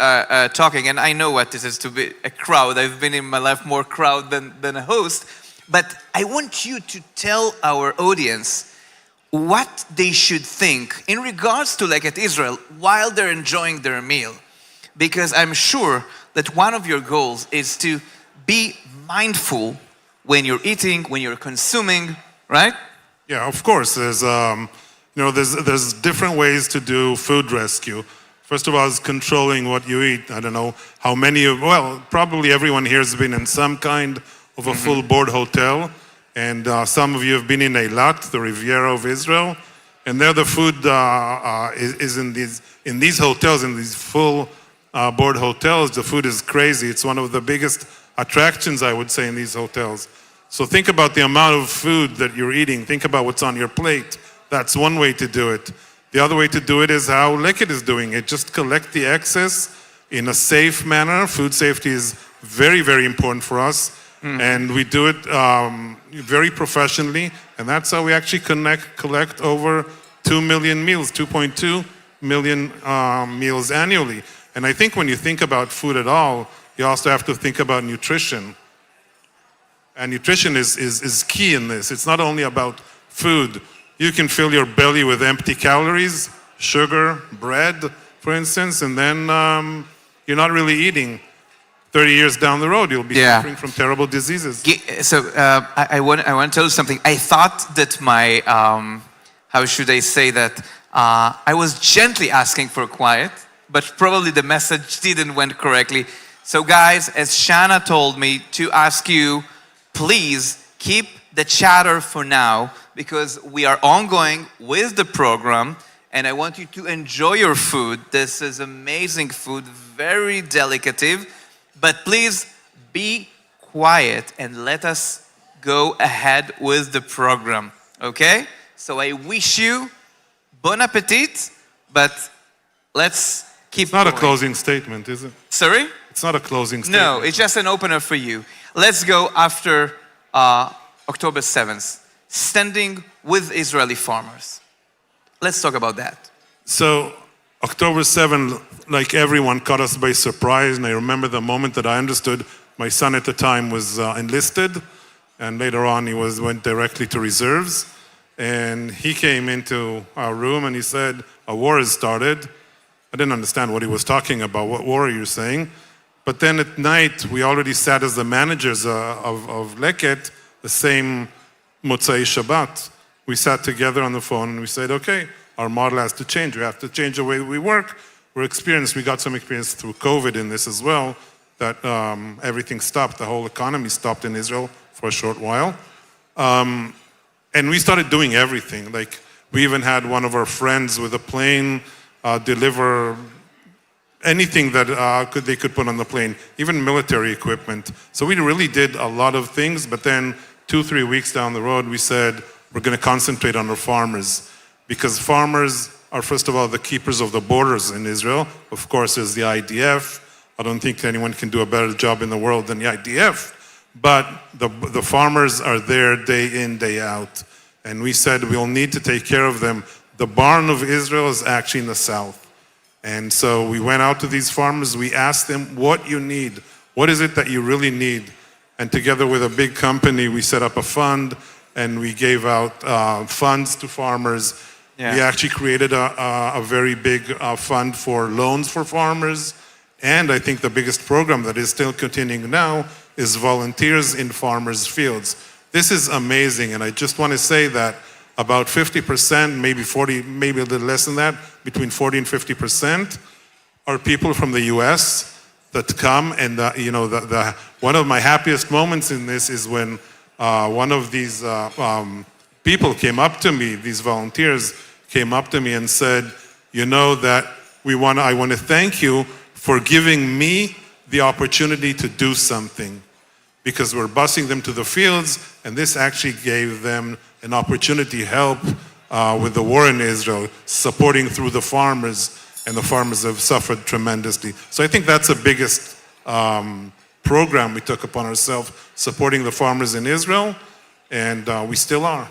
talking, and I know what this is to be a crowd, I've been in my life more crowd than a host, but I want you to tell our audience what they should think in regards to Leket Israel while they're enjoying their meal. Because I'm sure that one of your goals is to be mindful when you're eating, when you're consuming, right? Yeah, of course. There's different ways to do food rescue. First of all, is controlling what you eat. I don't know how many probably everyone here has been in some kind of a full board hotel, and some of you have been in Eilat, the Riviera of Israel, and there the food is in these hotels, in these full board hotels. The food is crazy. It's one of the biggest attractions, I would say, in these hotels. So think about the amount of food that you're eating. Think about what's on your plate. That's one way to do it. The other way to do it is how Leket is doing it. Just collect the excess in a safe manner. Food safety is very, very important for us. And we do it very professionally. And that's how we actually collect over 2 million meals, 2.2 million meals annually. And I think when you think about food at all, you also have to think about nutrition. And nutrition is key in this. It's not only about food. You can fill your belly with empty calories, sugar, bread, for instance, and then you're not really eating. 30 years down the road, you'll be suffering from terrible diseases. So I want to tell you something. I thought that my, how should I say that? I was gently asking for quiet, but probably the message didn't went correctly. So guys, as Shanna told me to ask you, please keep the chatter for now, because we are ongoing with the program, and I want you to enjoy your food. This is amazing food, very delicative, but please be quiet and let us go ahead with the program, okay? So I wish you bon appetit, but let's keep It's not a going. closing statement, is it? Sorry? It's not a closing statement. No, it's just an opener for you. Let's go after October 7th, standing with Israeli farmers. Let's talk about that. So, October 7th, like everyone, caught us by surprise. And I remember the moment that I understood my son at the time was enlisted. And later on, he went directly to reserves. And he came into our room and he said, a war has started. I didn't understand what he was talking about. What war are you saying? But then at night, we already sat as the managers of Leket, the same Motzai Shabbat. We sat together on the phone and we said, okay, our model has to change. We have to change the way we work. We're experienced. We got some experience through COVID in this as well, that everything stopped. The whole economy stopped in Israel for a short while. And we started doing everything. Like, we even had one of our friends with a plane deliver anything that they could put on the plane, even military equipment. So we really did a lot of things, but then 2-3 weeks down the road, we said, we're going to concentrate on our farmers, because farmers are, first of all, the keepers of the borders in Israel. Of course, there's the IDF. I don't think anyone can do a better job in the world than the IDF, but the farmers are there day in, day out. And we said we'll need to take care of them. The barn of Israel is actually in the south. And so we went out to these farmers, we asked them, what you need? What is it that you really need? And together with a big company, we set up a fund and we gave out funds to farmers. Yeah. We actually created a very big fund for loans for farmers. And I think the biggest program that is still continuing now is volunteers in farmers' fields. This is amazing, and I just want to say that about 50%, maybe 40, maybe a little less than that, between 40 and 50% are people from the US that come. And one of my happiest moments in this is when one of these people came up to me, these volunteers came up to me and said, that I want to thank you for giving me the opportunity to do something, because we're busing them to the fields, and this actually gave them an opportunity to help with the war in Israel, supporting through the farmers, and the farmers have suffered tremendously. So I think that's the biggest program we took upon ourselves, supporting the farmers in Israel, and we still are.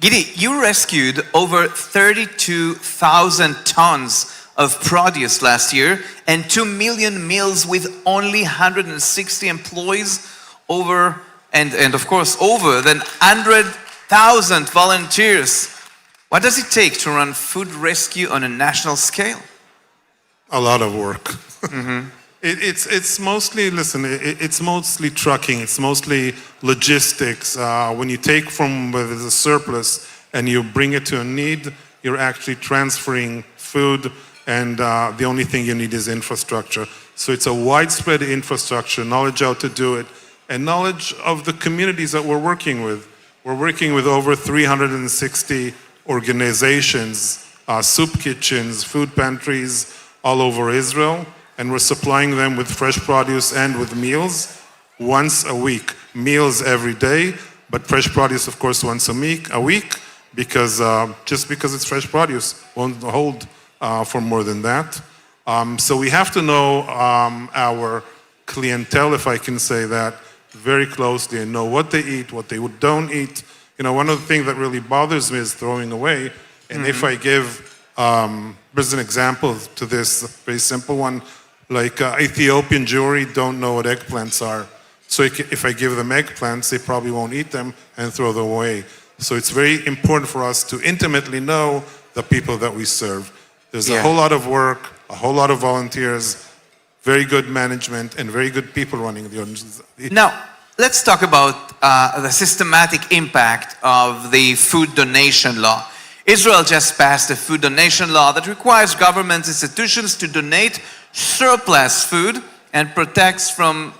Gidi, you rescued over 32,000 tons of produce last year and 2 million meals with only 160 employees, and of course over than 100,000 volunteers. What does it take to run food rescue on a national scale? A lot of work. It's mostly, it's mostly trucking, it's mostly logistics. When you take from where there's a surplus and you bring it to a need, you're actually transferring food, and the only thing you need is infrastructure. So it's a widespread infrastructure, knowledge how to do it, and knowledge of the communities that we're working with. We're working with over 360 organizations, soup kitchens, food pantries all over Israel, and we're supplying them with fresh produce and with meals once a week. Meals every day, but fresh produce, of course, once a week, because just because it's fresh produce won't hold for more than that. So we have to know our clientele, if I can say that, very closely, and know what they eat, what they don't eat. One of the things that really bothers me is throwing away. And if I give, there's an example to this, a very simple one, like Ethiopian Jewry don't know what eggplants are. So if I give them eggplants, they probably won't eat them and throw them away. So it's very important for us to intimately know the people that we serve. There's a whole lot of work, a whole lot of volunteers, very good management, and very good people running the organization. Now, let's talk about the systematic impact of the food donation law. Israel just passed a food donation law that requires government institutions to donate surplus food and protects from,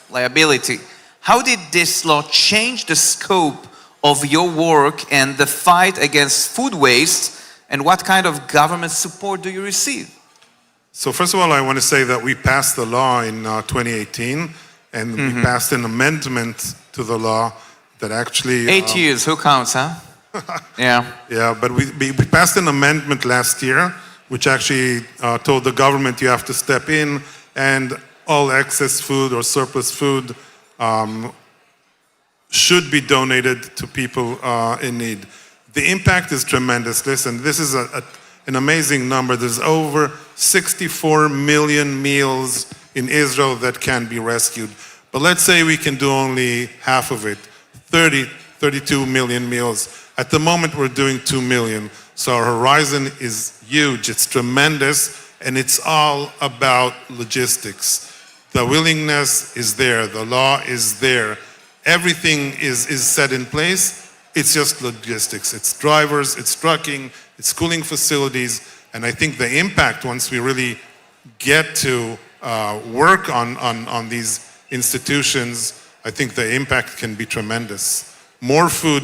liability. How did this law change the scope of your work and the fight against food waste, and what kind of government support do you receive? So first of all, I want to say that we passed the law in 2018, and we passed an amendment to the law that actually... 8 years, who counts, huh? Yeah. Yeah, but we passed an amendment last year which actually told the government you have to step in and all excess food or surplus food should be donated to people in need. The impact is tremendous. Listen, this is an amazing number. There's over 64 million meals in Israel that can be rescued. But let's say we can do only half of it, 32 million meals. At the moment, we're doing 2 million. So our horizon is huge, it's tremendous, and it's all about logistics. The willingness is there, the law is there, everything is set in place. It's just logistics. It's drivers, it's trucking, it's schooling facilities, and I think the impact once we really get to work on these institutions, I think the impact can be tremendous. More food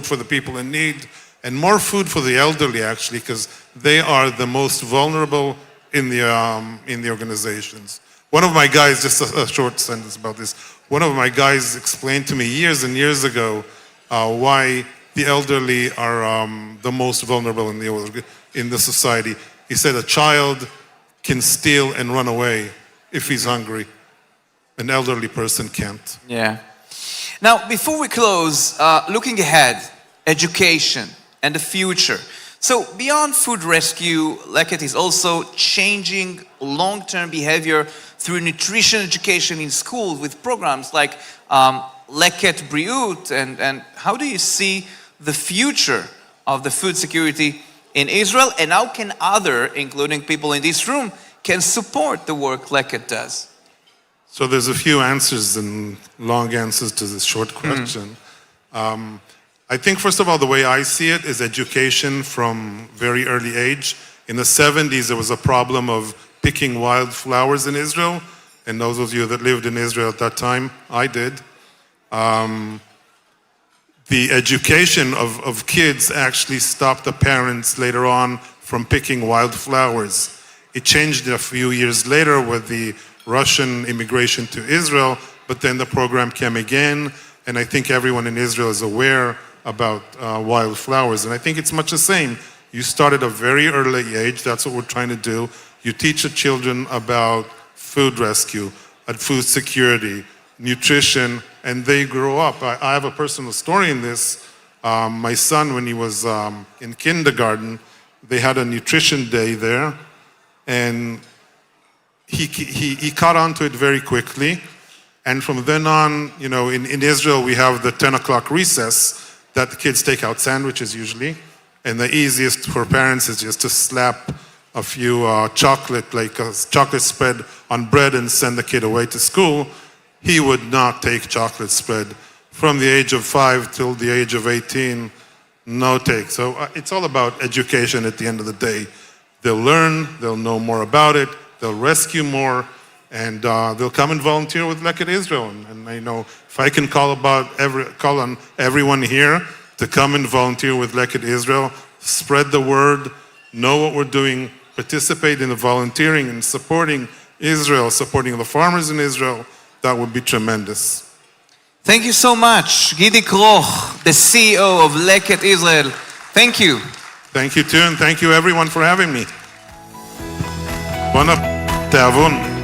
for the people in need, and more food for the elderly actually, because they are the most vulnerable in the organizations. One of my guys, just a short sentence about this, one of my guys explained to me years and years ago why the elderly are the most vulnerable in the society. He said a child can steal and run away if he's hungry. An elderly person can't. Yeah. Now, before we close, looking ahead, education and the future. So beyond food rescue, Leket is also changing long-term behavior through nutrition education in schools with programs like Leket Briut. And how do you see the future of the food security in Israel? And how can others, including people in this room, can support the work Leket does? So there's a few answers and long answers to this short question. I think, first of all, the way I see it is education from very early age. In the 70s, there was a problem of picking wild flowers in Israel. And those of you that lived in Israel at that time, I did. The education of kids actually stopped the parents later on from picking wild flowers. It changed a few years later with the Russian immigration to Israel, but then the program came again, and I think everyone in Israel is aware about wildflowers, and I think it's much the same. You start at a very early age, that's what we're trying to do. You teach the children about food rescue, food security, nutrition, and they grow up. I have a personal story in this. My son, when he was in kindergarten, they had a nutrition day there, and he caught on to it very quickly. And from then on, you know, in Israel, we have the 10 o'clock recess that the kids take out sandwiches usually. And the easiest for parents is just to slap a few chocolate, like a chocolate spread on bread and send the kid away to school. He would not take chocolate spread. From the age of 5 till the age of 18, no take. So it's all about education at the end of the day. They'll learn, they'll know more about it, they'll rescue more, and they'll come and volunteer with Leket Israel. And I know if I can call on everyone here to come and volunteer with Leket Israel, spread the word, know what we're doing, participate in the volunteering and supporting Israel, supporting the farmers in Israel, that would be tremendous. Thank you so much, Gidi Kroch, the CEO of Leket Israel. Thank you. Thank you too, and thank you everyone for having me. Bon appetit.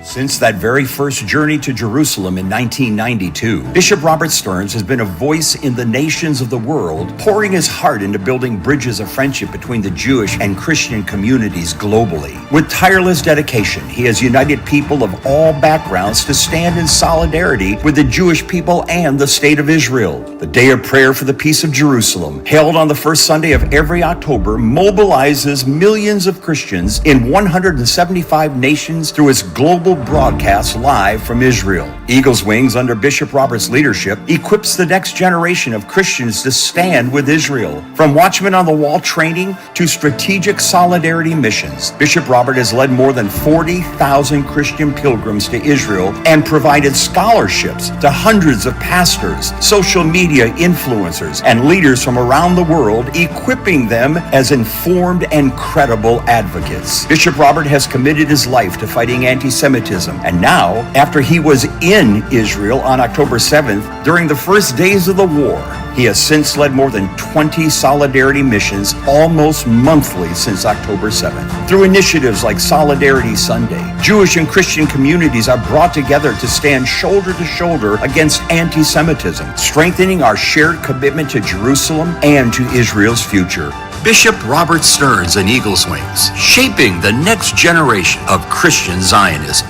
Since that very first journey to Jerusalem in 1992, Bishop Robert Stearns has been a voice in the nations of the world, pouring his heart into building bridges of friendship between the Jewish and Christian communities globally. With tireless dedication, he has united people of all backgrounds to stand in solidarity with the Jewish people and the state of Israel. The Day of Prayer for the Peace of Jerusalem, held on the first Sunday of every October, mobilizes millions of Christians in 175 nations through its global broadcast live from Israel. Eagle's Wings, under Bishop Robert's leadership, equips the next generation of Christians to stand with Israel. From Watchmen on the Wall training to strategic solidarity missions, Bishop Robert has led more than 40,000 Christian pilgrims to Israel and provided scholarships to hundreds of pastors, social media influencers, and leaders from around the world, equipping them as informed and credible advocates. Bishop Robert has committed his life to fighting anti-Semitism anti-Semitism. And now, after he was in Israel on October 7th, during the first days of the war, he has since led more than 20 solidarity missions almost monthly since October 7th. Through initiatives like Solidarity Sunday, Jewish and Christian communities are brought together to stand shoulder to shoulder against anti-Semitism, strengthening our shared commitment to Jerusalem and to Israel's future. Bishop Robert Stearns and Eagles Wings, shaping the next generation of Christian Zionism.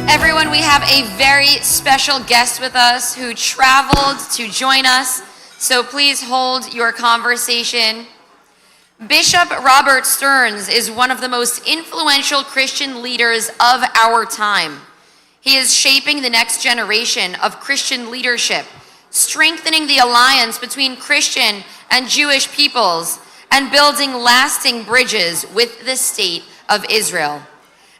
Everyone, we have a very special guest with us who traveled to join us, so please hold your conversation. Bishop Robert Stearns is one of the most influential Christian leaders of our time. He is shaping the next generation of Christian leadership, strengthening the alliance between Christian and Jewish peoples, and building lasting bridges with the state of Israel.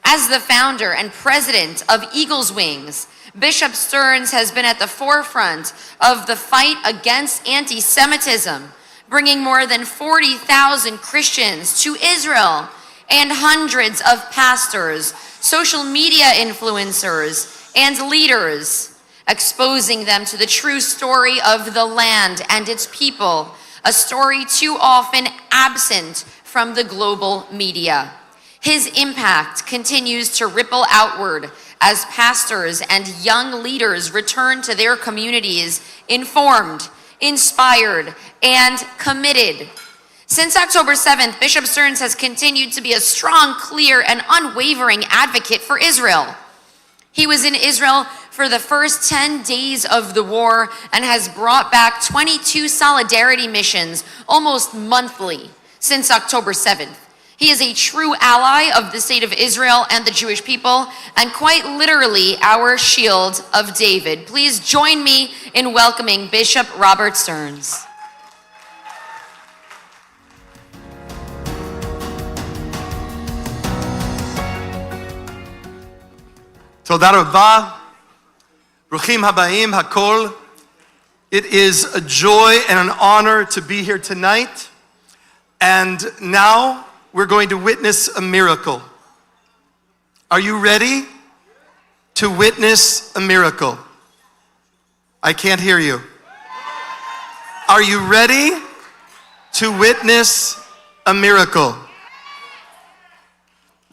As the founder and president of Eagles Wings, Bishop Stearns has been at the forefront of the fight against anti-Semitism, bringing more than 40,000 Christians to Israel and hundreds of pastors, social media influencers, and leaders, exposing them to the true story of the land and its people, a story too often absent from the global media. His impact continues to ripple outward as pastors and young leaders return to their communities informed, inspired, and committed. Since October 7th, Bishop Stearns has continued to be a strong, clear, and unwavering advocate for Israel. He was in Israel for the first 10 days of the war and has brought back 22 solidarity missions almost monthly since October 7th. He is a true ally of the state of Israel and the Jewish people, and quite literally our shield of David. Please join me in welcoming Bishop Robert Stearns. Toda rabah, bruchim habayim hakol. It is a joy and an honor to be here tonight. And now we're going to witness a miracle. Are you ready to witness a miracle? I can't hear you. Are you ready to witness a miracle?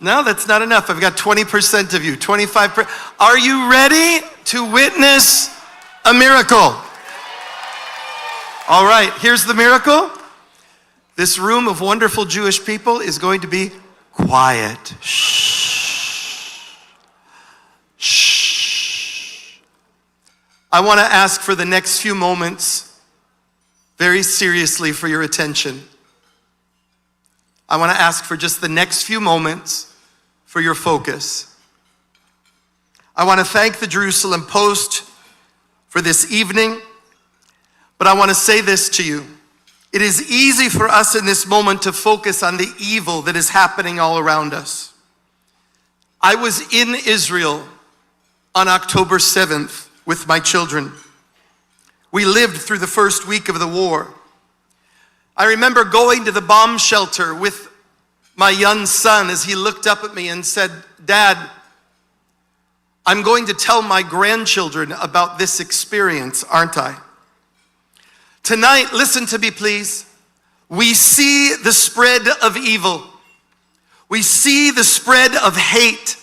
No, that's not enough. I've got 20% of you, 25%. Are you ready to witness a miracle? All right, here's the miracle. This room of wonderful Jewish people is going to be quiet. Shh. Shh. I want to ask for the next few moments, very seriously, for your attention. I want to ask for just the next few moments for your focus. I want to thank the Jerusalem Post for this evening, but I want to say this to you. It is easy for us in this moment to focus on the evil that is happening all around us. I was in Israel on October 7th with my children. We lived through the first week of the war. I remember going to the bomb shelter with my young son as he looked up at me and said, "Dad, I'm going to tell my grandchildren about this experience, aren't I?" Tonight, listen to me, please. We see the spread of evil. We see the spread of hate.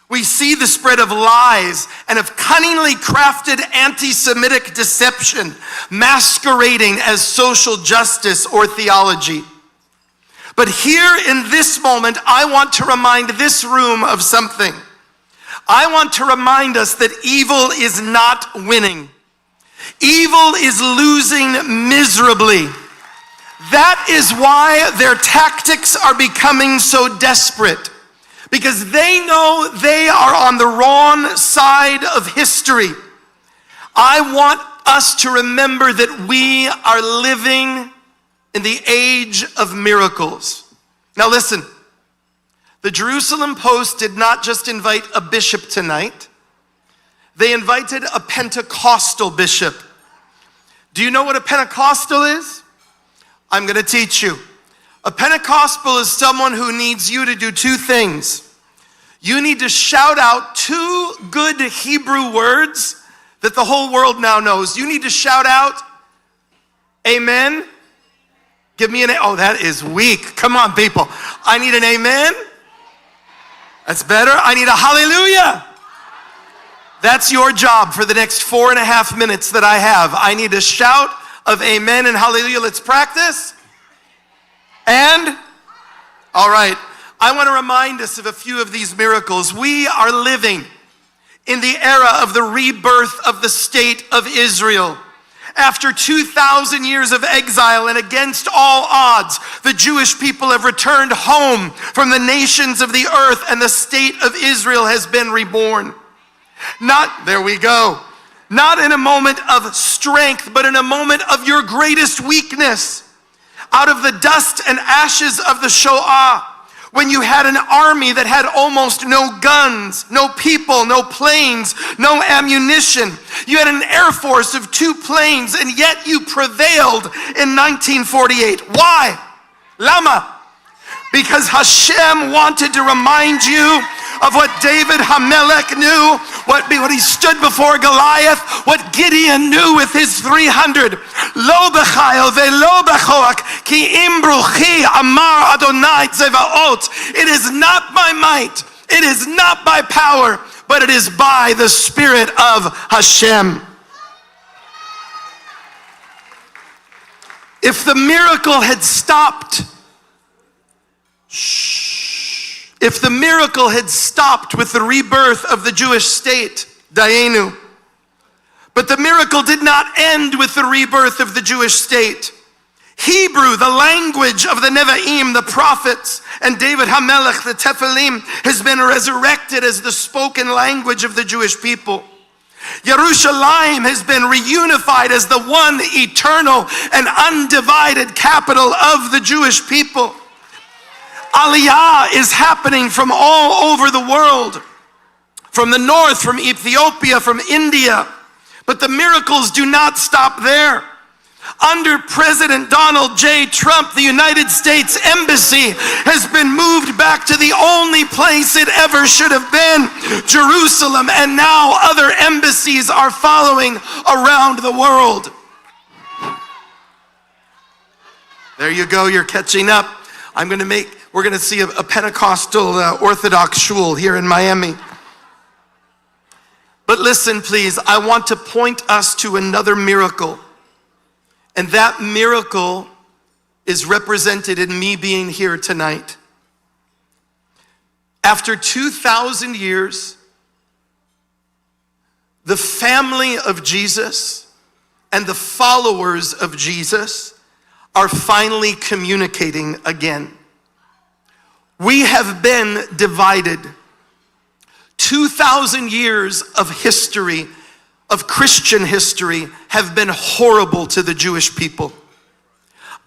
We see the spread of lies and of cunningly crafted anti-Semitic deception masquerading as social justice or theology. But here in this moment, I want to remind this room of something. I want to remind us that evil is not winning. Evil is losing miserably. That is why their tactics are becoming so desperate, because they know they are on the wrong side of history. I want us to remember that we are living in the age of miracles. Now listen, the Jerusalem Post did not just invite a bishop tonight. They invited a Pentecostal bishop. Do you know what a Pentecostal is? I'm going to teach you. A Pentecostal is someone who needs you to do two things. You need to shout out two good Hebrew words that the whole world now knows. You need to shout out, amen. Give me an, oh, that is weak. Come on, people. I need an amen. That's better. I need a hallelujah. That's your job for the next 4.5 minutes that I have. I need a shout of amen and hallelujah. Let's practice. And, all right, I want to remind us of a few of these miracles. We are living in the era of the rebirth of the state of Israel. After 2,000 years of exile and against all odds, the Jewish people have returned home from the nations of the earth, and the state of Israel has been reborn. There we go. Not in a moment of strength, but in a moment of your greatest weakness. Out of the dust and ashes of the Shoah, when you had an army that had almost no guns, no people, no planes, no ammunition. You had an air force of 2 planes, and yet you prevailed in 1948. Why? Lama? Because Hashem wanted to remind you of what David Hamelech knew, what he stood before Goliath, what Gideon knew with his 300. Lo b'chayil ve'lo b'choach ki im bruchi amar Adonai tzevaot. It is not by might, it is not by power, but it is by the Spirit of Hashem. If the miracle had stopped, if the miracle had stopped with the rebirth of the Jewish state, Dayenu, but the miracle did not end with the rebirth of the Jewish state. Hebrew, the language of the Nevi'im, the prophets, and David HaMelech, the Tephilim, has been resurrected as the spoken language of the Jewish people. Yerushalayim has been reunified as the one eternal and undivided capital of the Jewish people. Aliyah is happening from all over the world, from the north, from Ethiopia, from India. But the miracles do not stop there. Under President Donald J. Trump, the United States Embassy has been moved back to the only place it ever should have been, Jerusalem, and now other embassies are following around the world. There you go, you're catching up. We're going to see a Pentecostal Orthodox shul here in Miami. But listen, please, I want to point us to another miracle. And that miracle is represented in me being here tonight. After 2,000 years, the family of Jesus and the followers of Jesus are finally communicating again. We have been divided. 2,000 years of history, of Christian history, have been horrible to the Jewish people.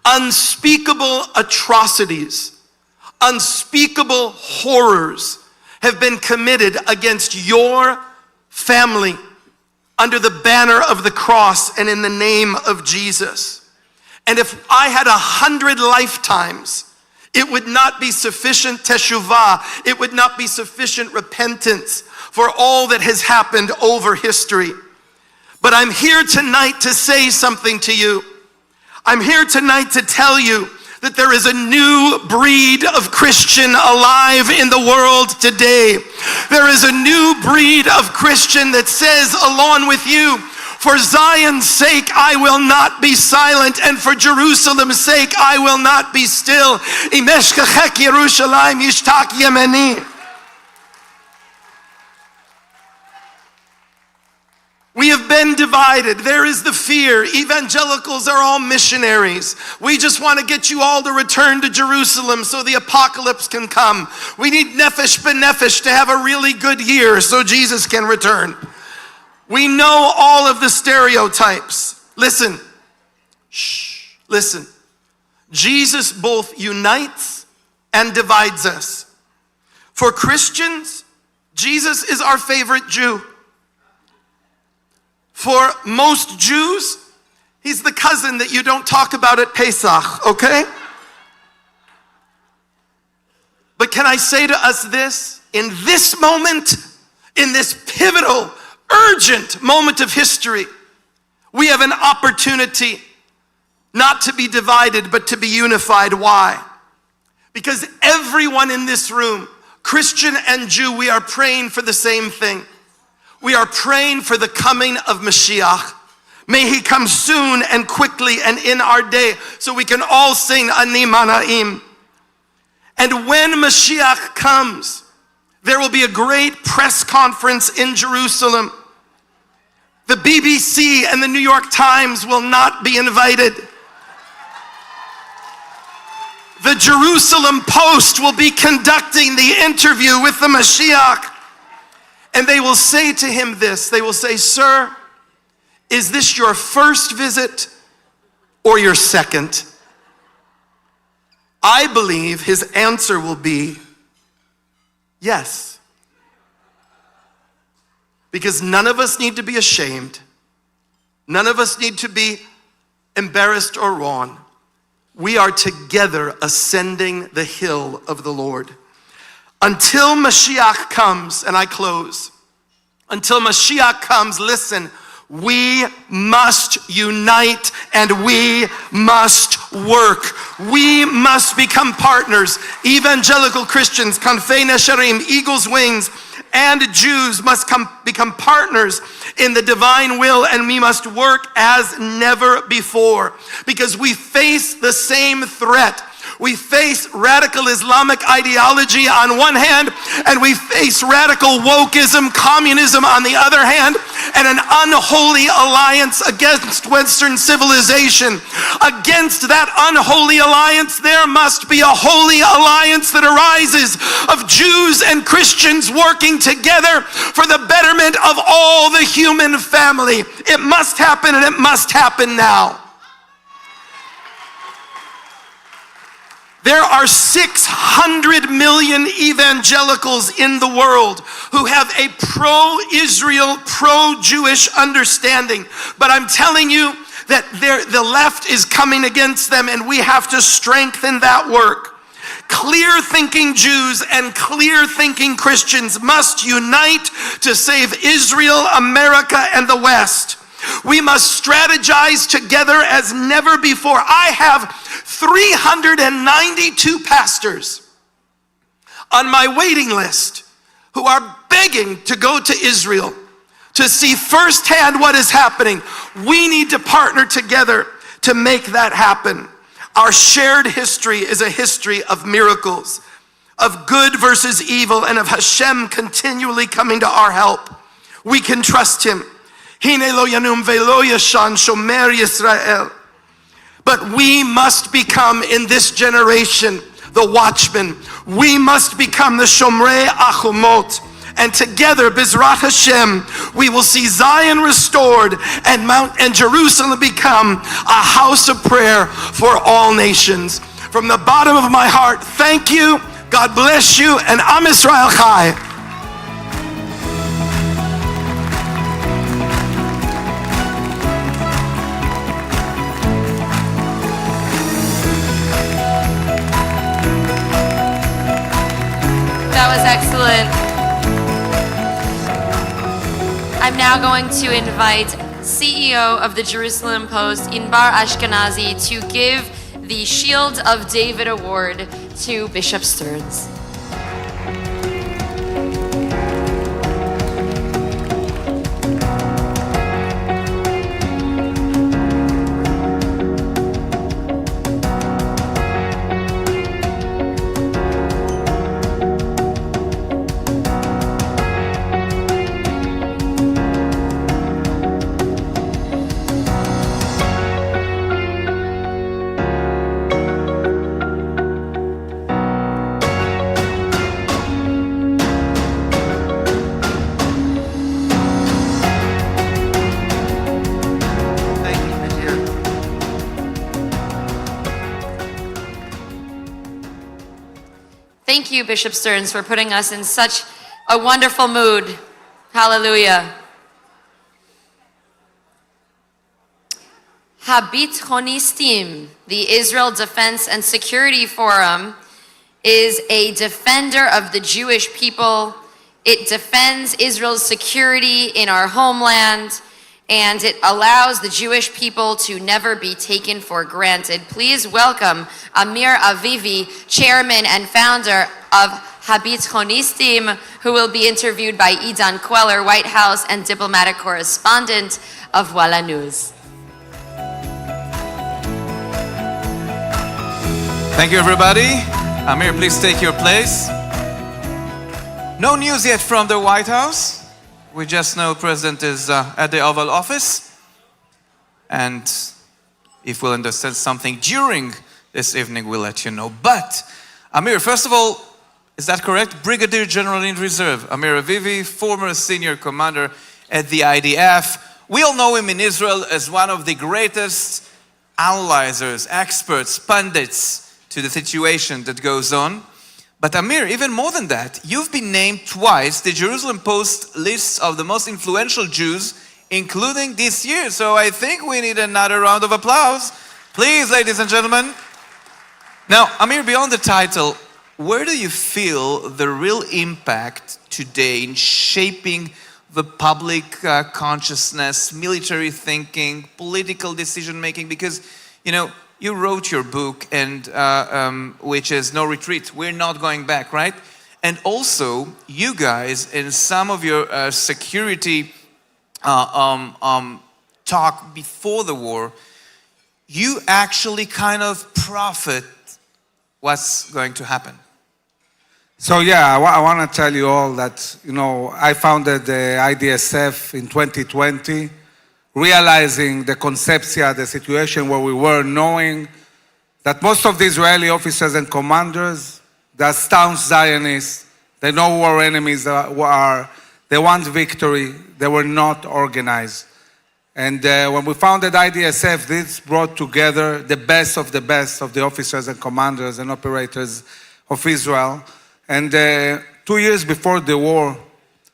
Unspeakable atrocities, unspeakable horrors have been committed against your family under the banner of the cross and in the name of Jesus. And if I had 100 lifetimes, it would not be sufficient teshuvah, it would not be sufficient repentance for all that has happened over history. But I'm here tonight to say something to you. I'm here tonight to tell you that there is a new breed of Christian alive in the world today. There is a new breed of Christian that says, along with you, for Zion's sake, I will not be silent, and for Jerusalem's sake, I will not be still. Imeshkachek Yerushalayim yishtak yemeni. We have been divided. There is the fear. Evangelicals are all missionaries. We just want to get you all to return to Jerusalem so the apocalypse can come. We need nefesh b'nefesh to have a really good year so Jesus can return. We know all of the stereotypes. Listen. Shh. Listen. Jesus both unites and divides us. For Christians, Jesus is our favorite Jew. For most Jews, he's the cousin that you don't talk about at Pesach, okay? But can I say to us this? In this moment, in this pivotal, urgent moment of history, we have an opportunity not to be divided, but to be unified. Why? Because everyone in this room, Christian and Jew, we are praying for the same thing. We are praying for the coming of Mashiach. May he come soon and quickly and in our day, so we can all sing Ani Manaim. And when Mashiach comes, there will be a great press conference in Jerusalem. The BBC and the New York Times will not be invited. The Jerusalem Post will be conducting the interview with the Mashiach. And they will say to him this, they will say, "Sir, is this your first visit or your second?" I believe his answer will be yes. Because none of us need to be ashamed. None of us need to be embarrassed or wrong. We are together ascending the hill of the Lord. Until Mashiach comes, and I close, until Mashiach comes, listen, we must unite and we must work. We must become partners. Evangelical Christians, Kanfei Nesharim, Eagle's Wings, and Jews must become partners in the divine will, and we must work as never before because we face the same threat. We face radical Islamic ideology on one hand, and we face radical wokeism, communism on the other hand, and an unholy alliance against Western civilization. Against that unholy alliance, there must be a holy alliance that arises of Jews and Christians working together for the betterment of all the human family. It must happen, and it must happen now. There are 600 million evangelicals in the world who have a pro-Israel, pro-Jewish understanding. But I'm telling you that the left is coming against them, and we have to strengthen that work. Clear-thinking Jews and clear-thinking Christians must unite to save Israel, America, and the West. We must strategize together as never before. I have 392 pastors on my waiting list who are begging to go to Israel to see firsthand what is happening. We need to partner together to make that happen. Our shared history is a history of miracles, of good versus evil, and of Hashem continually coming to our help. We can trust him. Hine lo yanum velo yashan shomer Yisrael. But we must become, in this generation, the watchmen. We must become the Shomrei Achumot. And together, Bizrat Hashem, we will see Zion restored and Jerusalem become a house of prayer for all nations. From the bottom of my heart, thank you, God bless you, and Am Yisrael Chai. That was excellent. I'm now going to invite CEO of the Jerusalem Post, Inbar Ashkenazi, to give the Shield of David Award to Bishop Stearns. Thank you, Bishop Stearns, for putting us in such a wonderful mood. Hallelujah. Habitchonistim, the Israel Defense and Security Forum, is a defender of the Jewish people. It defends Israel's security in our homeland, and it allows the Jewish people to never be taken for granted. Please welcome Amir Avivi, chairman and founder of Habitchonistim, who will be interviewed by Idan Queller, White House and diplomatic correspondent of Walla News. Thank you, everybody. Amir, please take your place. No news yet from the White House. We just know the president is at the Oval Office. And if we'll understand something during this evening, we'll let you know. But, Amir, first of all, is that correct? Brigadier General in Reserve, Amir Avivi, former senior commander at the IDF. We all know him in Israel as one of the greatest analyzers, experts, pundits to the situation that goes on. But Amir, even more than that, you've been named twice the Jerusalem Post list of the most influential Jews, including this year. So I think we need another round of applause. Please, ladies and gentlemen. Now, Amir, beyond the title, where do you feel the real impact today in shaping the public consciousness, military thinking, political decision making? Because, you know, you wrote your book, and which is No Retreat. We're not going back, right? And also, you guys, in some of your security talk before the war, you actually kind of prophet what's going to happen. So yeah, I want to tell you all that, you know, I founded the IDSF in 2020, realizing the conceptia, the situation where we were, knowing that most of the Israeli officers and commanders, they're staunch Zionists, they know who our enemies are, they want victory, they were not organized. And when we founded IDSF, this brought together the best of the officers and commanders and operators of Israel. And 2 years before the war,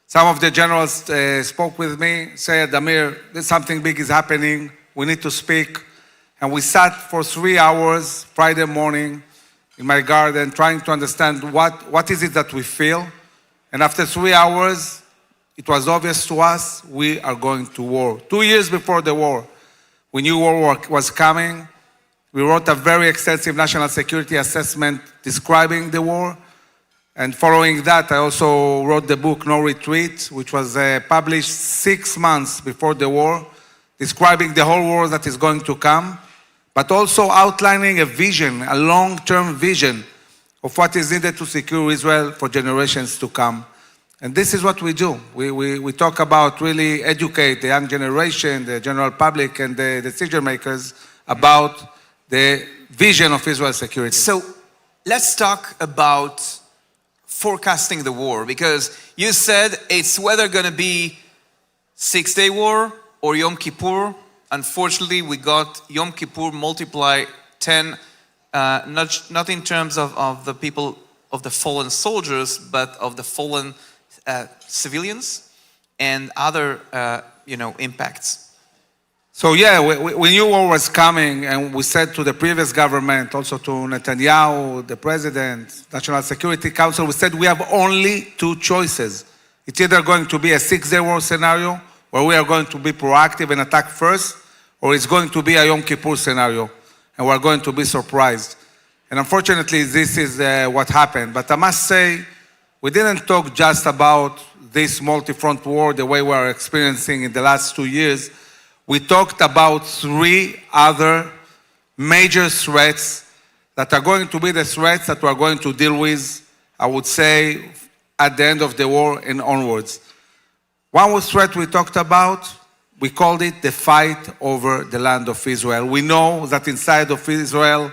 some of the generals spoke with me, said, Amir, something big is happening, we need to speak. And we sat for 3 hours Friday morning in my garden trying to understand what is it that we feel. And after 3 hours, it was obvious to us we are going to war. 2 years before the war, we knew war was coming. We wrote a very extensive national security assessment describing the war. And following that, I also wrote the book No Retreat, which was published 6 months before the war, describing the whole war that is going to come, but also outlining a vision, a long-term vision of what is needed to secure Israel for generations to come. And this is what we do. We talk about really educate the young generation, the general public, and the decision makers about the vision of Israel's security. So let's talk about forecasting the war, because you said it's whether going to be 6-day war or Yom Kippur. Unfortunately, we got Yom Kippur multiply 10, not in terms of the people, of the fallen soldiers, but of the fallen civilians and other, impacts. So yeah, we knew war was coming, and we said to the previous government, also to Netanyahu, the president, National Security Council, we said we have only 2 choices. It's either going to be a 6-day war scenario, where we are going to be proactive and attack first, or it's going to be a Yom Kippur scenario, and we're going to be surprised. And unfortunately, this is what happened. But I must say, we didn't talk just about this multi-front war the way we are experiencing in the last 2 years. We talked about 3 other major threats that are going to be the threats that we're going to deal with, I would say, at the end of the war and onwards. One threat we talked about, we called it the fight over the land of Israel. We know that inside of Israel,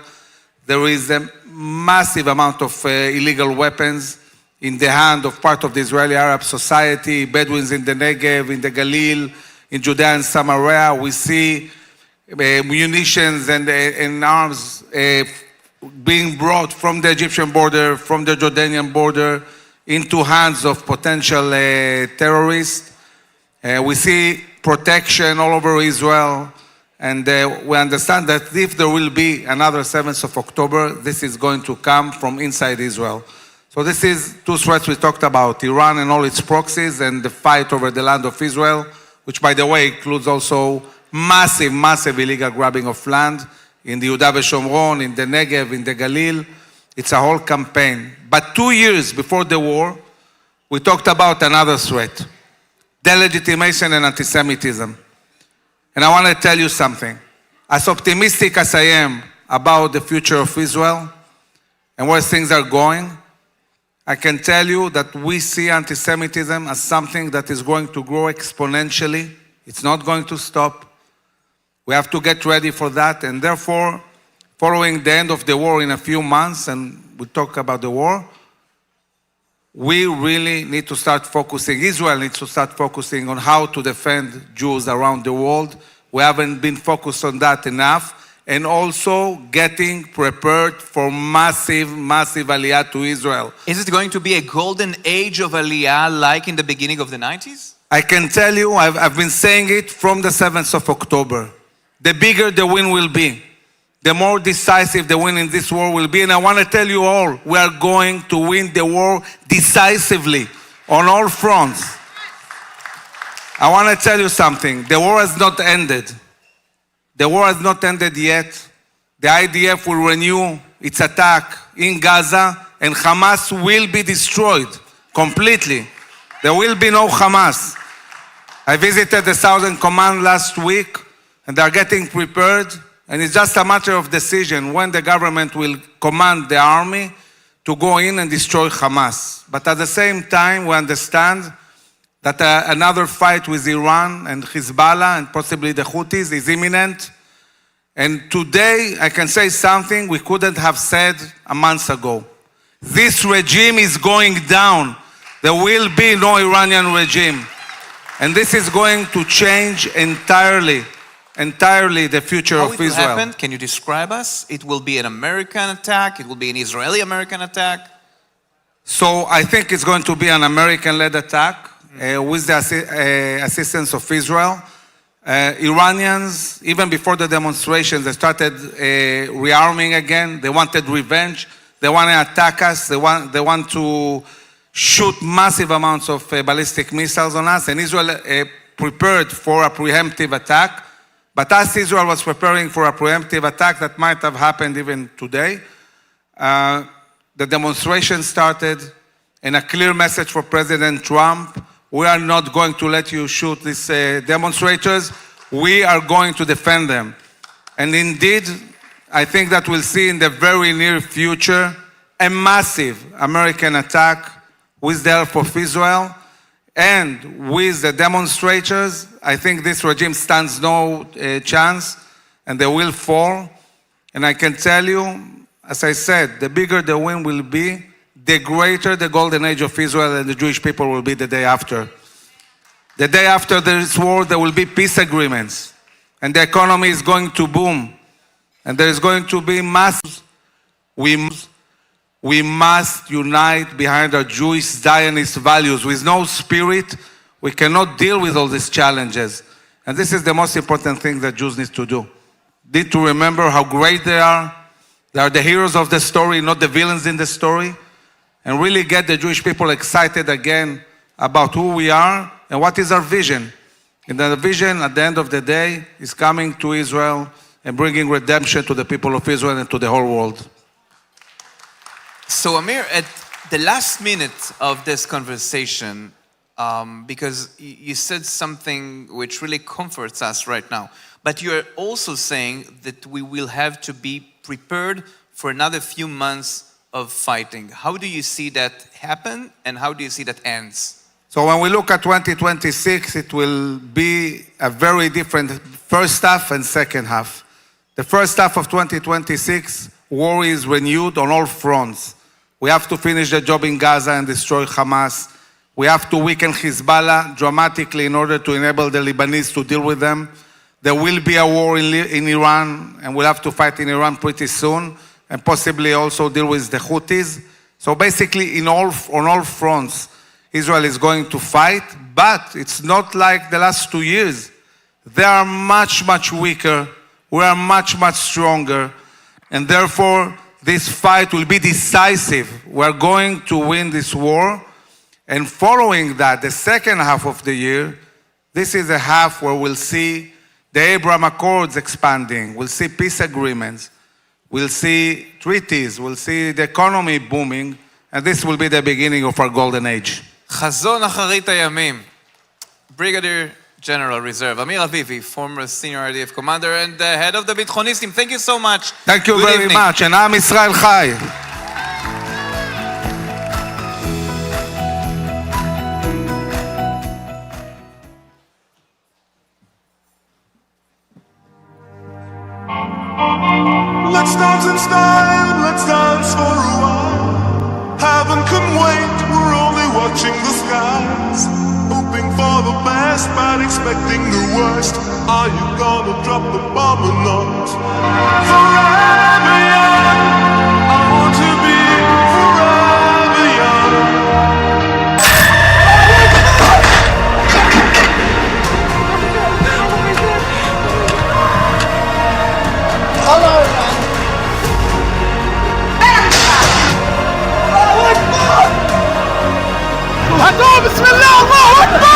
there is a massive amount of illegal weapons in the hand of part of the Israeli Arab society, Bedouins in the Negev, in the Galil, in Judea and Samaria. We see munitions and arms being brought from the Egyptian border, from the Jordanian border, into hands of potential terrorists. We see protection all over Israel, And we understand that if there will be another 7th of October, this is going to come from inside Israel. So this is two threats we talked about, Iran and all its proxies and the fight over the land of Israel, which by the way includes also massive illegal grabbing of land in the Yehuda v'Shomron, in the Negev, in the Galil. It's a whole campaign. But 2 years before the war, we talked about another threat, delegitimation and anti-Semitism. And I want to tell you something. As optimistic as I am about the future of Israel and where things are going, I can tell you that we see anti-Semitism as something that is going to grow exponentially. It's not going to stop. We have to get ready for that. And therefore, following the end of the war in a few months, and we talk about the war, we really need to start focusing, Israel needs to start focusing on how to defend Jews around the world. We haven't been focused on that enough. And also getting prepared for massive Aliyah to Israel. Is it going to be a golden age of Aliyah like in the beginning of the 90s? I can tell you, I've been saying it from the 7th of October. The bigger the win will be, the more decisive the win in this war will be. And I want to tell you all, we are going to win the war decisively on all fronts. I want to tell you something. The war has not ended. The war has not ended yet. The IDF will renew its attack in Gaza, and Hamas will be destroyed completely. There will be no Hamas. I visited the Southern Command last week, and they're getting prepared. And it's just a matter of decision when the government will command the army to go in and destroy Hamas. But at the same time, we understand that another fight with Iran and Hezbollah and possibly the Houthis is imminent. And today, I can say something we couldn't have said a month ago. This regime is going down. There will be no Iranian regime. And this is going to change entirely the future of Israel. How it will happen? Can you describe us? It will be an American attack? It will be an Israeli-American attack? So I think it's going to be an American-led attack with the assistance of Israel. Iranians, even before the demonstrations, they started rearming again. They wanted revenge. They want to attack us. They want to shoot massive amounts of ballistic missiles on us. And Israel prepared for a preemptive attack. But as Israel was preparing for a preemptive attack that might have happened even today, the demonstration started, and a clear message for President Trump: we are not going to let you shoot these demonstrators. We are going to defend them. And indeed, I think that we'll see in the very near future a massive American attack with the help of Israel. And with the demonstrators, I think this regime stands no chance, and they will fall. And I can tell you, as I said, the bigger the win will be, the greater the golden age of Israel and the Jewish people will be the day after. The day after this war, there will be peace agreements, and the economy is going to boom, and there is going to be massive. We must unite behind our Jewish Zionist values. With no spirit, we cannot deal with all these challenges. And this is the most important thing that Jews need to do. Need to remember how great they are. They are the heroes of the story, not the villains in the story. And really get the Jewish people excited again about who we are and what is our vision. And the vision, at the end of the day, is coming to Israel and bringing redemption to the people of Israel and to the whole world. So Amir, at the last minute of this conversation, because you said something which really comforts us right now, but you're also saying that we will have to be prepared for another few months of fighting. How do you see that happen, and how do you see that ends? So when we look at 2026, it will be a very different first half and second half. The first half of 2026, war is renewed on all fronts. We have to finish the job in Gaza and destroy Hamas. We have to weaken Hezbollah dramatically in order to enable the Lebanese to deal with them. There will be a war in Iran, and we'll have to fight in Iran pretty soon, and possibly also deal with the Houthis. So basically, on all fronts, Israel is going to fight, but it's not like the last 2 years. They are much, much weaker. We are much, much stronger. And therefore, this fight will be decisive. We're going to win this war. And following that, the second half of the year, this is a half where we'll see the Abraham Accords expanding. We'll see peace agreements. We'll see treaties. We'll see the economy booming. And this will be the beginning of our golden age. חזון אחרית הימים. Brigadier General Reserve, Amir Avivi, former senior RDF commander and the head of the Bitchonistim. Thank you so much. Thank you Good very evening. much. And Am Israel Chai. Let's dance in style, let's dance for a while. Heaven can wait, we're only watching the skies. Hoping for the best, but expecting the worst. Are you gonna drop the bomb or not? Forever young, I want to be forever young. بسم الله الله أكبر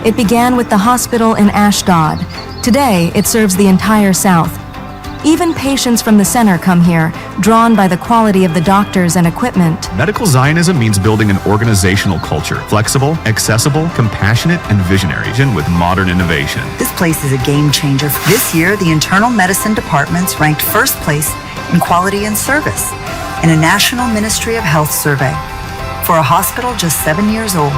It began with the hospital in Ashdod. Today, it serves the entire South. Even patients from the center come here, drawn by the quality of the doctors and equipment. Medical Zionism means building an organizational culture, flexible, accessible, compassionate, and visionary, with modern innovation. This place is a game changer. This year, the internal medicine departments ranked first place in quality and service in a National Ministry of Health survey. For a hospital just 7 years old,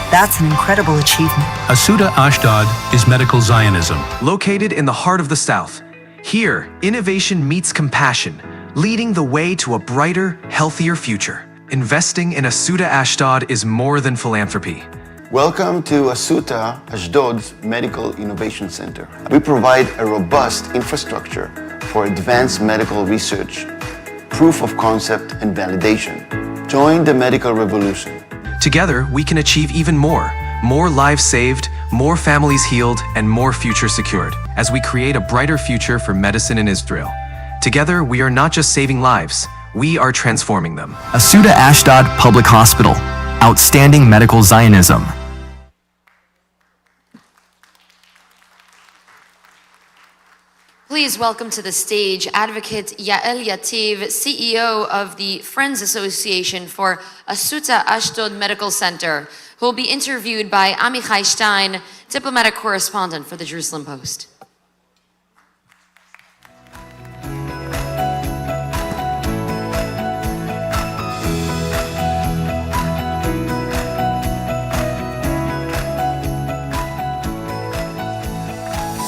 that's an incredible achievement. Asuta Ashdod is medical Zionism. Located in the heart of the South, here, innovation meets compassion, leading the way to a brighter, healthier future. Investing in Asuta Ashdod is more than philanthropy. Welcome to Asuta Ashdod's Medical Innovation Center. We provide a robust infrastructure for advanced medical research, proof of concept, and validation. Join the medical revolution. Together, we can achieve even more. More lives saved, more families healed, and more futures secured as we create a brighter future for medicine in Israel. Together, we are not just saving lives, we are transforming them. Asuta Ashdod Public Hospital. Outstanding medical Zionism. Please welcome to the stage Advocate Yael Yativ, CEO of the Friends Association for Asuta Ashdod Medical Center, who will be interviewed by Amichai Stein, diplomatic correspondent for the Jerusalem Post.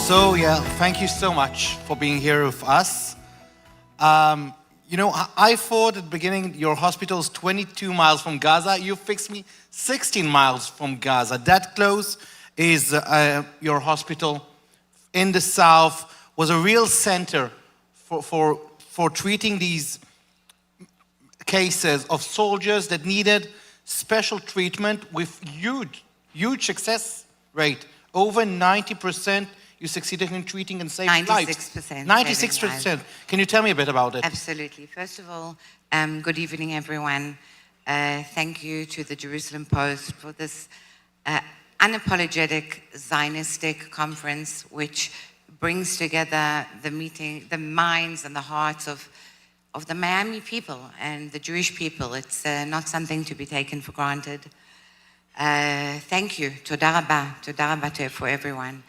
So yeah, thank you so much for being here with us. You know, I thought at the beginning your hospital is 22 miles from Gaza. You fixed me 16 miles from Gaza. That close is your hospital in the south was a real center for treating these cases of soldiers that needed special treatment with huge success rate. Over 90% you succeeded in treating and saving lives. 96%. 96%. Can you tell me a bit about it? Absolutely. First of all, good evening, everyone. Thank you to the Jerusalem Post for this unapologetic Zionistic conference, which brings together the minds and the hearts of the Miami people and the Jewish people. It's not something to be taken for granted. Thank you. Toda rabba for everyone.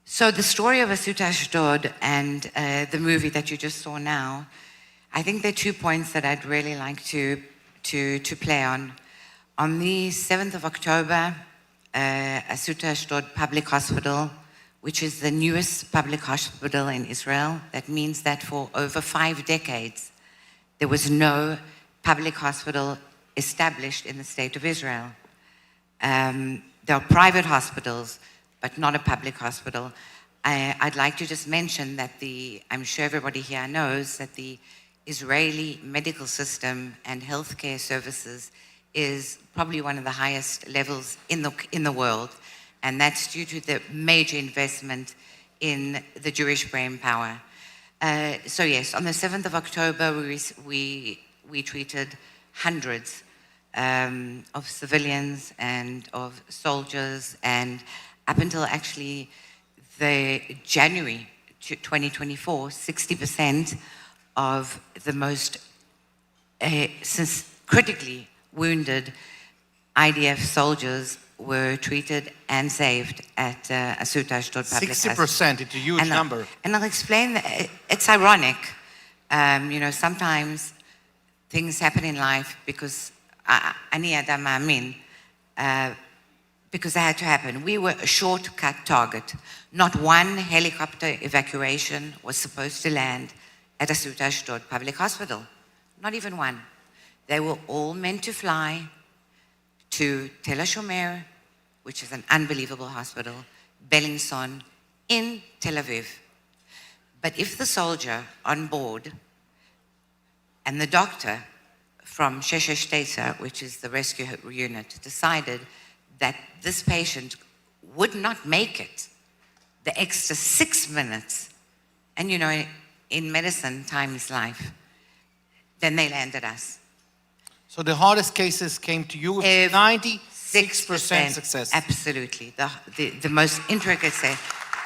So the story of Asut Ashdod and the movie that you just saw now, I think there are 2 points that I'd really like to play on. On the 7th of October, Asut Ashdod Public Hospital, which is the newest public hospital in Israel, that means that for over 5 decades, there was no public hospital established in the state of Israel. There are private hospitals, but not a public hospital. I'd like to just mention that I'm sure everybody here knows that the Israeli medical system and healthcare services is probably one of the highest levels in the world, and that's due to the major investment in the Jewish brain power. So yes, on the 7th of October, we treated hundreds of civilians and of soldiers, and up until actually the January 2024, 60% of the most critically wounded IDF soldiers were treated and saved at Asut Ashdod Public Hospital. 60%, it's a huge number. And I'll explain that it's ironic. Sometimes things happen in life because ani adam ma'amin, because they had to happen. We were a shortcut target. Not one helicopter evacuation was supposed to land at Asut Ashdod Public Hospital. Not even one. They were all meant to fly to Tel HaShomer, which is an unbelievable hospital, Bellinson, in Tel Aviv. But if the soldier on board and the doctor from Sheshesh Tesa, which is the rescue unit, decided that this patient would not make it the extra 6 minutes, and in medicine, time is life, then they landed us. So the hardest cases came to you with 96% success. Absolutely, the most intricate say.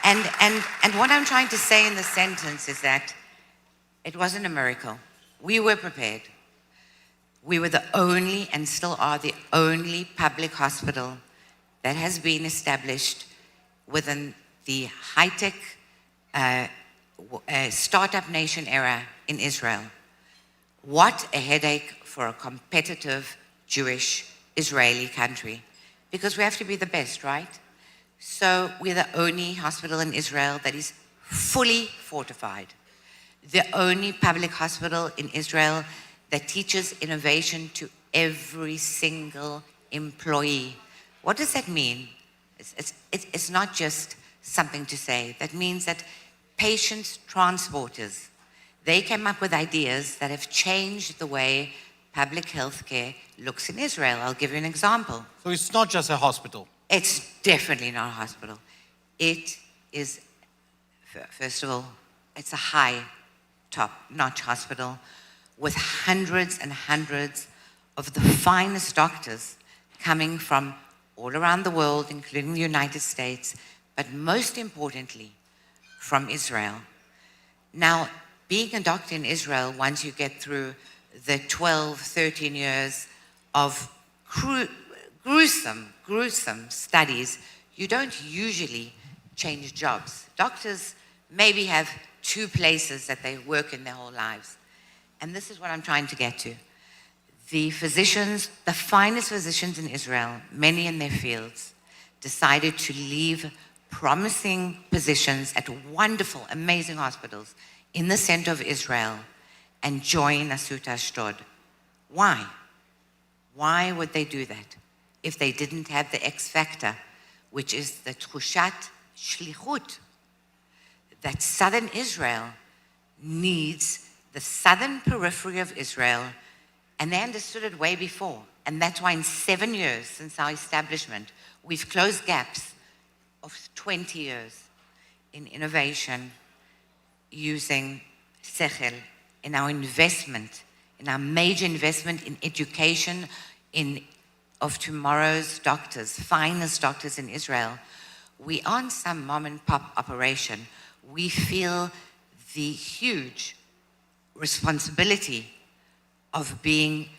And what I'm trying to say in the sentence is that it wasn't a miracle. We were prepared. We were the only, and still are the only, public hospital that has been established within the high-tech startup nation era in Israel. What a headache for a competitive Jewish Israeli country, because we have to be the best, right? So we're the only hospital in Israel that is fully fortified, the only public hospital in Israel that teaches innovation to every single employee. What does that mean? It's not just something to say. That means that patients transporters, they came up with ideas that have changed the way public health care looks in Israel. I'll give you an example. So it's not just a hospital. It's definitely not a hospital. It is, first of all, it's a high, top-notch hospital with hundreds and hundreds of the finest doctors coming from all around the world, including the United States, but most importantly, from Israel. Now, being a doctor in Israel, once you get through the 12, 13 years of gruesome studies, you don't usually change jobs. Doctors maybe have 2 places that they work in their whole lives. And this is what I'm trying to get to. The physicians, the finest physicians in Israel, many in their fields, decided to leave promising positions at wonderful, amazing hospitals in the center of Israel and join Asut Ashdod. Why? Why would they do that if they didn't have the X factor, which is the tchushat shlichut, that southern Israel needs the southern periphery of Israel, and they understood it way before. And that's why in 7 years since our establishment, we've closed gaps of 20 years in innovation using sechel, in our investment, in our major investment in education of tomorrow's doctors, finest doctors in Israel. We aren't some mom and pop operation. We feel the huge responsibility of being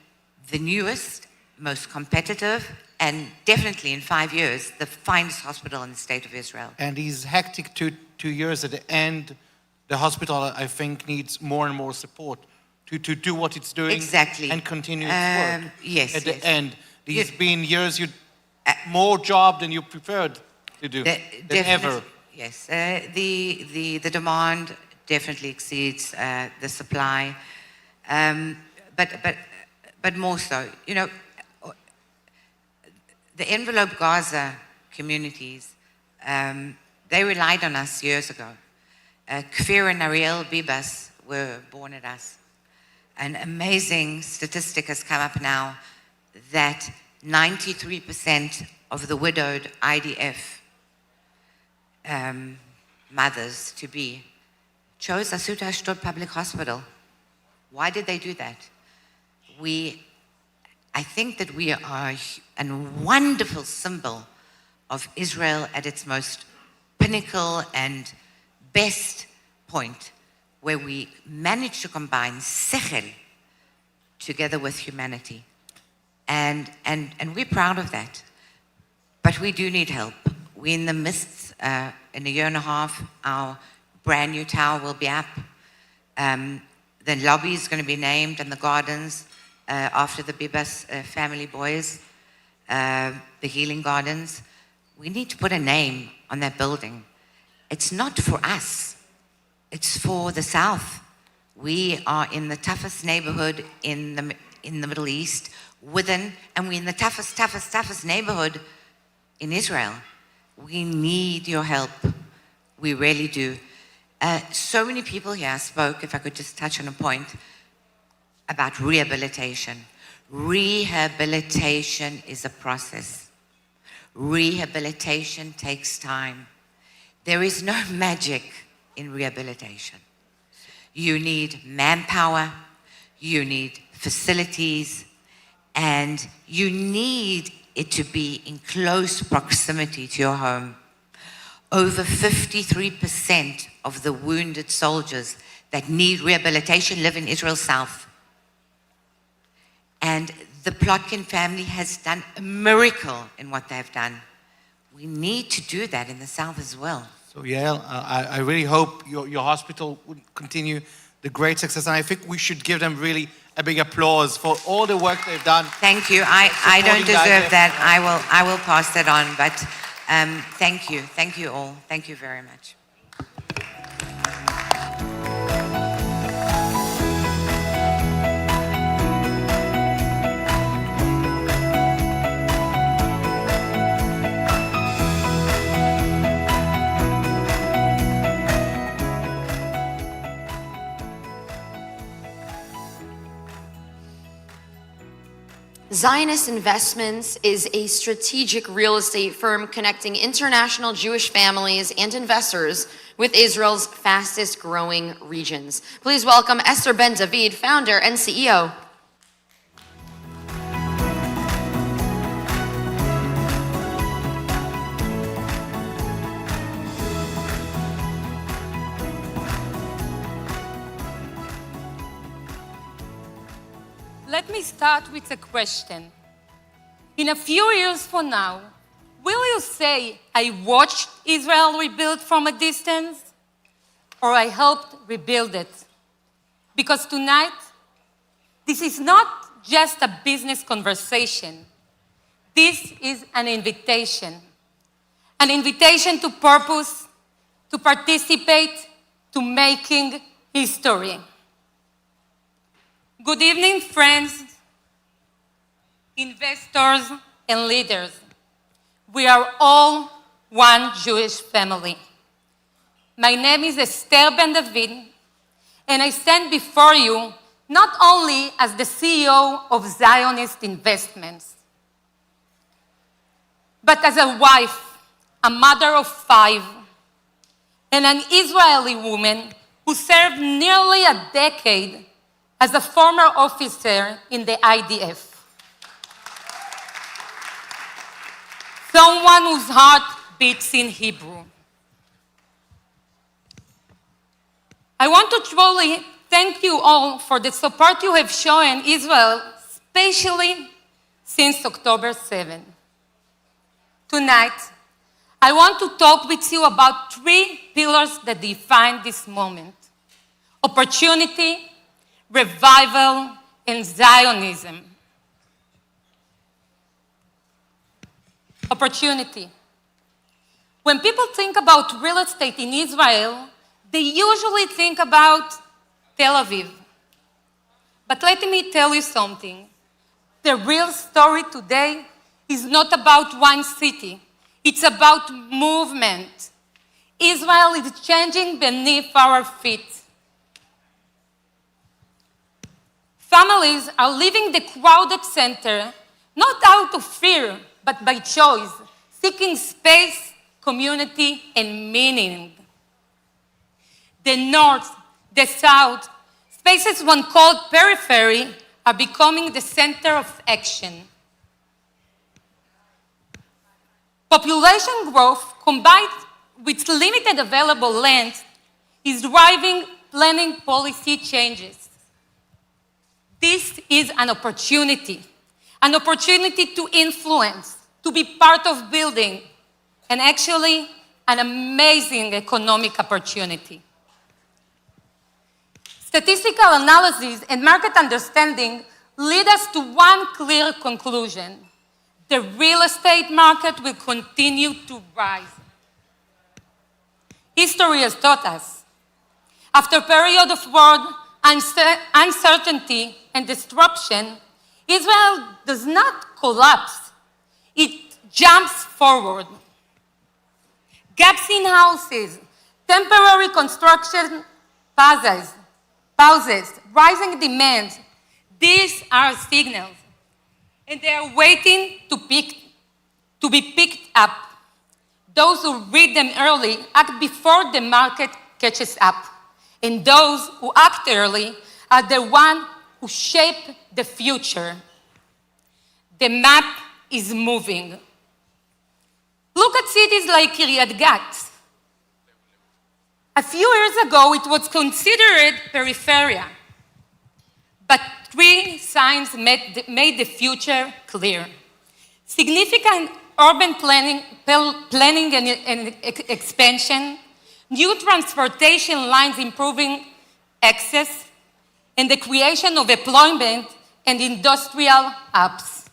the newest, most competitive, and definitely in 5 years, the finest hospital in the state of Israel. And these hectic two years at the end, the hospital, I think, needs more and more support to do what it's doing exactly. And continue its work. Yes, at the end. These been years you more job than you prepared to do than ever. Yes, the demand definitely exceeds the supply, but more so. You know, the envelope Gaza communities, they relied on us years ago. Kfir and Ariel Bibas were born at us. An amazing statistic has come up now that 93% of the widowed IDF mothers to be chose Asut Ashdod Public Hospital. Why did they do that? I think that we are a wonderful symbol of Israel at its most pinnacle and best point, where we manage to combine sechel together with humanity. And we're proud of that. But we do need help. We're in the midst, in a year and a half, our brand new tower will be up. The lobby is going to be named and the gardens after the Bibas family boys, the Healing Gardens. We need to put a name on that building. It's not for us. It's for the South. We are in the toughest neighborhood in the Middle East, and we're in the toughest neighborhood in Israel. We need your help. We really do. So many people here spoke, if I could just touch on a point, about rehabilitation. Rehabilitation is a process. Rehabilitation takes time. There is no magic in rehabilitation. You need manpower, you need facilities, and you need it to be in close proximity to your home. Over 53% of the wounded soldiers that need rehabilitation live in Israel South. And the Plotkin family has done a miracle in what they've done. We need to do that in the South as well. So Yael, I really hope your hospital would continue the great success, and I think we should give them really a big applause for all the work they've done. Thank you. I don't deserve that. I will pass that on, but thank you all. Thank you very much. Zionist Investments is a strategic real estate firm connecting international Jewish families and investors with Israel's fastest growing regions. Please welcome Esther Ben David, founder and CEO. Let me start with a question. In a few years from now, will you say, I watched Israel rebuild from a distance, or I helped rebuild it? Because tonight, this is not just a business conversation. This is an invitation to purpose, to participate, to making history. Good evening, friends, investors, and leaders. We are all one Jewish family. My name is Esther Ben David, and I stand before you not only as the CEO of Zionist Investments, but as a wife, a mother of 5, and an Israeli woman who served nearly a decade as a former officer in the IDF. Someone whose heart beats in Hebrew. I want to truly thank you all for the support you have shown Israel, especially since October 7. Tonight, I want to talk with you about 3 pillars that define this moment: opportunity, revival, and Zionism. Opportunity. When people think about real estate in Israel, they usually think about Tel Aviv. But let me tell you something. The real story today is not about one city. It's about movement. Israel is changing beneath our feet. Families are leaving the crowded center, not out of fear, but by choice, seeking space, community, and meaning. The north, the south, spaces one called periphery, are becoming the center of action. Population growth, combined with limited available land, is driving planning policy changes. This is an opportunity to influence, to be part of building, and actually an amazing economic opportunity. Statistical analysis and market understanding lead us to one clear conclusion: the real estate market will continue to rise. History has taught us, after a period of war, uncertainty, and disruption, Israel does not collapse. It jumps forward. Gaps in houses, temporary construction pauses, rising demand, these are signals, and they are waiting to be picked up. Those who read them early act before the market catches up, and those who act early are the ones who shape the future. The map is moving. Look at cities like Kiryat Gat. A few years ago, it was considered peripheria, but 3 signs made the future clear: significant urban planning and expansion, new transportation lines improving access, and the creation of employment and industrial hubs.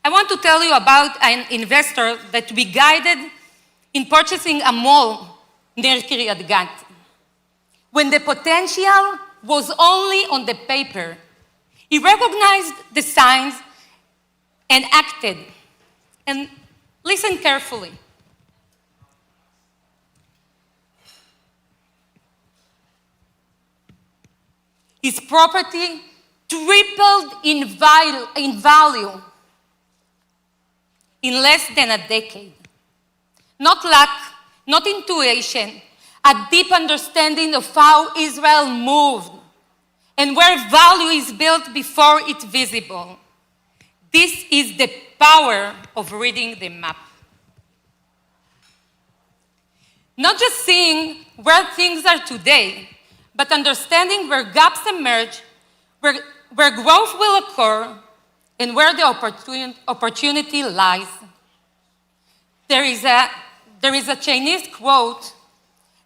I want to tell you about an investor that we guided in purchasing a mall near Kiryat Gat. When the potential was only on the paper, he recognized the signs and acted. And listen carefully. His property tripled in value in less than a decade. Not luck, not intuition, a deep understanding of how Israel moved and where value is built before it's visible. This is the power of reading the map. Not just seeing where things are today, but understanding where gaps emerge, where growth will occur, and where the opportunity lies. There is a Chinese quote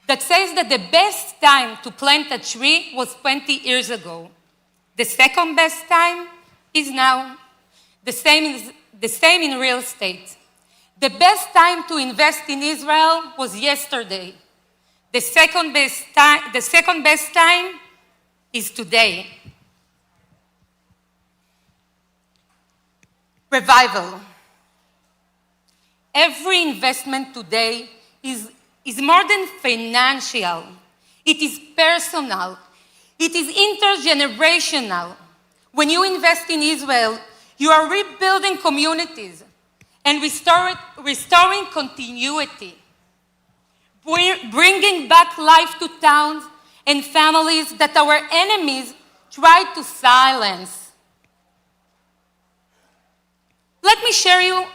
that says that the best time to plant a tree was 20 years ago. The second best time is now. The same in real estate. The best time to invest in Israel was yesterday. The second best time is today. Revival. Every investment today is is more than financial. It is personal. It is intergenerational. When you invest in Israel, you are rebuilding communities and restoring continuity, bringing back life to towns and families that our enemies tried to silence. Let me share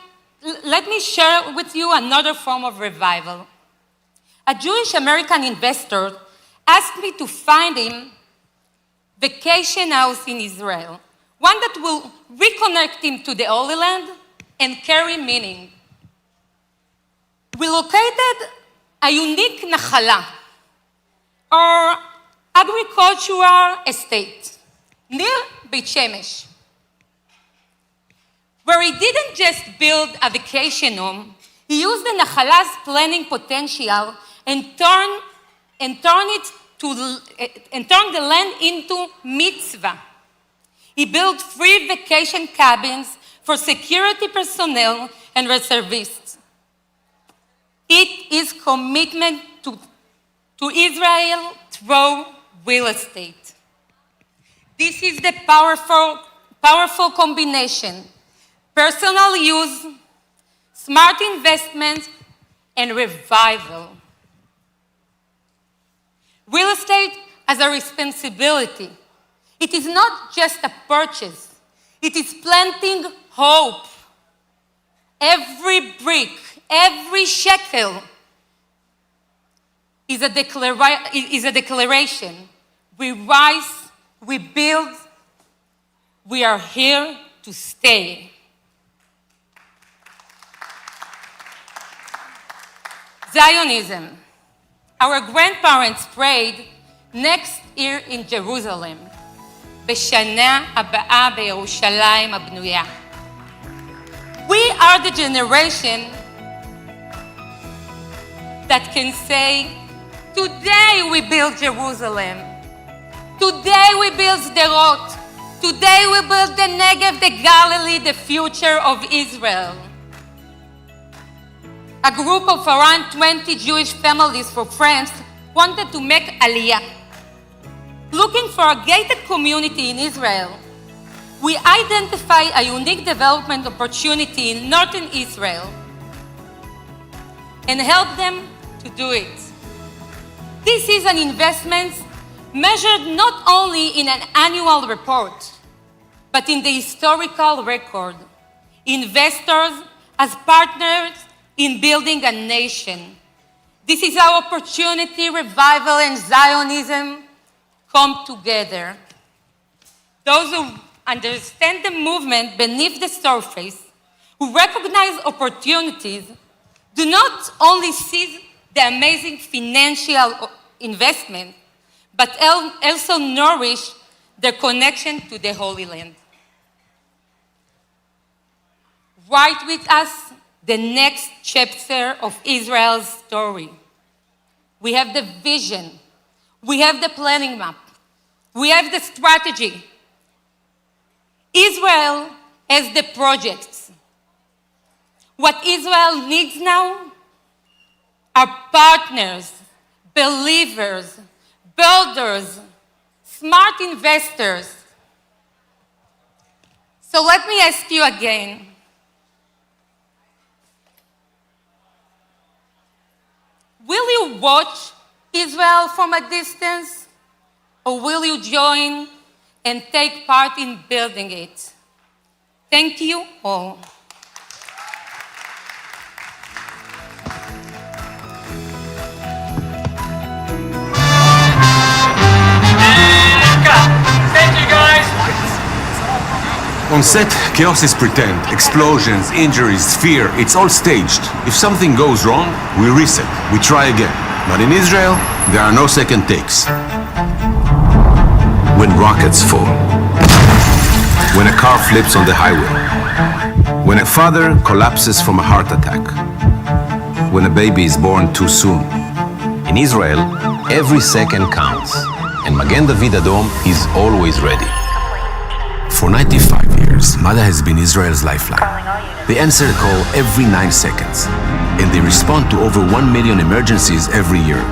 with you another form of revival. A Jewish American investor asked me to find him vacation house in Israel, one that will reconnect him to the Holy Land and carry meaning. We located a unique nachala, or agricultural estate, near Beit Shemesh, where he didn't just build a vacation home, he used the nachala's planning potential and turned the land into mitzvah. He built free vacation cabins for security personnel and reservists. It is commitment to Israel through real estate. This is the powerful combination: personal use, smart investment, and revival. Real estate as a responsibility. It is not just a purchase. It is planting hope. Every brick, every shekel is a declaration. We rise, we build, we are here to stay. Zionism. Our grandparents prayed next year in Jerusalem, בשנה הבאה בירושלים הבנויה. We are the generation that can say, today we build Jerusalem. Today we build Sderot. Today we build the Negev, the Galilee, the future of Israel. A group of around 20 Jewish families from France wanted to make Aliyah. Looking for a gated community in Israel, we identify a unique development opportunity in northern Israel and help them to do it. This is an investment measured not only in an annual report, but in the historical record. Investors as partners in building a nation. This is our opportunity. Revival and Zionism come together. Those who understand the movement beneath the surface, who recognize opportunities, do not only seize the amazing financial investment, but also nourish their connection to the Holy Land. Write with us the next chapter of Israel's story. We have the vision. We have the planning map. We have the strategy. Israel has the projects. What Israel needs now are partners, believers, builders, smart investors. So let me ask you again. Will you watch Israel from a distance, or will you join and take part in building it? Thank you all. Thank you, guys. On set, chaos is pretend. Explosions, injuries, fear, it's all staged. If something goes wrong, we reset, we try again. But in Israel, there are no second takes. When rockets fall, when a car flips on the highway, when a father collapses from a heart attack, when a baby is born too soon. In Israel, every second counts, and Magen David Adom is always ready. For 95 years, Madha has been Israel's lifeline. They answer the call every 9 seconds. and they respond to over 1 million emergencies every year.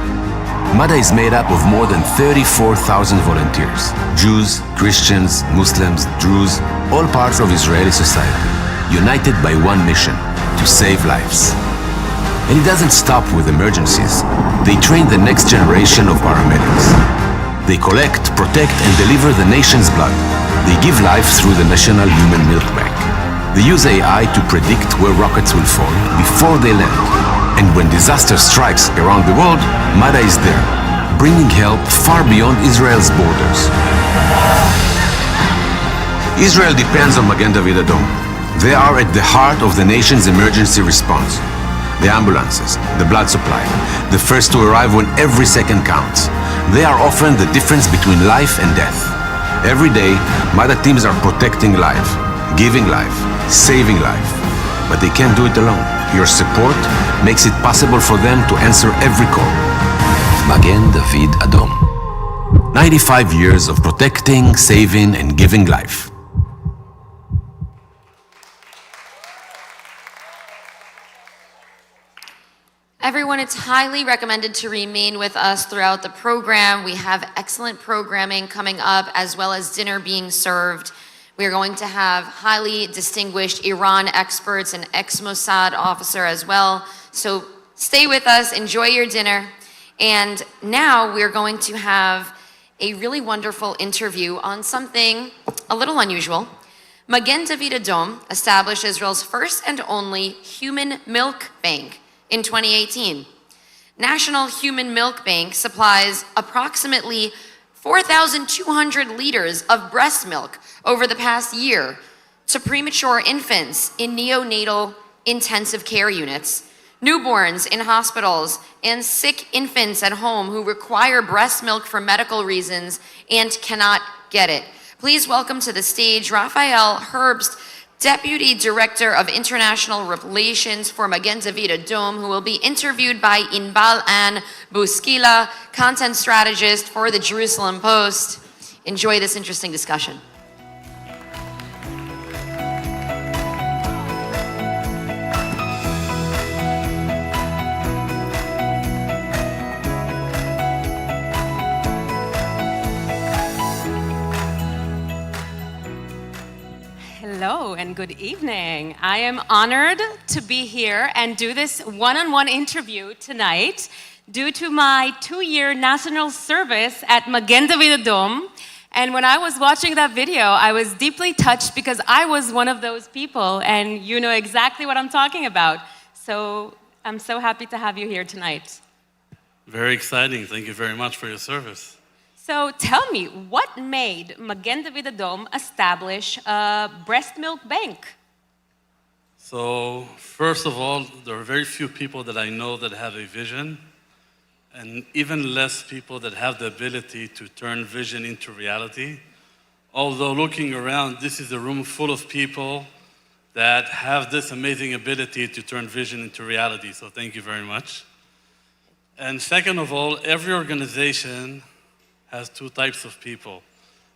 Madai is made up of more than 34,000 volunteers. Jews, Christians, Muslims, Druze, all parts of Israeli society, united by one mission, to save lives. And it doesn't stop with emergencies. They train the next generation of paramedics. They collect, protect, and deliver the nation's blood. They give life through the National Human Milk Bank. They use AI to predict where rockets will fall before they land. And when disaster strikes around the world, Madai is there, bringing help far beyond Israel's borders. Israel depends on Magen David Adom. They are at the heart of the nation's emergency response. The ambulances, the blood supply, the first to arrive when every second counts. They are often the difference between life and death. Every day, Madai teams are protecting life, giving life, saving life. But they can't do it alone. Your support makes it possible for them to answer every call. Magen David Adom. 95 years of protecting, saving, and giving life. Everyone, it's highly recommended to remain with us throughout the program. We have excellent programming coming up, as well as dinner being served. We are going to have highly distinguished Iran experts and ex-Mossad officer as well. So stay with us, enjoy your dinner. And now we're going to have a really wonderful interview on something a little unusual. Magen David Adom established Israel's first and only human milk bank in 2018. National Human Milk Bank supplies approximately 4,200 liters of breast milk over the past year to premature infants in neonatal intensive care units, newborns in hospitals, and sick infants at home who require breast milk for medical reasons and cannot get it. Please welcome to the stage Raphael Herbst, Deputy Director of International Relations for Magen David Adom, who will be interviewed by Inbal Ann Buskila, Content Strategist for the Jerusalem Post. Enjoy this interesting discussion. Hello and good evening. I am honored to be here and do this one-on-one interview tonight due to my 2-year national service at Magen David Adom. And when I was watching that video, I was deeply touched because I was one of those people, and you know exactly what I'm talking about. So I'm so happy to have you here tonight. Very exciting. Thank you very much for your service. So tell me, what made Magen David Adom establish a breast milk bank? So first of all, there are very few people that I know that have a vision, and even less people that have the ability to turn vision into reality. Although looking around, this is a room full of people that have this amazing ability to turn vision into reality. So thank you very much. And second of all, every organization has 2 types of people.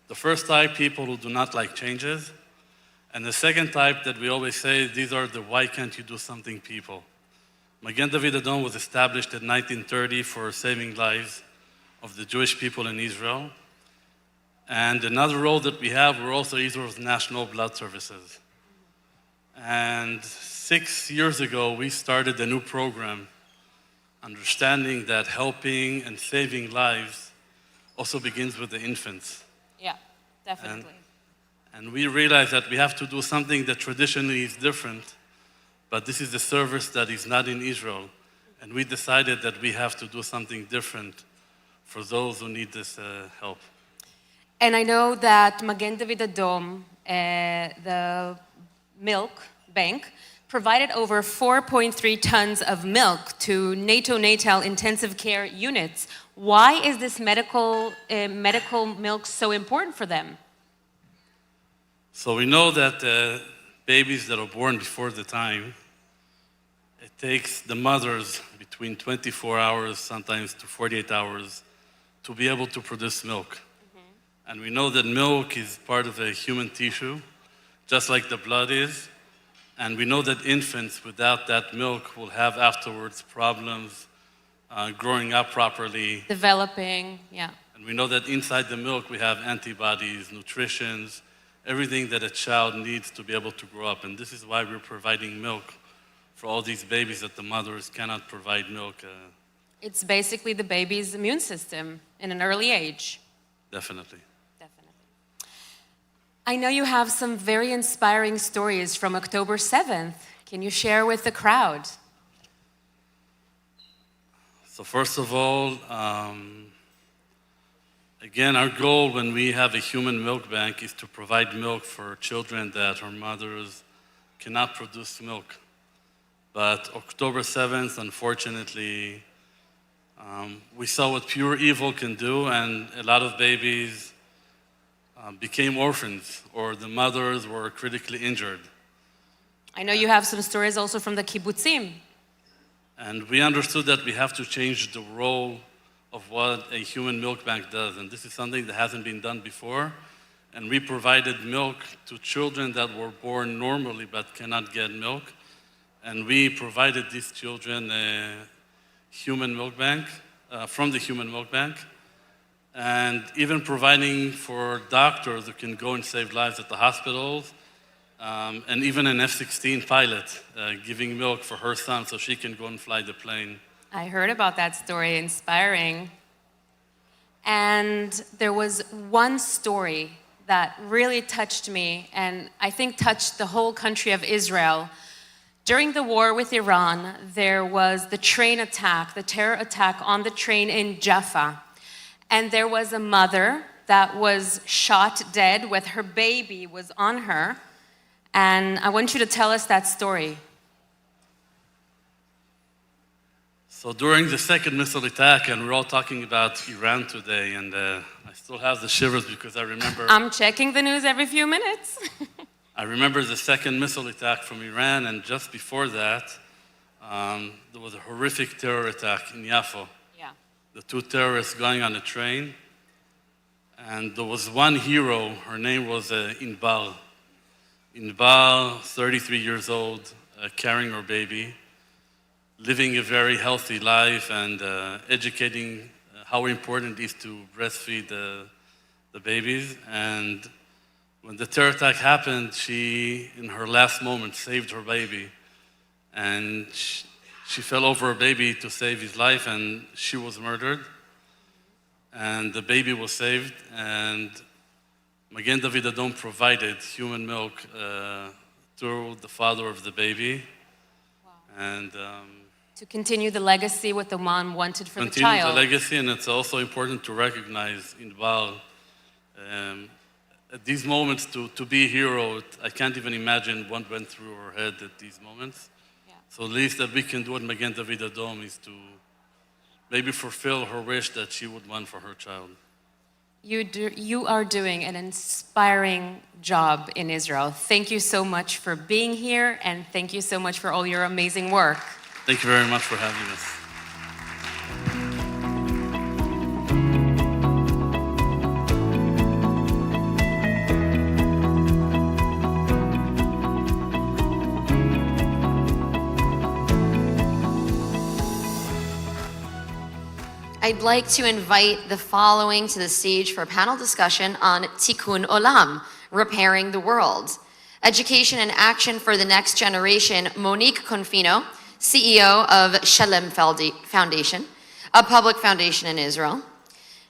The first type, people who do not like changes. And the second type that we always say, these are the why can't you do something people. Magen David Adom was established in 1930 for saving lives of the Jewish people in Israel. And another role that we have, we're also Israel's national blood services. And 6 years ago, we started a new program, understanding that helping and saving lives also begins with the infants. Yeah, definitely. And we realized that we have to do something that traditionally is different, but this is a service that is not in Israel. And we decided that we have to do something different for those who need this help. And I know that Magen David Adom, the milk bank, provided over 4.3 tons of milk to neonatal intensive care units. Why is this medical milk so important for them? So we know that babies that are born before the time, it takes the mothers between 24 hours, sometimes to 48 hours, to be able to produce milk. Mm-hmm. And we know that milk is part of a human tissue, just like the blood is. And we know that infants without that milk will have afterwards problems growing up properly. Developing, yeah. And we know that inside the milk we have antibodies, nutritions, everything that a child needs to be able to grow up. And this is why we're providing milk for all these babies that the mothers cannot provide milk. It's basically the baby's immune system in an early age. Definitely. I know you have some very inspiring stories from October 7th. Can you share with the crowd? So first of all, again, our goal when we have a human milk bank is to provide milk for children that our mothers cannot produce milk. But October 7th, unfortunately, we saw what pure evil can do, and a lot of babies became orphans, or the mothers were critically injured. I know you have some stories also from the kibbutzim. And we understood that we have to change the role of what a human milk bank does. And this is something that hasn't been done before. And we provided milk to children that were born normally but cannot get milk. And we provided these children a human milk bank, from the human milk bank. And even providing for doctors who can go and save lives at the hospitals. And even an F-16 pilot giving milk for her son so she can go and fly the plane. I heard about that story, inspiring. And there was one story that really touched me, and I think touched the whole country of Israel. During the war with Iran, there was the train attack, the terror attack on the train in Jaffa. And there was a mother that was shot dead with her baby was on her. And I want you to tell us that story. So during the second missile attack, and we're all talking about Iran today, and I still have the shivers because I remember... I'm checking the news every few minutes. I remember the second missile attack from Iran, and just before that, there was a horrific terror attack in Yafo. Yeah. The two terrorists going on a train, and there was one hero, her name was Inbal. Inbal, 33 years old, carrying her baby, living a very healthy life and educating how important it is to breastfeed the babies. And when the terror attack happened, she, in her last moment, saved her baby. And she fell over her baby to save his life, and she was murdered. And the baby was saved, and Magen David Adom provided human milk to the father of the baby. Wow. And to continue the legacy what the mom wanted for the continue child. the legacy, and it's also important to recognize Inbal. At these moments, to be a hero, I can't even imagine what went through her head at these moments. Yeah. So the least that we can do at Magen David Adom is to maybe fulfill her wish that she would want for her child. You are doing an inspiring job in Israel. Thank you so much for being here, and thank you so much for all your amazing work. Thank you very much for having us. I'd like to invite the following to the stage for a panel discussion on Tikkun Olam, repairing the world. Education and Action for the Next Generation, Monique Confino, CEO of Shalem Foundation, a public foundation in Israel.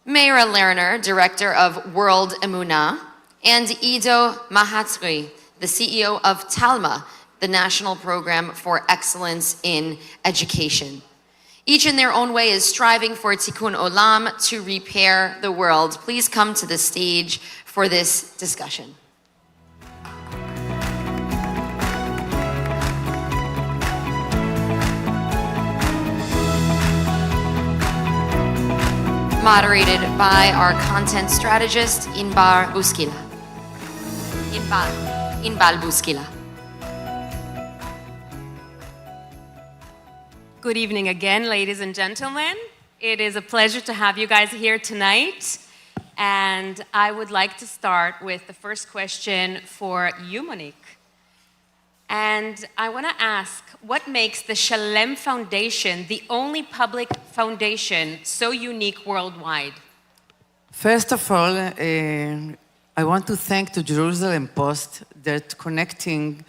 Meira Lerner, Director of World Emunah, and Ido Mahatzri, the CEO of Talma, the National Program for Excellence in Education. Each in their own way is striving for Tikkun Olam, to repair the world. Please come to the stage for this discussion. Moderated by our content strategist, Inbal Buskila. Inbal Buskila. Good evening again, ladies and gentlemen. It is a pleasure to have you guys here tonight. And I would like to start with the first question for you, Monique. And I want to ask, what makes the Shalem Foundation the only public foundation so unique worldwide? First of all, I want to thank the Jerusalem Post that connecting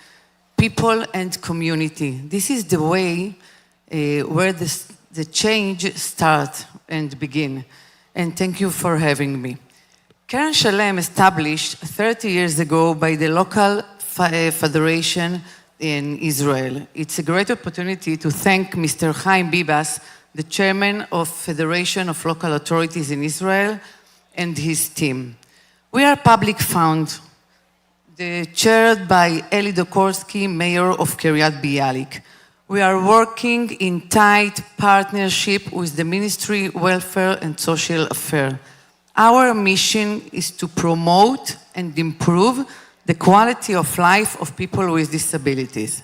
people and community. This is the way where the change starts and begin. And thank you for having me. Keren Shalem established 30 years ago by the local federation in Israel. It's a great opportunity to thank Mr. Chaim Bibas, the chairman of Federation of Local Authorities in Israel, and his team. We are public fund, chaired by Eli Dokorsky, mayor of Kiryat Bialik. We are working in tight partnership with the Ministry of Welfare and Social Affairs. Our mission is to promote and improve the quality of life of people with disabilities.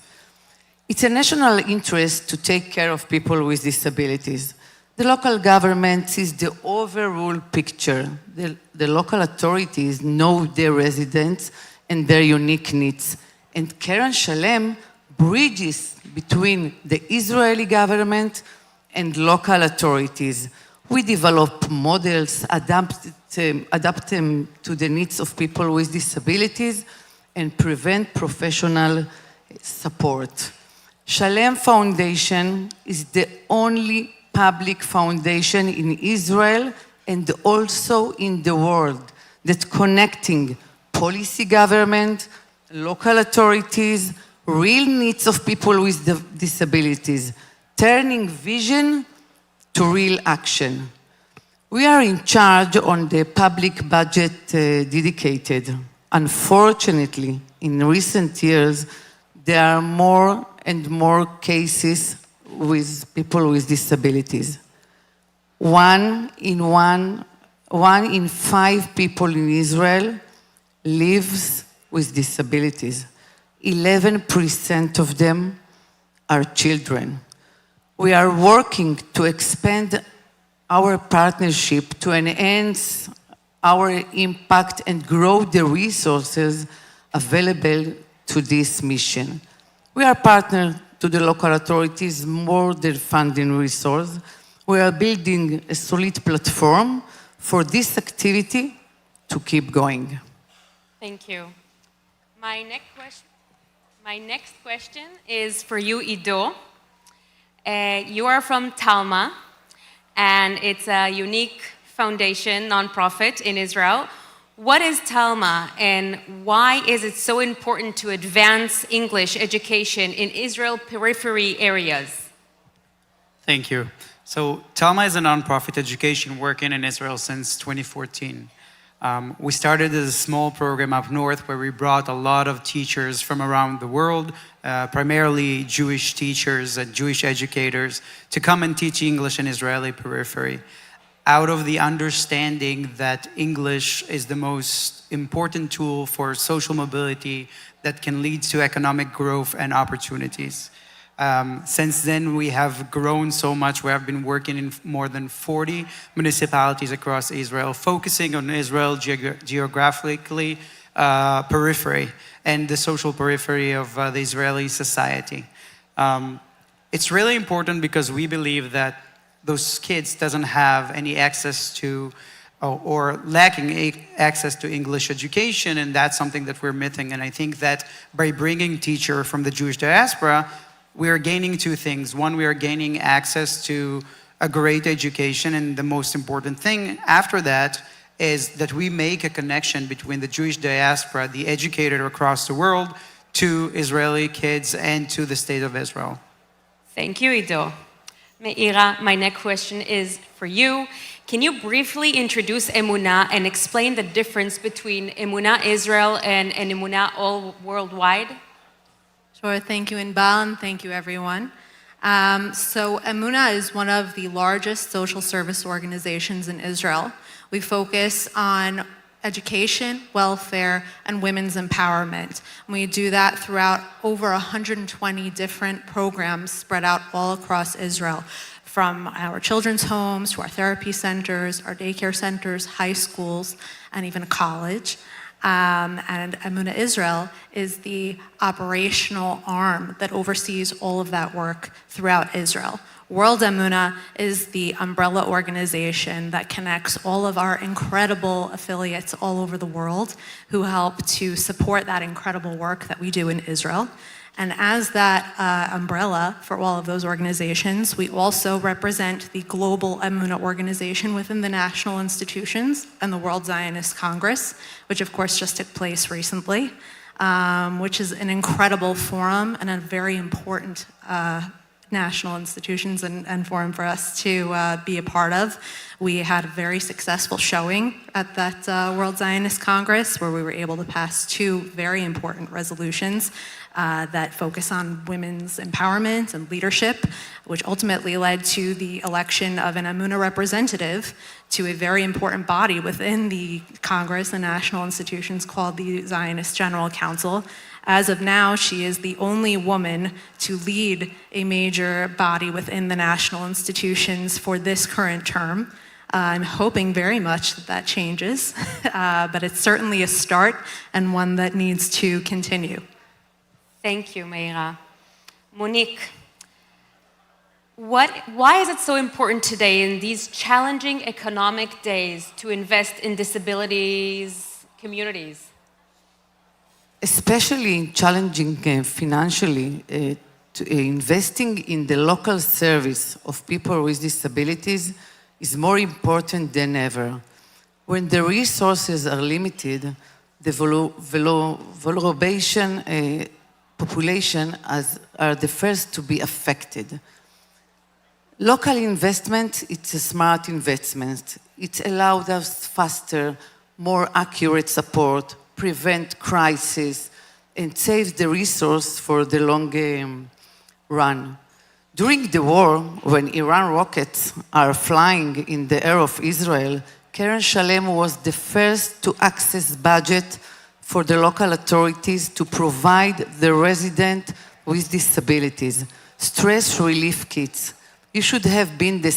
It's a national interest to take care of people with disabilities. The local government sees the overall picture. The local authorities know their residents and their unique needs. And Keren Shalem bridges between the Israeli government and local authorities. We develop models, adapt them to the needs of people with disabilities, and prevent professional support. Shalem Foundation is the only public foundation in Israel and also in the world that connecting policy government, local authorities, real needs of people with disabilities, turning vision to real action. We are in charge on the public budget dedicated. Unfortunately, in recent years, there are more and more cases with people with disabilities. One in 5 people in Israel lives with disabilities. 11% of them are children. We are working to expand our partnership to enhance our impact and grow the resources available to this mission. We are partner to the local authorities more than funding resource. We are building a solid platform for this activity to keep going. Thank you. My next question is for you, Ido. You are from Talma, and it's a unique foundation, nonprofit in Israel. What is Talma, and why is it so important to advance English education in Israel periphery areas? Thank you. So Talma is a nonprofit education working in Israel since 2014. We started as a small program up north where we brought a lot of teachers from around the world, primarily Jewish teachers and Jewish educators, to come and teach English in Israeli periphery, out of the understanding that English is the most important tool for social mobility that can lead to economic growth and opportunities. Since then, we have grown so much. We have been working in more than 40 municipalities across Israel, focusing on Israel geographically periphery and the social periphery of the Israeli society. It's really important because we believe that those kids doesn't have any access to or lacking access to English education, and that's something that we're missing. And I think that by bringing teachers from the Jewish diaspora, we are gaining 2 things. One, we are gaining access to a great education, and the most important thing after that is that we make a connection between the Jewish diaspora, the educated across the world, to Israeli kids and to the state of Israel. Thank you, Ido. Meira, my next question is for you. Can you briefly introduce Emunah and explain the difference between Emunah Israel and Emunah all worldwide? Sure, thank you, Inbal, and thank you, everyone. So Emunah is one of the largest social service organizations in Israel. We focus on education, welfare, and women's empowerment. And we do that throughout over 120 different programs spread out all across Israel, from our children's homes to our therapy centers, our daycare centers, high schools, and even college. And Emunah Israel is the operational arm that oversees all of that work throughout Israel. World Emunah is the umbrella organization that connects all of our incredible affiliates all over the world who help to support that incredible work that we do in Israel. And as that umbrella for all of those organizations, we also represent the global Emunah organization within the national institutions and the World Zionist Congress, which of course just took place recently, which is an incredible forum and a very important national institutions and forum for us to be a part of. We had a very successful showing at that World Zionist Congress where we were able to pass 2 very important resolutions that focus on women's empowerment and leadership, which ultimately led to the election of an Emunah representative to a very important body within the Congress and national institutions called the Zionist General Council. As of now, she is the only woman to lead a major body within the national institutions for this current term. I'm hoping very much that that changes, but it's certainly a start and one that needs to continue. Thank you, Meira. Monique, why is it so important today in these challenging economic days to invest in disabilities communities? Especially challenging financially, investing in the local service of people with disabilities is more important than ever. When the resources are limited, the vulnerable population are the first to be affected. Local investment, it's a smart investment. It allows us faster, more accurate support, prevent crisis, and save the resource for the long run. During the war, when Iran rockets are flying in the air of Israel, Keren Shalem was the first to access budget for the local authorities to provide the resident with disabilities, stress relief kits. You should have been the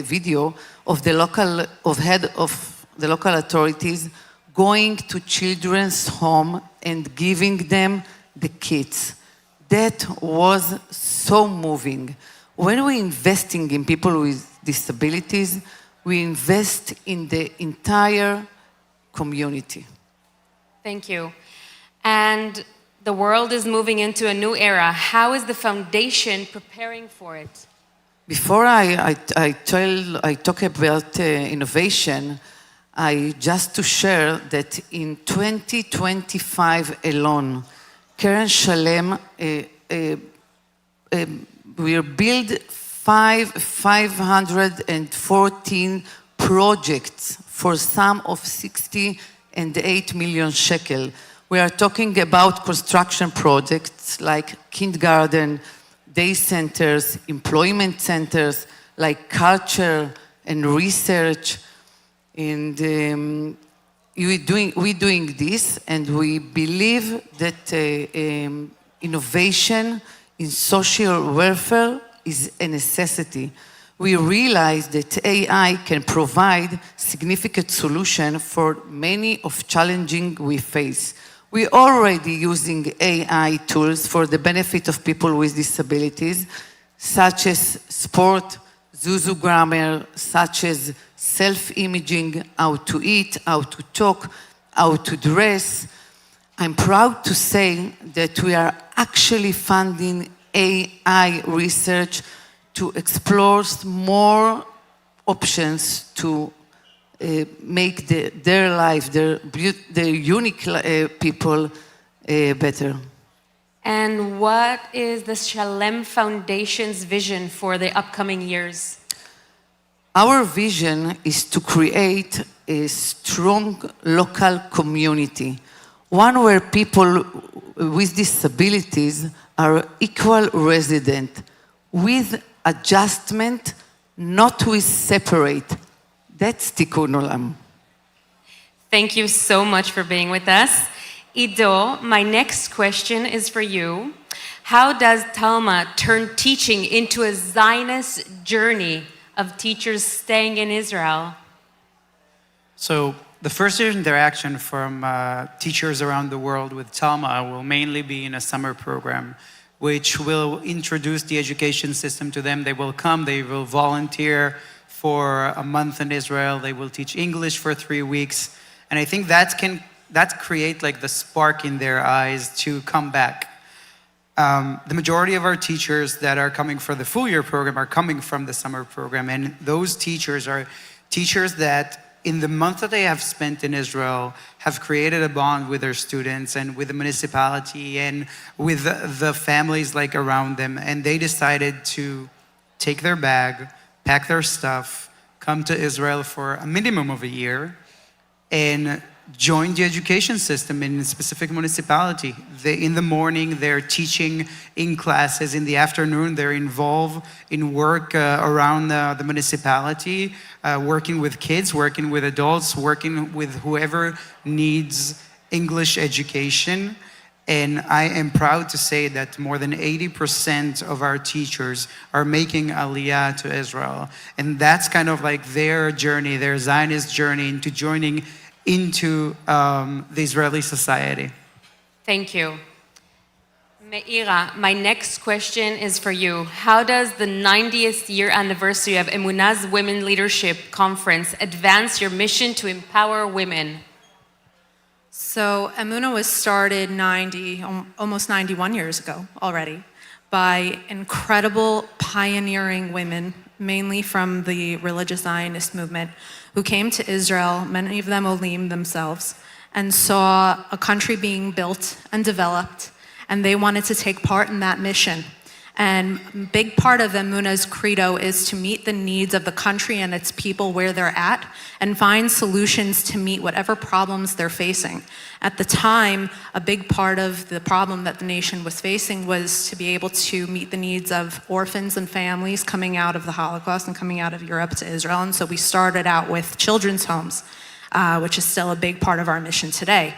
video of the head of the local authorities going to children's home and giving them the kits. That was so moving. When we're investing in people with disabilities, we invest in the entire community. Thank you. And the world is moving into a new era. How is the foundation preparing for it? Before I talk about innovation, just to share that in 2025 alone, Keren Shalem will build 514 projects for sum of 68 million shekel. We are talking about construction projects like kindergarten, day centers, employment centers, like culture and research. And we're doing this, and we believe that innovation in social welfare is a necessity. We realize that AI can provide significant solution for many of challenges we face. We're already using AI tools for the benefit of people with disabilities, such as sport, Zuzu grammar, such as self-imaging, how to eat, how to talk, how to dress. I'm proud to say that we are actually funding AI research to explore more options to make their life, their unique people better. And what is the Shalem Foundation's vision for the upcoming years? Our vision is to create a strong local community, one where people with disabilities are equal resident, with adjustment, not with separate. That's Tikkun Olam. Thank you so much for being with us. Ido, my next question is for you. How does Talma turn teaching into a Zionist journey of teachers staying in Israel? So The first interaction from teachers around the world with Talma will mainly be in a summer program, which will introduce the education system to them. They will come, they will volunteer for a month in Israel, they will teach English for 3 weeks, and I think that create like the spark in their eyes to come back. The majority of our teachers that are coming for the full year program are coming from the summer program, and those teachers are teachers that in the month that they have spent in Israel have created a bond with their students and with the municipality and with the families like around them, and they decided to take their bag, pack their stuff, come to Israel for a minimum of a year and join the education system in a specific municipality. In the morning, they're teaching in classes. In the afternoon, they're involved in work around the municipality, working with kids, working with adults, working with whoever needs English education. And I am proud to say that more than 80% of our teachers are making aliyah to Israel. And that's kind of like their journey, their Zionist journey into joining into the Israeli society. Thank you. Meira, my next question is for you. How does the 90th year anniversary of Emunah's Women Leadership Conference advance your mission to empower women? So Emunah was started almost 91 years ago already by incredible pioneering women, mainly from the religious Zionist movement, who came to Israel, many of them Olim themselves, and saw a country being built and developed, and they wanted to take part in that mission. And a big part of Emunah's credo is to meet the needs of the country and its people where they're at and find solutions to meet whatever problems they're facing. At the time, a big part of the problem that the nation was facing was to be able to meet the needs of orphans and families coming out of the Holocaust and coming out of Europe to Israel. And so we started out with children's homes, which is still a big part of our mission today.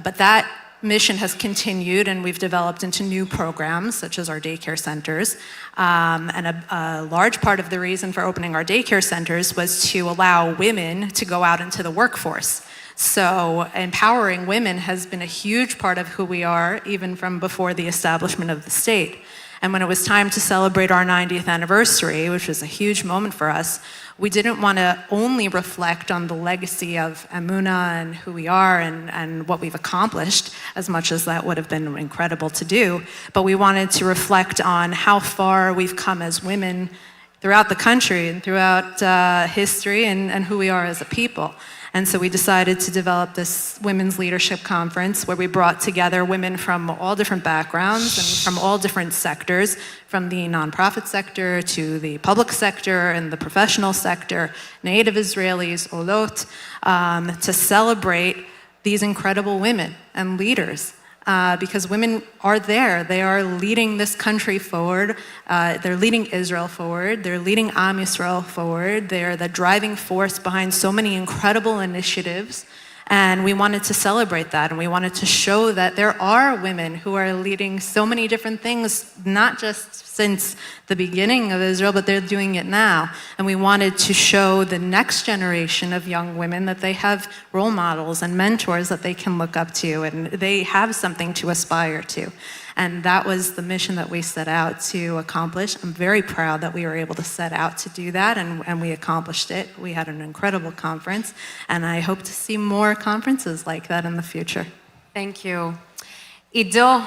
But that mission has continued, and we've developed into new programs such as our daycare centers. And a large part of the reason for opening our daycare centers was to allow women to go out into the workforce. So empowering women has been a huge part of who we are, even from before the establishment of the state. And when it was time to celebrate our 90th anniversary, which was a huge moment for us, we didn't want to only reflect on the legacy of Emunah and who we are and what we've accomplished, as much as that would have been incredible to do, but we wanted to reflect on how far we've come as women throughout the country and throughout history and who we are as a people. And so we decided to develop this women's leadership conference where we brought together women from all different backgrounds and from all different sectors, from the nonprofit sector to the public sector and the professional sector, Native Israelis, Olot, to celebrate these incredible women and leaders. Because women are there. They are leading this country forward. They're leading Israel forward. They're leading Am Yisrael forward. They're the driving force behind so many incredible initiatives. And we wanted to celebrate that. And we wanted to show that there are women who are leading so many different things, not just since the beginning of Israel, but they're doing it now. And we wanted to show the next generation of young women that they have role models and mentors that they can look up to, and they have something to aspire to. And that was the mission that we set out to accomplish. I'm very proud that we were able to set out to do that, and we accomplished it. We had an incredible conference, and I hope to see more conferences like that in the future. Thank you. Ido,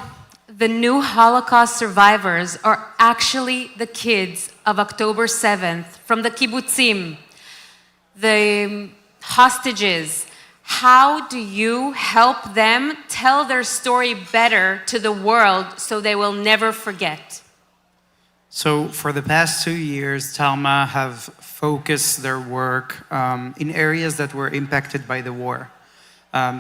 the new Holocaust survivors are actually the kids of October 7th from the kibbutzim, the hostages. How do you help them tell their story better to the world so they will never forget? So for the past 2 years, Talma have focused their work in areas that were impacted by the war.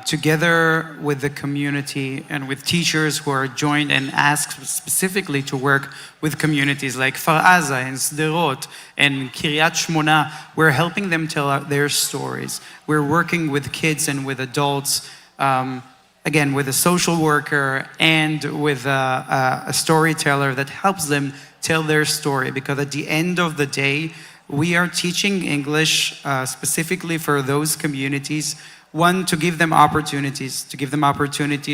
Together with the community and with teachers who are joined and asked specifically to work with communities like Kfar Aza and Sderot and Kiryat Shmona, we're helping them tell their stories. We're working with kids and with adults, again, with a social worker and with a storyteller that helps them tell their story, because at the end of the day, we are teaching English specifically for those communities One, to give them opportunities,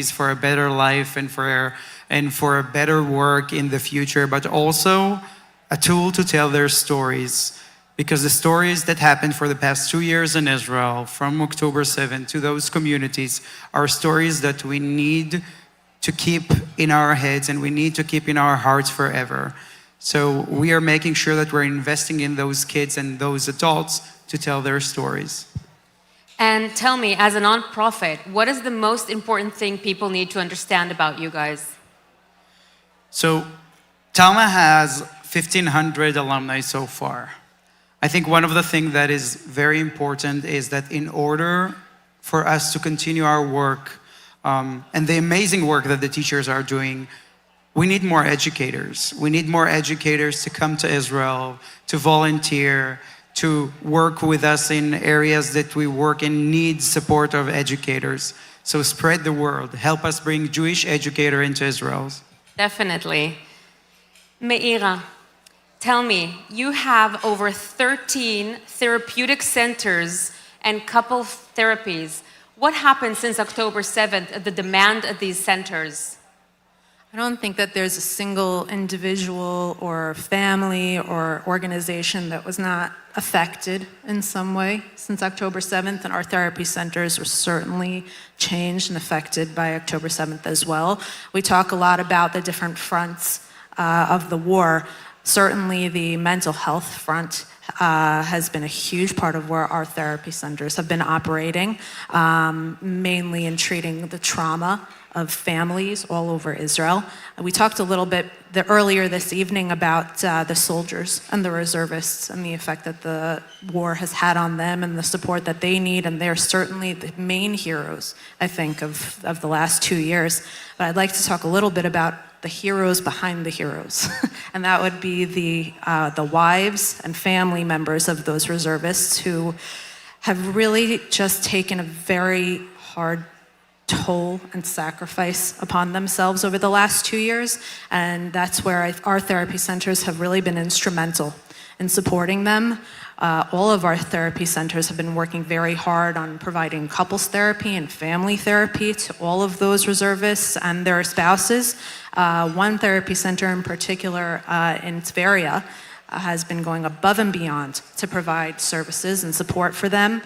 for a better life and for a better work in the future, but also a tool to tell their stories. Because the stories that happened for the past 2 years in Israel, from October 7th to those communities, are stories that we need to keep in our heads and we need to keep in our hearts forever. So we are making sure that we're investing in those kids and those adults to tell their stories. And tell me, as a nonprofit, what is the most important thing people need to understand about you guys? So Talma has 1,500 alumni so far. I think one of the things that is very important is that in order for us to continue our work and the amazing work that the teachers are doing, we need more educators. We need more educators to come to Israel, to volunteer, to work with us in areas that we work and need support of educators. So spread the word. Help us bring Jewish educator into Israel. Definitely. Meira, tell me, you have over 13 therapeutic centers and couple therapies. What happened since October 7th, the demand at these centers? I don't think that there's a single individual or family or organization that was not affected in some way since October 7th, and our therapy centers were certainly changed and affected by October 7th as well. We talk a lot about the different fronts of the war. Certainly the mental health front has been a huge part of where our therapy centers have been operating, mainly in treating the trauma of families all over Israel. We talked a little bit earlier this evening about the soldiers and the reservists and the effect that the war has had on them and the support that they need, and they're certainly the main heroes, I think, of the last 2 years. But I'd like to talk a little bit about the heroes behind the heroes, and that would be the wives and family members of those reservists who have really just taken a very hard toll and sacrifice upon themselves over the last 2 years, and that's where our therapy centers have really been instrumental in supporting them. All of our therapy centers have been working very hard on providing couples therapy and family therapy to all of those reservists and their spouses. One therapy center in particular in Tveria has been going above and beyond to provide services and support for them.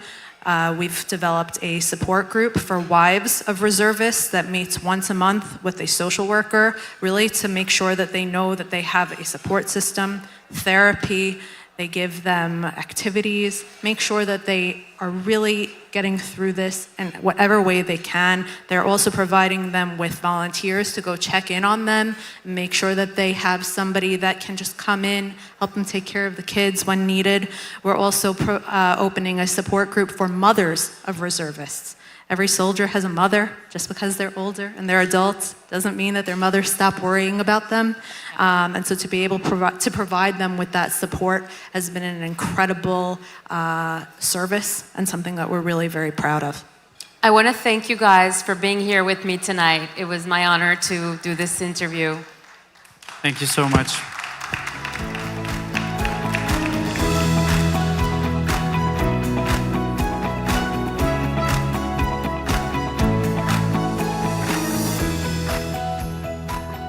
We've developed a support group for wives of reservists that meets once a month with a social worker, really to make sure that they know that they have a support system, therapy. They give them activities, make sure that they are really getting through this in whatever way they can. They're also providing them with volunteers to go check in on them, make sure that they have somebody that can just come in, help them take care of the kids when needed. We're also opening a support group for mothers of reservists. Every soldier has a mother. Just because they're older and they're adults doesn't mean that their mothers stop worrying about them. And so to be able to provide them with that support has been an incredible service and something that we're really very proud of. I want to thank you guys for being here with me tonight. It was my honor to do this interview. Thank you so much.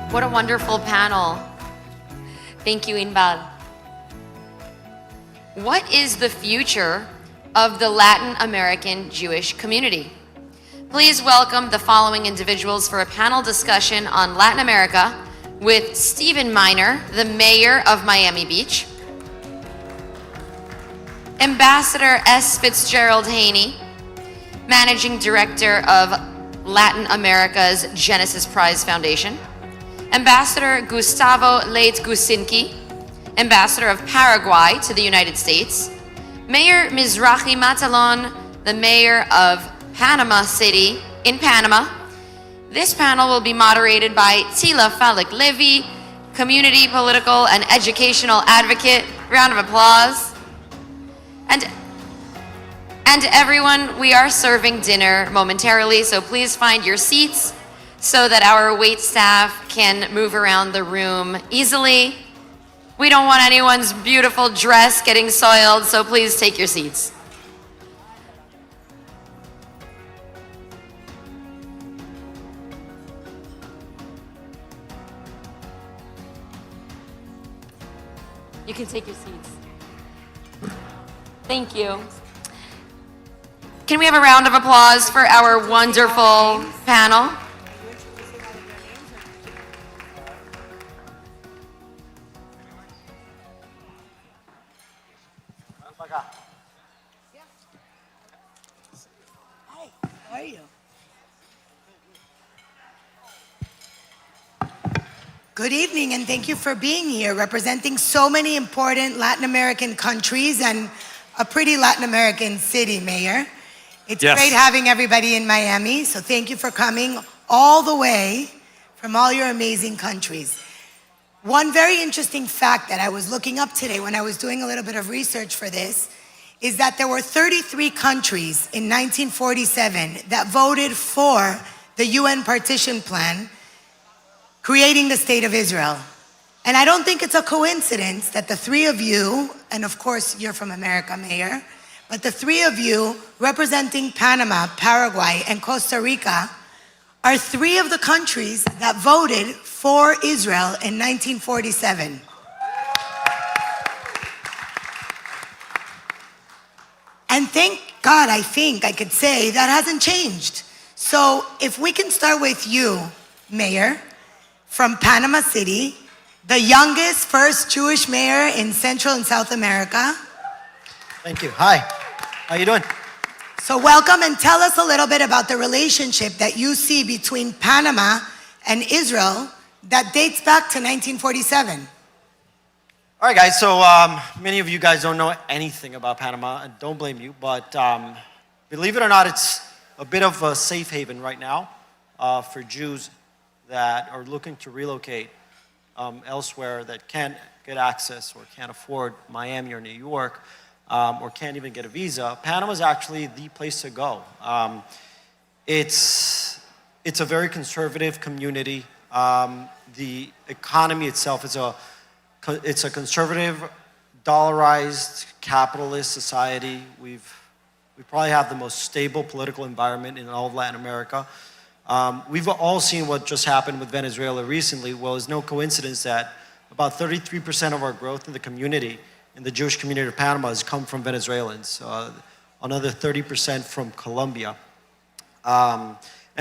What a wonderful panel. Thank you, Inbal. What is the future of the Latin American Jewish community? Please welcome the following individuals for a panel discussion on Latin America with Stephen Miner, the mayor of Miami Beach, Ambassador S. Fitzgerald Haney, managing director of Latin America's Genesis Prize Foundation, Ambassador Gustavo Leite Gusinki, Ambassador of Paraguay to the United States, Mayor Mizrahi Matalon, the Mayor of Panama City in Panama. This panel will be moderated by Tila Falek-Levy, community, political, and educational advocate. Round of applause. And everyone, we are serving dinner momentarily, so please find your seats so that our wait staff can move around the room easily. We don't want anyone's beautiful dress getting soiled, so please take your seats. You can take your seats. Thank you. Can we have a round of applause for our wonderful panel? Hi, how are you? Good evening, and thank you for being here, representing so many important Latin American countries and a pretty Latin American city, Mayor. It's great having everybody in Miami, so thank you for coming all the way from all your amazing countries. One very interesting fact that I was looking up today when I was doing a little bit of research for this is that there were 33 countries in 1947 that voted for the UN partition plan, creating the State of Israel. And I don't think it's a coincidence that the three of you, and of course you're from America, Mayor, but the three of you representing Panama, Paraguay, and Costa Rica are three of the countries that voted for Israel in 1947. And thank God, I think I could say that hasn't changed. So if we can start with you, Mayor, from Panama City, the youngest first Jewish mayor in Central and South America. Thank you. Hi. How you doing? So welcome, and tell us a little bit about the relationship that you see between Panama and Israel that dates back to 1947. All right, guys. So many of you guys don't know anything about Panama, and don't blame you, but believe it or not, it's a bit of a safe haven right now for Jews that are looking to relocate elsewhere that can't get access or can't afford Miami or New York or can't even get a visa. Panama is actually the place to go. It's a very conservative community. The economy itself is it's a conservative, dollarized, capitalist society. We probably have the most stable political environment in all of Latin America. We've all seen what just happened with Venezuela recently. Well, it's no coincidence that about 33% of our growth in the community, in the Jewish community of Panama, has come from Venezuelans. Another 30% from Colombia. And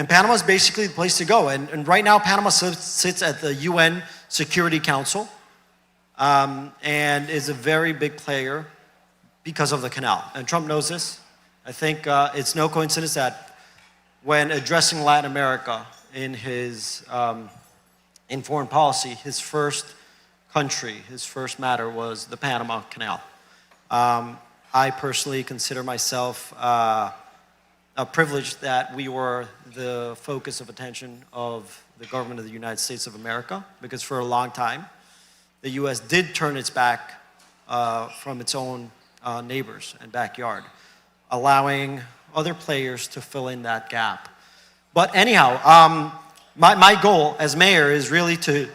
Panama is basically the place to go. And right now, Panama sits at the UN Security Council and is a very big player because of the canal. And Trump knows this. I think it's no coincidence that when addressing Latin America in his in foreign policy, his first country, his first matter was the Panama Canal. I personally consider myself privileged that we were the focus of attention of the government of the United States of America, because for a long time, the U.S. did turn its back from its own neighbors and backyard, allowing other players to fill in that gap. But anyhow, my goal as mayor is really to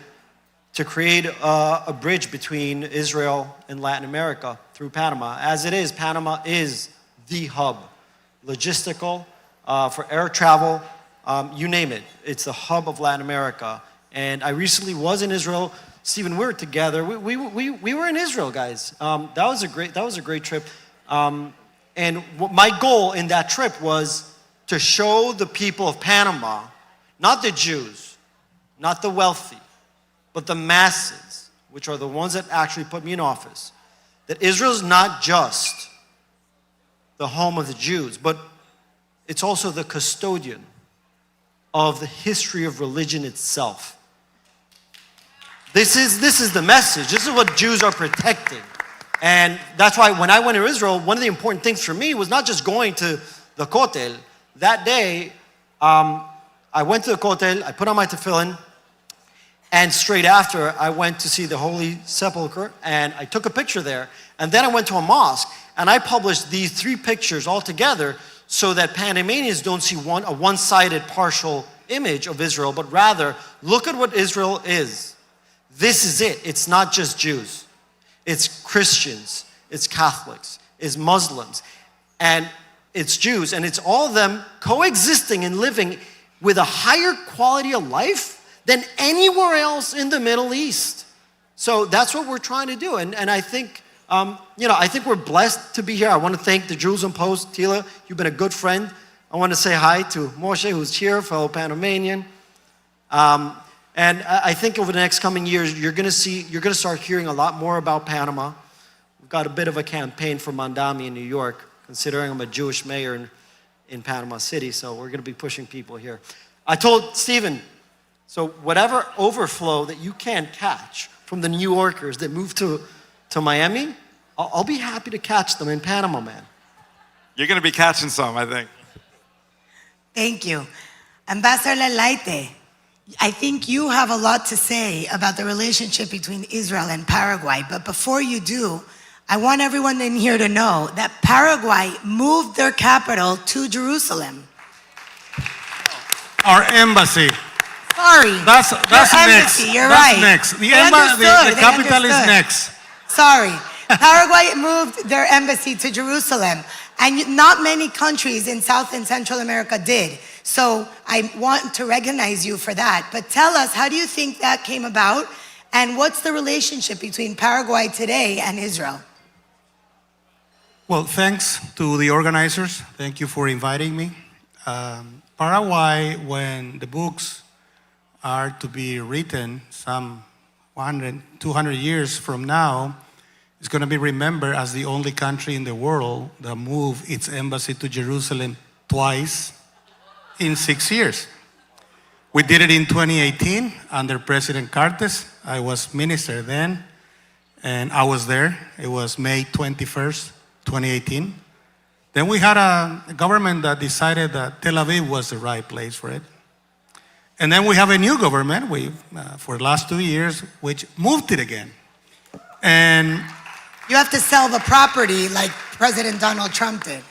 create a bridge between Israel and Latin America through Panama. As it is, Panama is the hub, logistical, for air travel, you name it. It's the hub of Latin America. And I recently was in Israel. Stephen, we were together. We were in Israel, guys. That was a great trip. And my goal in that trip was to show the people of Panama, not the Jews, not the wealthy, but the masses, which are the ones that actually put me in office, that Israel is not just the home of the Jews, but it's also the custodian of the history of religion itself. This is the message. This is what Jews are protecting. And that's why when I went to Israel, one of the important things for me was not just going to the Kotel. That day, I went to the Kotel, I put on my tefillin, and straight after, I went to see the Holy Sepulchre, and I took a picture there. And then I went to a mosque, and I published these 3 pictures all together so that Panamanians don't see a one-sided partial image of Israel, but rather, look at what Israel is. This is it. It's not just Jews. It's Christians, it's Catholics, it's Muslims, and it's Jews, and it's all of them coexisting and living with a higher quality of life than anywhere else in the Middle East. So that's what we're trying to do. And I think, I think we're blessed to be here. I want to thank the Jerusalem Post. Tila, you've been a good friend. I want to say hi to Moshe, who's here, fellow Panamanian. And I think over the next coming years, you're going to start hearing a lot more about Panama. We've got a bit of a campaign for Mandami in New York, considering I'm a Jewish mayor in Panama City, so we're going to be pushing people here. I told Stephen, so whatever overflow that you can catch from the New Yorkers that move to Miami, I'll be happy to catch them in Panama, man. You're going to be catching some, I think. Thank you. Ambassador Lalaite, I think you have a lot to say about the relationship between Israel and Paraguay, but before you do, I want everyone in here to know that Paraguay moved their capital to Jerusalem. Our embassy. Sorry. That's next. You're that's right. next. The capital is next. Sorry. Paraguay moved their embassy to Jerusalem, and not many countries in South and Central America did. So I want to recognize you for that. But tell us, how do you think that came about? And what's the relationship between Paraguay today and Israel? Well, thanks to the organizers. Thank you for inviting me. Paraguay, when the books are to be written some 100, 200 years from now, is going to be remembered as the only country in the world that moved its embassy to Jerusalem twice in 6 years. We did it in 2018 under President Cartes. I was minister then, and I was there. It was May 21st, 2018. Then we had a government that decided that Tel Aviv was the right place for it. And then we have a new government, for the last 2 years, which moved it again. And you have to sell the property like President Donald Trump did.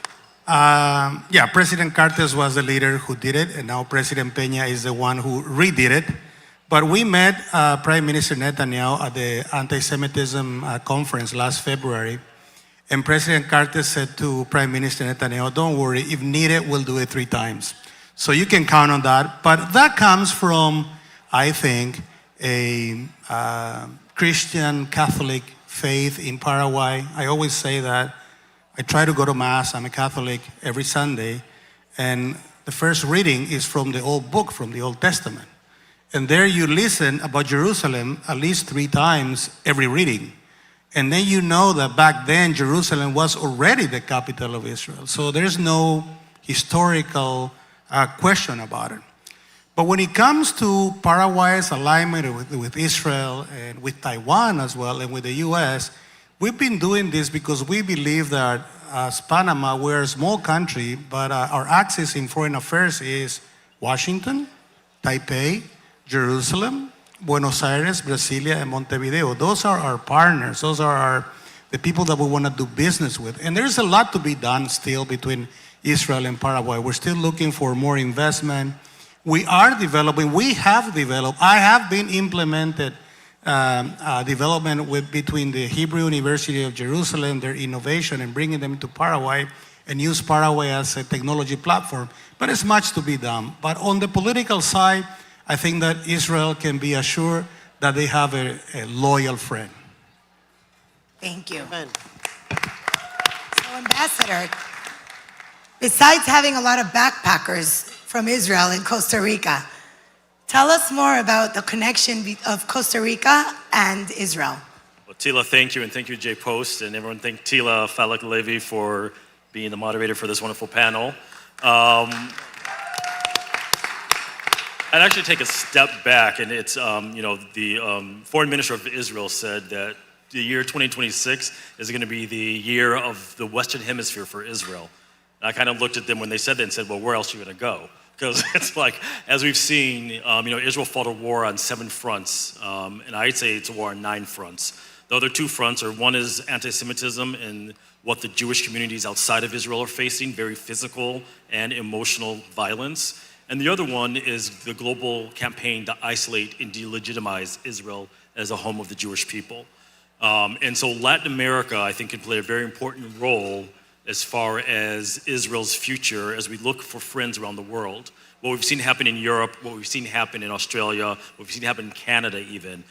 Yeah, President Cartes was the leader who did it, and now President Peña is the one who redid it. But we met Prime Minister Netanyahu at the anti-Semitism conference last February, and President Cartes said to Prime Minister Netanyahu, don't worry, if needed, we'll do it 3 times. So you can count on that. But that comes from, I think, a Christian Catholic faith in Paraguay. I always say that. I try to go to Mass. I'm a Catholic every Sunday. And the first reading is from the old book, from the Old Testament. And there you listen about Jerusalem at least 3 times every reading. And then you know that back then Jerusalem was already the capital of Israel. So there's no historical question about it. But when it comes to Paraguay's alignment with Israel and with Taiwan as well and with the US, we've been doing this because we believe that as Panama, we're a small country, but our axis in foreign affairs is Washington, Taipei, Jerusalem, Buenos Aires, Brasilia, and Montevideo. Those are our partners. Those are the people that we want to do business with. And there's a lot to be done still between Israel and Paraguay. We're still looking for more investment. We are developing, I have been implemented development between the Hebrew University of Jerusalem, their innovation, and bringing them to Paraguay and use Paraguay as a technology platform. But it's much to be done. But on the political side, I think that Israel can be assured that they have a loyal friend. Thank you. Amen. So, Ambassador, besides having a lot of backpackers from Israel and Costa Rica, tell us more about the connection of Costa Rica and Israel. Well, Tila, thank you, and thank you, Jay Post, and everyone thank Tila Falak Levy for being the moderator for this wonderful panel. I'd actually take a step back, and it's, the foreign minister of Israel said that the year 2026 is going to be the year of the Western Hemisphere for Israel. And I kind of looked at them when they said that and said, well, where else are you going to go? Because it's like, as we've seen, Israel fought a war on 7 fronts, and I'd say it's a war on 9 fronts. The other 2 fronts are, one is anti-Semitism and what the Jewish communities outside of Israel are facing, very physical and emotional violence. And the other one is the global campaign to isolate and delegitimize Israel as a home of the Jewish people. And so Latin America, I think, can play a very important role as far as Israel's future as we look for friends around the world. What we've seen happen in Europe, what we've seen happen in Australia, what we've seen happen in Canada even.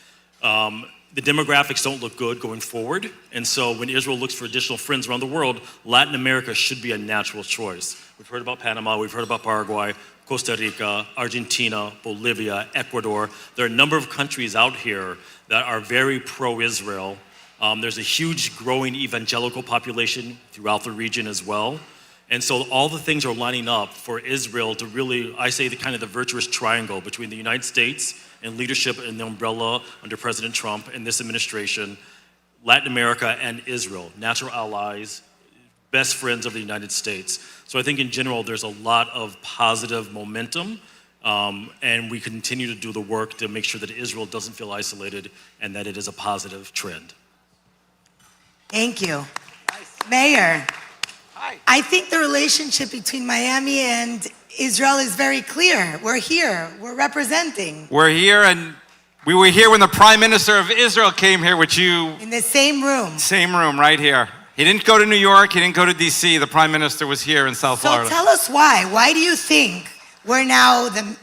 the demographics don't look good going forward. And so when Israel looks for additional friends around the world, Latin America should be a natural choice. We've heard about Panama, we've heard about Paraguay, Costa Rica, Argentina, Bolivia, Ecuador. There are a number of countries out here that are very pro-Israel. There's a huge growing evangelical population throughout the region as well. And so all the things are lining up for Israel to really, I say, the kind of the virtuous triangle between the United States and leadership and the umbrella under President Trump and this administration, Latin America and Israel, natural allies, best friends of the United States. So I think in general, there's a lot of positive momentum, and we continue to do the work to make sure that Israel doesn't feel isolated and that it is a positive trend. Thank you. Mayor, I think the relationship between Miami and Israel is very clear. We're here, we're representing. We're here, and we were here when the Prime Minister of Israel came here with you. In the same room. Same room, right here. He didn't go to New York, he didn't go to DC. The Prime Minister was here in South Florida. So tell us why. Why do you think we're now the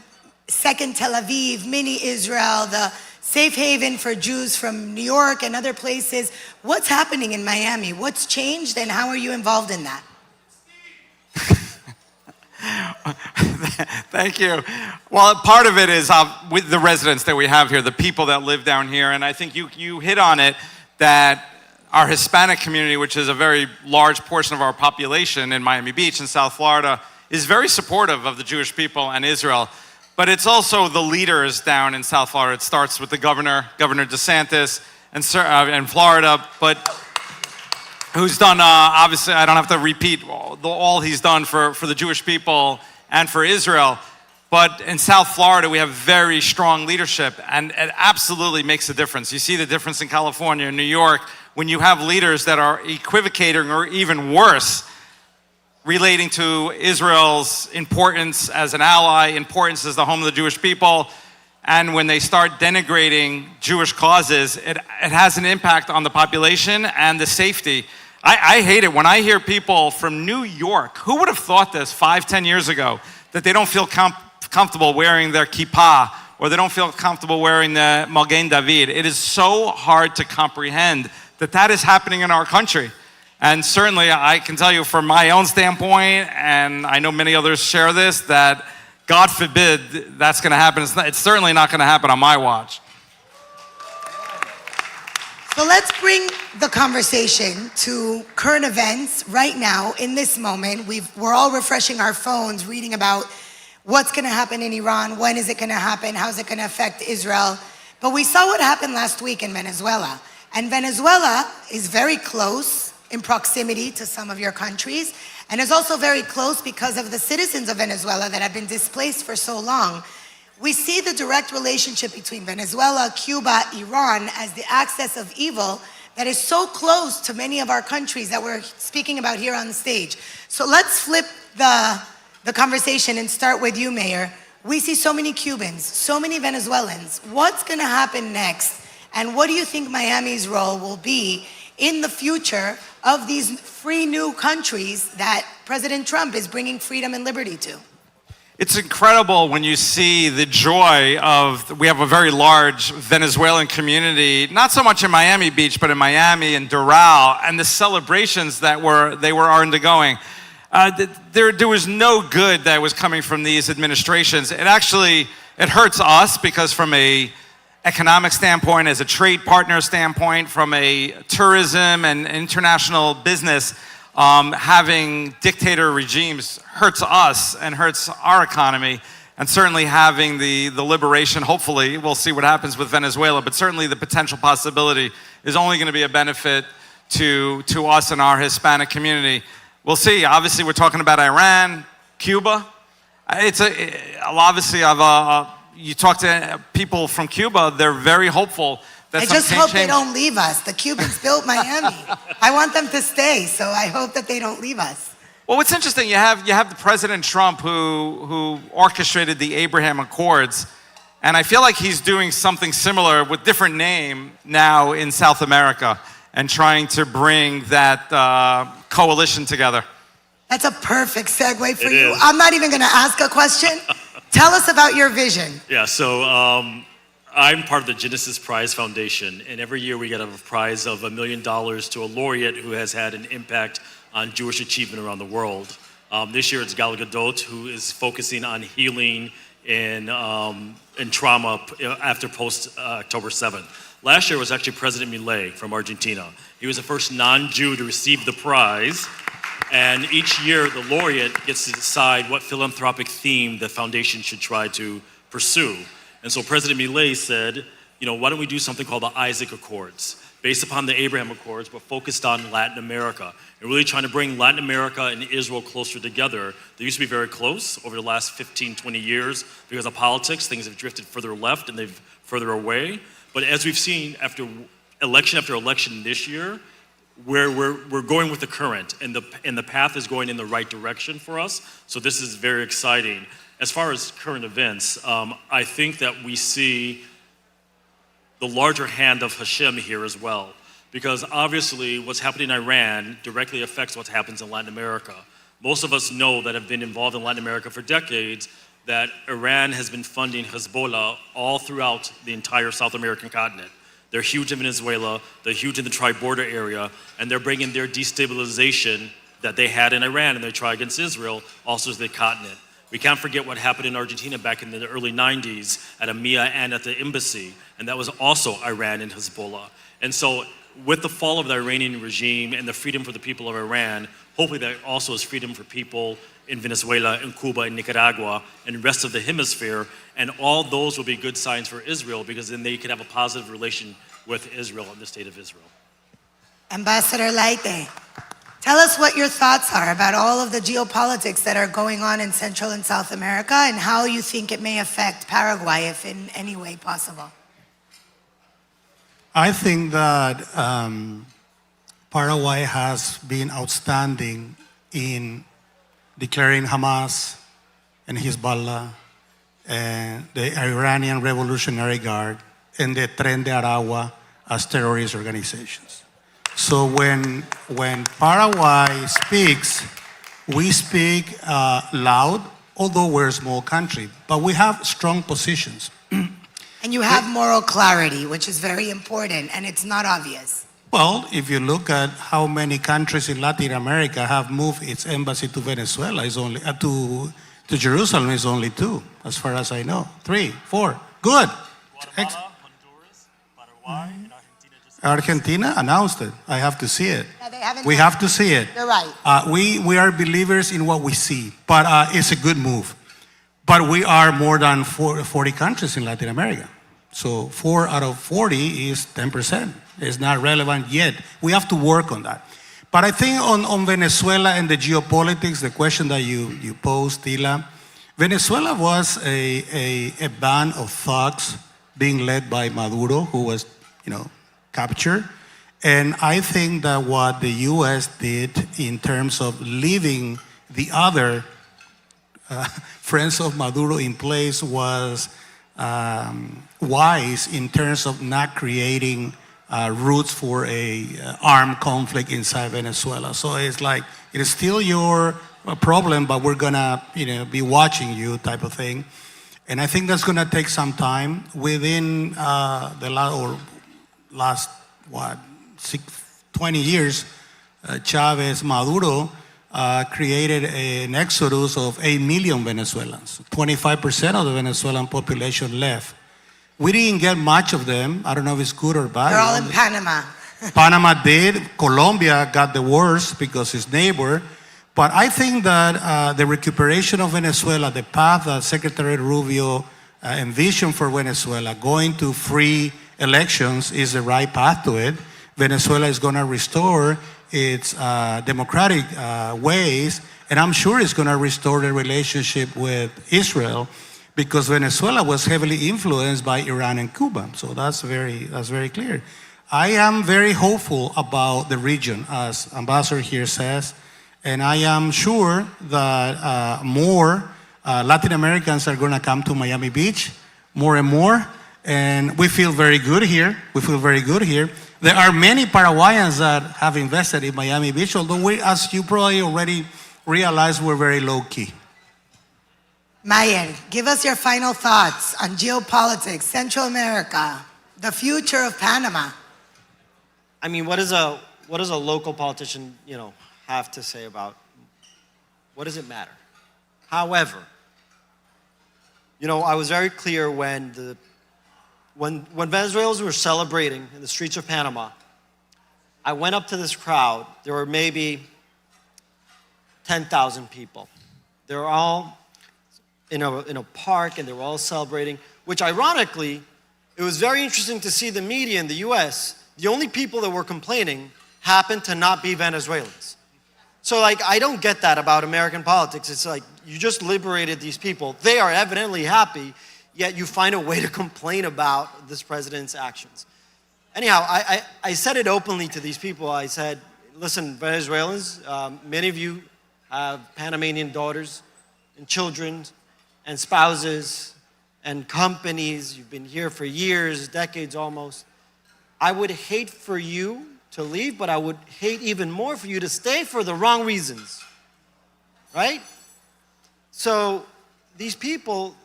second Tel Aviv, mini Israel, the safe haven for Jews from New York and other places? What's happening in Miami? What's changed, and how are you involved in that? Thank you. Well, part of it is with the residents that we have here, the people that live down here, and I think you hit on it, that our Hispanic community, which is a very large portion of our population in Miami Beach and South Florida, is very supportive of the Jewish people and Israel. But it's also the leaders down in South Florida. It starts with the Governor DeSantis, and Florida, but who's done, obviously, I don't have to repeat all he's done for the Jewish people and for Israel. But in South Florida, we have very strong leadership, and it absolutely makes a difference. You see the difference in California and New York when you have leaders that are equivocating, or even worse, relating to Israel's importance as an ally, importance as the home of the Jewish people. And when they start denigrating Jewish causes, it has an impact on the population and the safety. I hate it when I hear people from New York, who would have thought this 5-10 years ago, that they don't feel comfortable wearing their kippah, or they don't feel comfortable wearing the Magen David. It is so hard to comprehend that that is happening in our country. And certainly I can tell you from my own standpoint, and I know many others share this, that God forbid that's going to happen. It's certainly not going to happen on my watch. So let's bring the conversation to current events right now, in this moment. We're all refreshing our phones, reading about what's going to happen in Iran, when is it going to happen, how's it going to affect Israel. But we saw what happened last week in Venezuela. And Venezuela is very close in proximity to some of your countries, and is also very close because of the citizens of Venezuela that have been displaced for so long. We see the direct relationship between Venezuela, Cuba, Iran as the axis of evil that is so close to many of our countries that we're speaking about here on stage. So let's flip the conversation and start with you, Mayor. We see so many Cubans, so many Venezuelans. What's going to happen next? And what do you think Miami's role will be in the future of these free new countries that President Trump is bringing freedom and liberty to? It's incredible when you see the joy of, we have a very large Venezuelan community, not so much in Miami Beach, but in Miami and Doral, and the celebrations that they were undergoing. There was no good that was coming from these administrations. It hurts us because from a economic standpoint, as a trade partner standpoint, from a tourism and international business, having dictator regimes hurts us and hurts our economy. And certainly having the liberation, hopefully, we'll see what happens with Venezuela, but certainly the potential possibility is only going to be a benefit to us and our Hispanic community. We'll see. Obviously, we're talking about Iran, Cuba. Obviously, you talk to people from Cuba, they're very hopeful. I just hope they don't leave us. The Cubans built Miami. I want them to stay, so I hope that they don't leave us. Well, what's interesting, you have the President Trump who orchestrated the Abraham Accords, and I feel like he's doing something similar with different name now in South America and trying to bring that coalition together. That's a perfect segue for you. I'm not even going to ask a question. Tell us about your vision. Yeah, so I'm part of the Genesis Prize Foundation, and every year we get a prize of $1 million to a laureate who has had an impact on Jewish achievement around the world. This year it's Gal Gadot, who is focusing on healing and trauma after post-October 7th. Last year was actually President Milei from Argentina. He was the first non-Jew to receive the prize. And each year, the laureate gets to decide what philanthropic theme the foundation should try to pursue. And so President Milei said, why don't we do something called the Isaac Accords, based upon the Abraham Accords, but focused on Latin America, and really trying to bring Latin America and Israel closer together. They used to be very close over the last 15, 20 years. Because of politics, things have drifted further left and they've further away. But as we've seen after election this year, we're going with the current, and the path is going in the right direction for us. So this is very exciting. As far as current events, I think that we see the larger hand of Hashem here as well, because obviously what's happening in Iran directly affects what happens in Latin America. Most of us know that have been involved in Latin America for decades that Iran has been funding Hezbollah all throughout the entire South American continent. They're huge in Venezuela, they're huge in the tri-border area, and they're bringing their destabilization that they had in Iran and they try against Israel also to the continent. We can't forget what happened in Argentina back in the early 90s at EMEA and at the embassy, and that was also Iran and Hezbollah. And so with the fall of the Iranian regime and the freedom for the people of Iran, hopefully that also is freedom for people in Venezuela, in Cuba, in Nicaragua, and the rest of the hemisphere. And all those will be good signs for Israel, because then they can have a positive relation with Israel and the state of Israel. Ambassador Laite, tell us what your thoughts are about all of the geopolitics that are going on in Central and South America, and how you think it may affect Paraguay, if in any way possible. I think that Paraguay has been outstanding in declaring Hamas and Hezbollah and the Iranian Revolutionary Guard and the Tren de Aragua as terrorist organizations. So when Paraguay speaks, we speak loud, although we're a small country, but we have strong positions. And you have moral clarity, which is very important, and it's not obvious. Well, if you look at how many countries in Latin America have moved its embassy to Venezuela, is only to Jerusalem is only 2, as far as I know. 3, 4, good. Guatemala, Honduras, Paraguay, and Argentina announced it. I have to see it. Yeah, we have to see it. You're right. We are believers in what we see, but it's a good move. But we are more than 40 countries in Latin America. So 4 out of 40 is 10%. It's not relevant yet. We have to work on that. But I think on Venezuela and the geopolitics, the question that you posed, Tila, Venezuela was a band of thugs being led by Maduro, who was, captured. And I think that what the U.S. did in terms of leaving the other friends of Maduro in place was wise in terms of not creating roots for a armed conflict inside Venezuela. So it's like, it is still your problem, but we're gonna be watching you type of thing. And I think that's gonna take some time. Within the last 20 years, Chavez, Maduro created an exodus of 8 million Venezuelans. 25% of the Venezuelan population left. We didn't get much of them. I don't know if it's good or bad. They're all in Panama. Panama did. Colombia got the worst because it's neighbor. But I think that the recuperation of Venezuela, the path that Secretary Rubio envisioned for Venezuela, going to free elections, is the right path to it. Venezuela is going to restore its democratic ways, and I'm sure it's going to restore the relationship with Israel, because Venezuela was heavily influenced by Iran and Cuba. So that's very clear. I am very hopeful about the region, as Ambassador here says, and I am sure that more Latin Americans are going to come to Miami Beach, more and more, and we feel very good here. There are many Paraguayans that have invested in Miami Beach, although we, as you probably already realize, we're very low-key. Mayer, give us your final thoughts on geopolitics, Central America, the future of Panama. I mean, what does a local politician, have to say about, what does it matter? However, I was very clear when Venezuelans were celebrating in the streets of Panama. I went up to this crowd. There were maybe 10,000 people. They were all in a park, and they were all celebrating, which ironically, it was very interesting to see the media in the US, the only people that were complaining happened to not be Venezuelans. So I don't get that about American politics. It's like, you just liberated these people. They are evidently happy, yet you find a way to complain about this president's actions. Anyhow, I said it openly to these people. I said, listen, Venezuelans, many of you have Panamanian daughters and children and spouses and companies. You've been here for years, decades almost. I would hate for you to leave, but I would hate even more for you to stay for the wrong reasons, right? So these people,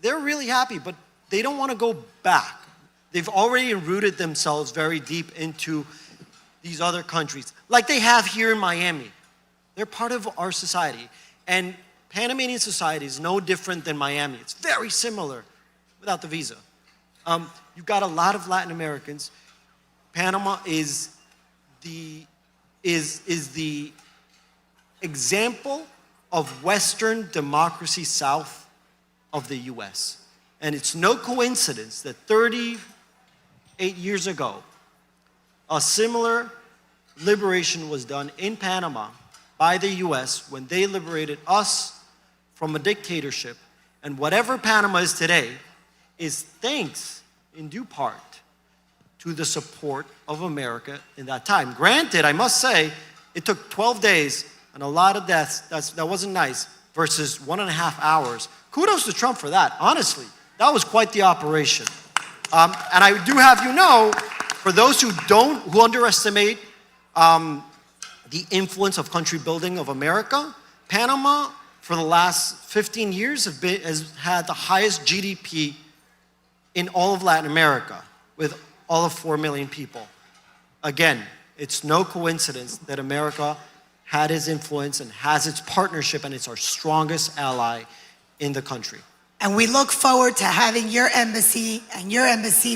they're really happy, but they don't want to go back. They've already rooted themselves very deep into these other countries, like they have here in Miami. They're part of our society. And Panamanian society is no different than Miami. It's very similar without the visa. You've got a lot of Latin Americans. Panama is the example of Western democracy south of the US. And it's no coincidence that 38 years ago, a similar liberation was done in Panama by the US when they liberated us from a dictatorship. And whatever Panama is today is thanks, in due part, to the support of America in that time. Granted, I must say, it took 12 days and a lot of deaths. That wasn't nice, versus 1.5 hours. Kudos to Trump for that, honestly. That was quite the operation. And I do have you know, for those who underestimate the influence of country building of America, Panama, for the last 15 years, has had the highest GDP in all of Latin America, with all of 4 million people. Again, it's no coincidence that America had its influence and has its partnership, and it's our strongest ally in the country. And we look forward to having your embassy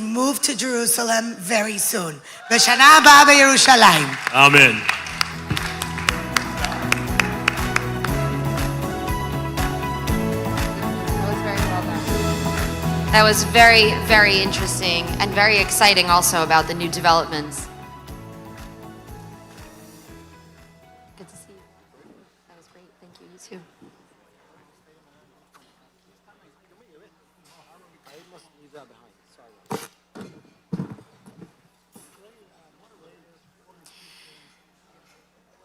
move to Jerusalem very soon. B'shana haba b'Yerushalayim. Amen. That was very, very interesting and very exciting also about the new developments. Good to see you. That was great. Thank you. You too.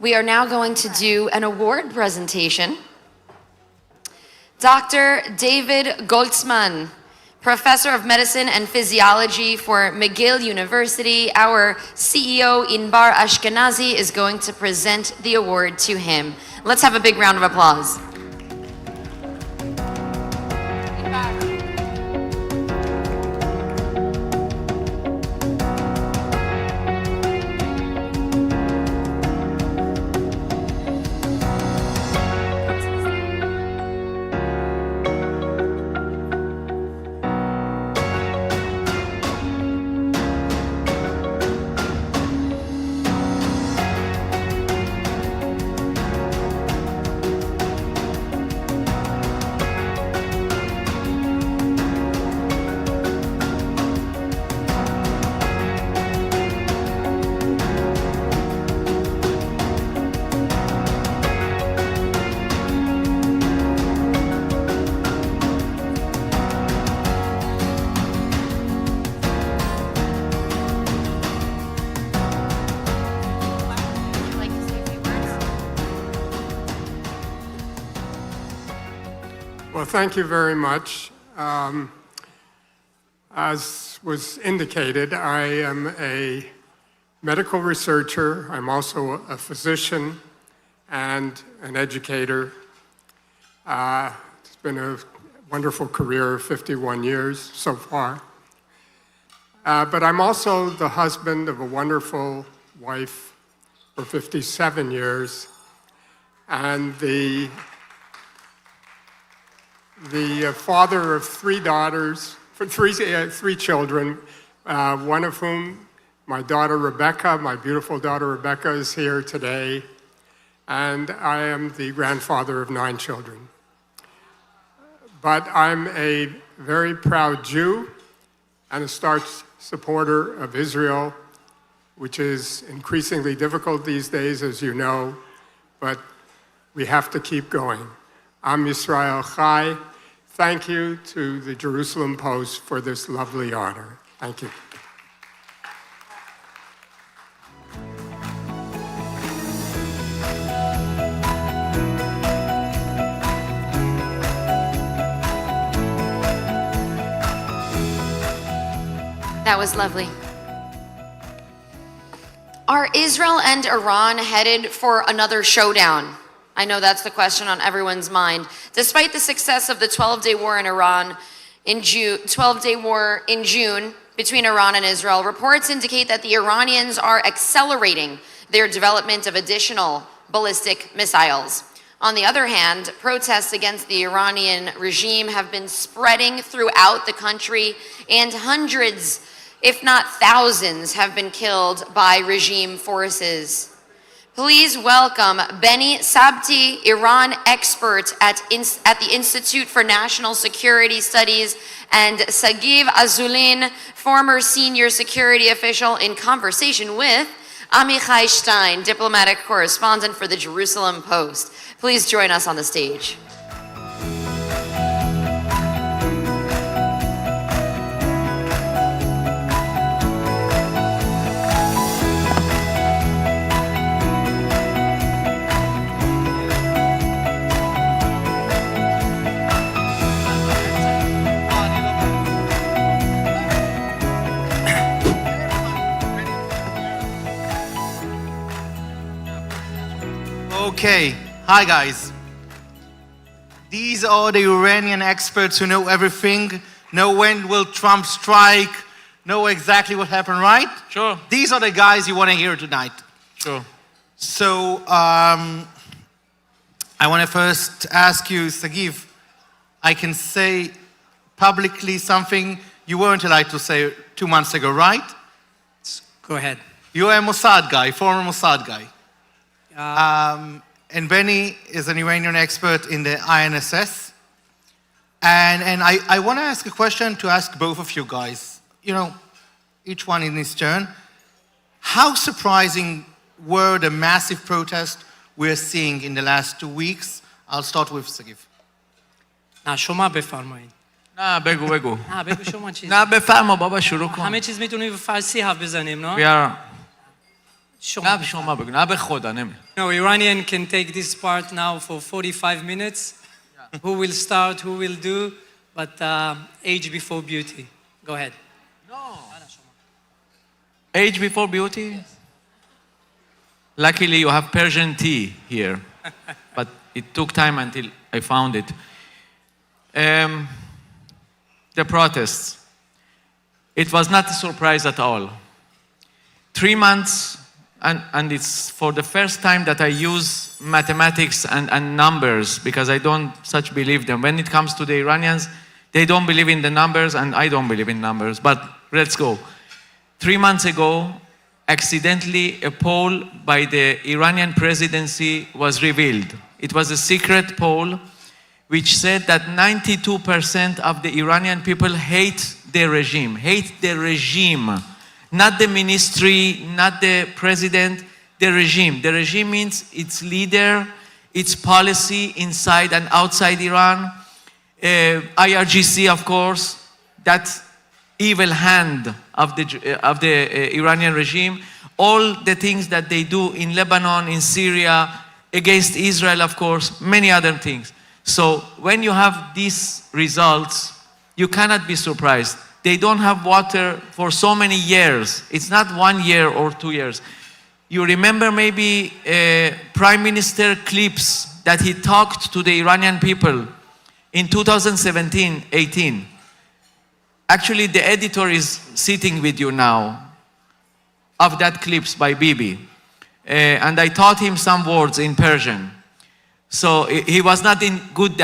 We are now going to do an award presentation. Dr. David Goltzman, Professor of Medicine and Physiology for McGill University, our CEO, Inbar Ashkenazi, is going to present the award to him. Let's have a big round of applause. Well, thank you very much. As was indicated, I am a medical researcher. I'm also a physician and an educator. It's been a wonderful career of 51 years so far. But I'm also the husband of a wonderful wife for 57 years, and the father of three daughters, three children, one of whom, my daughter Rebecca, my beautiful daughter Rebecca, is here today, and I am the grandfather of 9 children. But I'm a very proud Jew and a staunch supporter of Israel, which is increasingly difficult these days, as you know, but we have to keep going. Am Yisrael Chai. Thank you to the Jerusalem Post for this lovely honor. Thank you. That was lovely. Are Israel and Iran headed for another showdown? I know that's the question on everyone's mind. Despite the success of the 12-day war in Iran in June, 12-day war in June between Iran and Israel, reports indicate that the Iranians are accelerating their development of additional ballistic missiles. On the other hand, protests against the Iranian regime have been spreading throughout the country, and hundreds, if not thousands, have been killed by regime forces. Please welcome Benny Sabti, Iran expert at the Institute for National Security Studies, and Sagiv Azulin, former senior security official, in conversation with Amichai Stein, diplomatic correspondent for the Jerusalem Post. Please join us on the stage. Okay, hi guys. These are the Iranian experts who know everything, know when will Trump strike, know exactly what happened, right? Sure. These are the guys you want to hear tonight. Sure. So, I want to first ask you, Sagiv, I can say publicly something you weren't allowed to say 2 months ago, right? Go ahead. You're a Mossad guy, former Mossad guy. And Benny is an Iranian expert in the INSS. And I want to ask a question to ask both of you guys, each one in his turn. How surprising were the massive protests we're seeing in the last 2 weeks? I'll start with Sagiv. نه شما بفرمایید. نه بگو. نه بگو شما چیز. نه بفرما بابا شروع کن. همه چیز میتونیم فارسی حرف بزنیم نه؟ بیار. نه شما بگو. نه به خدا نمی. No, Iranian can take this part now for 45 minutes. Yeah. Who will start, who will do, but age before beauty. Go ahead. No. Age before beauty? Luckily you have Persian tea here. But it took time until I found it. The protests. It was not a surprise at all. 3 months, and it's for the first time that I use mathematics and numbers, because I don't such believe them. When it comes to the Iranians, they don't believe in the numbers, and I don't believe in numbers. But let's go. 3 months ago, accidentally, a poll by the Iranian presidency was revealed. It was a secret poll which said that 92% of the Iranian people hate the regime, not the ministry, not the president, the regime. The regime means its leader, its policy inside and outside Iran, IRGC, of course, that evil hand of the Iranian regime, all the things that they do in Lebanon, in Syria, against Israel, of course, many other things. So when you have these results, you cannot be surprised. They don't have water for so many years. It's not 1 year or 2 years. You remember maybe Prime Minister clips that he talked to the Iranian people in 2017-18. Actually, the editor is sitting with you now of that clips by Bibi. And I taught him some words in Persian. So he was not so good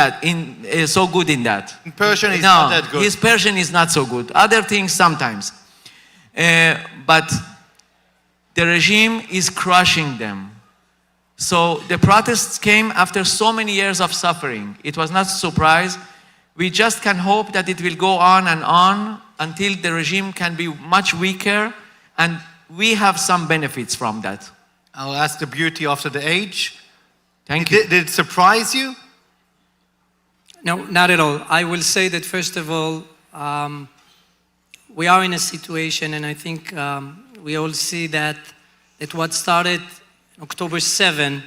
in that. In Persian, he's not that good. His Persian is not so good. Other things sometimes. But the regime is crushing them. So the protests came after so many years of suffering. It was not a surprise. We just can hope that it will go on and on until the regime can be much weaker, and we have some benefits from that. I'll ask the beauty after the age. Thank you. Did it surprise you? No, not at all. I will say that first of all, we are in a situation, and I think we all see that what started October 7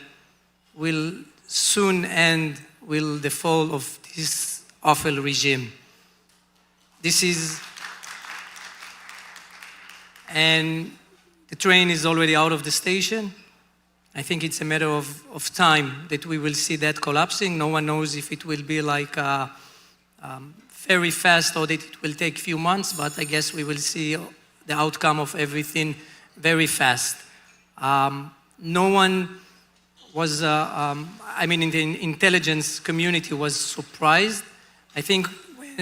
will soon end with the fall of this awful regime. And the train is already out of the station. I think it's a matter of time that we will see that collapsing. No one knows if it will be like very fast or that it will take a few months, but I guess we will see the outcome of everything very fast. No one was, in the intelligence community was surprised. I think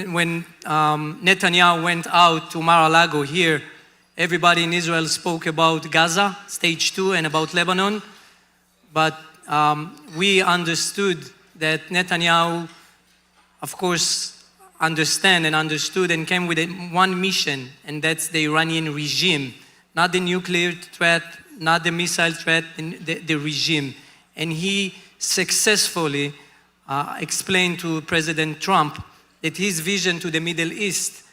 when Netanyahu went out to Mar-a-Lago here, everybody in Israel spoke about Gaza, stage 2, and about Lebanon. But we understood that Netanyahu, of course, understood and came with one mission, and that's the Iranian regime, not the nuclear threat, not the missile threat, the regime. And he successfully explained to President Trump that his vision to the Middle East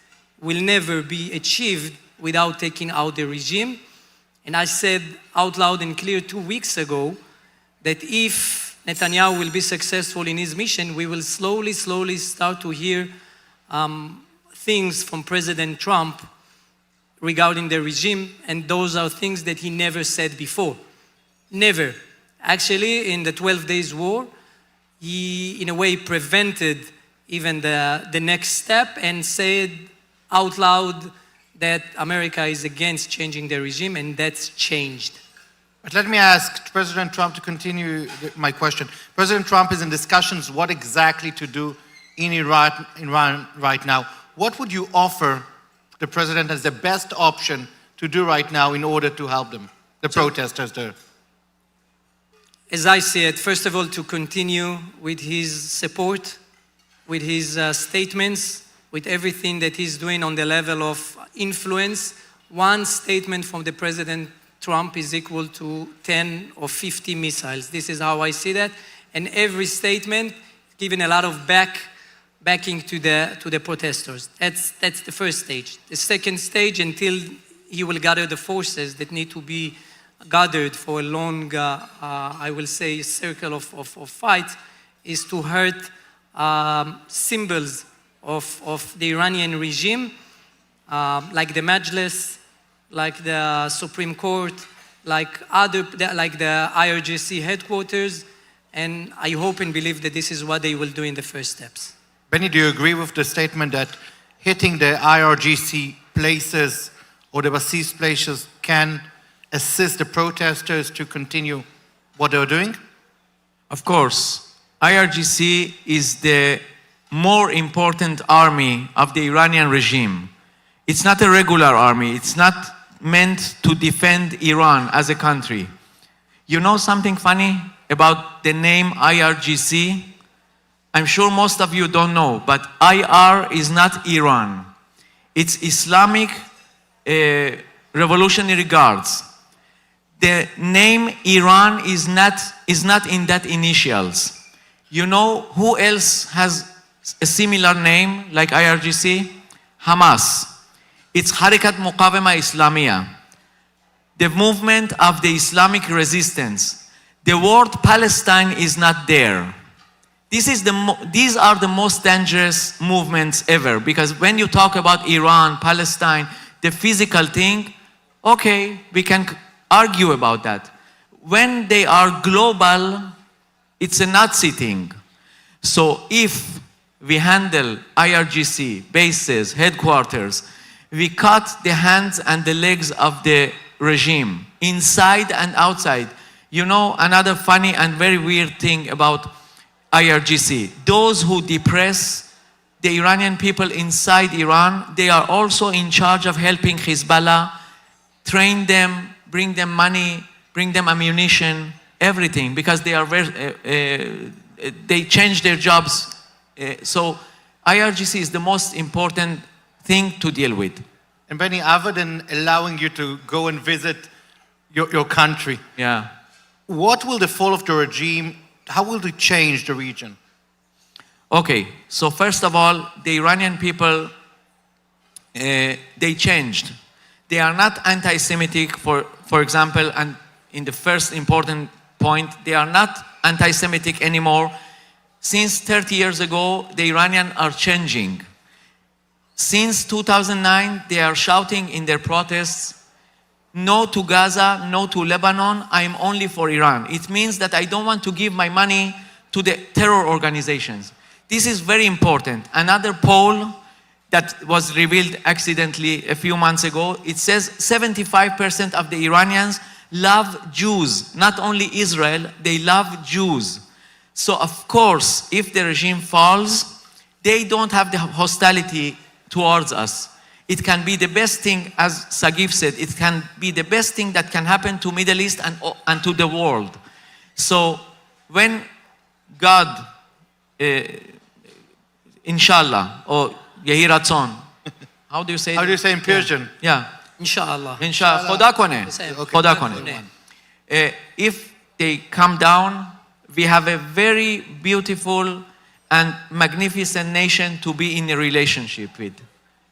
will never be achieved without taking out the regime. And I said out loud and clear 2 weeks ago that if Netanyahu will be successful in his mission, we will slowly start to hear things from President Trump regarding the regime, and those are things that he never said before. Never. Actually, in the 12 Days War, he, in a way, prevented even the next step and said out loud that America is against changing the regime, and that's changed. But let me ask President Trump to continue my question. President Trump is in discussions what exactly to do in Iran right now. What would you offer the president as the best option to do right now in order to help them, the protesters there? As I see it, first of all, to continue with his support, with his statements, with everything that he's doing on the level of influence. One statement from the President Trump is equal to 10 or 50 missiles. This is how I see that. And every statement giving a lot of backing to the protesters. That's the first stage. The second stage, until he will gather the forces that need to be gathered for a long, I will say, circle of fight, is to hurt symbols of the Iranian regime, like the Majlis, like the Supreme Court, like the IRGC headquarters, and I hope and believe that this is what they will do in the first steps. Benny, do you agree with the statement that hitting the IRGC places or the Basis places can assist the protesters to continue what they're doing? Of course. IRGC is the more important army of the Iranian regime. It's not a regular army. It's not meant to defend Iran as a country. You know something funny about the name IRGC? I'm sure most of you don't know, but IR is not Iran. It's Islamic Revolutionary Guards. The name Iran is not in that initials. You know who else has a similar name like IRGC? Hamas. It's Harakat Muqawama Islamiyah, the movement of the Islamic resistance. The word Palestine is not there. These are the most dangerous movements ever, because when you talk about Iran, Palestine, the physical thing, okay, we can argue about that. When they are global, it's a Nazi thing. So if we handle IRGC, bases, headquarters. We cut the hands and the legs of the regime, inside and outside. You know, another funny and very weird thing about IRGC, those who depress the Iranian people inside Iran, they are also in charge of helping Hezbollah, train them, bring them money, bring them ammunition, everything, because they are they change their jobs. So IRGC is the most important thing to deal with. And Benny, other than allowing you to go and visit your country, yeah, what will the fall of the regime, how will it change the region? Okay, so first of all, the Iranian people, they changed. They are not anti-Semitic, for example, and in the first important point, they are not anti-Semitic anymore. Since 30 years ago, the Iranians are changing. Since 2009, they are shouting in their protests, no to Gaza, no to Lebanon, I am only for Iran. It means that I don't want to give my money to the terror organizations. This is very important. Another poll that was revealed accidentally a few months ago, it says 75% of the Iranians love Jews, not only Israel, they love Jews. So of course, if the regime falls, they don't have the hostility towards us. It can be the best thing, as Sagif said, it can be the best thing that can happen to Middle East and to the world. So when God, inshallah, or Yehi Ratzon, how do you say it? How do you say in Persian? Yeah. Inshallah. Inshallah. Khoda kone. Khoda kone. If they come down, we have a very beautiful and magnificent nation to be in a relationship with.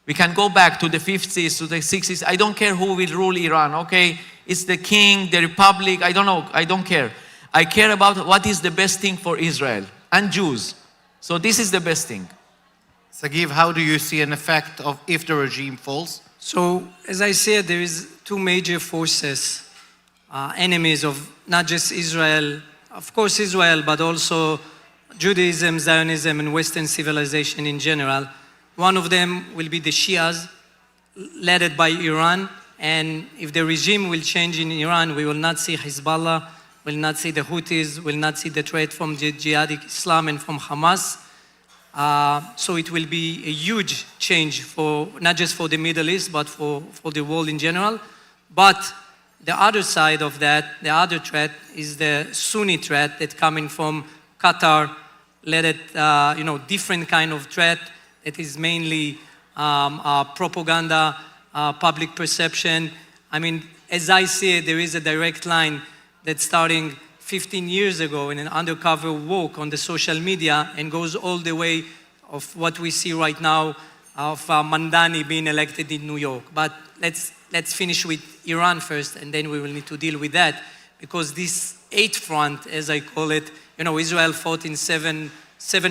We can go back to the 50s, to the 60s. I don't care who will rule Iran, okay? It's the king, the republic, I don't know, I don't care. I care about what is the best thing for Israel and Jews. So this is the best thing. Sagiv, how do you see an effect of if the regime falls? So, as I said, there is two major forces, enemies of not just Israel, of course Israel, but also Judaism, Zionism, and Western civilization in general. One of them will be the Shias, led by Iran. And if the regime will change in Iran, we will not see Hezbollah, will not see the Houthis, will not see the threat from the jihadi Islam and from Hamas. So it will be a huge change for not just for the Middle East, but for the world in general. But the other side of that, the other threat, is the Sunni threat that coming from Qatar, led at different kind of threat. It is mainly propaganda, public perception. I mean, as I see it, there is a direct line that's starting 15 years ago in an undercover walk on the social media and goes all the way of what we see right now of Mandani being elected in New York. But let's finish with Iran first, and then we will need to deal with that, because this 8th front, as I call it, Israel fought in seven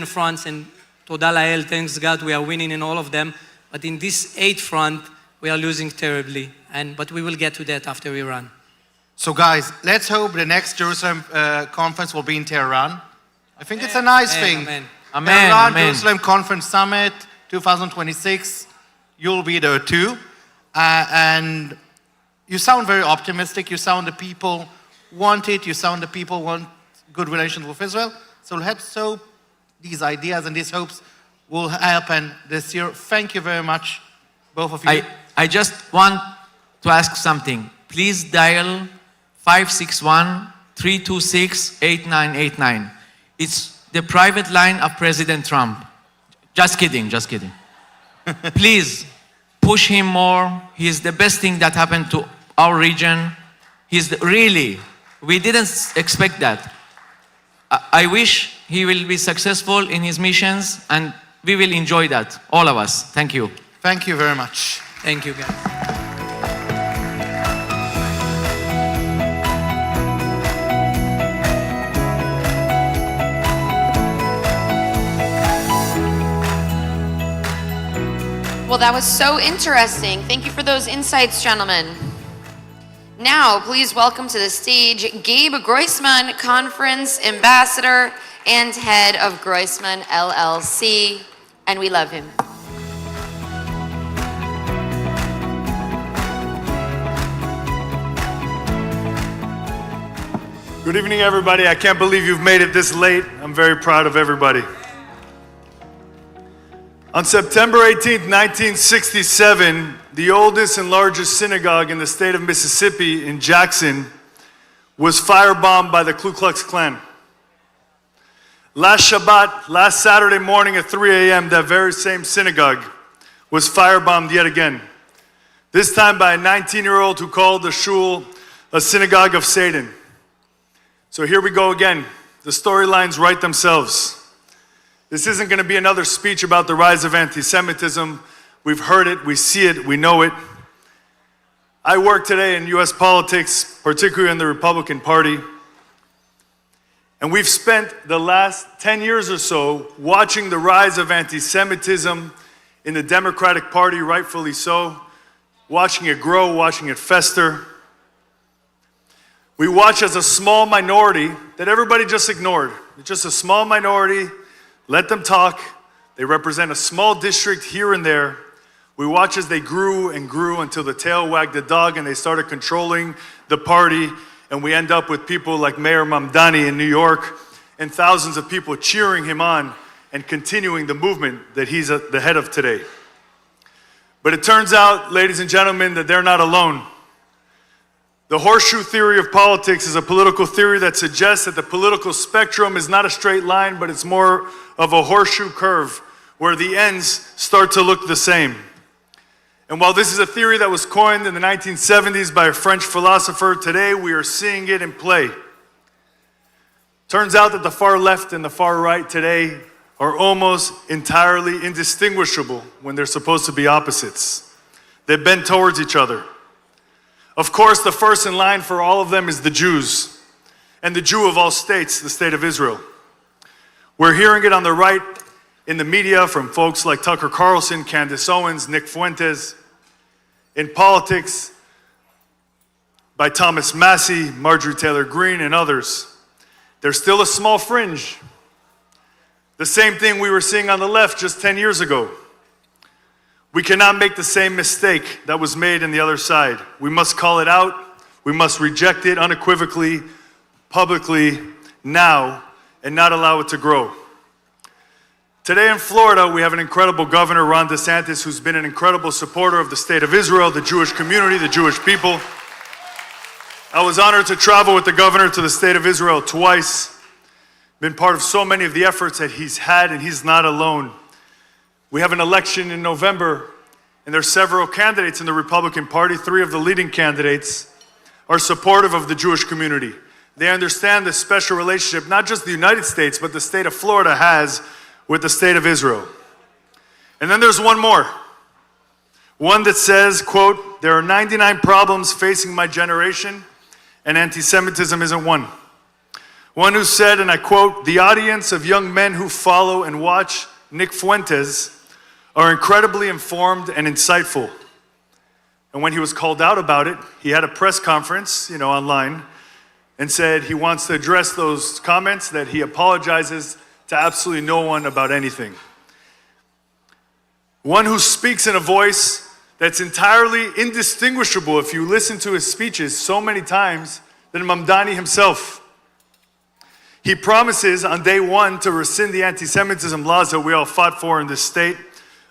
fronts, and Toda Lael, thanks God, we are winning in all of them. But in this 8th front, we are losing terribly. But we will get to that after Iran. So guys, let's hope the next Jerusalem conference will be in Tehran. I think it's a nice thing. Amen. Tehran, Jerusalem Conference Summit 2026. You'll be there too. And you sound very optimistic. You sound the people want it. You sound the people want good relations with Israel. So let's hope these ideas and these hopes will happen this year. Thank you very much, both of you. I just want to ask something. Please dial 561-326-8989. It's the private line of President Trump. Just kidding, just kidding. Please push him more. He's the best thing that happened to our region. We didn't expect that. I wish he will be successful in his missions, and we will enjoy that, all of us. Thank you. Thank you very much. Thank you, guys. Well, that was so interesting. Thank you for those insights, gentlemen. Now, please welcome to the stage Gabe Groisman, Conference Ambassador and head of Groisman LLC, and we love him. Good evening, everybody. I can't believe you've made it this late. I'm very proud of everybody. On September 18th, 1967, the oldest and largest synagogue in the state of Mississippi in Jackson was firebombed by the Ku Klux Klan. Last Shabbat, last Saturday morning at 3 a.m., that very same synagogue was firebombed yet again. This time by a 19-year-old who called the shul a synagogue of Satan. So here we go again. The storylines write themselves. This isn't going to be another speech about the rise of anti-Semitism. We've heard it, we see it, we know it. I work today in U.S. politics, particularly in the Republican Party. And we've spent the last 10 years or so watching the rise of anti-Semitism in the Democratic Party, rightfully so, watching it grow, watching it fester. We watch as a small minority that everybody just ignored. It's just a small minority. Let them talk. They represent a small district here and there. We watch as they grew and grew until the tail wagged the dog and they started controlling the party. And we end up with people like Mayor Mamdani in New York and thousands of people cheering him on and continuing the movement that he's at the head of today. But it turns out, ladies and gentlemen, that they're not alone. The horseshoe theory of politics is a political theory that suggests that the political spectrum is not a straight line, but it's more of a horseshoe curve where the ends start to look the same. And while this is a theory that was coined in the 1970s by a French philosopher, today we are seeing it in play. Turns out that the far left and the far right today are almost entirely indistinguishable when they're supposed to be opposites. They bend towards each other. Of course, the first in line for all of them is the Jews, and the Jew of all states, the state of Israel. We're hearing it on the right in the media from folks like Tucker Carlson, Candace Owens, Nick Fuentes. In politics, by Thomas Massey, Marjorie Taylor Greene, and others. There's still a small fringe. The same thing we were seeing on the left just 10 years ago. We cannot make the same mistake that was made in the other side. We must call it out. We must reject it unequivocally, publicly, now, and not allow it to grow. Today in Florida, we have an incredible governor, Ron DeSantis, who's been an incredible supporter of the state of Israel, the Jewish community, the Jewish people. I was honored to travel with the governor to the state of Israel twice. Been part of so many of the efforts that he's had, and he's not alone. We have an election in November, and there are several candidates in the Republican Party. 3 of the leading candidates are supportive of the Jewish community. They understand the special relationship, not just the United States, but the state of Florida has with the state of Israel. And then there's one more. One that says, quote, there are 99 problems facing my generation, and anti-Semitism isn't one. One who said, and I quote, the audience of young men who follow and watch Nick Fuentes are incredibly informed and insightful. And when he was called out about it, he had a press conference, online, and said he wants to address those comments, that he apologizes to absolutely no one about anything. One who speaks in a voice that's entirely indistinguishable, if you listen to his speeches so many times, than Mamdani himself. He promises on day one to rescind the anti-Semitism laws that we all fought for in this state.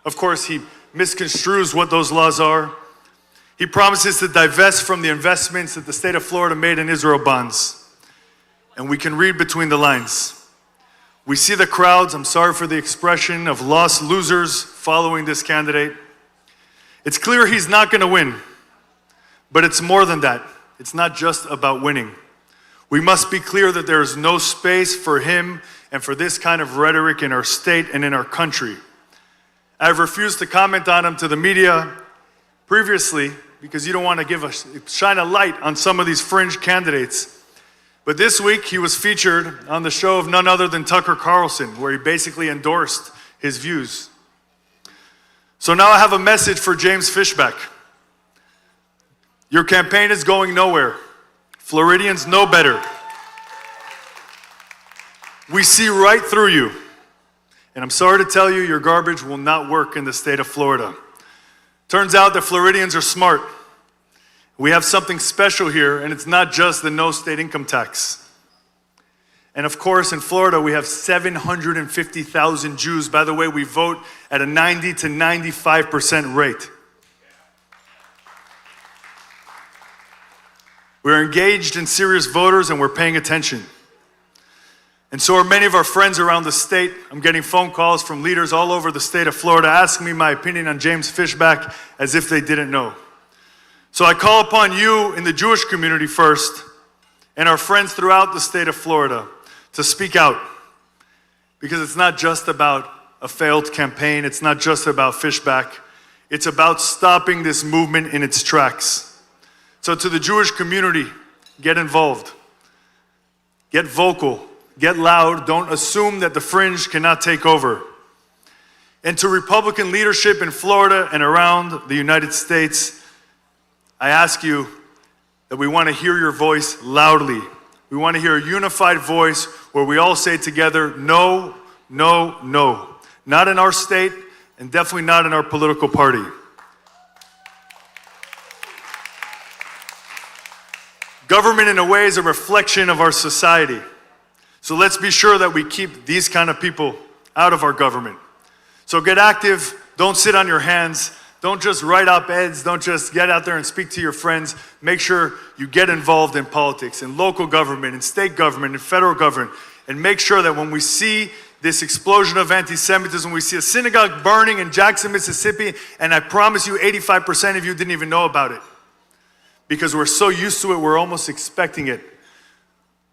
Of course, he misconstrues what those laws are. He promises to divest from the investments that the state of Florida made in Israel bonds. And we can read between the lines. We see the crowds, I'm sorry for the expression, of lost losers following this candidate. It's clear he's not going to win, but it's more than that. It's not just about winning. We must be clear that there is no space for him and for this kind of rhetoric in our state and in our country. I've refused to comment on him to the media previously because you don't want to shine a light on some of these fringe candidates. But this week he was featured on the show of none other than Tucker Carlson, where he basically endorsed his views. So now I have a message for James Fishback. Your campaign is going nowhere. Floridians know better. We see right through you. And I'm sorry to tell you, your garbage will not work in the state of Florida. Turns out that Floridians are smart. We have something special here, and it's not just the no state income tax. And of course, in Florida, we have 750,000 Jews. By the way, we vote at a 90 to 95% rate. We're engaged and serious voters, and we're paying attention. And so are many of our friends around the state. I'm getting phone calls from leaders all over the state of Florida asking me my opinion on James Fishback as if they didn't know. So I call upon you in the Jewish community first, and our friends throughout the state of Florida to speak out. Because it's not just about a failed campaign. It's not just about Fishback. It's about stopping this movement in its tracks. So to the Jewish community, get involved. Get vocal. Get loud. Don't assume that the fringe cannot take over. And to Republican leadership in Florida and around the United States, I ask you that we want to hear your voice loudly. We want to hear a unified voice where we all say together, no, no, no. Not in our state, and definitely not in our political party. Government, in a way, is a reflection of our society. So let's be sure that we keep these kind of people out of our government. So get active. Don't sit on your hands. Don't just write op-eds. Don't just get out there and speak to your friends. Make sure you get involved in politics, in local government, in state government, in federal government, and make sure that when we see this explosion of anti-Semitism, we see a synagogue burning in Jackson, Mississippi, and I promise you 85% of you didn't even know about it. Because we're so used to it, we're almost expecting it.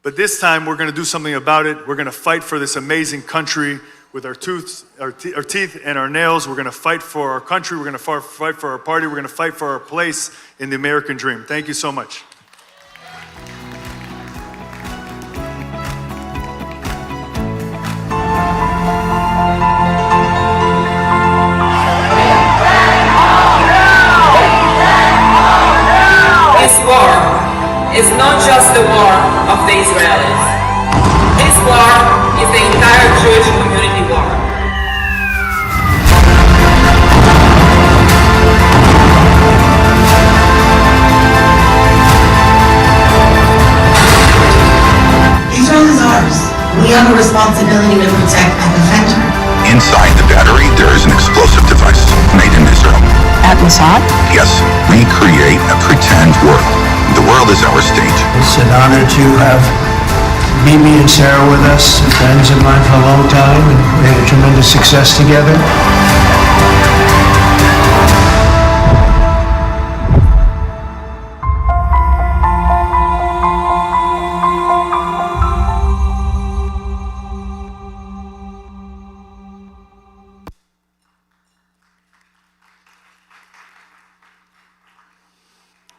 But this time, we're going to do something about it. We're going to fight for this amazing country with our teeth and our nails. We're going to fight for our country. We're going to fight for our party. We're going to fight for our place in the American dream. Thank you so much. This war is not just the war of the Israelis. This war is the entire Jewish community war. Israel is ours. We have a responsibility to protect and defend her. Inside the battery, there is an explosive device made in Israel. At Mossad? Yes, we create a pretend world. The world is our stage. It's an honor to have Mimi and Sarah with us, friends of mine for a long time, and we had a tremendous success together.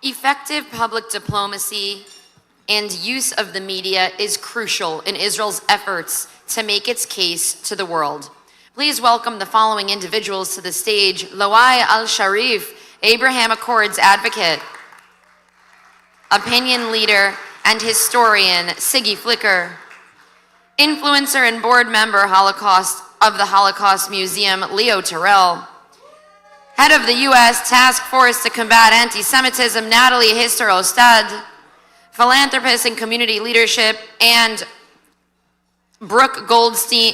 Effective public diplomacy and use of the media is crucial in Israel's efforts to make its case to the world. Please welcome the following individuals to the stage. Loai Al-Sharif, Abraham Accords advocate, opinion leader and historian Siggy Flicker, influencer and board member of the Holocaust Museum Leo Terrell, head of the U.S. Task Force to Combat Anti-Semitism, Natalie Hister-Ostad, philanthropist and community leadership, and Brooke Goldstein,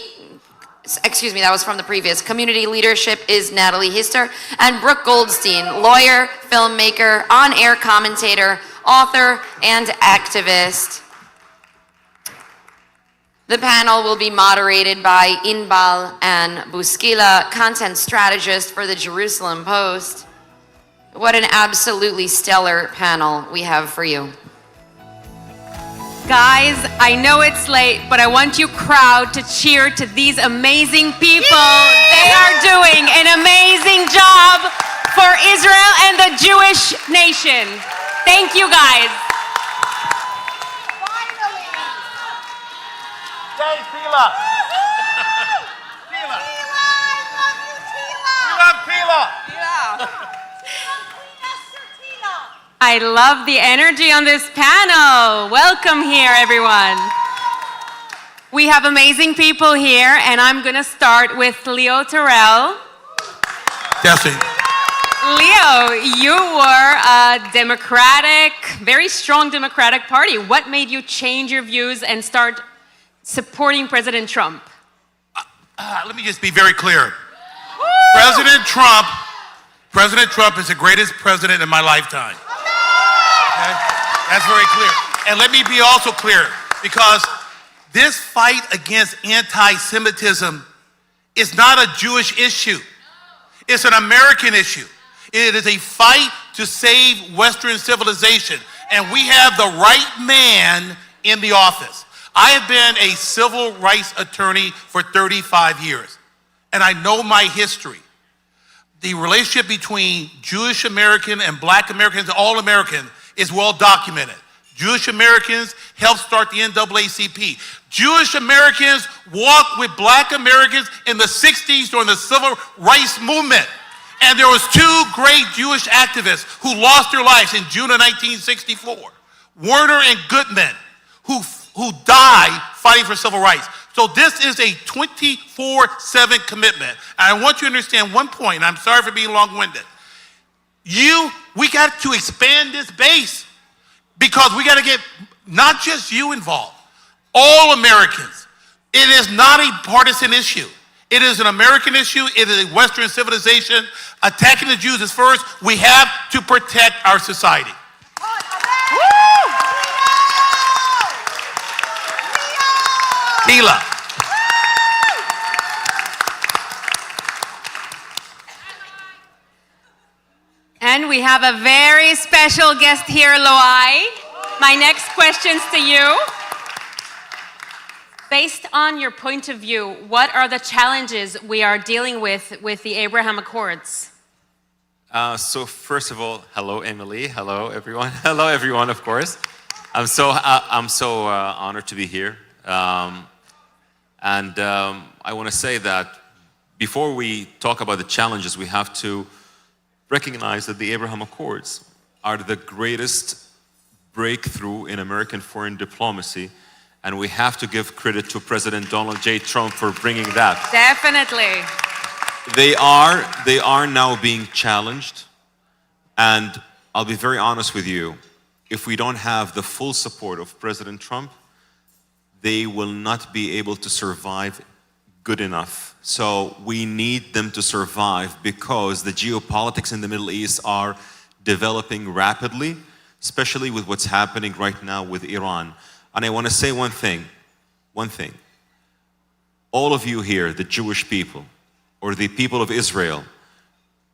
excuse me, that was from the previous. Community leadership is Natalie Hister, and Brooke Goldstein, lawyer, filmmaker, on-air commentator, author, and activist. The panel will be moderated by Inbal and Buskila, content strategist for the Jerusalem Post. What an absolutely stellar panel we have for you. Guys, I know it's late, but I want you crowd to cheer to these amazing people. Yay! They are doing an amazing job for Israel and the Jewish nation. Thank you, guys. Yay, Tila! Tila! We love Tila! I love the energy on this panel. Welcome here, everyone. We have amazing people here, and I'm going to start with Leo Terrell. Jesse. Leo, you were a Democratic, very strong Democratic Party. What made you change your views and start supporting President Trump? Let me just be very clear. President Trump is the greatest president in my lifetime. Okay? That's very clear. And let me be also clear, because this fight against anti-Semitism is not a Jewish issue. It's an American issue. It is a fight to save Western civilization. And we have the right man in the office. I have been a civil rights attorney for 35 years, and I know my history. The relationship between Jewish American and Black Americans, all American, is well documented. Jewish Americans helped start the NAACP. Jewish Americans walked with Black Americans in the 60s during the Civil Rights Movement. And there was two great Jewish activists who lost their lives in June of 1964. Werner and Goodman, who died fighting for civil rights. So this is a 24/7 commitment. And I want you to understand one point, and I'm sorry for being long-winded. We got to expand this base, because we got to get not just you involved, all Americans. It is not a partisan issue. It is an American issue. It is a Western civilization. Attacking the Jews is first. We have to protect our society. Tila. And we have a very special guest here, Loai. My next question's to you. Based on your point of view, what are the challenges we are dealing with the Abraham Accords? So first of all, hello, Emily. Hello, everyone. Hello, everyone, of course. I'm so honored to be here. I want to say that before we talk about the challenges, we have to recognize that the Abraham Accords are the greatest breakthrough in American foreign diplomacy, and we have to give credit to President Donald J. Trump for bringing that. Definitely. They are now being challenged, and I'll be very honest with you, if we don't have the full support of President Trump, they will not be able to survive good enough. So we need them to survive, because the geopolitics in the Middle East are developing rapidly, especially with what's happening right now with Iran. And I want to say one thing. All of you here, the Jewish people, or the people of Israel,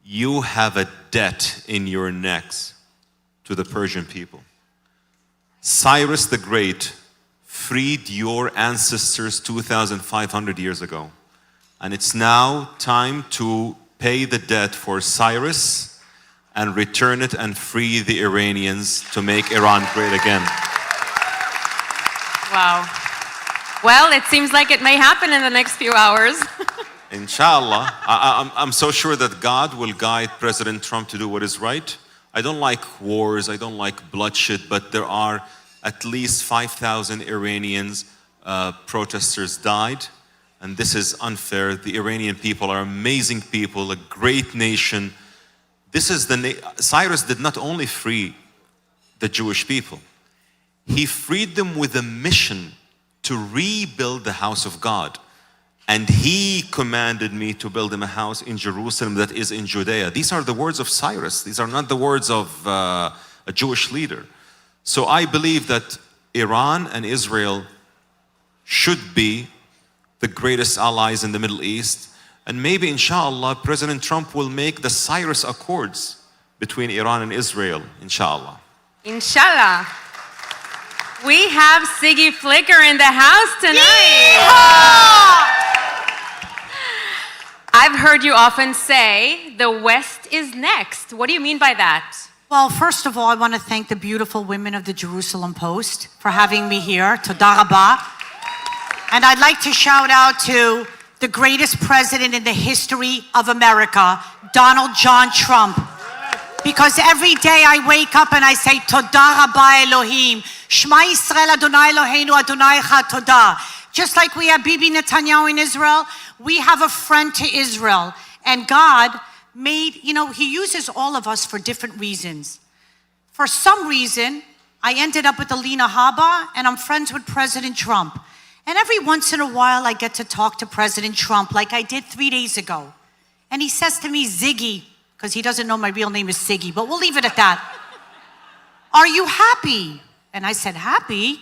you have a debt in your necks to the Persian people. Cyrus the Great freed your ancestors 2,500 years ago. And it's now time to pay the debt for Cyrus and return it and free the Iranians to make Iran great again. Wow. Well, it seems like it may happen in the next few hours. Inshallah. I'm so sure that God will guide President Trump to do what is right. I don't like wars, I don't like bloodshed, but there are at least 5,000 Iranians, protesters died, and this is unfair. The Iranian people are amazing people, a great nation. Cyrus did not only free the Jewish people, he freed them with a mission to rebuild the house of God. And he commanded me to build him a house in Jerusalem that is in Judea. These are the words of Cyrus. These are not the words of a Jewish leader. So I believe that Iran and Israel should be the greatest allies in the Middle East. And maybe, inshallah, President Trump will make the Cyrus Accords between Iran and Israel, inshallah. Inshallah. We have Siggy Flicker in the house tonight. Yeehaw! I've heard you often say, the West is next. What do you mean by that? Well, first of all, I want to thank the beautiful women of the Jerusalem Post for having me here. Toda Rabah. And I'd like to shout out to the greatest president in the history of America, Donald John Trump. Because every day I wake up and I say, Toda Rabah Elohim, Shema Yisrael Adonai Eloheinu Adonai Echad Toda. Just like we have Bibi Netanyahu in Israel, we have a friend to Israel. And God made, he uses all of us for different reasons. For some reason, I ended up with Alina Habba, and I'm friends with President Trump. And every once in a while, I get to talk to President Trump, like I did 3 days ago. And he says to me, Ziggy, because he doesn't know my real name is Siggy, but we'll leave it at that. Are you happy? And I said, happy?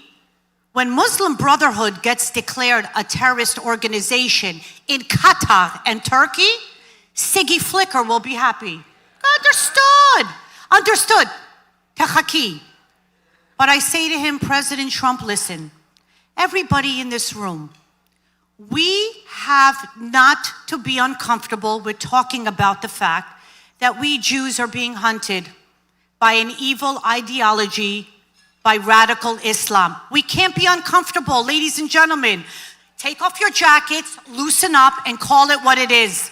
When Muslim Brotherhood gets declared a terrorist organization in Qatar and Turkey, Siggy Flicker will be happy. Understood. Tehaki. But I say to him, President Trump, listen, everybody in this room, we have not to be uncomfortable with talking about the fact that we Jews are being hunted by an evil ideology, by radical Islam. We can't be uncomfortable, ladies and gentlemen. Take off your jackets, loosen up, and call it what it is.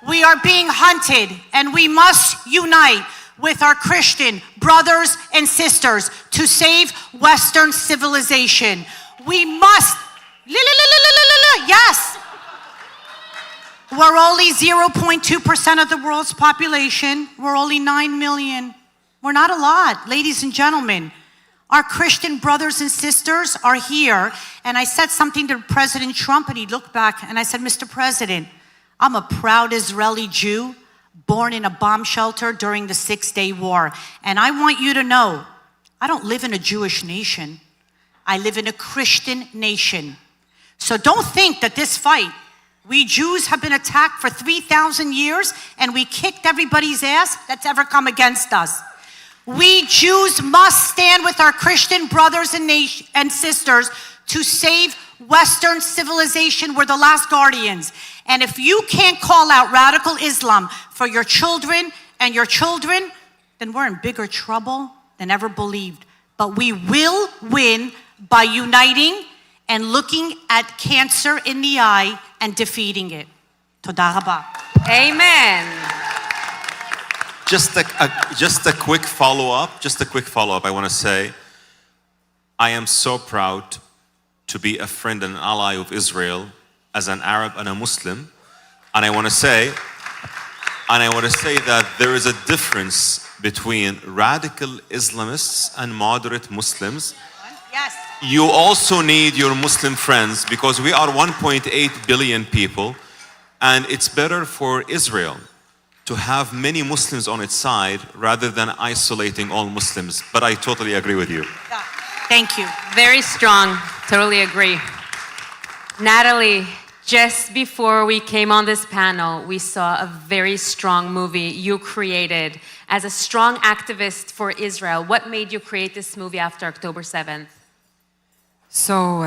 We are being hunted, and we must unite with our Christian brothers and sisters to save Western civilization. We must, yes. We're only 0.2% of the world's population. We're only 9 million. We're not a lot, ladies and gentlemen. Our Christian brothers and sisters are here. And I said something to President Trump, and he looked back, and I said, Mr. President, I'm a proud Israeli Jew born in a bomb shelter during the 6-Day War. And I want you to know, I don't live in a Jewish nation. I live in a Christian nation. So don't think that this fight, we Jews have been attacked for 3,000 years, and we kicked everybody's ass that's ever come against us. We Jews must stand with our Christian brothers and sisters to save Western civilization. We're the last guardians. And if you can't call out radical Islam for your children and your children, then we're in bigger trouble than ever believed. But we will win by uniting and looking at cancer in the eye and defeating it. Toda rabba. Amen. Just a quick follow-up. I want to say, I am so proud to be a friend and an ally of Israel as an Arab and a Muslim. And I want to say that there is a difference between radical Islamists and moderate Muslims. Yes. You also need your Muslim friends, because we are 1.8 billion people, and it's better for Israel to have many Muslims on its side rather than isolating all Muslims. But I totally agree with you. Thank you. Very strong. Totally agree. Natalie, just before we came on this panel, we saw a very strong movie you created as a strong activist for Israel. What made you create this movie after October 7th? So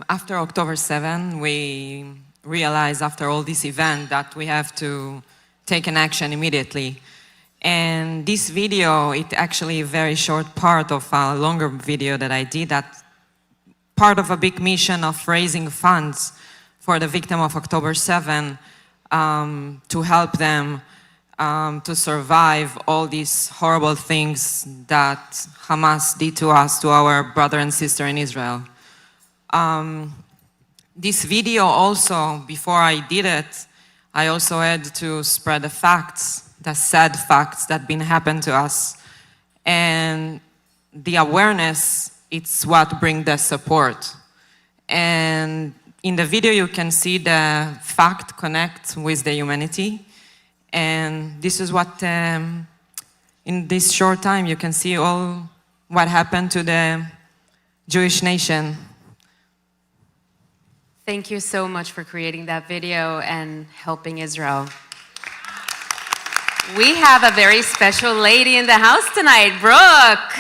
after October 7th, we realized after all this event that we have to take an action immediately. And this video, it's actually a very short part of a longer video that I did, that part of a big mission of raising funds for the victim of October 7, to help them to survive all these horrible things that Hamas did to us, to our brother and sister in Israel. This video also, before I did it, I also had to spread the facts, the sad facts that been happened to us. And the awareness, it's what brings the support. And in the video, you can see the fact connect with the humanity. And this is what, in this short time, you can see all what happened to the Jewish nation. Thank you so much for creating that video and helping Israel. We have a very special lady in the house tonight, Brooke.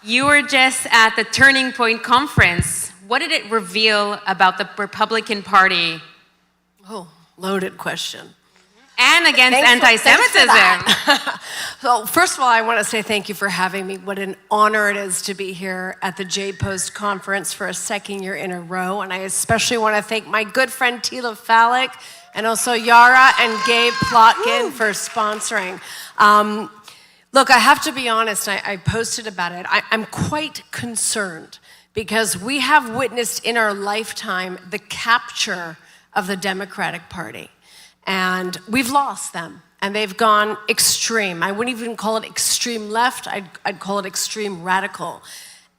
You were just at the Turning Point Conference. What did it reveal about the Republican Party? Oh, loaded question. And against anti-Semitism. So first of all, I want to say thank you for having me. What an honor it is to be here at the J-Post conference for a second year in a row. And I especially want to thank my good friend Tila Falik and also Yara and Gabe Plotkin for sponsoring. Look, I have to be honest, I posted about it. I'm quite concerned because we have witnessed in our lifetime the capture of the Democratic Party. And we've lost them, and they've gone extreme. I wouldn't even call it extreme left, I'd call it extreme radical.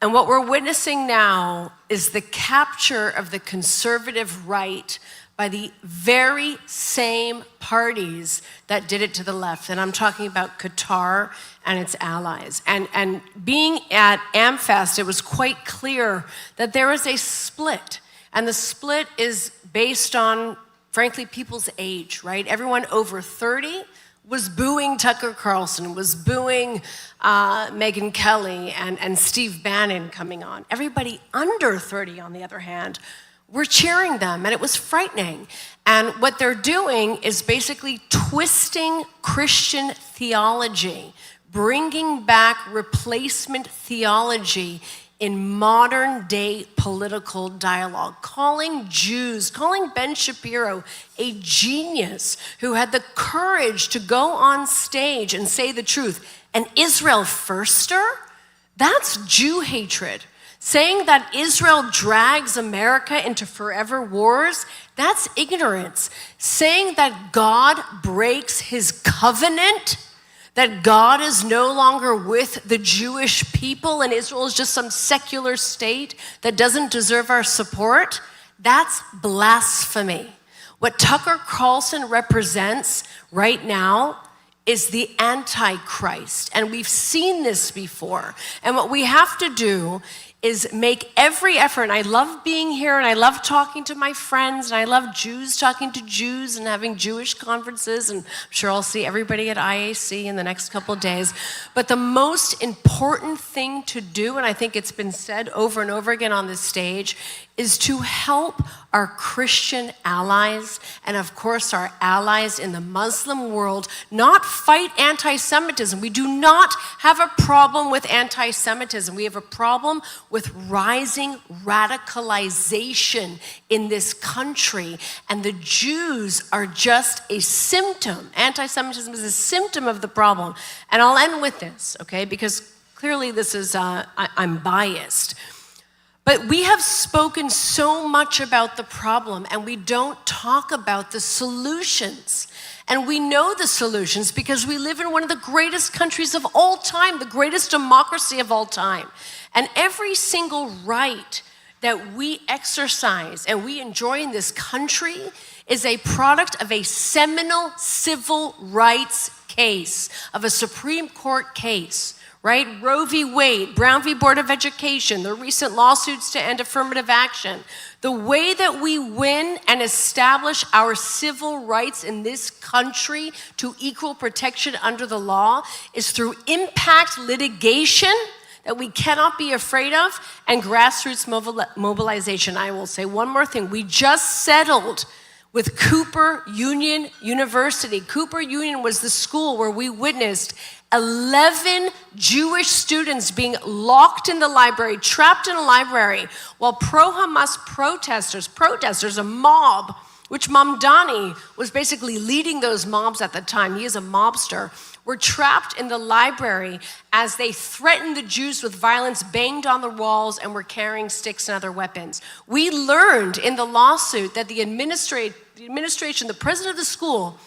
And what we're witnessing now is the capture of the conservative right by the very same parties that did it to the left. And I'm talking about Qatar and its allies. And being at AmFest, it was quite clear that there is a split. And the split is based on, frankly, people's age, right? Everyone over 30 was booing Tucker Carlson, was booing Megyn Kelly and Steve Bannon coming on. Everybody under 30, on the other hand, were cheering them, and it was frightening. And what they're doing is basically twisting Christian theology, bringing back replacement theology in modern day political dialogue, calling Jews, calling Ben Shapiro a genius who had the courage to go on stage and say the truth. An Israel firster? That's Jew hatred. Saying that Israel drags America into forever wars, that's ignorance. Saying that God breaks his covenant, that God is no longer with the Jewish people and Israel is just some secular state that doesn't deserve our support, that's blasphemy. What Tucker Carlson represents right now is the Antichrist, and we've seen this before. And what we have to do is make every effort, and I love being here, and I love talking to my friends, and I love Jews talking to Jews and having Jewish conferences, and I'm sure I'll see everybody at IAC in the next couple of days. But the most important thing to do, and I think it's been said over and over again on this stage, is to help our Christian allies, and of course our allies in the Muslim world, not fight anti-Semitism. We do not have a problem with anti-Semitism. We have a problem with rising radicalization in this country, and the Jews are just a symptom. Anti-Semitism is a symptom of the problem. And I'll end with this, okay, because clearly this is, I'm biased. But we have spoken so much about the problem, and we don't talk about the solutions. And we know the solutions because we live in one of the greatest countries of all time, the greatest democracy of all time. And every single right that we exercise and we enjoy in this country is a product of a seminal civil rights case, of a Supreme Court case. Right? Roe v. Wade, Brown v. Board of Education, the recent lawsuits to end affirmative action. The way that we win and establish our civil rights in this country to equal protection under the law is through impact litigation that we cannot be afraid of, and grassroots mobilization. I will say one more thing. We just settled with Cooper Union University. Cooper Union was the school where we witnessed 11 Jewish students being locked in the library, trapped in a library, while pro-Hamas protesters, a mob, which Mamdani was basically leading those mobs at the time, he is a mobster, were trapped in the library as they threatened the Jews with violence, banged on the walls, and were carrying sticks and other weapons. We learned in the lawsuit that the administration, the president of the school,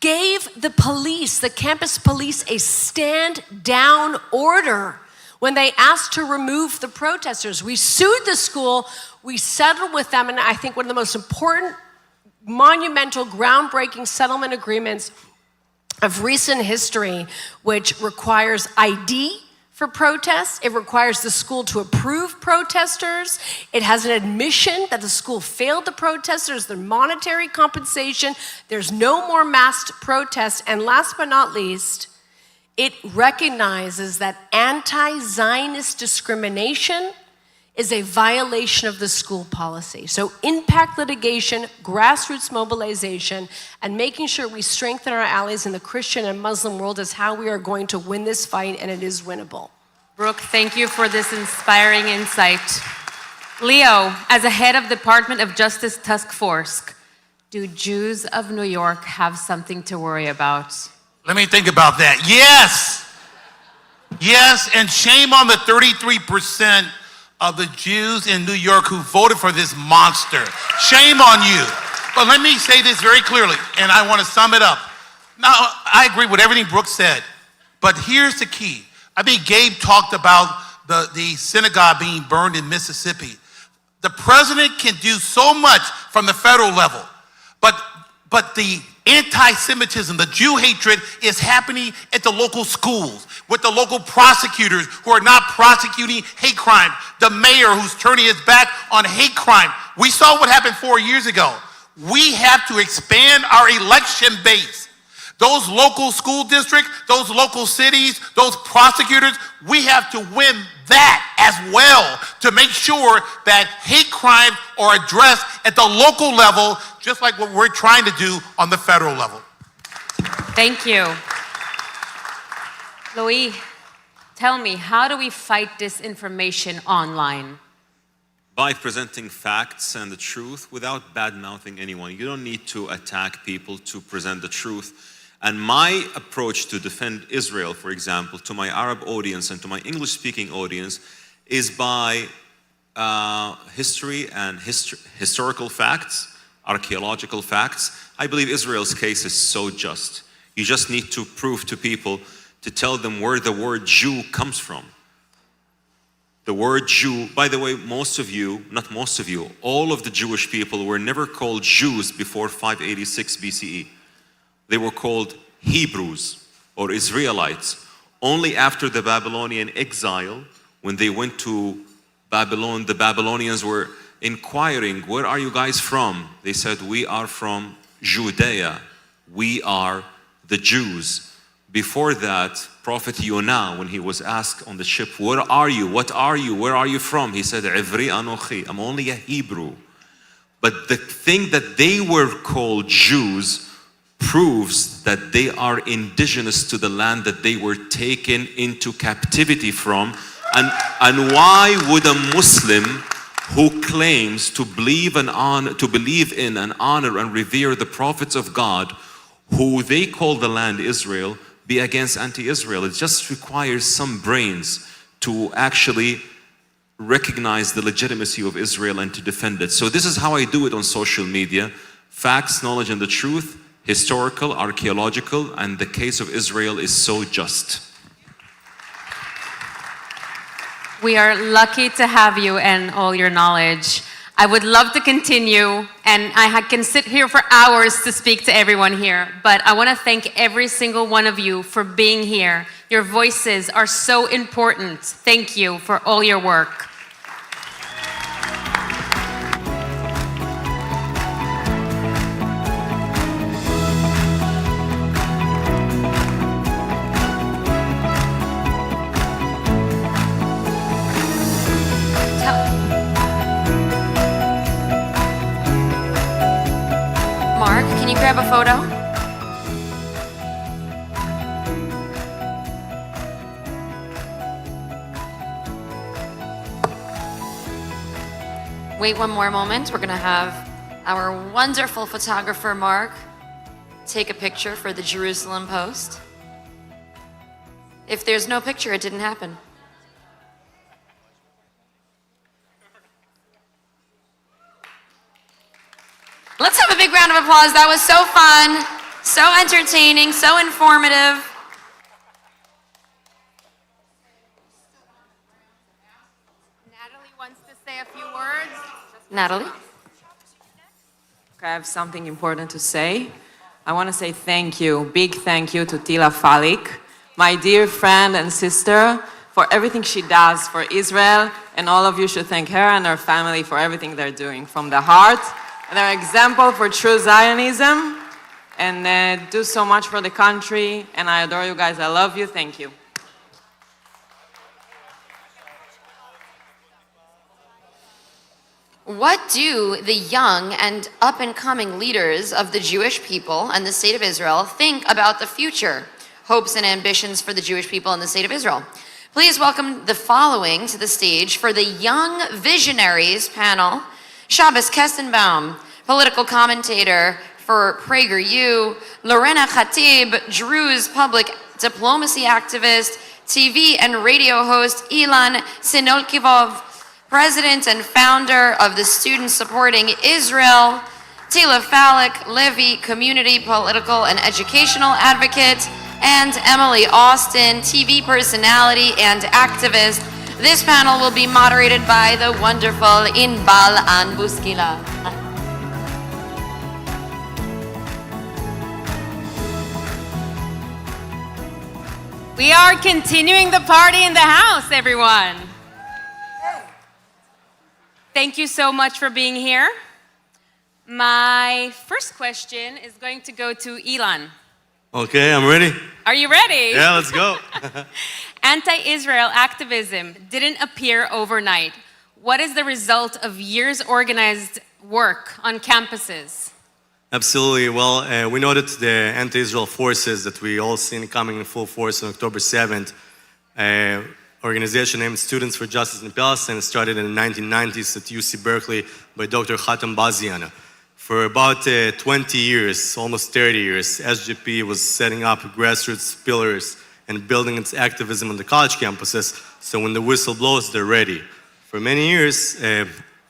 gave the police, the campus police, a stand-down order when they asked to remove the protesters. We sued the school, we settled with them, and I think one of the most important, monumental, groundbreaking settlement agreements of recent history, which requires ID for protests. It requires the school to approve protesters. It has an admission that the school failed the protesters, there's monetary compensation, there's no more masked protests, and last but not least, it recognizes that anti-Zionist discrimination is a violation of the school policy. So impact litigation, grassroots mobilization, and making sure we strengthen our allies in the Christian and Muslim world is how we are going to win this fight, and it is winnable. Brooke, thank you for this inspiring insight. Leo, as a head of Department of Justice Task Force, do Jews of New York have something to worry about? Let me think about that. Yes! Yes, and shame on the 33% of the Jews in New York who voted for this monster. Shame on you. But let me say this very clearly, and I want to sum it up. Now, I agree with everything Brooke said, but here's the key. I think Gabe talked about the synagogue being burned in Mississippi. The president can do so much from the federal level, but the anti-Semitism, the Jew hatred is happening at the local schools with the local prosecutors who are not prosecuting hate crime, the mayor who's turning his back on hate crime. We saw what happened 4 years ago. We have to expand our election base. Those local school districts, those local cities, those prosecutors, we have to win that as well to make sure that hate crimes are addressed at the local level, just like what we're trying to do on the federal level. Thank you. Louis, tell me, how do we fight disinformation online? By presenting facts and the truth without bad-mouthing anyone. You don't need to attack people to present the truth. And my approach to defend Israel, for example, to my Arab audience and to my English-speaking audience is by history and historical facts, archaeological facts. I believe Israel's case is so just. You just need to prove to people, to tell them where the word Jew comes from. The word Jew, by the way, most of you, not most of you, all of the Jewish people were never called Jews before 586 BCE. They were called Hebrews or Israelites. Only after the Babylonian exile, when they went to Babylon, the Babylonians were inquiring, where are you guys from? They said, we are from Judea. We are the Jews. Before that, Prophet Yonah, when he was asked on the ship, where are you? What are you? Where are you from? He said, Ivri Anochi, I'm only a Hebrew. But the thing that they were called Jews proves that they are indigenous to the land that they were taken into captivity from. And why would a Muslim who claims to believe in and honor and revere the prophets of God, who they call the land Israel, be against anti-Israel? It just requires some brains to actually recognize the legitimacy of Israel and to defend it. So this is how I do it on social media. Facts, knowledge, and the truth. Historical, archaeological, and the case of Israel is so just. We are lucky to have you and all your knowledge. I would love to continue, and I can sit here for hours to speak to everyone here, but I want to thank every single one of you for being here. Your voices are so important. Thank you for all your work. Mark, can you grab a photo? Wait one more moment. We're gonna have our wonderful photographer, Mark, take a picture for the Jerusalem Post. If there's no picture, it didn't happen. Let's have a big round of applause. That was so fun, so entertaining, so informative. Natalie wants to say a few words. Natalie? I have something important to say. I want to say thank you, big thank you to Tila Falik, my dear friend and sister, for everything she does for Israel, and all of you should thank her and her family for everything they're doing from the heart. And they're an example for true Zionism, and do so much for the country, and I adore you guys. I love you. Thank you. What do the young and up-and-coming leaders of the Jewish people and the state of Israel think about the future, hopes and ambitions for the Jewish people and the state of Israel? Please welcome the following to the stage for the Young Visionaries panel. Shabbos Kestenbaum, political commentator for PragerU, Lorena Khatib, Druze public diplomacy activist, TV and radio host Ilan Sinolkivov, President and founder of the Students Supporting Israel, Tila Falik Levy, community, political, and educational advocate, and Emily Austin, TV personality and activist. This panel will be moderated by the wonderful Inbal Anbuskila. We are continuing the party in the house, everyone. Thank you so much for being here. My first question is going to go to Ilan. Okay, I'm ready. Are you ready? Yeah, let's go. Anti-Israel activism didn't appear overnight. What is the result of years organized work on campuses? Absolutely. Well, we know that the anti-Israel forces that we all seen coming in full force on October 7th, organization named Students for Justice in Palestine, started in the 1990s at UC Berkeley by Dr. Hatem Bazian. For about 20 years, almost 30 years, SJP was setting up grassroots pillars and building its activism on the college campuses, so when the whistle blows, they're ready. For many years,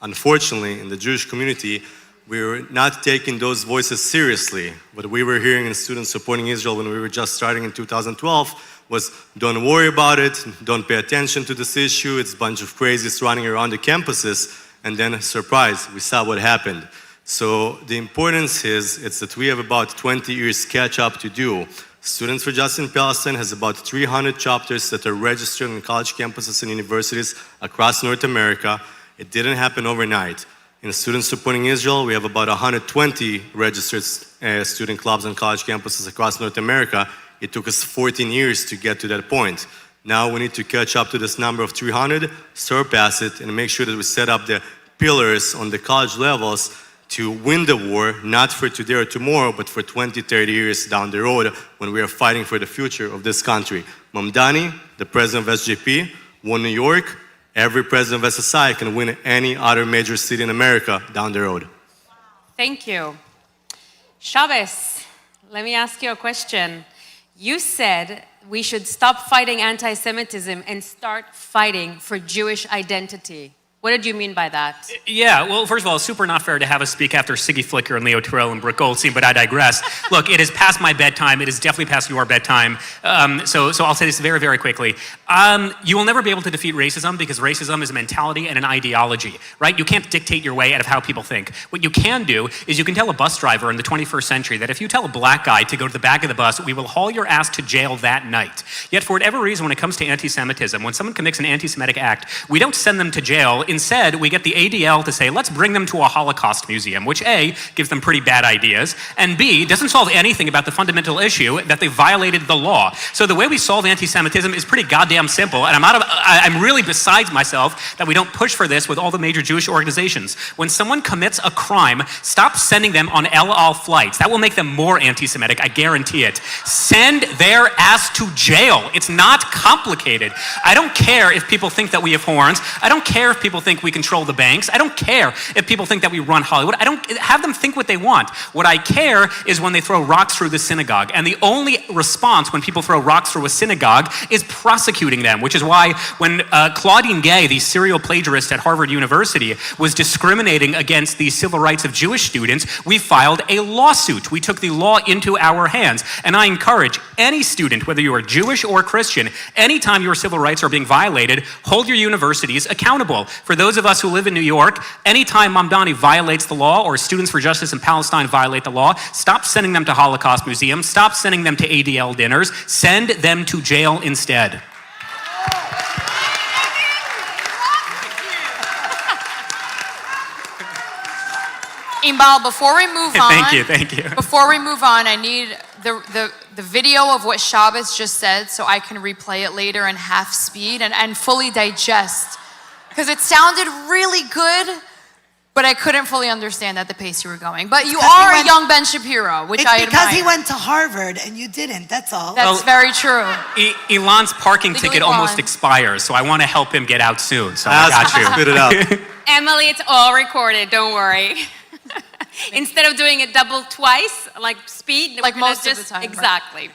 unfortunately, in the Jewish community, we were not taking those voices seriously. What we were hearing in Students Supporting Israel when we were just starting in 2012 was, don't worry about it, don't pay attention to this issue, it's a bunch of crazies running around the campuses, and then, surprise, we saw what happened. So the importance is that we have about 20 years catch up to do. Students for Justice in Palestine has about 300 chapters that are registered on college campuses and universities across North America. It didn't happen overnight. In Students Supporting Israel, we have about 120 registered student clubs on college campuses across North America. It took us 14 years to get to that point. Now we need to catch up to this number of 300, surpass it, and make sure that we set up the pillars on the college levels to win the war, not for today or tomorrow, but for 20, 30 years down the road when we are fighting for the future of this country. Mamdani, the president of SJP, won New York. Every president of SSI can win any other major city in America down the road. Thank you. Shabbos, let me ask you a question. You said we should stop fighting anti-Semitism and start fighting for Jewish identity. What did you mean by that? Yeah, well, first of all, it's super not fair to have us speak after Siggy Flicker and Leo Terrell and Brooke Goldstein, but I digress. Look, it is past my bedtime. It is definitely past your bedtime. So I'll say this very, very quickly. You will never be able to defeat racism because racism is a mentality and an ideology, right? You can't dictate your way out of how people think. What you can do is you can tell a bus driver in the 21st century that if you tell a black guy to go to the back of the bus, we will haul your ass to jail that night. Yet for whatever reason, when it comes to anti-Semitism, when someone commits an anti-Semitic act, we don't send them to jail. Instead, we get the ADL to say, let's bring them to a Holocaust museum, which A, gives them pretty bad ideas, and B, doesn't solve anything about the fundamental issue that they violated the law. So the way we solve anti-Semitism is pretty goddamn simple, and I'm really beside myself that we don't push for this with all the major Jewish organizations. When someone commits a crime, stop sending them on El Al flights. That will make them more anti-Semitic, I guarantee it. Send their ass to jail. It's not complicated. I don't care if people think that we have horns. I don't care if people think we control the banks. I don't care if people think that we run Hollywood. I don't have them think what they want. What I care is when they throw rocks through the synagogue. And the only response when people throw rocks through a synagogue is prosecuting them, which is why when Claudine Gay, the serial plagiarist at Harvard University, was discriminating against the civil rights of Jewish students, we filed a lawsuit. We took the law into our hands. And I encourage any student, whether you are Jewish or Christian, anytime your civil rights are being violated, hold your universities accountable. For those of us who live in New York, anytime Mamdani violates the law or Students for Justice in Palestine violate the law, stop sending them to Holocaust museums, stop sending them to ADL dinners, send them to jail instead. Imbal, before we move on, Thank you. Before we move on, I need the video of what Shabbos just said so I can replay it later in half speed and fully digest. Because it sounded really good, but I couldn't fully understand at the pace you were going. But you are a young Ben Shapiro, which I admire. It's because he went to Harvard and you didn't, that's all. That's very true. Elon's parking ticket almost expires, so I want to help him get out soon. So I got you. Spit it out. Emily, it's all recorded, don't worry. Instead of doing it double twice, like speed. Like most of the time. Exactly.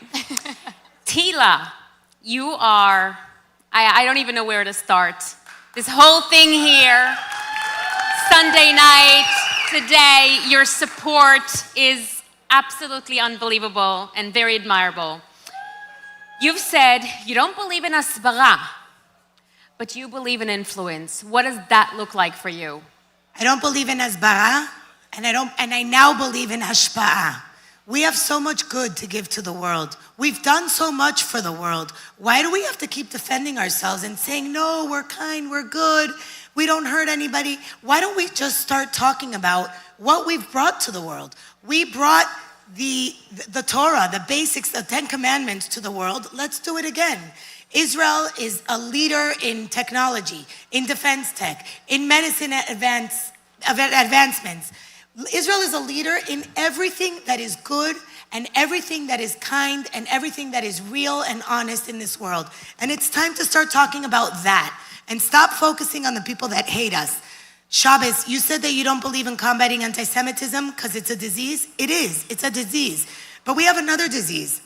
Tila, you are, I don't even know where to start. This whole thing here, Sunday night, today, your support is absolutely unbelievable and very admirable. You've said you don't believe in asbara, but you believe in influence. What does that look like for you? I don't believe in asbara, and I now believe in hashpa'a. We have so much good to give to the world. We've done so much for the world. Why do we have to keep defending ourselves and saying, no, we're kind, we're good, we don't hurt anybody? Why don't we just start talking about what we've brought to the world? We brought the Torah, the basics, the 10 Commandments to the world. Let's do it again. Israel is a leader in technology, in defense tech, in medicine advancements. Israel is a leader in everything that is good and everything that is kind and everything that is real and honest in this world. And it's time to start talking about that and stop focusing on the people that hate us. Shabbos, you said that you don't believe in combating anti-Semitism because it's a disease. It is. It's a disease. But we have another disease.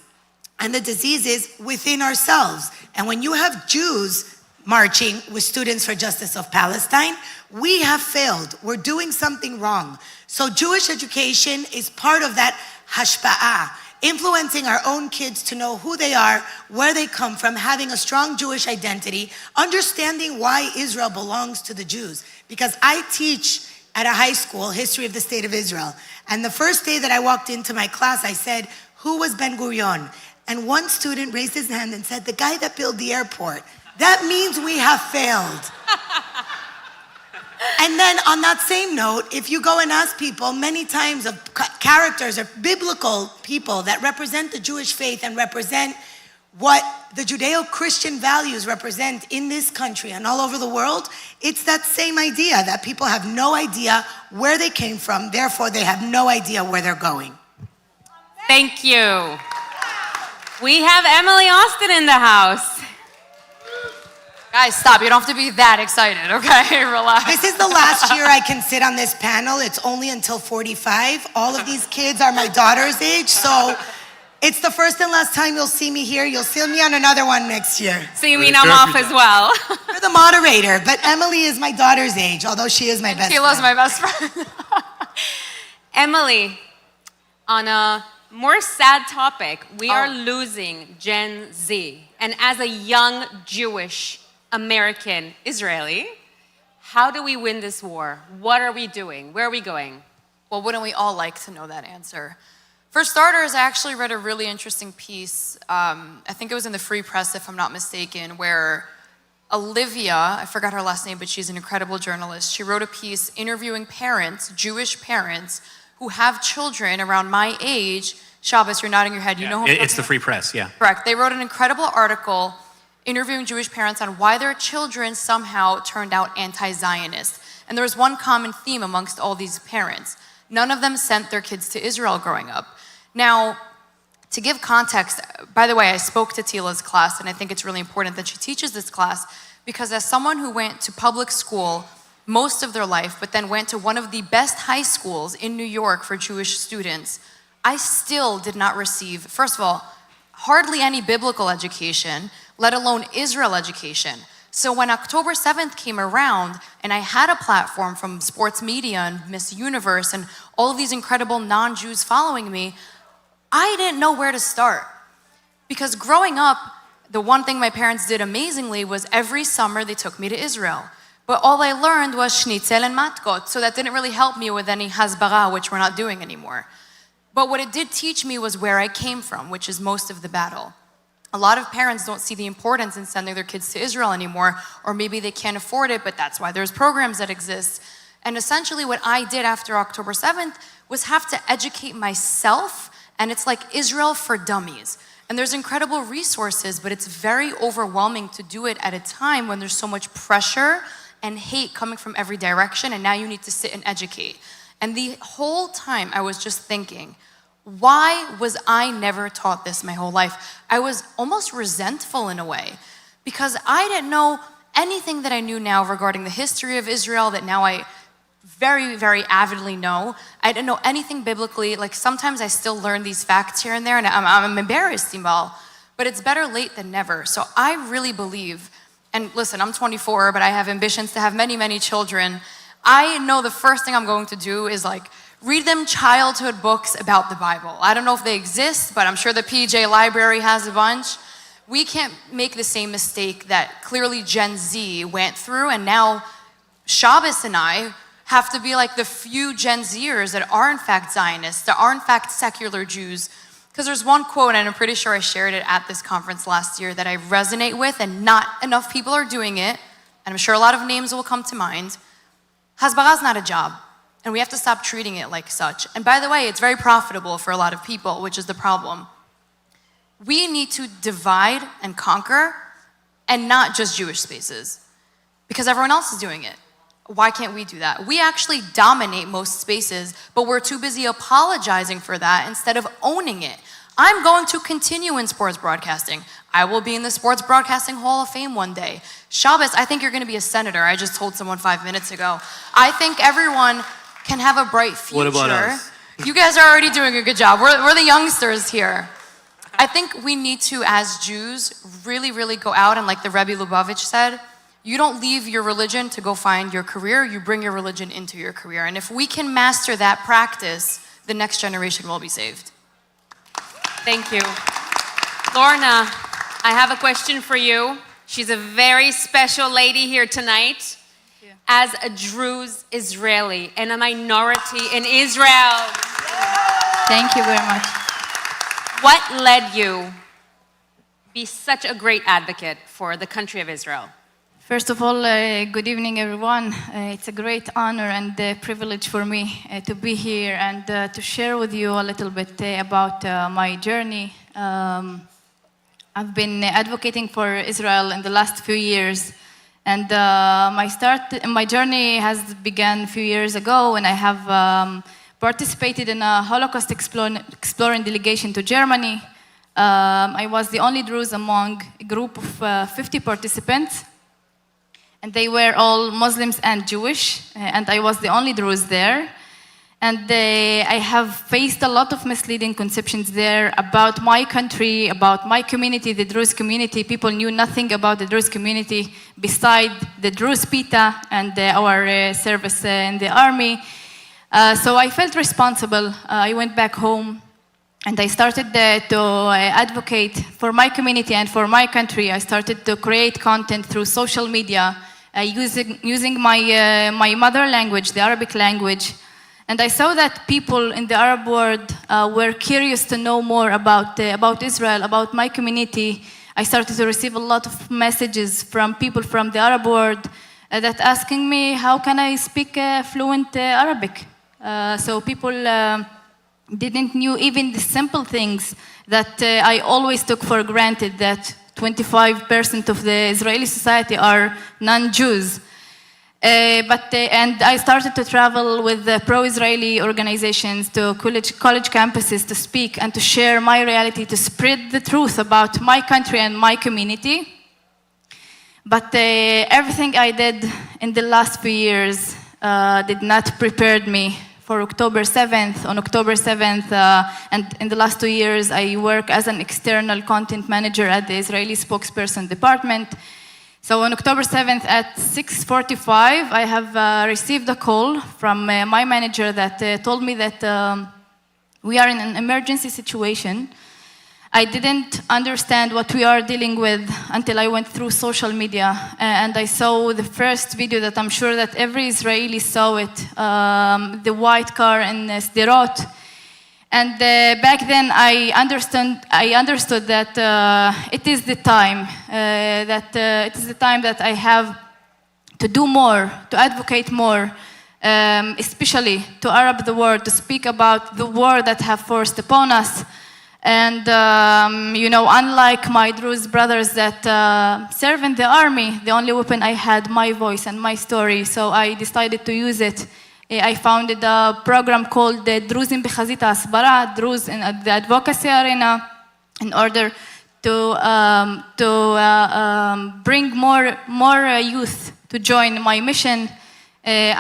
And the disease is within ourselves. And when you have Jews marching with Students for Justice of Palestine, we have failed. We're doing something wrong. So Jewish education is part of that hashpa'a, influencing our own kids to know who they are, where they come from, having a strong Jewish identity, understanding why Israel belongs to the Jews. Because I teach at a high school history of the state of Israel. And the first day that I walked into my class, I said, who was Ben Gurion? And one student raised his hand and said, the guy that built the airport. That means we have failed. And then on that same note, if you go and ask people many times of characters or biblical people that represent the Jewish faith and represent what the Judeo-Christian values represent in this country and all over the world, it's that same idea that people have no idea where they came from, therefore they have no idea where they're going. Thank you. We have Emily Austin in the house. Guys, stop. You don't have to be that excited, okay? Relax. This is the last year I can sit on this panel. It's only until 45. All of these kids are my daughter's age, so it's the first and last time you'll see me here. You'll see me on another one next year. So you mean I'm off as well? You're the moderator, but Emily is my daughter's age, although she is my best friend. Teila's my best friend. Emily, on a more sad topic, we are losing Gen Z. And as a young Jewish American Israeli, how do we win this war? What are we doing? Where are we going? Well, wouldn't we all like to know that answer? For starters, I actually read a really interesting piece. I think it was in the Free Press, if I'm not mistaken, where Olivia, I forgot her last name, but she's an incredible journalist. She wrote a piece interviewing parents, Jewish parents, who have children around my age. Shabbos, you're nodding your head. You know who I'm It's the Free Press, yeah. Correct. They wrote an incredible article interviewing Jewish parents on why their children somehow turned out anti-Zionist. And there was one common theme amongst all these parents. None of them sent their kids to Israel growing up. Now, to give context, by the way, I spoke to Teila's class, and I think it's really important that she teaches this class, because as someone who went to public school most of their life, but then went to one of the best high schools in New York for Jewish students, I still did not receive, first of all, hardly any biblical education, let alone Israel education. So when October 7th came around and I had a platform from sports media and Miss Universe and all of these incredible non-Jews following me, I didn't know where to start. Because growing up, the one thing my parents did amazingly was every summer they took me to Israel. But all I learned was schnitzel and matkot, so that didn't really help me with any hasbara, which we're not doing anymore. But what it did teach me was where I came from, which is most of the battle. A lot of parents don't see the importance in sending their kids to Israel anymore, or maybe they can't afford it, but that's why there's programs that exist. And essentially what I did after October 7th was have to educate myself, and it's like Israel for dummies. And there's incredible resources, but it's very overwhelming to do it at a time when there's so much pressure and hate coming from every direction, and now you need to sit and educate. And the whole time I was just thinking, why was I never taught this my whole life? I was almost resentful in a way, because I didn't know anything that I knew now regarding the history of Israel that now I very, very avidly know. I didn't know anything biblically. Like sometimes I still learn these facts here and there, and I'm embarrassed, Timbal. But it's better late than never. So I really believe, and listen, I'm 24, but I have ambitions to have many, many children. I know the first thing I'm going to do is like read them childhood books about the Bible. I don't know if they exist, but I'm sure the PJ library has a bunch. We can't make the same mistake that clearly Gen Z went through, and now Shabbos and I have to be like the few Gen Zers that are in fact Zionists, that are in fact secular Jews. Because there's one quote, and I'm pretty sure I shared it at this conference last year, that I resonate with, and not enough people are doing it, and I'm sure a lot of names will come to mind. Hasbara is not a job, and we have to stop treating it like such. And by the way, it's very profitable for a lot of people, which is the problem. We need to divide and conquer, and not just Jewish spaces, because everyone else is doing it. Why can't we do that? We actually dominate most spaces, but we're too busy apologizing for that instead of owning it. I'm going to continue in sports broadcasting. I will be in the Sports Broadcasting Hall of Fame one day. Shabbos, I think you're going to be a senator. I just told someone 5 minutes ago. I think everyone can have a bright future. What about us? You guys are already doing a good job. We're the youngsters here. I think we need to, as Jews, really, really go out, and like the Rebbe Lubavitch said, you don't leave your religion to go find your career, you bring your religion into your career. And if we can master that practice, the next generation will be saved. Thank you. Lorna, I have a question for you. She's a very special lady here tonight. As a Druze Israeli and a minority in Israel. Thank you very much. What led you be such a great advocate for the country of Israel? First of all, good evening, everyone. It's a great honor and privilege for me to be here and to share with you a little bit about my journey. I've been advocating for Israel in the last few years, and my journey has begun a few years ago when I have participated in a Holocaust exploring delegation to Germany. I was the only Druze among a group of 50 participants. And they were all Muslims and Jewish, and I was the only Druze there. And I have faced a lot of misleading conceptions there about my country, about my community, the Druze community. People knew nothing about the Druze community beside the Druze Pita and our service in the army. So I felt responsible. I went back home and I started to advocate for my community and for my country. I started to create content through social media, using my mother language, the Arabic language. And I saw that people in the Arab world were curious to know more about Israel, about my community. I started to receive a lot of messages from people from the Arab world that asking me, how can I speak fluent Arabic? So people didn't know even the simple things that I always took for granted, that 25% of the Israeli society are non-Jews. And I started to travel with pro-Israeli organizations to college campuses to speak and to share my reality, to spread the truth about my country and my community. But everything I did in the last few years did not prepare me for October 7th. On October 7th, and in the last 2 years, I work as an external content manager at the Israeli spokesperson department. So on October 7th at 6:45, I have received a call from my manager that told me that we are in an emergency situation. I didn't understand what we are dealing with until I went through social media and I saw the first video that I'm sure that every Israeli saw it, the white car in Sderot. And back then I understood that it is the time, that I have to do more, to advocate more, especially to Arab the world, to speak about the war that have forced upon us. And, unlike my Druze brothers that serve in the army, the only weapon I had, my voice and my story, so I decided to use it. I founded a program called Druzim B'Chazit Asbara, Druze in the advocacy arena, in order to bring more youth to join my mission.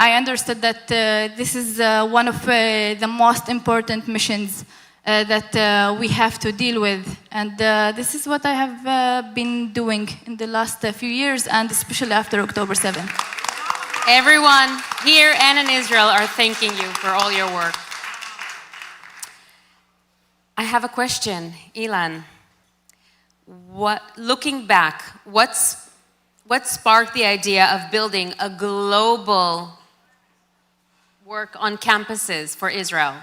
I understood that this is one of the most important missions that we have to deal with. And this is what I have been doing in the last few years, and especially after October 7th. Everyone here and in Israel are thanking you for all your work. I have a question, Ilan. Looking back, what sparked the idea of building a global work on campuses for Israel?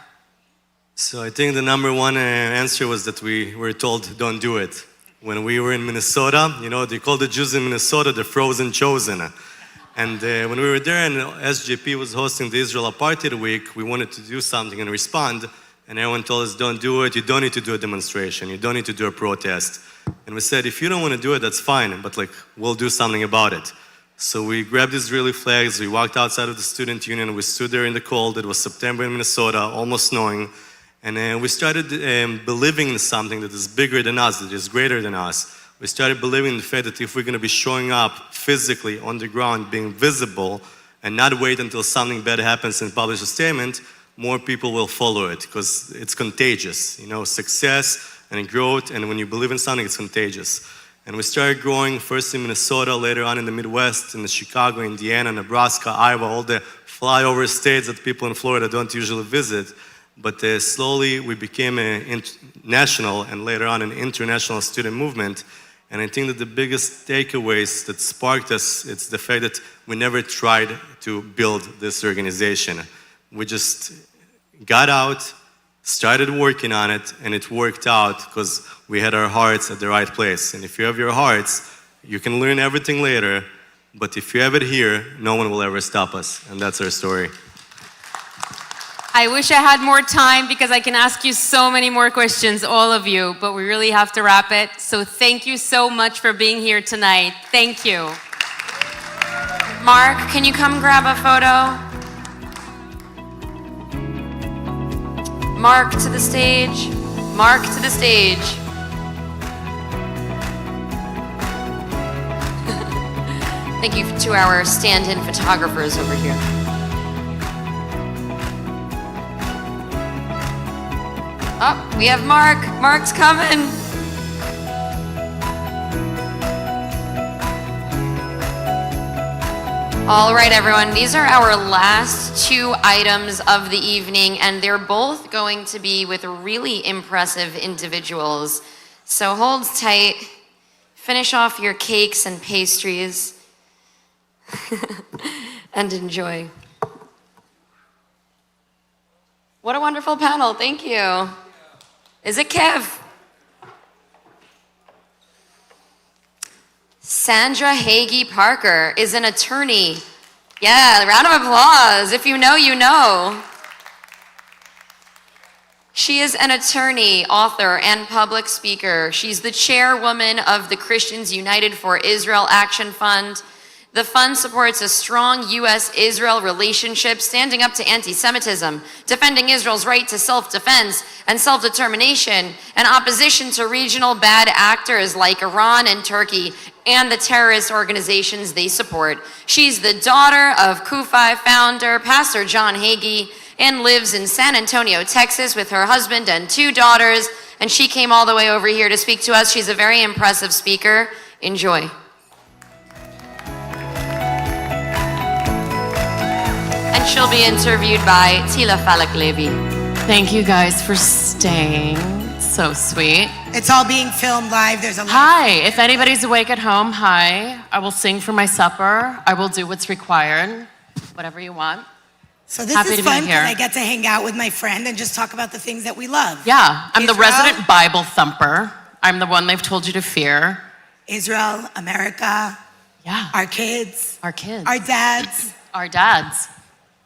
So I think the number one answer was that we were told, don't do it. When we were in Minnesota, you know, they call the Jews in Minnesota the frozen chosen. And when we were there and SJP was hosting the Israel Apartheid Week, we wanted to do something and respond. And everyone told us, don't do it. You don't need to do a demonstration. You don't need to do a protest. And we said, if you don't want to do it, that's fine. But we'll do something about it. So we grabbed Israeli flags. We walked outside of the student union. We stood there in the cold. It was September in Minnesota, almost snowing. And we started believing in something that is bigger than us, that is greater than us. We started believing in the fact that if we're going to be showing up physically on the ground, being visible, and not wait until something bad happens and publish a statement, more people will follow it because it's contagious. You know, success and growth, and when you believe in something, it's contagious. And we started growing first in Minnesota, later on in the Midwest, in the Chicago, Indiana, Nebraska, Iowa, all the flyover states that people in Florida don't usually visit. But slowly we became a national and later on an international student movement. And I think that the biggest takeaways that sparked us, it's the fact that we never tried to build this organization. We just got out, started working on it, and it worked out because we had our hearts at the right place. And if you have your hearts, you can learn everything later, but if you have it here, no one will ever stop us. And that's our story. I wish I had more time because I can ask you so many more questions, all of you, but we really have to wrap it. So thank you so much for being here tonight. Thank you. Mark, can you come grab a photo? Mark to the stage. Mark to the stage. Thank you to our stand-in photographers over here. Oh, we have Mark. Mark's coming. All right, everyone. These are our last two items of the evening, and they're both going to be with really impressive individuals. So hold tight. Finish off your cakes and pastries and enjoy. What a wonderful panel. Thank you. Is it Kev? Sandra Hagee Parker is an attorney. Yeah, round of applause. If you know, you know. She is an attorney, author, and public speaker. She's the chairwoman of the Christians United for Israel Action Fund. The fund supports a strong U.S.-Israel relationship, standing up to anti-Semitism, defending Israel's right to self-defense and self-determination, and opposition to regional bad actors like Iran and Turkey, and the terrorist organizations they support. She's the daughter of CUFI founder, Pastor John Hagee, and lives in San Antonio, Texas with her husband and two daughters, and she came all the way over here to speak to us. She's a very impressive speaker. Enjoy. And she'll be interviewed by Tila Falak-Levy. Thank you guys for staying. So sweet. It's all being filmed live. There's a Hi, if anybody's awake at home, hi. I will sing for my supper. I will do what's required, whatever you want. So this Happy is to be fun here. because I get to hang out with my friend and just talk about the things that we love. Yeah, I'm the Israel, resident Bible thumper. I'm the one they've told you to fear. Israel, America. Yeah. Our kids. Our kids. Our dads. Our dads.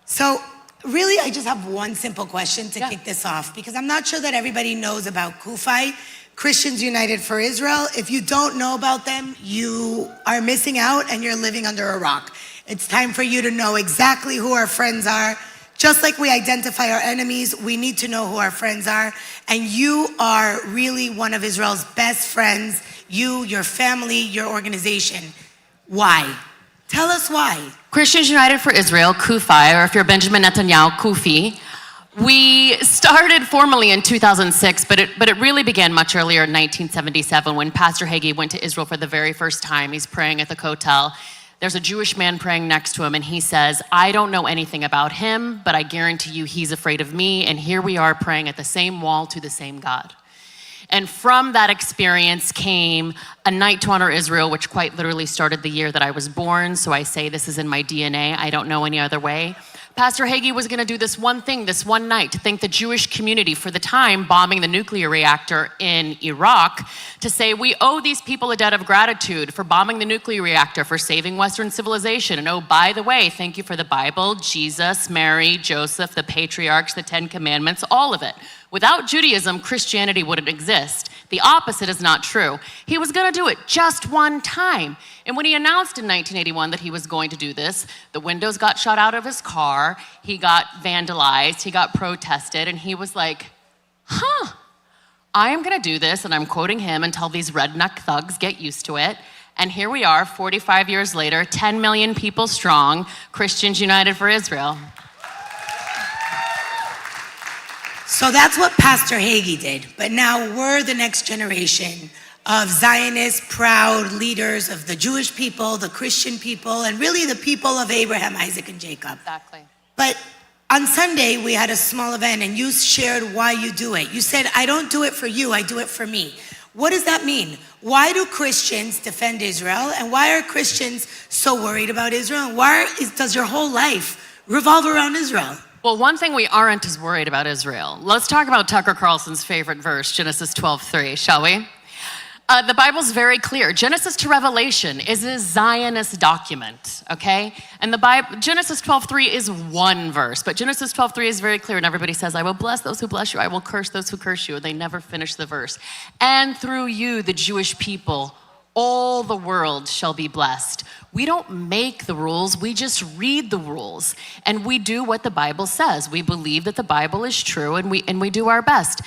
So really, I just have one simple question to kick this off, because I'm not sure that everybody knows about CUFI, Christians United for Israel. If you don't know about them, you are missing out and you're living under a rock. It's time for you to know exactly who our friends are. Just like we identify our enemies, we need to know who our friends are. And you are really one of Israel's best friends. You, your family, your organization. Why? Tell us why. Christians United for Israel, CUFI, or if you're Benjamin Netanyahu, CUFI, We started formally in 2006, but it really began much earlier in 1977 when Pastor Hagee went to Israel for the very first time. He's praying at the Kotel. There's a Jewish man praying next to him, and he says, I don't know anything about him, but I guarantee you he's afraid of me, and here we are praying at the same wall to the same God. And from that experience came a night to honor Israel, which quite literally started the year that I was born, so I say this is in my DNA. I don't know any other way. Pastor Hagee was going to do this one thing, this one night, to thank the Jewish community for the time bombing the nuclear reactor in Iraq, to say we owe these people a debt of gratitude for bombing the nuclear reactor, for saving Western civilization. And oh, by the way, thank you for the Bible, Jesus, Mary, Joseph, the patriarchs, the 10 Commandments, all of it. Without Judaism, Christianity wouldn't exist. The opposite is not true. He was going to do it just one time. And when he announced in 1981 that he was going to do this, the windows got shot out of his car, he got vandalized, he got protested, and he was like, I am going to do this, and I'm quoting him until these redneck thugs get used to it. And here we are, 45 years later, 10 million people strong, Christians united for Israel. So that's what Pastor Hagee did. But now we're the next generation of Zionist, proud leaders of the Jewish people, the Christian people, and really the people of Abraham, Isaac, and Jacob. Exactly. But on Sunday, we had a small event, and you shared why you do it. You said, I don't do it for you, I do it for me. What does that mean? Why do Christians defend Israel? And why are Christians so worried about Israel? And why does your whole life revolve around Israel? Well, one thing we aren't is worried about Israel. Let's talk about Tucker Carlson's favorite verse, Genesis 12:3, shall we? The Bible's very clear. Genesis to Revelation is a Zionist document, okay? And the Bible, Genesis 12:3 is one verse, but Genesis 12:3 is very clear, and everybody says, I will bless those who bless you, I will curse those who curse you, and they never finish the verse. And through you, the Jewish people, all the world shall be blessed. We don't make the rules, we just read the rules. And we do what the Bible says. We believe that the Bible is true, and we do our best.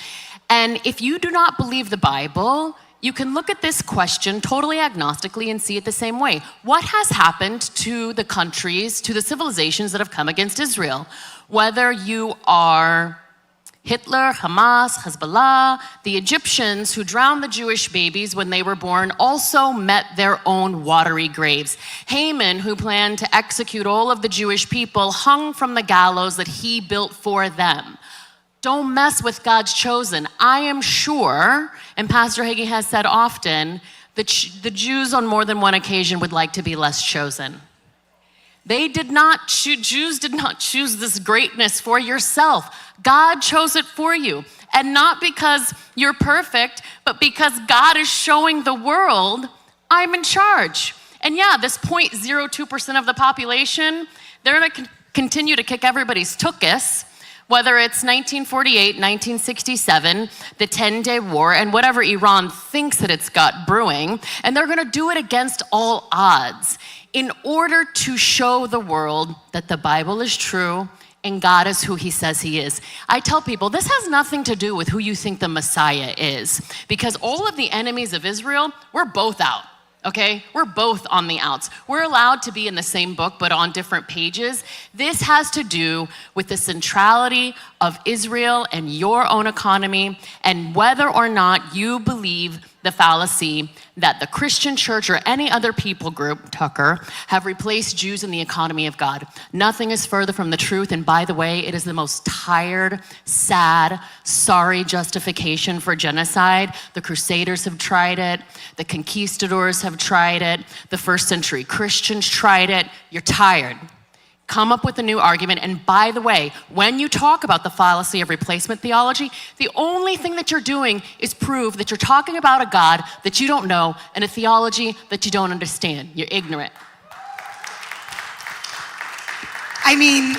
And if you do not believe the Bible, you can look at this question totally agnostically and see it the same way. What has happened to the countries, to the civilizations that have come against Israel? Whether you are Hitler, Hamas, Hezbollah, the Egyptians who drowned the Jewish babies when they were born also met their own watery graves. Haman, who planned to execute all of the Jewish people, hung from the gallows that he built for them. Don't mess with God's chosen. I am sure, and Pastor Hagee has said often, that the Jews on more than one occasion would like to be less chosen. Jews did not choose this greatness for yourself. God chose it for you. And not because you're perfect, but because God is showing the world, I'm in charge. And yeah, this 0.02% of the population, they're going to continue to kick everybody's tuchus, whether it's 1948, 1967, the 10-day war, and whatever Iran thinks that it's got brewing, and they're going to do it against all odds in order to show the world that the Bible is true and God is who he says he is. I tell people, this has nothing to do with who you think the Messiah is, because all of the enemies of Israel, we're both out. Okay, we're both on the outs. We're allowed to be in the same book, but on different pages. This has to do with the centrality of Israel and your own economy, and whether or not you believe the fallacy that the Christian church or any other people group, Tucker, have replaced Jews in the economy of God. Nothing is further from the truth, and by the way, it is the most tired, sad, sorry justification for genocide. The Crusaders have tried it. The conquistadors have tried it. The first century Christians tried it. You're tired. Come up with a new argument. And by the way, when you talk about the fallacy of replacement theology, the only thing that you're doing is prove that you're talking about a God that you don't know and a theology that you don't understand. You're ignorant. I mean,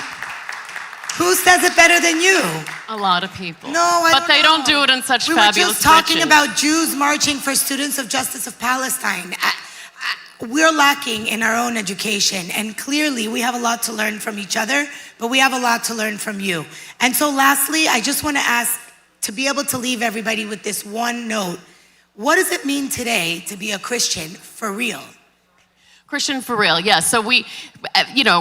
who says it better than you? A lot of people. No, I but they don't do it in such fabulous We were just talking pitches. about Jews marching for students of justice of Palestine. We're lacking in our own education, and clearly we have a lot to learn from each other, but we have a lot to learn from you. And so lastly, I just want to ask, to be able to leave everybody with this one note, what does it mean today to be a Christian for real? Christian for real, yeah. So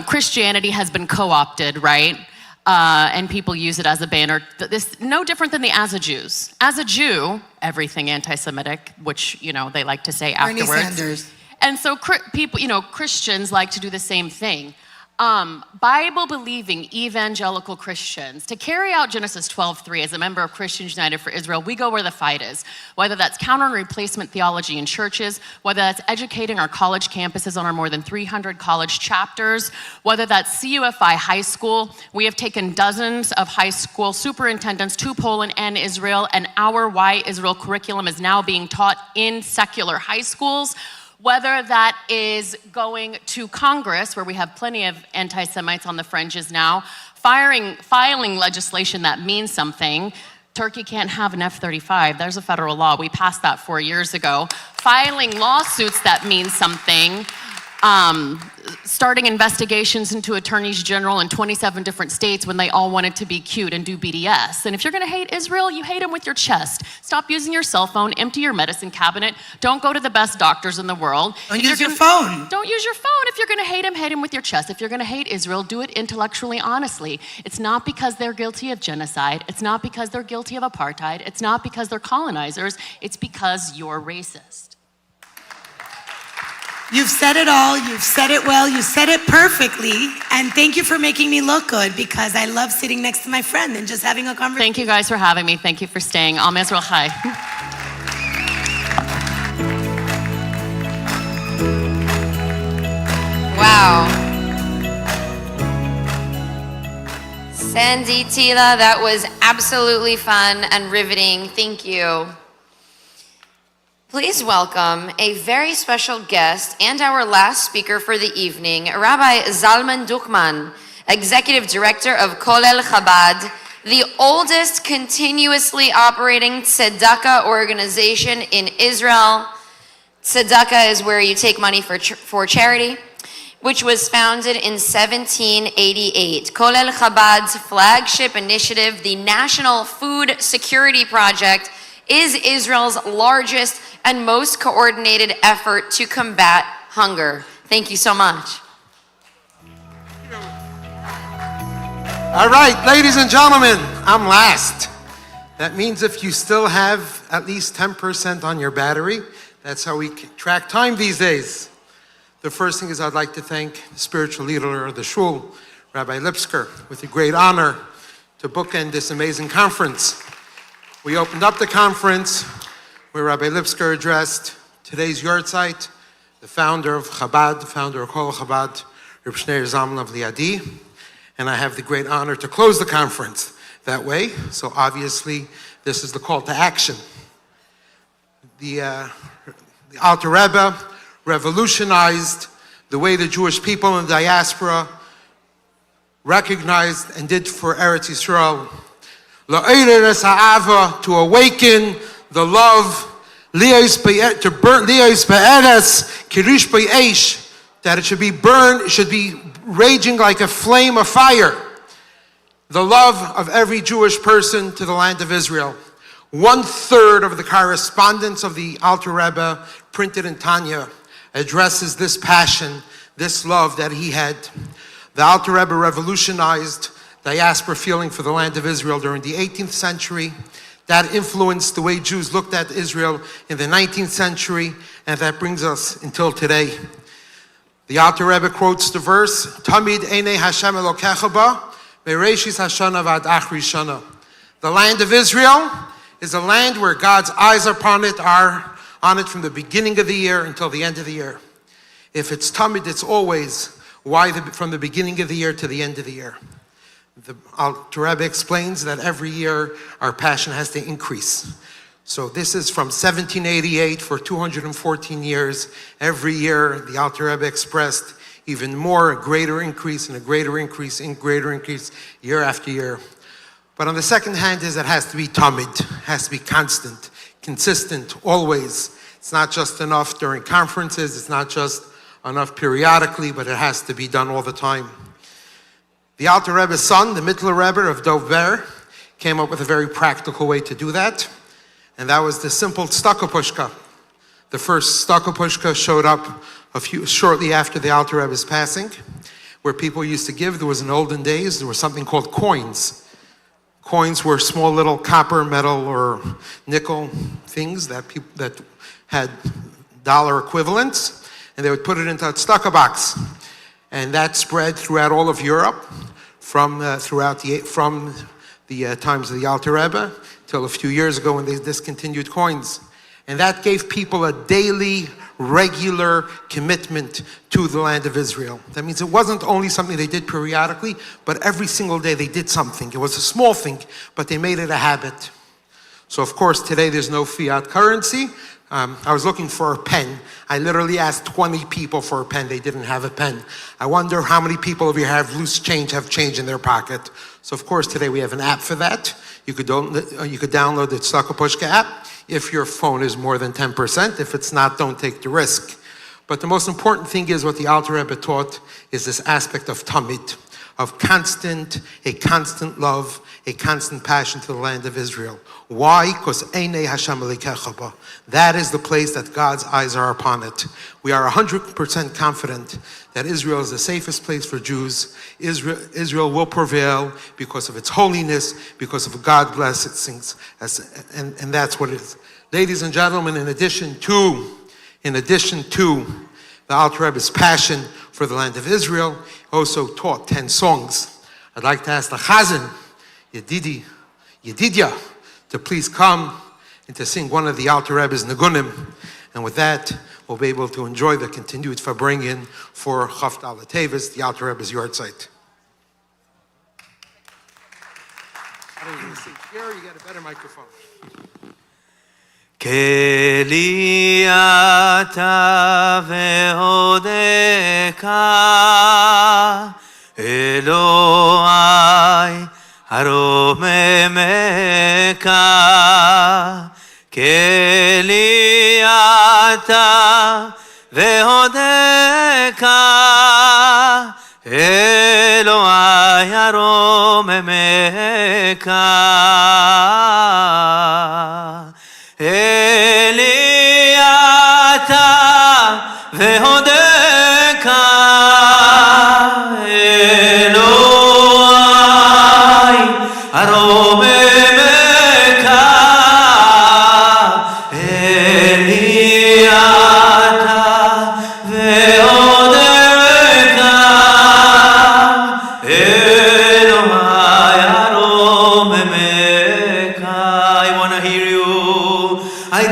Christianity has been co-opted, right? and people use it as a banner. This no different than the As a Jews. As a Jew, everything anti-Semitic, which they like to say Bernie afterwards. Sanders. And so people, Christians like to do the same thing. Bible-believing evangelical Christians, to carry out Genesis 12:3 as a member of Christians United for Israel, we go where the fight is. Whether that's counter and replacement theology in churches, whether that's educating our college campuses on our more than 300 college chapters, whether that's CUFI High School. We have taken dozens of high school superintendents to Poland and Israel, and our Why Israel curriculum is now being taught in secular high schools. Whether that is going to Congress, where we have plenty of anti-Semites on the fringes now, filing legislation that means something. Turkey can't have an F-35. There's a federal law. We passed that 4 years ago. Filing lawsuits that mean something. Starting investigations into attorneys general in 27 different states when they all wanted to be cute and do BDS. And if you're gonna hate Israel, you hate them with your chest. Stop using your cell phone, empty your medicine cabinet, don't go to the best doctors in the world. Don't use your phone. Don't use your phone. If you're gonna hate him with your chest. If you're gonna hate Israel, do it intellectually honestly. It's not because they're guilty of genocide. It's not because they're guilty of apartheid. It's not because they're colonizers. It's because you're racist. You've said it all, you've said it well, you said it perfectly, and thank you for making me look good because I love sitting next to my friend and just having a conversation. Thank you guys for having me. Thank you for staying. Am Israel Chai. Wow. Sandy, Tila, that was absolutely fun and riveting. Thank you. Please welcome a very special guest and our last speaker for the evening, Rabbi Zalman Duchman, Executive Director of Kolel Chabad, the oldest continuously operating tzedakah organization in Israel. Tzedakah is where you take money for charity, which was founded in 1788. Kolel Chabad's flagship initiative, the National Food Security Project, is Israel's largest and most coordinated effort to combat hunger. Thank you so much. All right, ladies and gentlemen, I'm last. That means if you still have at least 10% on your battery, that's how we track time these days. The first thing is I'd like to thank the spiritual leader of the shul, Rabbi Lipsker, with the great honor to bookend this amazing conference. We opened up the conference where Rabbi Lipsker addressed today's yahrzeit, the founder of Chabad, the founder of Kol Chabad, Reb Shneur Zalman of Liadi, and I have the great honor to close the conference that way. So obviously, this is the call to action. The Alter Rebbe revolutionized the way the Jewish people in the diaspora recognized and did for Eretz Yisrael. To awaken the love, to burn, that it should be burned, it should be raging like a flame of fire. The love of every Jewish person to the land of Israel. 1/3 of the correspondence of the Alter Rebbe printed in Tanya addresses this passion, this love that he had. The Alter Rebbe revolutionized diaspora feeling for the land of Israel during the 18th century. That influenced the way Jews looked at Israel in the 19th century, and that brings us until today. The Alter Rebbe quotes the verse, Tamid Einei Hashem Elokecha ba, Bereishis Hashana vad Achri Shana. The land of Israel is a land where God's eyes are on it from the beginning of the year until the end of the year. If it's Tamid, it's always from the beginning of the year to the end of the year. The Alter Rebbe explains that every year our passion has to increase. So this is from 1788 for 214 years. Every year the Alter Rebbe expressed even more, a greater increase and a greater increase and greater increase year after year. But on the second hand is it has to be tamid, has to be constant, consistent, always. It's not just enough during conferences, it's not just enough periodically, but it has to be done all the time. The Alter Rebbe's son, the Mittler Rebbe of Dover, came up with a very practical way to do that, and that was the simple stakapushka. The first stakapushka showed up shortly after the Alter Rebbe's passing. where people used to give. There was in olden days, there was something called coins. Coins were small little copper, metal, or nickel things that had dollar equivalents, and they would put it into a tzedakah box. And that spread throughout all of Europe from the times of the Alter Rebbe till a few years ago when they discontinued coins. And that gave people a daily, regular commitment to the land of Israel. That means it wasn't only something they did periodically, but every single day they did something. It was a small thing, but they made it a habit. So of course today there's no fiat currency. I was looking for a pen. I literally asked 20 people for a pen. They didn't have a pen. I wonder how many people of you have loose change, have change in their pocket. So of course today we have an app for that. You could download the Tzedakah Pushka app if your phone is more than 10%. If it's not, don't take the risk. But the most important thing is what the Alter Rebbe taught is this aspect of tamid, of a constant love, a constant passion to the land of Israel. Why? Because Einei Hashem Elokecha ba. That is the place that God's eyes are upon it. We are 100% confident that Israel is the safest place for Jews. Israel will prevail because of its holiness, because of God's blessings, and that's what it is. Ladies and gentlemen, in addition to the Alter Rebbe's passion for the land of Israel, he also taught 10 songs. I'd like to ask the Chazan, Yedidya, to please come and to sing one of the Alter Rebbe's Nigunim. And with that, we'll be able to enjoy the continued Farbringen for Chaft Al Tevis, the Alter Rebbe's yard site. Here, you got a better microphone. Keli ata ve'odeka Eloi haromemeka Keli ata ve'odeka Eloi haromemeka Eliata vehodeka Eloi aromemeka Eliata vehodeka Eloi aromemeka. I want to hear you. I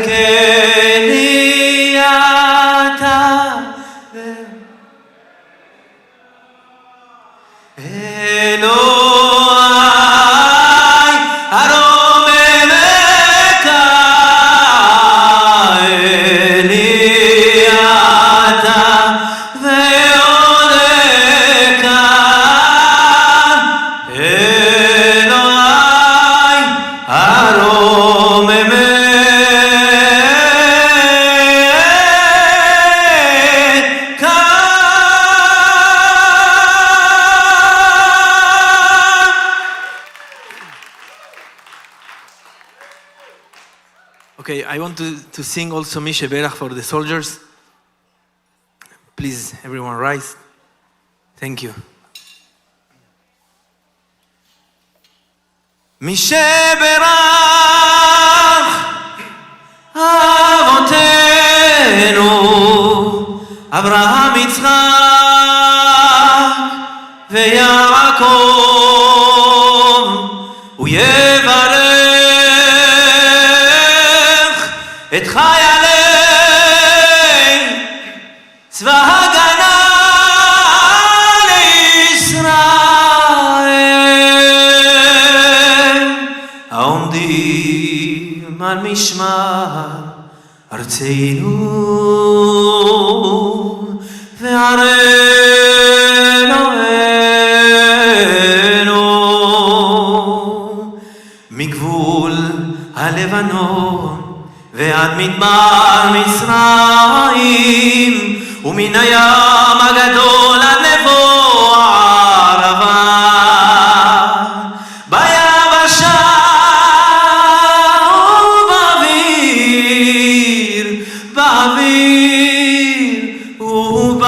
Okay, I want to sing also Mishe Berach for the soldiers. Please, everyone rise. Thank you. Mishe Berach Avotenu Avraham Yitzchak veYaakov uYevarech את חיילי צבא הגנה לישראל העומדים על משמר ארצנו וערי אלוהינו מגבול הלבנון ועד מדבר מצרים ומן הים הגדול עד לבוא הערבה ביבשה ובאוויר ובים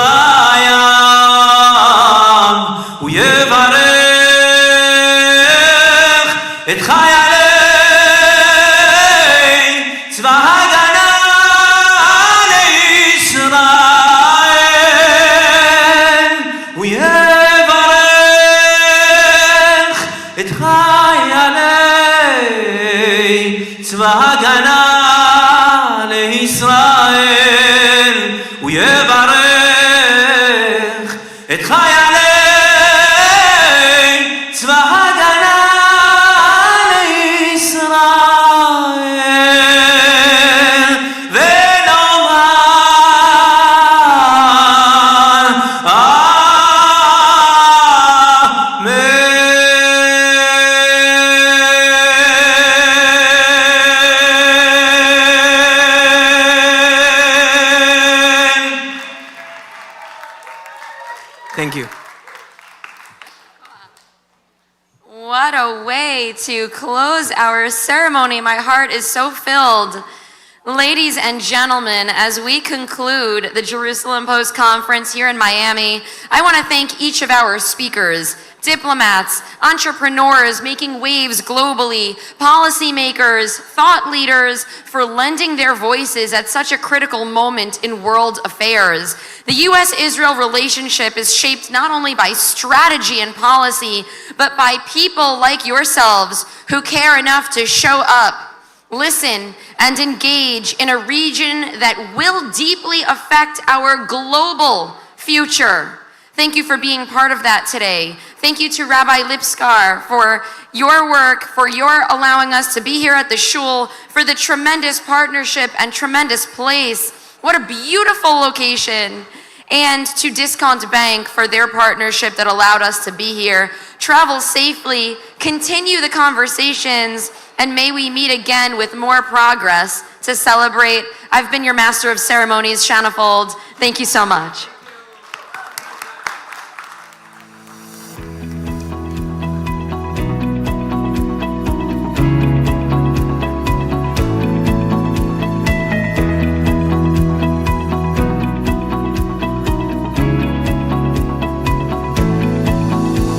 הגנה לישראל, הוא יברך את חיילי צבא הגנה לישראל, ונאמר Thank you. What a way to close our ceremony. My heart is so filled. Ladies and gentlemen, as we conclude the Jerusalem Post Conference here in Miami, I want to thank each of our speakers, diplomats, entrepreneurs making waves globally, policymakers, thought leaders for lending their voices at such a critical moment in world affairs. The U.S.-Israel relationship is shaped not only by strategy and policy, but by people like yourselves who care enough to show up, listen, and engage in a region that will deeply affect our global future. Thank you for being part of that today. Thank you to Rabbi Lipskar for your work, for your allowing us to be here at the shul, for the tremendous partnership and tremendous place. What a beautiful location. And to Discount Bank for their partnership that allowed us to be here. Travel safely, continue the conversations, and may we meet again with more progress to celebrate. I've been your Master of Ceremonies, Shanna Fold. Thank you so much.